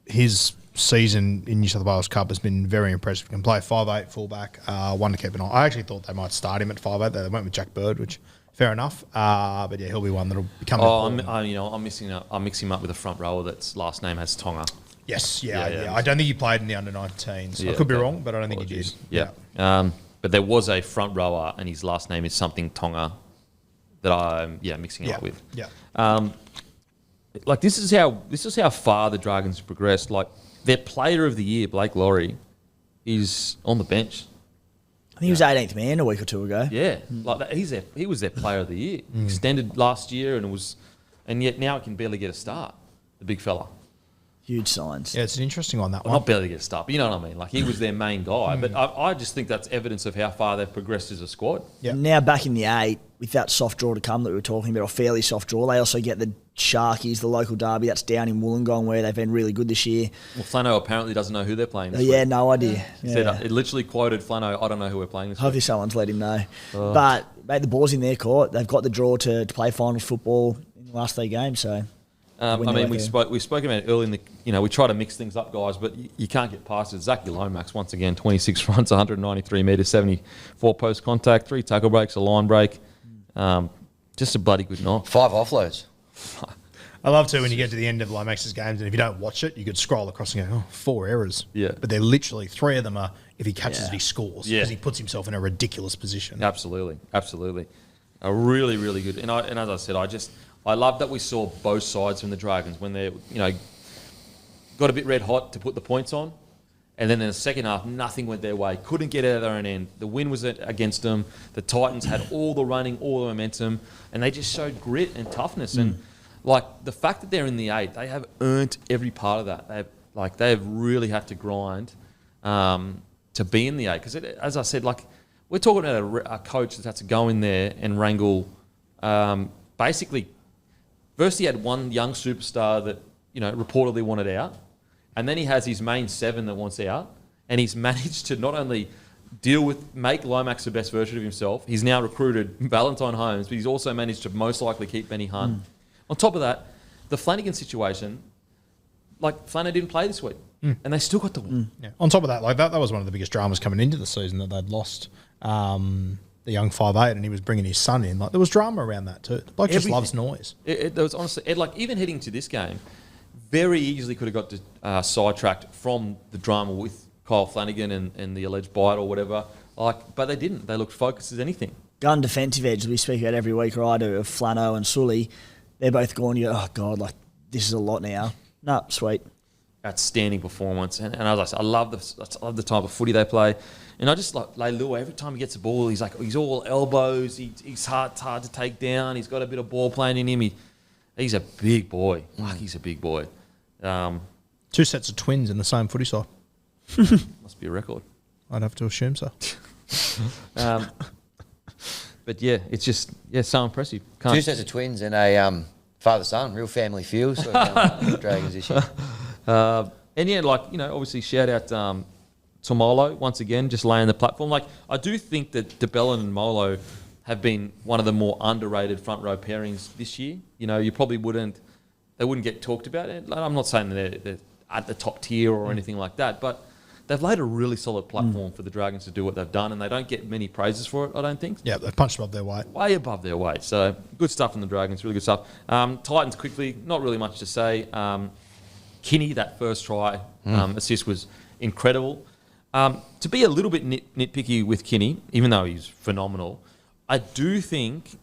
his season in New South Wales Cup has been very impressive. He can play 5'8", fullback, one to keep an eye. I actually thought they might start him at 5'8". They went with Jack Bird, which fair enough. But he'll be one that'll become. I'm mixing him up with a front rower that's last name has Tonga. Yes, yeah. I don't think he played in the under-19s. I could be wrong, but I don't think he did. Yeah. But there was a front rower, and his last name is something Tonga that I'm mixing it up with. Yeah. Like this is how far the Dragons have progressed. Like their Player of the Year, Blake Laurie, is on the bench. I think he was 18th man a week or two ago. Yeah, like that, he was their Player of the Year. Extended last year, and yet now he can barely get a start. The big fella. Huge signs. Yeah, it's an interesting one, that one. Not barely get a start, but you know what I mean. Like he was their main guy. But I just think that's evidence of how far they've progressed as a squad. Yeah. Now back in the 8, with that soft draw to come that we were talking about, or fairly soft draw, they also get the Sharkies, the local derby that's down in Wollongong, where they've been really good this year. Well, Flano apparently doesn't know who they're playing this week. week. No idea. He said, it literally quoted Flano, I don't know who we're playing this Hopefully week. someone's let him know. But, mate, the ball's in their court. They've got the draw to play finals football in the last 3 games, so... we spoke about it early in the, we try to mix things up, guys, but you can't get past it. Zach Lomax, once again, 26 runs, 193 metres, 74 post contact, 3 tackle breaks, a line break. Just a bloody good night. 5 offloads. I love to when you get to the end of Lomax's games, and if you don't watch it, you could scroll across and go, 4 errors. Yeah. But they're literally 3 of them are if he catches it, he scores. Because he puts himself in a ridiculous position. Absolutely. A really, really good. And as I said, I love that we saw both sides from the Dragons when they, got a bit red hot to put the points on. And then in the second half, nothing went their way. Couldn't get out of their own end. The win was against them. The Titans had all the running, all the momentum, and they just showed grit and toughness. And like the fact that they're in the 8, they have earned every part of that. They have really had to grind to be in the 8. Because as I said, like we're talking about a coach that's had to go in there and wrangle. Basically, first he had one young superstar that reportedly wanted out. And then he has his main 7 that wants out. And he's managed to not only make Lomax the best version of himself, he's now recruited Valentine Holmes, but he's also managed to most likely keep Benny Hunt. On top of that, the Flanagan situation, like Flanagan didn't play this week. And they still got the win. Yeah. On top of that, like that was one of the biggest dramas coming into the season, that they'd lost the young 5'8", and he was bringing his son in. Like there was drama around that too. The bloke just loves noise. There was honestly, like even heading to this game, very easily could have got sidetracked from the drama with Kyle Flanagan and the alleged bite or whatever. But they didn't. They looked focused as anything. Gun defensive edge we speak about every week, or I do, of Flano and Sully. They're both going, oh, God, like, this is a lot now. No, sweet. Outstanding performance. And as I said, I love the type of footy they play. And I just like Leilua, every time he gets the ball, he's all elbows. He's hard to take down. He's got a bit of ball playing in him. He's a big boy. He's a big boy. 2 sets of twins in the same footy side. Must be a record. I'd have to assume so. But yeah, it's just so impressive. 2 sets of twins and a father-son, real family feel. So Dragons this year. And yeah, obviously shout out to Molo once again, just laying the platform. Like, I do think that DeBellin and Molo have been one of the more underrated front row pairings this year. You probably wouldn't get talked about. I'm not saying they're at the top tier or anything like that, but they've laid a really solid platform for the Dragons to do what they've done, and they don't get many praises for it, I don't think. Yeah, they've punched above their weight. Way above their weight. So good stuff from the Dragons, really good stuff. Titans quickly, not really much to say. Kinney, that first try assist was incredible. To be a little bit nitpicky with Kinney, even though he's phenomenal, I do think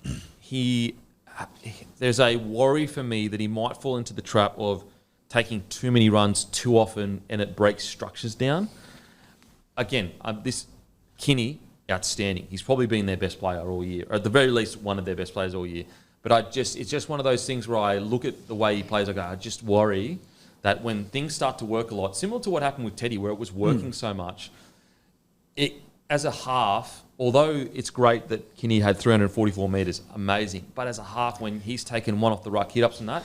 there's a worry for me that he might fall into the trap of taking too many runs too often and it breaks structures down. Again, this Kinney, outstanding. He's probably been their best player all year, or at the very least one of their best players all year. But it's just one of those things where I look at the way he plays, I just worry that when things start to work a lot, similar to what happened with Teddy, where it was working so much, as a half, although it's great that Kinney had 344 metres, amazing, but as a half, when he's taken one off the ruck hit-ups and that,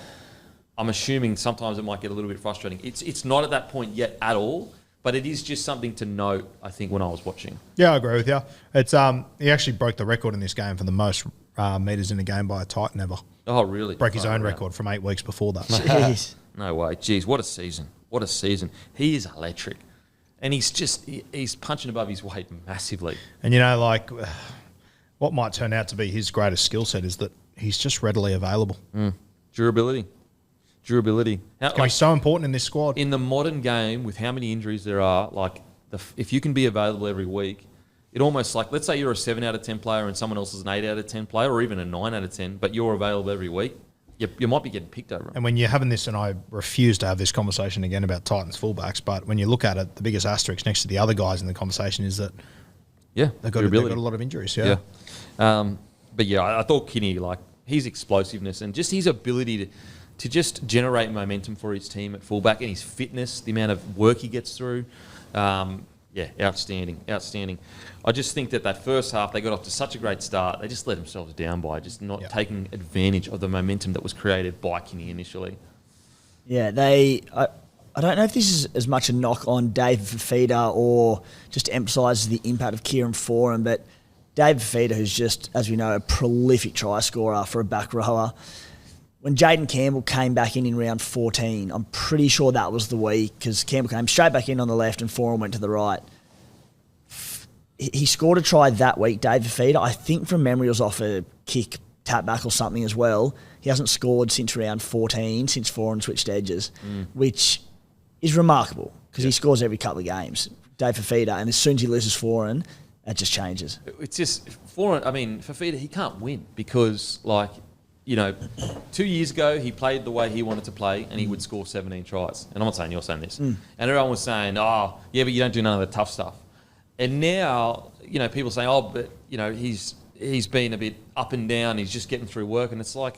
I'm assuming sometimes it might get a little bit frustrating. It's not at that point yet at all, but it is just something to note, I think, when I was watching. Yeah, I agree with you. It's he actually broke the record in this game for the most metres in a game by a Titan ever. Oh, really? Broke his own record from 8 weeks before that. Jeez. No way. Jeez, what a season. What a season. He is electric. And he's punching above his weight massively. And, what might turn out to be his greatest skill set is that he's just readily available. Durability. It's going to be so important in this squad. In the modern game, with how many injuries there are, if you can be available every week, it almost let's say you're a 7 out of 10 player and someone else is an 8 out of 10 player or even a 9 out of 10, but you're available every week, you might be getting picked over. And when you're having this, and I refuse to have this conversation again about Titans fullbacks, but when you look at it, the biggest asterisk next to the other guys in the conversation is that they've got a lot of injuries. Yeah. But yeah, I thought Kinney, his explosiveness and just his ability to just generate momentum for his team at fullback, and his fitness, the amount of work he gets through. Outstanding. I just think that first half, they got off to such a great start. They just let themselves down by just not taking advantage of the momentum that was created by Kinney initially. Yeah, I don't know if this is as much a knock on David Fafita or just emphasises the impact of Kieran Foran, but David Fafita, who's just, as we know, a prolific try scorer for a back rower. When Jaden Campbell came back in round 14, I'm pretty sure that was the week, because Campbell came straight back in on the left and Foran went to the right. He scored a try that week, David Fafita. I think from memory it was off a kick, tap back or something as well. He hasn't scored since round 14, since Foran switched edges, which is remarkable, because he scores every couple of games. Dave Fafita, and as soon as he loses Foran, that just changes. It's just, Fafita, he can't win because, 2 years ago, he played the way he wanted to play and he would score 17 tries. And I'm not saying you're saying this. And everyone was saying, but you don't do none of the tough stuff. And now, people saying, but he's been a bit up and down. He's just getting through work. And it's I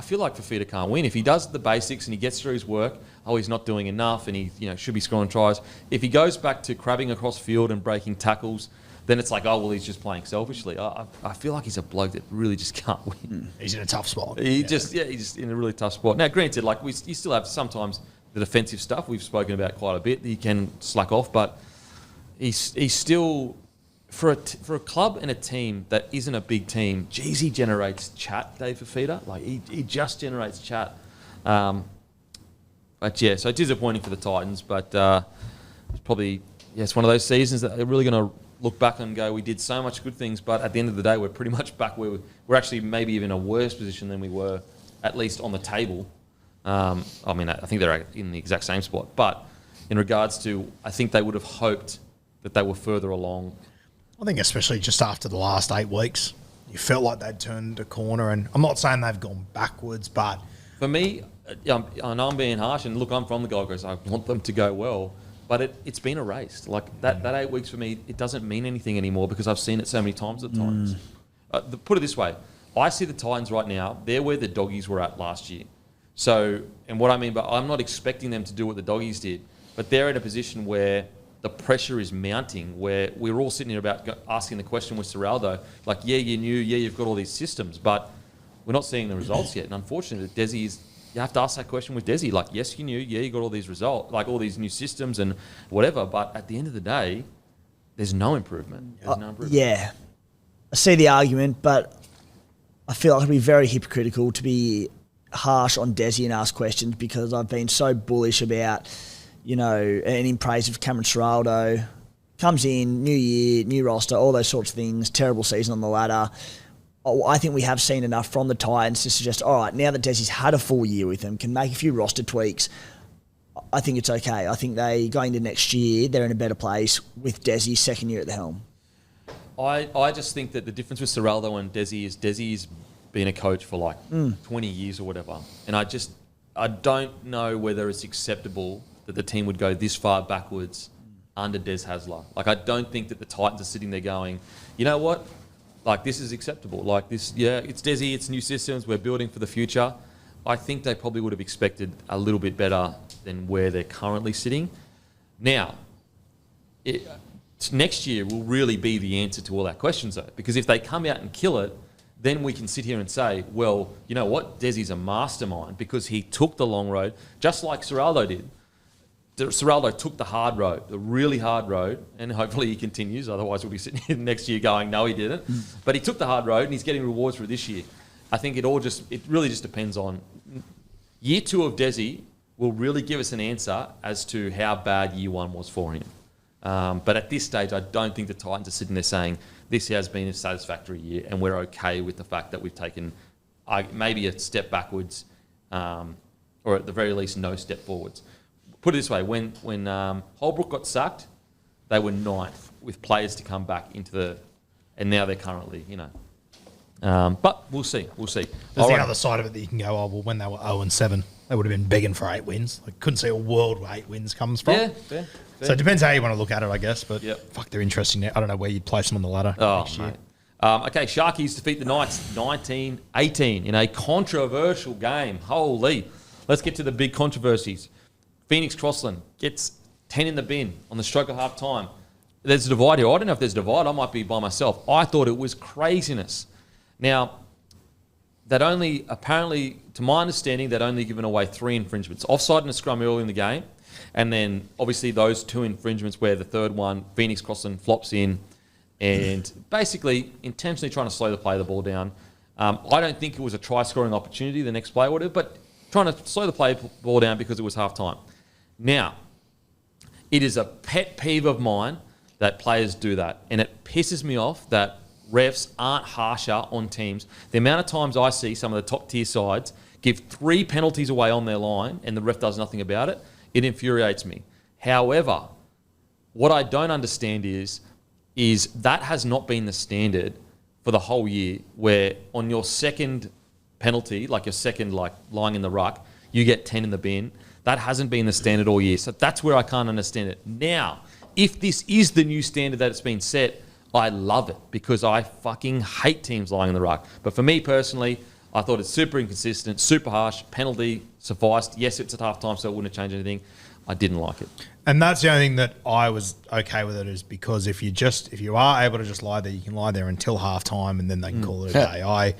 feel like Fafita can't win. If he does the basics and he gets through his work, he's not doing enough and he should be scoring tries. If he goes back to crabbing across field and breaking tackles, then it's he's just playing selfishly. I feel like he's a bloke that really just can't win. He's in a tough spot. He's just in a really tough spot. Now, granted, you still have sometimes the defensive stuff we've spoken about quite a bit. He can slack off, but he's still, for a club and a team that isn't a big team, he generates chat, Dave Fafita. He just generates chat. But yeah, so disappointing for the Titans, but it's probably, it's one of those seasons that they're really going to look back and go, we did so much good things, but at the end of the day, we're pretty much back where we're actually maybe even a worse position than we were, at least on the table, I mean, I think they're in the exact same spot. But in regards to, I think they would have hoped that they were further along. I think especially just after the last 8 weeks, you felt like they'd turned a corner. And I'm not saying they've gone backwards, but... For me, I know I'm being harsh, and look, I'm from the Gold Coast. I want them to go well. But it's been erased. Like, that 8 weeks for me, it doesn't mean anything anymore because I've seen it so many times at times. Put it this way. I see the Titans right now, they're where the Doggies were at last year. So, and what I mean, but I'm not expecting them to do what the Doggies did, but they're in a position where the pressure is mounting, where we're all sitting here about asking the question with Serraldo, like, yeah, you're new, yeah, you've got all these systems, but we're not seeing the results yet. And unfortunately, Desi you have to ask that question with Desi, like, yes, you knew, yeah, you got all these results, like all these new systems and whatever, but at the end of the day, there's no improvement. There's no improvement. Yeah, I see the argument, but I feel like it'd be very hypocritical to be harsh on Desi and ask questions because I've been so bullish about, and in praise of Cameron Serraldo. Comes in, new year, new roster, all those sorts of things, terrible season on the ladder. I think we have seen enough from the Titans to suggest, all right, now that Desi's had a full year with them, can make a few roster tweaks, I think it's okay. I think going into next year, they're in a better place with Desi's second year at the helm. I just think that the difference with Serraldo and Desi's been a coach for like 20 years or whatever. And I don't know whether it's acceptable that the team would go this far backwards under Des Hasler. Like, I don't think that the Titans are sitting there going, you know what? Like, this is acceptable. Like, this, yeah, it's Desi, it's new systems, we're building for the future. I think they probably would have expected a little bit better than where they're currently sitting. Now, next year will really be the answer to all our questions, though, because if they come out and kill it, then we can sit here and say, well, you know what? Desi's a mastermind because he took the long road, just like Serraldo did. Serraldo took the hard road, the really hard road, and hopefully he continues. Otherwise, we'll be sitting here next year going, no, he didn't. But he took the hard road, and he's getting rewards for it this year. I think it really just depends on year 2 of Desi will really give us an answer as to how bad year 1 was for him. But at this stage, I don't think the Titans are sitting there saying this has been a satisfactory year, and we're okay with the fact that we've taken maybe a step backwards, or at the very least, no step forwards. Put it this way, when Holbrook got sacked, they were 9th with players to come back and now they're currently, but we'll see. There's the other side of it that you can go, well, when they were 0-7, they would have been begging for 8 wins. I couldn't see a world where 8 wins comes from. Yeah, fair. So it depends how you want to look at it, I guess, but Yep. fuck, they're interesting now. I don't know where you'd place them on the ladder next year. Mate. Okay, Sharkies defeat the Knights 19-18 in a controversial game. Holy. Let's get to the big controversies. Phoenix Crossland gets 10 in the bin on the stroke of half time. There's a divide here. I don't know if there's a divide. I might be by myself. I thought it was craziness. Now, apparently, to my understanding, they'd only given away 3 infringements. Offside and a scrum early in the game. And then, obviously, those 2 infringements where the third one, Phoenix Crossland flops in and basically intentionally trying to slow the play of the ball down. I don't think it was a try-scoring opportunity, the next play or whatever, but trying to slow the ball down because it was half-time. Now, it is a pet peeve of mine that players do that, and it pisses me off that refs aren't harsher on teams. The amount of times I see some of the top-tier sides give 3 penalties away on their line and the ref does nothing about it, it infuriates me. However, what I don't understand is that has not been the standard for the whole year, where on your second penalty, like your second lying in the ruck, you get 10 in the bin. That hasn't been the standard all year. So that's where I can't understand it. Now, if this is the new standard that it's been set, I love it because I fucking hate teams lying in the ruck. But for me personally, I thought it's super inconsistent, super harsh, penalty sufficed. Yes, it's at half time, so it wouldn't have changed anything. I didn't like it. And that's the only thing that I was okay with it, is because if you are able to just lie there, you can lie there until half time and then they can call it a day. I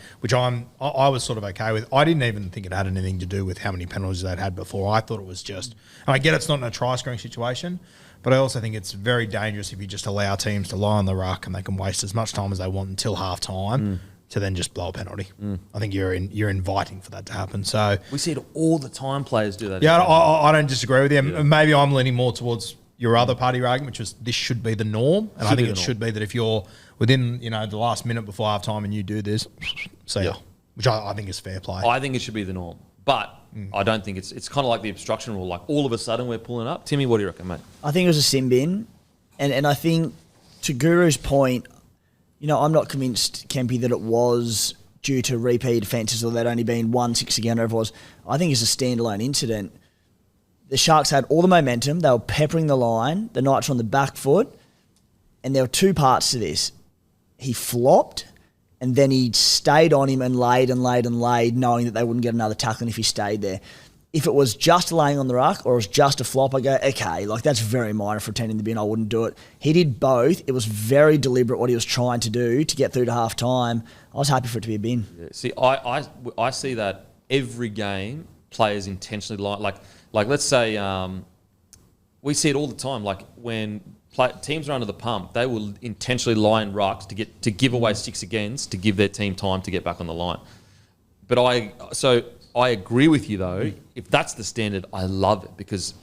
was sort of okay with. I didn't even think it had anything to do with how many penalties they'd had before. I thought it was just, and I get it's not in a try scoring situation, but I also think it's very dangerous if you just allow teams to lie on the ruck and they can waste as much time as they want until half time to then just blow a penalty. I think you're inviting for that to happen. So We see it all the time, players do that. yeah, I don't disagree with you. Yeah. Maybe I'm leaning more towards your other party argument, which is this should be the norm. And I think it should be that if you're within the last minute before half time and you do this, which I think is fair play. I think it should be the norm. But I don't think it's kind of like the obstruction rule. Like all of a sudden we're pulling up. Timmy, what do you reckon, mate? I think it was a sin bin. And I think, to Guru's point, I'm not convinced, Kempy, that it was due to repeat offences or there'd only been 1-6 again, or it was. I think it's a standalone incident. The Sharks had all the momentum. They were peppering the line. The Knights were on the back foot. And there were two parts to this. He flopped, and then he stayed on him and laid, knowing that they wouldn't get another tackle if he stayed there. If it was just laying on the ruck or it was just a flop, I go, okay, that's very minor for attending the bin. I wouldn't do it. He did both. It was very deliberate what he was trying to do to get through to half time. I was happy for it to be a bin. Yeah, see, I see that every game players intentionally like let's say we see it all the time. Like when teams are under the pump, they will intentionally lie in rucks to give away 6 agains to give their team time to get back on the line. But I agree with you though. If that's the standard, I love it, because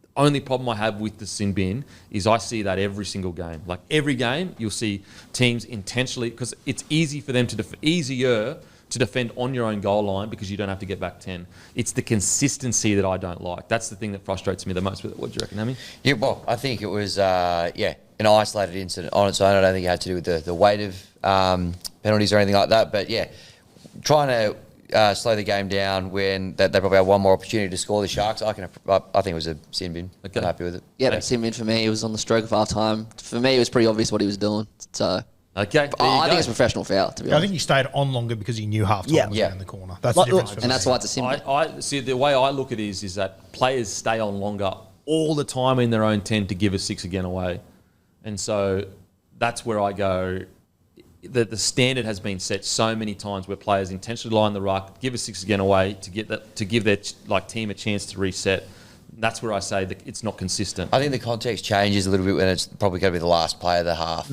the only problem I have with the sin bin is I see that every single game. Like every game, you'll see teams intentionally, because it's easy for them easier to defend on your own goal line because you don't have to get back 10. It's the consistency that I don't like. That's the thing that frustrates me the most. What do you reckon, Hammy? Yeah, well, I think it was, an isolated incident on its own. I don't think it had to do with the weight of penalties or anything like that. But yeah, trying to slow the game down when they probably have one more opportunity to score the Sharks, I think it was a sin bin. Okay. I'm happy with it. Yeah, but sin bin for me, it was on the stroke of half time. For me, it was pretty obvious what he was doing. So okay, I think it's a professional foul, to be I honest. think he stayed on longer because he knew half time was around the corner. That's the difference for me. And that's why it's a sin bin. I see, the way I look at it is that players stay on longer all the time in their own 10 to give a 6 again away. And so that's where I go. The standard has been set so many times where players intentionally lie in the ruck, give a 6 again away to give their team a chance to reset. That's where I say that it's not consistent. I think the context changes a little bit when it's probably going to be the last play of the half.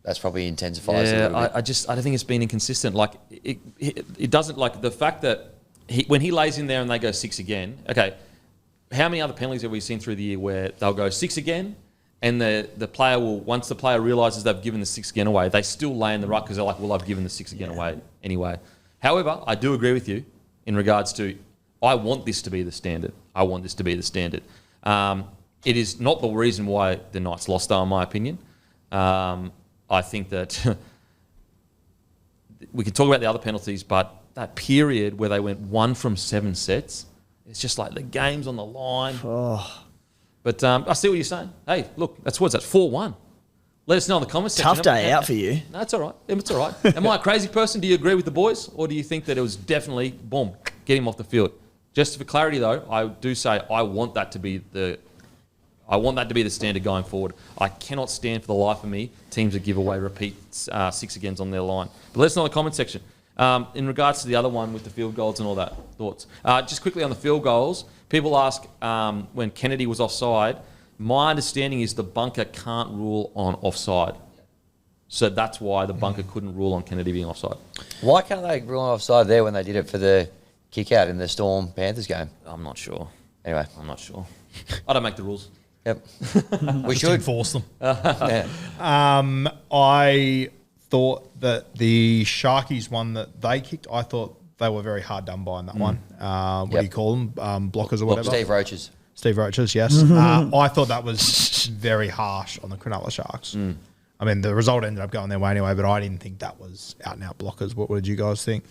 That's probably intensifies a little bit. I don't think it's been inconsistent. Like it doesn't, like the fact that when he lays in there and they go 6 again. Okay, how many other penalties have we seen through the year where they'll go 6 again? And the player will, once the player realises they've given the 6 again away, they still lay in the ruck because they're like, well, I've given the 6 again away anyway. However, I do agree with you in regards to, I want this to be the standard. It is not the reason why the Knights lost, though, in my opinion. I think that we can talk about the other penalties, but that period where they went 1 from 7 sets, it's just like the game's on the line. But I see what you're saying. Hey, look, that's 4-1. Let us know in the comments section. Tough day out for you. No, it's all right. It's all right. Am I a crazy person? Do you agree with the boys? Or do you think that it was definitely, boom, get him off the field? Just for clarity, though, I do say I want that to be the standard going forward. I cannot stand for the life of me teams that give away repeat 6 agains on their line. But let us know in the comment section. In regards to the other one with the field goals and all that, thoughts? Just quickly on the field goals, people ask when Kennedy was offside. My understanding is the bunker can't rule on offside. So that's why the bunker couldn't rule on Kennedy being offside. Why can't they rule on offside there when they did it for the kick out in the Storm Panthers game? I'm not sure. Anyway. I'm not sure. I don't make the rules. Yep. We should enforce them. Yeah. I thought that the Sharkies one that they kicked, I thought they were very hard done by in that one. What do you call them? Blockers or whatever? Steve Roaches. Steve Roaches, yes. I thought that was very harsh on the Cronulla Sharks. I mean, the result ended up going their way anyway, but I didn't think that was out-and-out blockers. What did you guys think?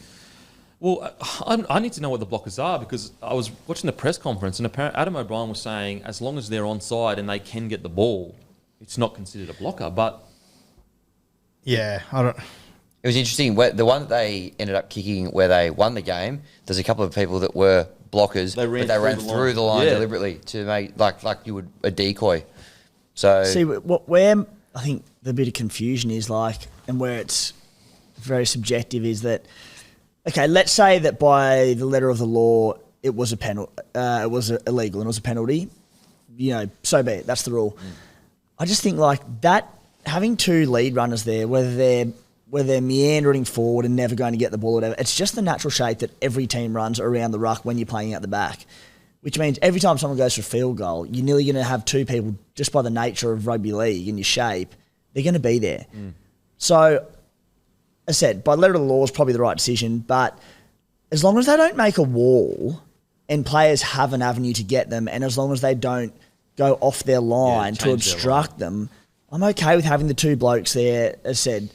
Well, I need to know what the blockers are, because I was watching the press conference and apparently Adam O'Brien was saying as long as they're onside and they can get the ball, it's not considered a blocker. But yeah, I don't. It was interesting. The one that they ended up kicking where they won the game, there's a couple of people that were blockers, but they ran through the line deliberately to make like you would a decoy. So see where I think the bit of confusion is and where it's very subjective is that. Okay, let's say that by the letter of the law, it was a penalty. It was illegal and it was a penalty. So be it. That's the rule. I just think that having 2 lead runners there, whether they're meandering forward and never going to get the ball or whatever, it's just the natural shape that every team runs around the ruck when you're playing out the back, which means every time someone goes for a field goal, you're nearly going to have 2 people, just by the nature of rugby league and your shape, they're going to be there. So, as I said, by letter of the law is probably the right decision, but as long as they don't make a wall and players have an avenue to get them, and as long as they don't go off their line to obstruct them, I'm okay with having the two blokes there. As said,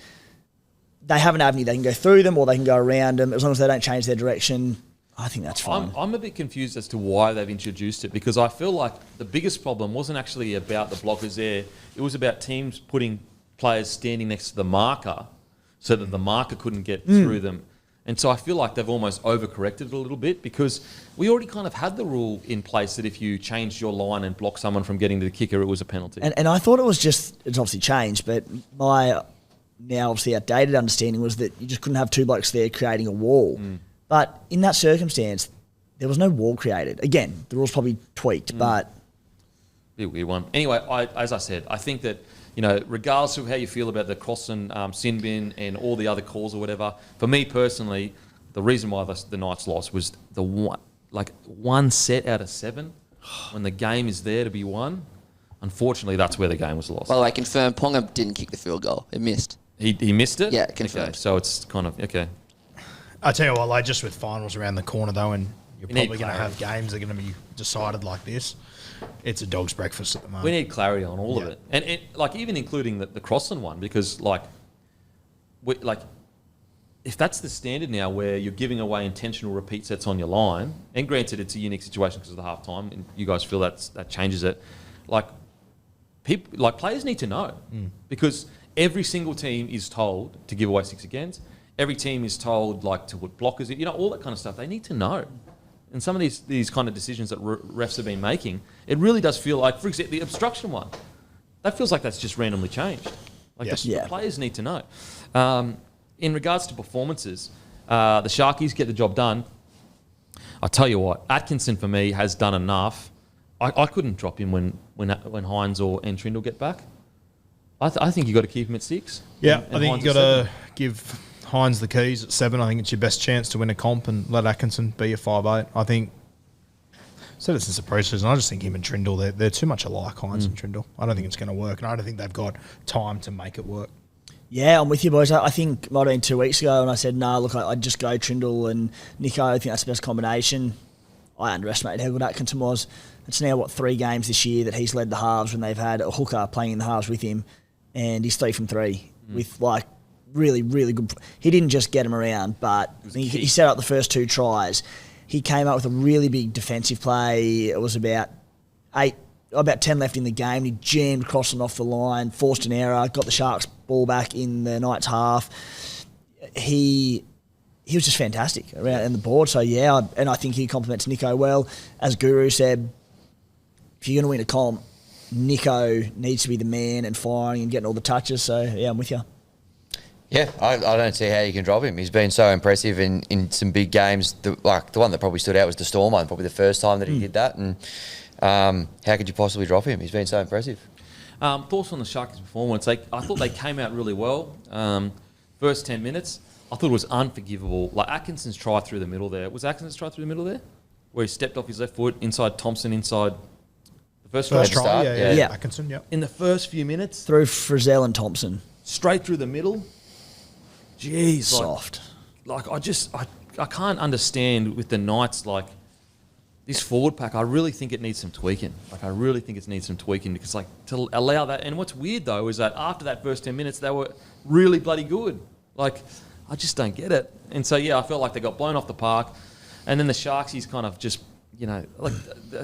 they have an avenue. They can go through them or they can go around them. As long as they don't change their direction, I think that's fine. I'm a bit confused as to why they've introduced it, because I feel like the biggest problem wasn't actually about the blockers there. It was about teams putting players standing next to the marker so that the marker couldn't get through them. And so I feel like they've almost overcorrected it a little bit, because we already kind of had the rule in place that if you changed your line and blocked someone from getting to the kicker, it was a penalty. And I thought it's obviously changed, but my now obviously outdated understanding was that you just couldn't have two blokes there creating a wall. But in that circumstance, there was no wall created. Again, the rules probably tweaked, but... Be a weird one. Anyway, as I said, I think that, regardless of how you feel about the cross and sin bin and all the other calls or whatever, for me personally, the reason why the Knights lost was the one set out of 7 when the game is there to be won. Unfortunately, that's where the game was lost. By the way, confirmed, Ponga didn't kick the field goal. It missed. He missed it? Yeah, confirmed. Okay, so it's kind of, okay. I tell you what, just with finals around the corner though, and you're probably going to have games that are going to be decided like this, it's a dog's breakfast at the moment. We need clarity on all of it. And even including the Crossland one, because if that's the standard now where you're giving away intentional repeat sets on your line, and granted it's a unique situation because of the half time, and you guys feel that changes it, players need to know, because every single team is told to give away 6 against. Every team is told to put blockers in, all that kind of stuff. They need to know. And some of these kind of decisions that refs have been making, it really does feel like, for example, the obstruction one, that feels like that's just randomly changed. The players need to know. In regards to performances, the Sharkies get the job done. I tell you what, Atkinson for me has done enough. I couldn't drop him when Hines and Trindle get back. I think you got to keep him at 6. Yeah, and I think Hines you got at 7. to give Hines the keys at 7. I think it's your best chance to win a comp, and let Atkinson be your 5'8". I think, said it since the preseason, I just think him and Trindle, they're too much alike, Hines and Trindle. I don't think it's going to work, and I don't think they've got time to make it work. Yeah, I'm with you, boys. I think it might have been 2 weeks ago, and I said, no, look, I'd just go Trindle and Nico. I think that's the best combination. I underestimated how good Atkinson was. It's now, 3 games this year that he's led the halves when they've had a hooker playing in the halves with him, and he's 3 from 3 with, really, really good. He didn't just get him around, but he set up the first 2 tries. He came up with a really big defensive play. It was about 10 left in the game. He jammed across and off the line, forced an error, got the Sharks ball back in the Knights half. He was just fantastic around in the board. So, and I think he complements Nico well. As Guru said, if you're going to win a comp, Nico needs to be the man and firing and getting all the touches. So, I'm with you. Yeah, I don't see how you can drop him. He's been so impressive in some big games. The one that probably stood out was the Storm one, probably the first time that he did that. And how could you possibly drop him? He's been so impressive. Thoughts on the Sharkies' performance? I thought they came out really well. First 10 minutes, I thought it was unforgivable. Atkinson's try through the middle there. Was Atkinson's try through the middle there? Where he stepped off his left foot, inside Thompson, inside the first try. Yeah. Atkinson, yeah. In the first few minutes. Through Frizzell and Thompson. Straight through the middle. Jeez. Soft. I can't understand with the Knights, this forward pack, I really think it needs some tweaking. Because to allow that, and what's weird though is that after that first 10 minutes, they were really bloody good. I just don't get it. And so, I felt like they got blown off the park. And then the Sharkies kind of just, the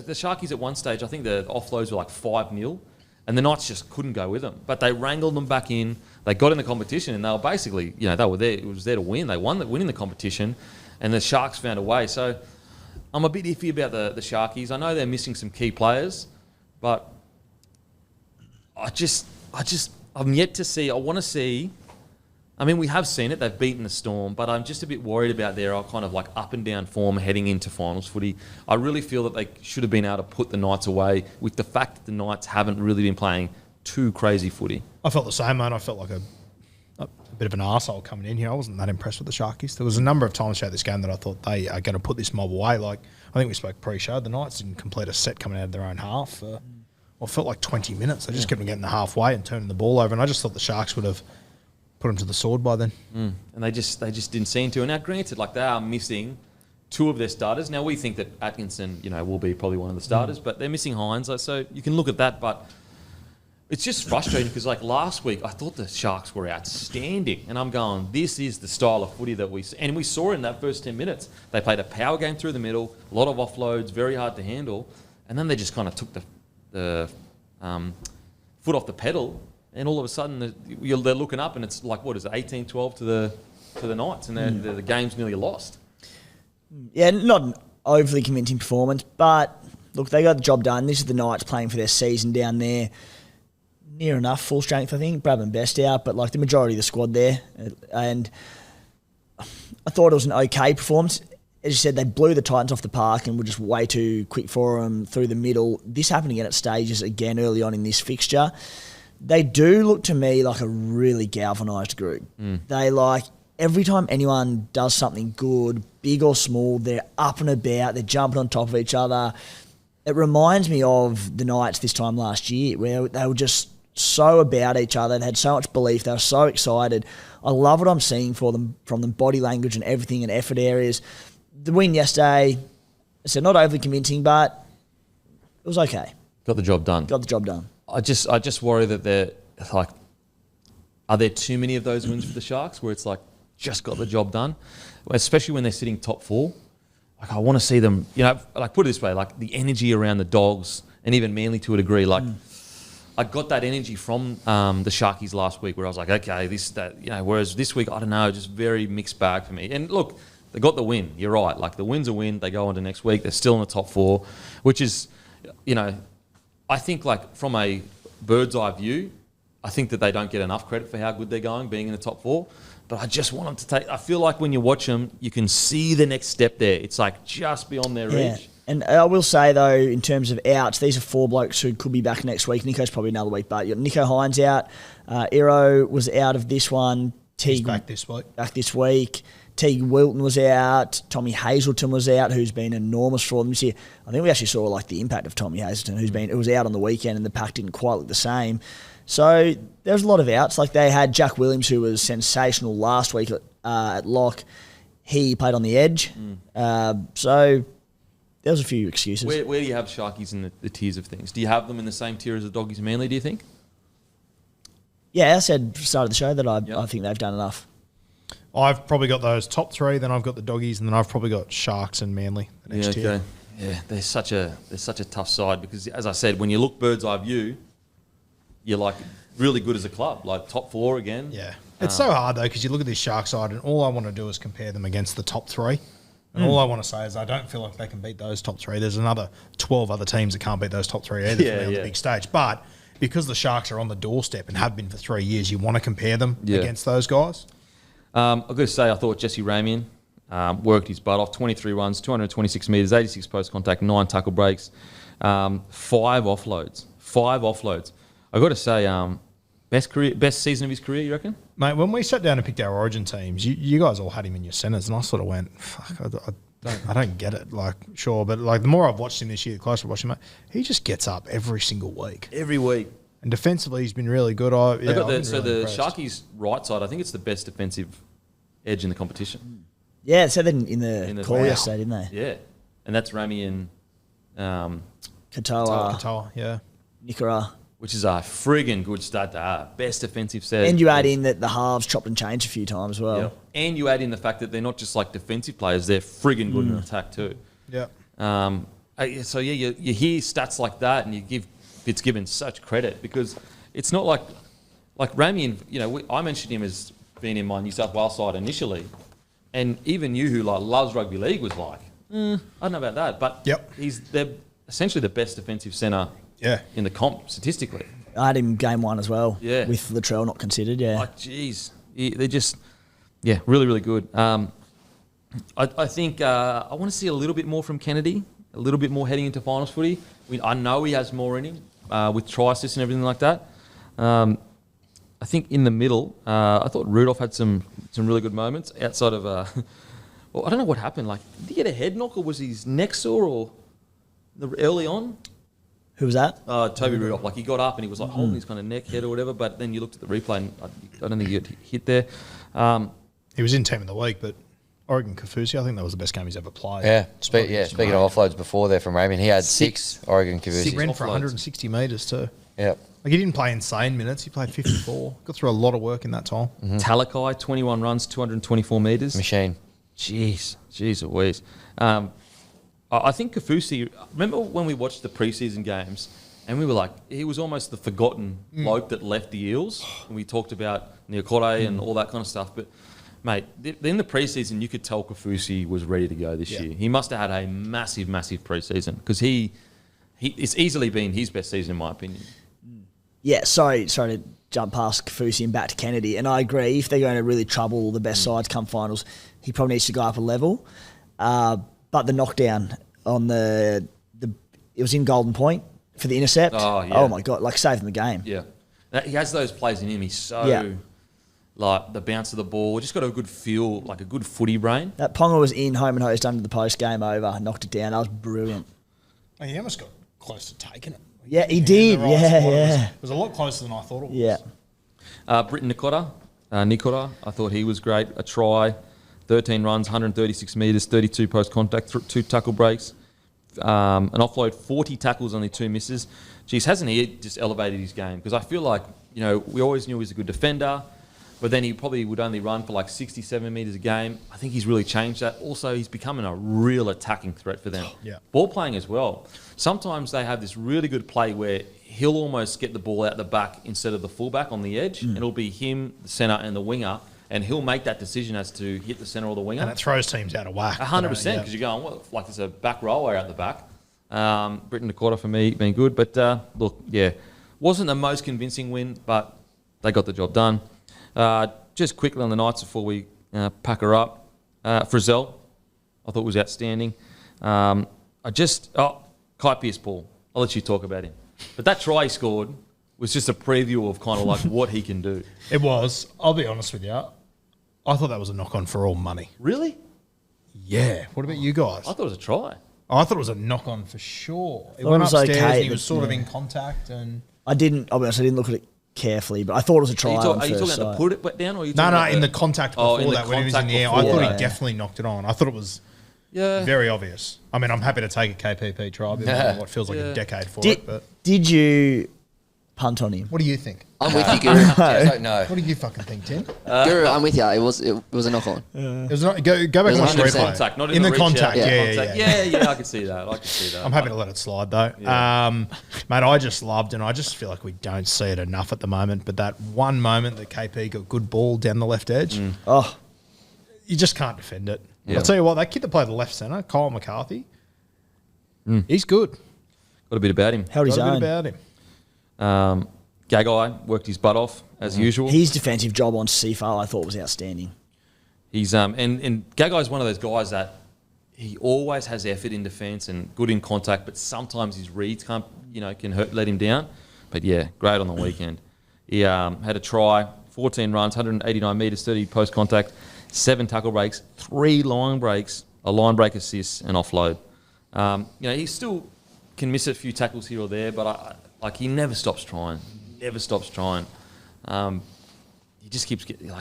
Sharkies at one stage, I think the offloads were 5-0. And the Knights just couldn't go with them. But they wrangled them back in. They got in the competition, and they were basically, they were there. It was there to win. They winning the competition, and the Sharks found a way. So I'm a bit iffy about the Sharkies. I know they're missing some key players, but I'm yet to see. I want to see. I mean, we have seen it. They've beaten the Storm, but I'm just a bit worried about their kind of up and down form heading into finals footy. I really feel that they should have been able to put the Knights away with the fact that the Knights haven't really been playing too crazy footy. I felt the same, mate. I felt like a bit of an arsehole coming in here. I wasn't that impressed with the Sharkies. There was a number of times throughout this game that I thought they are going to put this mob away. I think we spoke pre-show. The Knights didn't complete a set coming out of their own half. It felt like 20 minutes. They just kept getting the halfway and turning the ball over, and I just thought the Sharks would have put them to the sword by then. And they just didn't seem to. And now, granted, they are missing two of their starters. Now, we think that Atkinson, will be probably one of the starters, but they're missing Hines. So you can look at that, but it's just frustrating because, last week, I thought the Sharks were outstanding. And I'm going, this is the style of footy that we see. And we saw in that first 10 minutes. They played a power game through the middle, a lot of offloads, very hard to handle. And then they just kind of took the foot off the pedal. And all of a sudden, they're looking up and it's like, what is it, 18-12 to the Knights. And the game's nearly lost. Yeah, not an overly convincing performance. But, look, they got the job done. This is the Knights playing for their season down there. Near enough full strength, I think. Bradman Best out, but the majority of the squad there. And I thought it was an okay performance. As you said, they blew the Titans off the park and were just way too quick for them through the middle. This happened again at stages again early on in this fixture. They do look to me like a really galvanised group. They every time anyone does something good, big or small, they're up and about, they're jumping on top of each other. It reminds me of the Knights this time last year where they were just so about each other. They had so much belief. They were so excited. I love what I'm seeing from them, body language and everything and effort areas. The win yesterday, I said not overly convincing, but it was okay. Got the job done. I just worry that they're are there too many of those wins for the Sharks where it's just got the job done, especially when they're sitting top four. I want to see them, put it this way, the energy around the Dogs and even Manly to a degree, I got that energy from the Sharkies last week where I was like, okay, whereas this week, I don't know, just very mixed bag for me. And look, they got the win. You're right. The win's a win. They go on to next week. They're still in the top four, which is, I think from a bird's eye view, I think that they don't get enough credit for how good they're going, being in the top four. But I just want them to I feel like when you watch them, you can see the next step there. It's just beyond their reach. And I will say, though, in terms of outs, these are four blokes who could be back next week. Nico's probably another week, but you got Nico Hines out. Iro was out of this one. He's back this week. Teague Wilton was out. Tommy Hazelton was out, who's been enormous for them this year. I think we actually saw the impact of Tommy Hazelton, who was out on the weekend, and the pack didn't quite look the same. So there was a lot of outs. They had Jack Williams, who was sensational last week at lock. He played on the edge. So there was a few excuses. Where do you have Sharkies in the tiers of things? Do you have them in the same tier as the Doggies and Manly, do you think? Yeah, I said at the start of the show that I think they've done enough. I've probably got those top three, then I've got the Doggies, and then I've probably got Sharks and Manly. The next tier. Yeah, they're such a tough side because, as I said, when you look bird's eye view, you're really good as a club, top four again. Yeah. It's so hard, though, because you look at this Shark side and all I want to do is compare them against the top three. And all I want to say is I don't feel like they can beat those top three. There's another 12 other teams that can't beat those top three either on the big stage. But because the Sharks are on the doorstep and have been for 3 years, you want to compare them against those guys. I've got to say, I thought Jesse Ramian worked his butt off. 23 runs, 226 metres, 86 post contact, 9 tackle breaks, 5 offloads. I've got to say, best season of his career, you reckon? Mate, when we sat down and picked our origin teams, you guys all had him in your centres, and I sort of went, fuck, I don't get it. Sure, but the more I've watched him this year, the closer I've watched him, mate, he just gets up every single week. Every week. And defensively, he's been really good. The Sharkies' right side, I think it's the best defensive edge in the competition. Yeah, it said that in the call yesterday, didn't they? Yeah, and that's Rami and Katoa, yeah. Nikora. Which is a friggin' good start to have. Best defensive set. And you add in that the halves chopped and changed a few times as well. Yeah. And you add in the fact that they're not just defensive players, they're friggin' good in attack too. Yeah. So you hear stats like that and you give Fitzgibbon such credit because it's not like Rami, I mentioned him as being in my New South Wales side initially. And even you who loves rugby league was I don't know about that. But they're essentially the best defensive centre in the comp statistically. I had him game one as well. Yeah. With Latrell not considered, Jeez. They're just, really, really good. I think I want to see a little bit more from Kennedy, a little bit more heading into finals footy. I know he has more in him with try assists and everything like that. I think in the middle, I thought Rudolph had some really good moments outside of... I don't know what happened. Did he get a head knock or was his neck sore or early on? Who was that? Toby Rudolph. He got up and he was holding his kind of neck, head or whatever, but then you looked at the replay and I don't think he got hit there. He was in team of the week, but Oregon Kaufusi. I think that was the best game he's ever played. Yeah, speaking of offloads before there from Raymond, he had six Oregon He Kaufusi. ran for 160 metres too. Yeah. Like he didn't play insane minutes. He played 54. Got through a lot of work in that time. Talakai, 21 runs, 224 metres. Machine. Jeez Louise. I think Kaufusi, remember when we watched the preseason games and we were like, he was almost the forgotten bloke that left the Eels. And we talked about Niokore and all that kind of stuff. But, mate, in the preseason, you could tell Kaufusi was ready to go this year. He must have had a massive, massive preseason because it's easily been his best season in my opinion. Yeah, sorry to jump past Kaufusi and back to Kennedy. And I agree, if they're going to really trouble the best sides come finals, he probably needs to go up a level. But the knockdown on it was in Golden Point for the intercept. Oh, yeah. Oh my God, like saved them the game. Yeah. He has those plays in him. He's so, like, the bounce of the ball. Just got a good feel, like a good footy brain. That Ponga was in, home and hosed under the post, game over, knocked it down. That was brilliant. Oh, he almost got close to taking it. Yeah, he did. It was a lot closer than I thought it was. Yeah. Britton Nikora, I thought he was great. A try, 13 runs, 136 metres, 32 post contact, 2 tackle breaks, an offload, 40 tackles, only 2 misses. Geez, hasn't he just elevated his game? Because I feel like, we always knew he was a good defender, but then he probably would only run for like 67 metres a game. I think he's really changed that. Also, he's becoming a real attacking threat for them. Yeah. Ball playing as well. Sometimes they have this really good play where he'll almost get the ball out the back instead of the fullback on the edge. And it'll be him, the centre, and the winger. And he'll make that decision as to hit the centre or the winger. And it throws teams out of whack. 100%, because you're going, well, like there's a back rower out the back. Britton Nikora for me, been good. But look, wasn't the most convincing win, but they got the job done. Just quickly on the Knights before we pack her up. Frizzell, I thought was outstanding. Kai Pearce-Paul, I'll let you talk about him. But that try he scored was just a preview of kind of like what he can do. It was. I'll be honest with you. I thought that was a knock-on for all money. Really? Yeah. What about you guys? I thought it was a try. I thought it was a knock-on for sure. It Thought went it was upstairs okay, and he was but, sort of in contact. And I'll be honest, I didn't look at it carefully, but I thought it was a try. Are you on talking first about sight. to put it down? Or are you No, talking about in the contact before in the that when he was in contact the air. I before thought that. he definitely knocked it on. I thought it was very obvious. I mean, I'm happy to take a KPP try. I've been waiting what feels like a decade for it. But Did you punt on him? what do you think? I'm with you, Guru. I don't know. What do you fucking think, Tim? Guru, I'm with you. It was a knock on. It was not, go back and watch the 100% replay. contact, not in the reach out. contact. Yeah. I can see that. I'm happy to let it slide though. Mate, I just loved, and I just feel like we don't see it enough at the moment, but that one moment that KP got good ball down the left edge, you just can't defend it. Yeah. I'll tell you what, that kid that played the left centre, Kyle McCarthy, he's good. Got a bit about him. Held his Got a own. bit about him. Gagai worked his butt off as usual. His defensive job on Sifo I thought was outstanding. He's and Gagai's one of those guys that he always has effort in defence and good in contact, but sometimes his reads can let him down. But yeah, great on the weekend. He had a try, 14 runs, 189 metres, 30 post contact, 7 tackle breaks, 3 line breaks, a line break assist, and offload. He still can miss a few tackles here or there, but he never stops trying. Never stops trying. He just keeps getting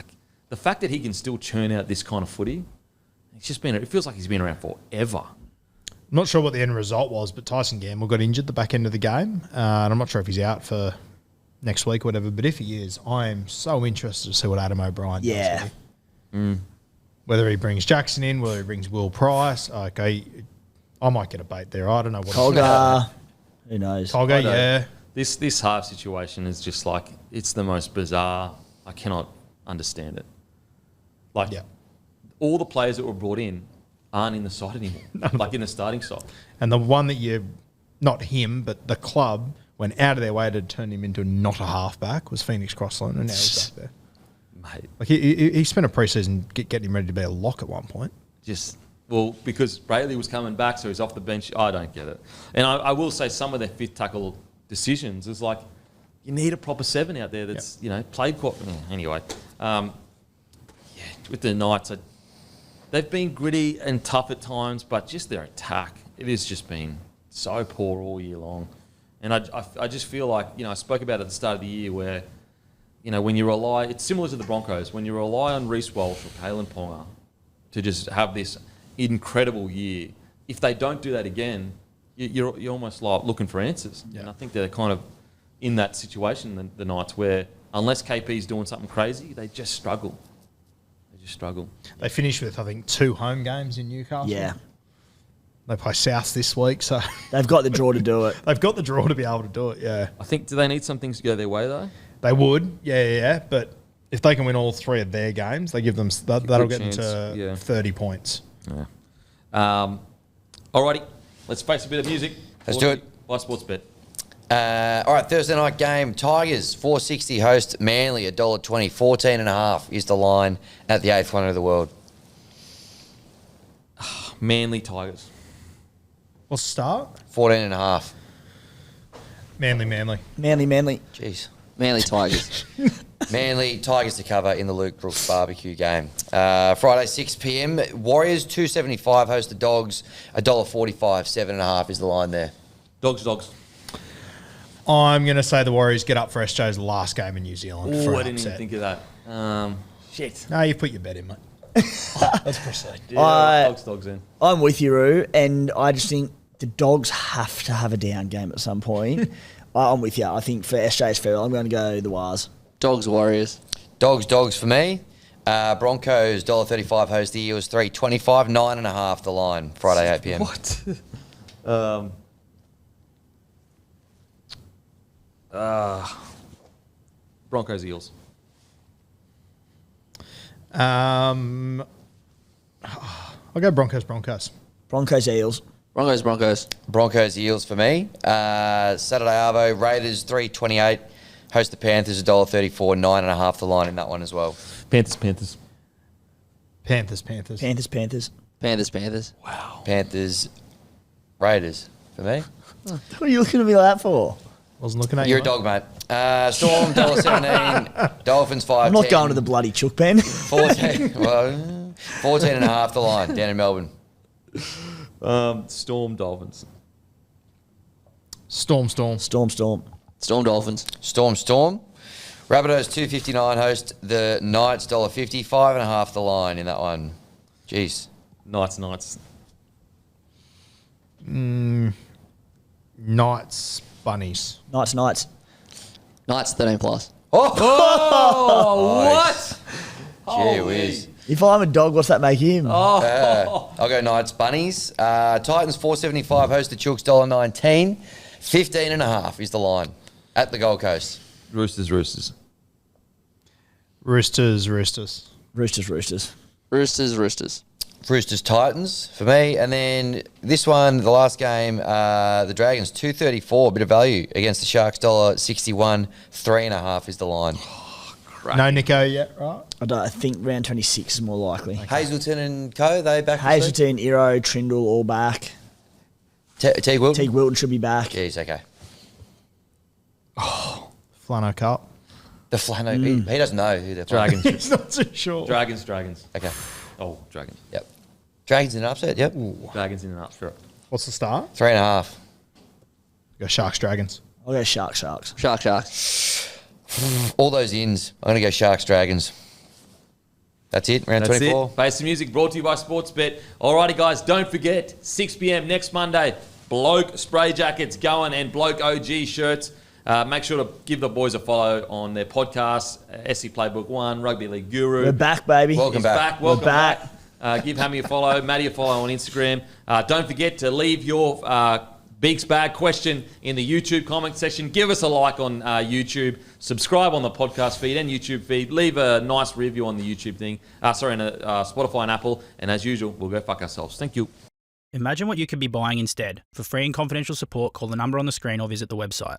the fact that he can still churn out this kind of footy. It feels like he's been around forever. I'm not sure what the end result was, but Tyson Gamble got injured the back end of the game, and I'm not sure if he's out for next week or whatever. But if he is, I am so interested to see what Adam O'Brien does. Whether he brings Jackson in, whether he brings Will Price. Okay, I might get a bait there. I don't know what. Colgar, who knows? Colgar, yeah. This half situation is just it's the most bizarre. I cannot understand it. All the players that were brought in aren't in the side anymore, in the starting side. And the one that not him, but the club went out of their way to turn him into not a halfback was Phoenix Crossland, and now he's back there. Mate. He spent a pre-season getting him ready to be a lock at one point. Because Brayley was coming back, so he's off the bench. I don't get it. And I will say some of their fifth tackle decisions is you need a proper 7 out there that's played quite. Anyway, with the Knights, they've been gritty and tough at times, but just their attack, it has just been so poor all year long. And I just feel like I spoke about it at the start of the year where when you rely, it's similar to the Broncos when you rely on Reece Walsh or Kalen Ponga to just have this incredible year. If they don't do that again, you're almost like looking for answers. Yeah. And I think they're kind of in that situation, the Knights, where unless KP's doing something crazy, they just struggle. They finished with, I think, 2 home games in Newcastle. Yeah. They play South this week, so They've got the draw to do it. they've got the draw to be able to do it, yeah. I think, do they need some things to go their way, though? They would, yeah. But if they can win all 3 of their games, they give them that'll get them to 30 points. Yeah. Alrighty, let's face a bit of music. Let's do it. By Sportsbet. All right, Thursday night game. Tigers, 4.60 host Manly, $1.20. 14.5 is the line at the 8th wonder of the world. Manly Tigers. What's the start? 14.5. Manly. Manly. Jeez. Manly Tigers. Manly Tigers to cover in the Luke Brooks barbecue game. Friday, 6 p.m. Warriors, 2.75 host the Dogs, $1.45. 7.5 is the line there. Dogs. I'm going to say the Warriors get up for SJ's last game in New Zealand. Oh, for I an didn't even upset. think of that. Shit. No, you've put your bet in, mate. Let's proceed. Yeah, Dogs in. I'm with you, Roo, and I just think the Dogs have to have a down game at some point. I'm with you. I think for SJ's farewell, I'm going to go the Wars. Dogs Warriors. Dogs for me. Broncos, $1.35 host the Eels, 3.25. 9.5 the line, Friday, 8 p.m. What? Broncos Eels. I'll go Broncos. Broncos Eels. Broncos. Eels for me. Saturday Arvo, Raiders, 3.28 host the Panthers, $1.34. 9.5 the line in that one as well. Panthers. Panthers. Wow. Panthers, Raiders for me. What are you looking at me like that for? Wasn't looking at You're you. a dog, mate. Storm, $1.17. Dolphins, 5.10. I'm not going to the bloody chook pen. 14. Well, 14.5 the line down in Melbourne. Storm Dolphins. Storm. Storm Dolphins. Storm. Rabbitohs, 2.59 host the Knights, $1.50. 5.5 the line in that one. Jeez. Knights. Knights, Bunnies. Knights. Knights 13 plus. Oh, What? gee whiz. If I'm a dog, what's that make him? I'll go Knights, Bunnies. Titans, 4.75 host the Chooks, $1.19. 15.5 is the line at the Gold Coast. Roosters. Roosters, Titans for me. And then this one, the last game, the Dragons, 2.34, a bit of value against the Sharks, $1.61. 3.5 is the line. No Nico yet, right? I think round 26 is more likely. Hazleton and co, they back this week? Hazleton, Iro, Trindle, all back. Teague Wilton? Teague Wilton should be back. Jeez, okay. Flano Cup. The Flano, he doesn't know who they're playing. Dragons. He's not too sure. Dragons. Okay, Oh, Dragons. yep. Dragons in an upset, yep. Dragons in and up. Sure. What's the start? 3.5. Go Sharks, Dragons. I'll go Sharks. Sharks. All those ins. I'm going to go Sharks, Dragons. That's it, round That's 24. it. Face the music brought to you by Sportsbet. Alrighty, guys, don't forget, 6 p.m. next Monday, Bloke spray jackets going and Bloke OG shirts. Make sure to give the boys a follow on their podcasts, SC Playbook 1, Rugby League Guru. We're back, baby. Welcome He's back. Welcome We're back. Give Hammy a follow, Matty a follow on Instagram. Don't forget to leave your Beak's Bag question in the YouTube comment section. Give us a like on YouTube. Subscribe on the podcast feed and YouTube feed. Leave a nice review on the YouTube thing. On Spotify and Apple. And as usual, we'll go fuck ourselves. Thank you. Imagine what you could be buying instead. For free and confidential support, call the number on the screen or visit the website.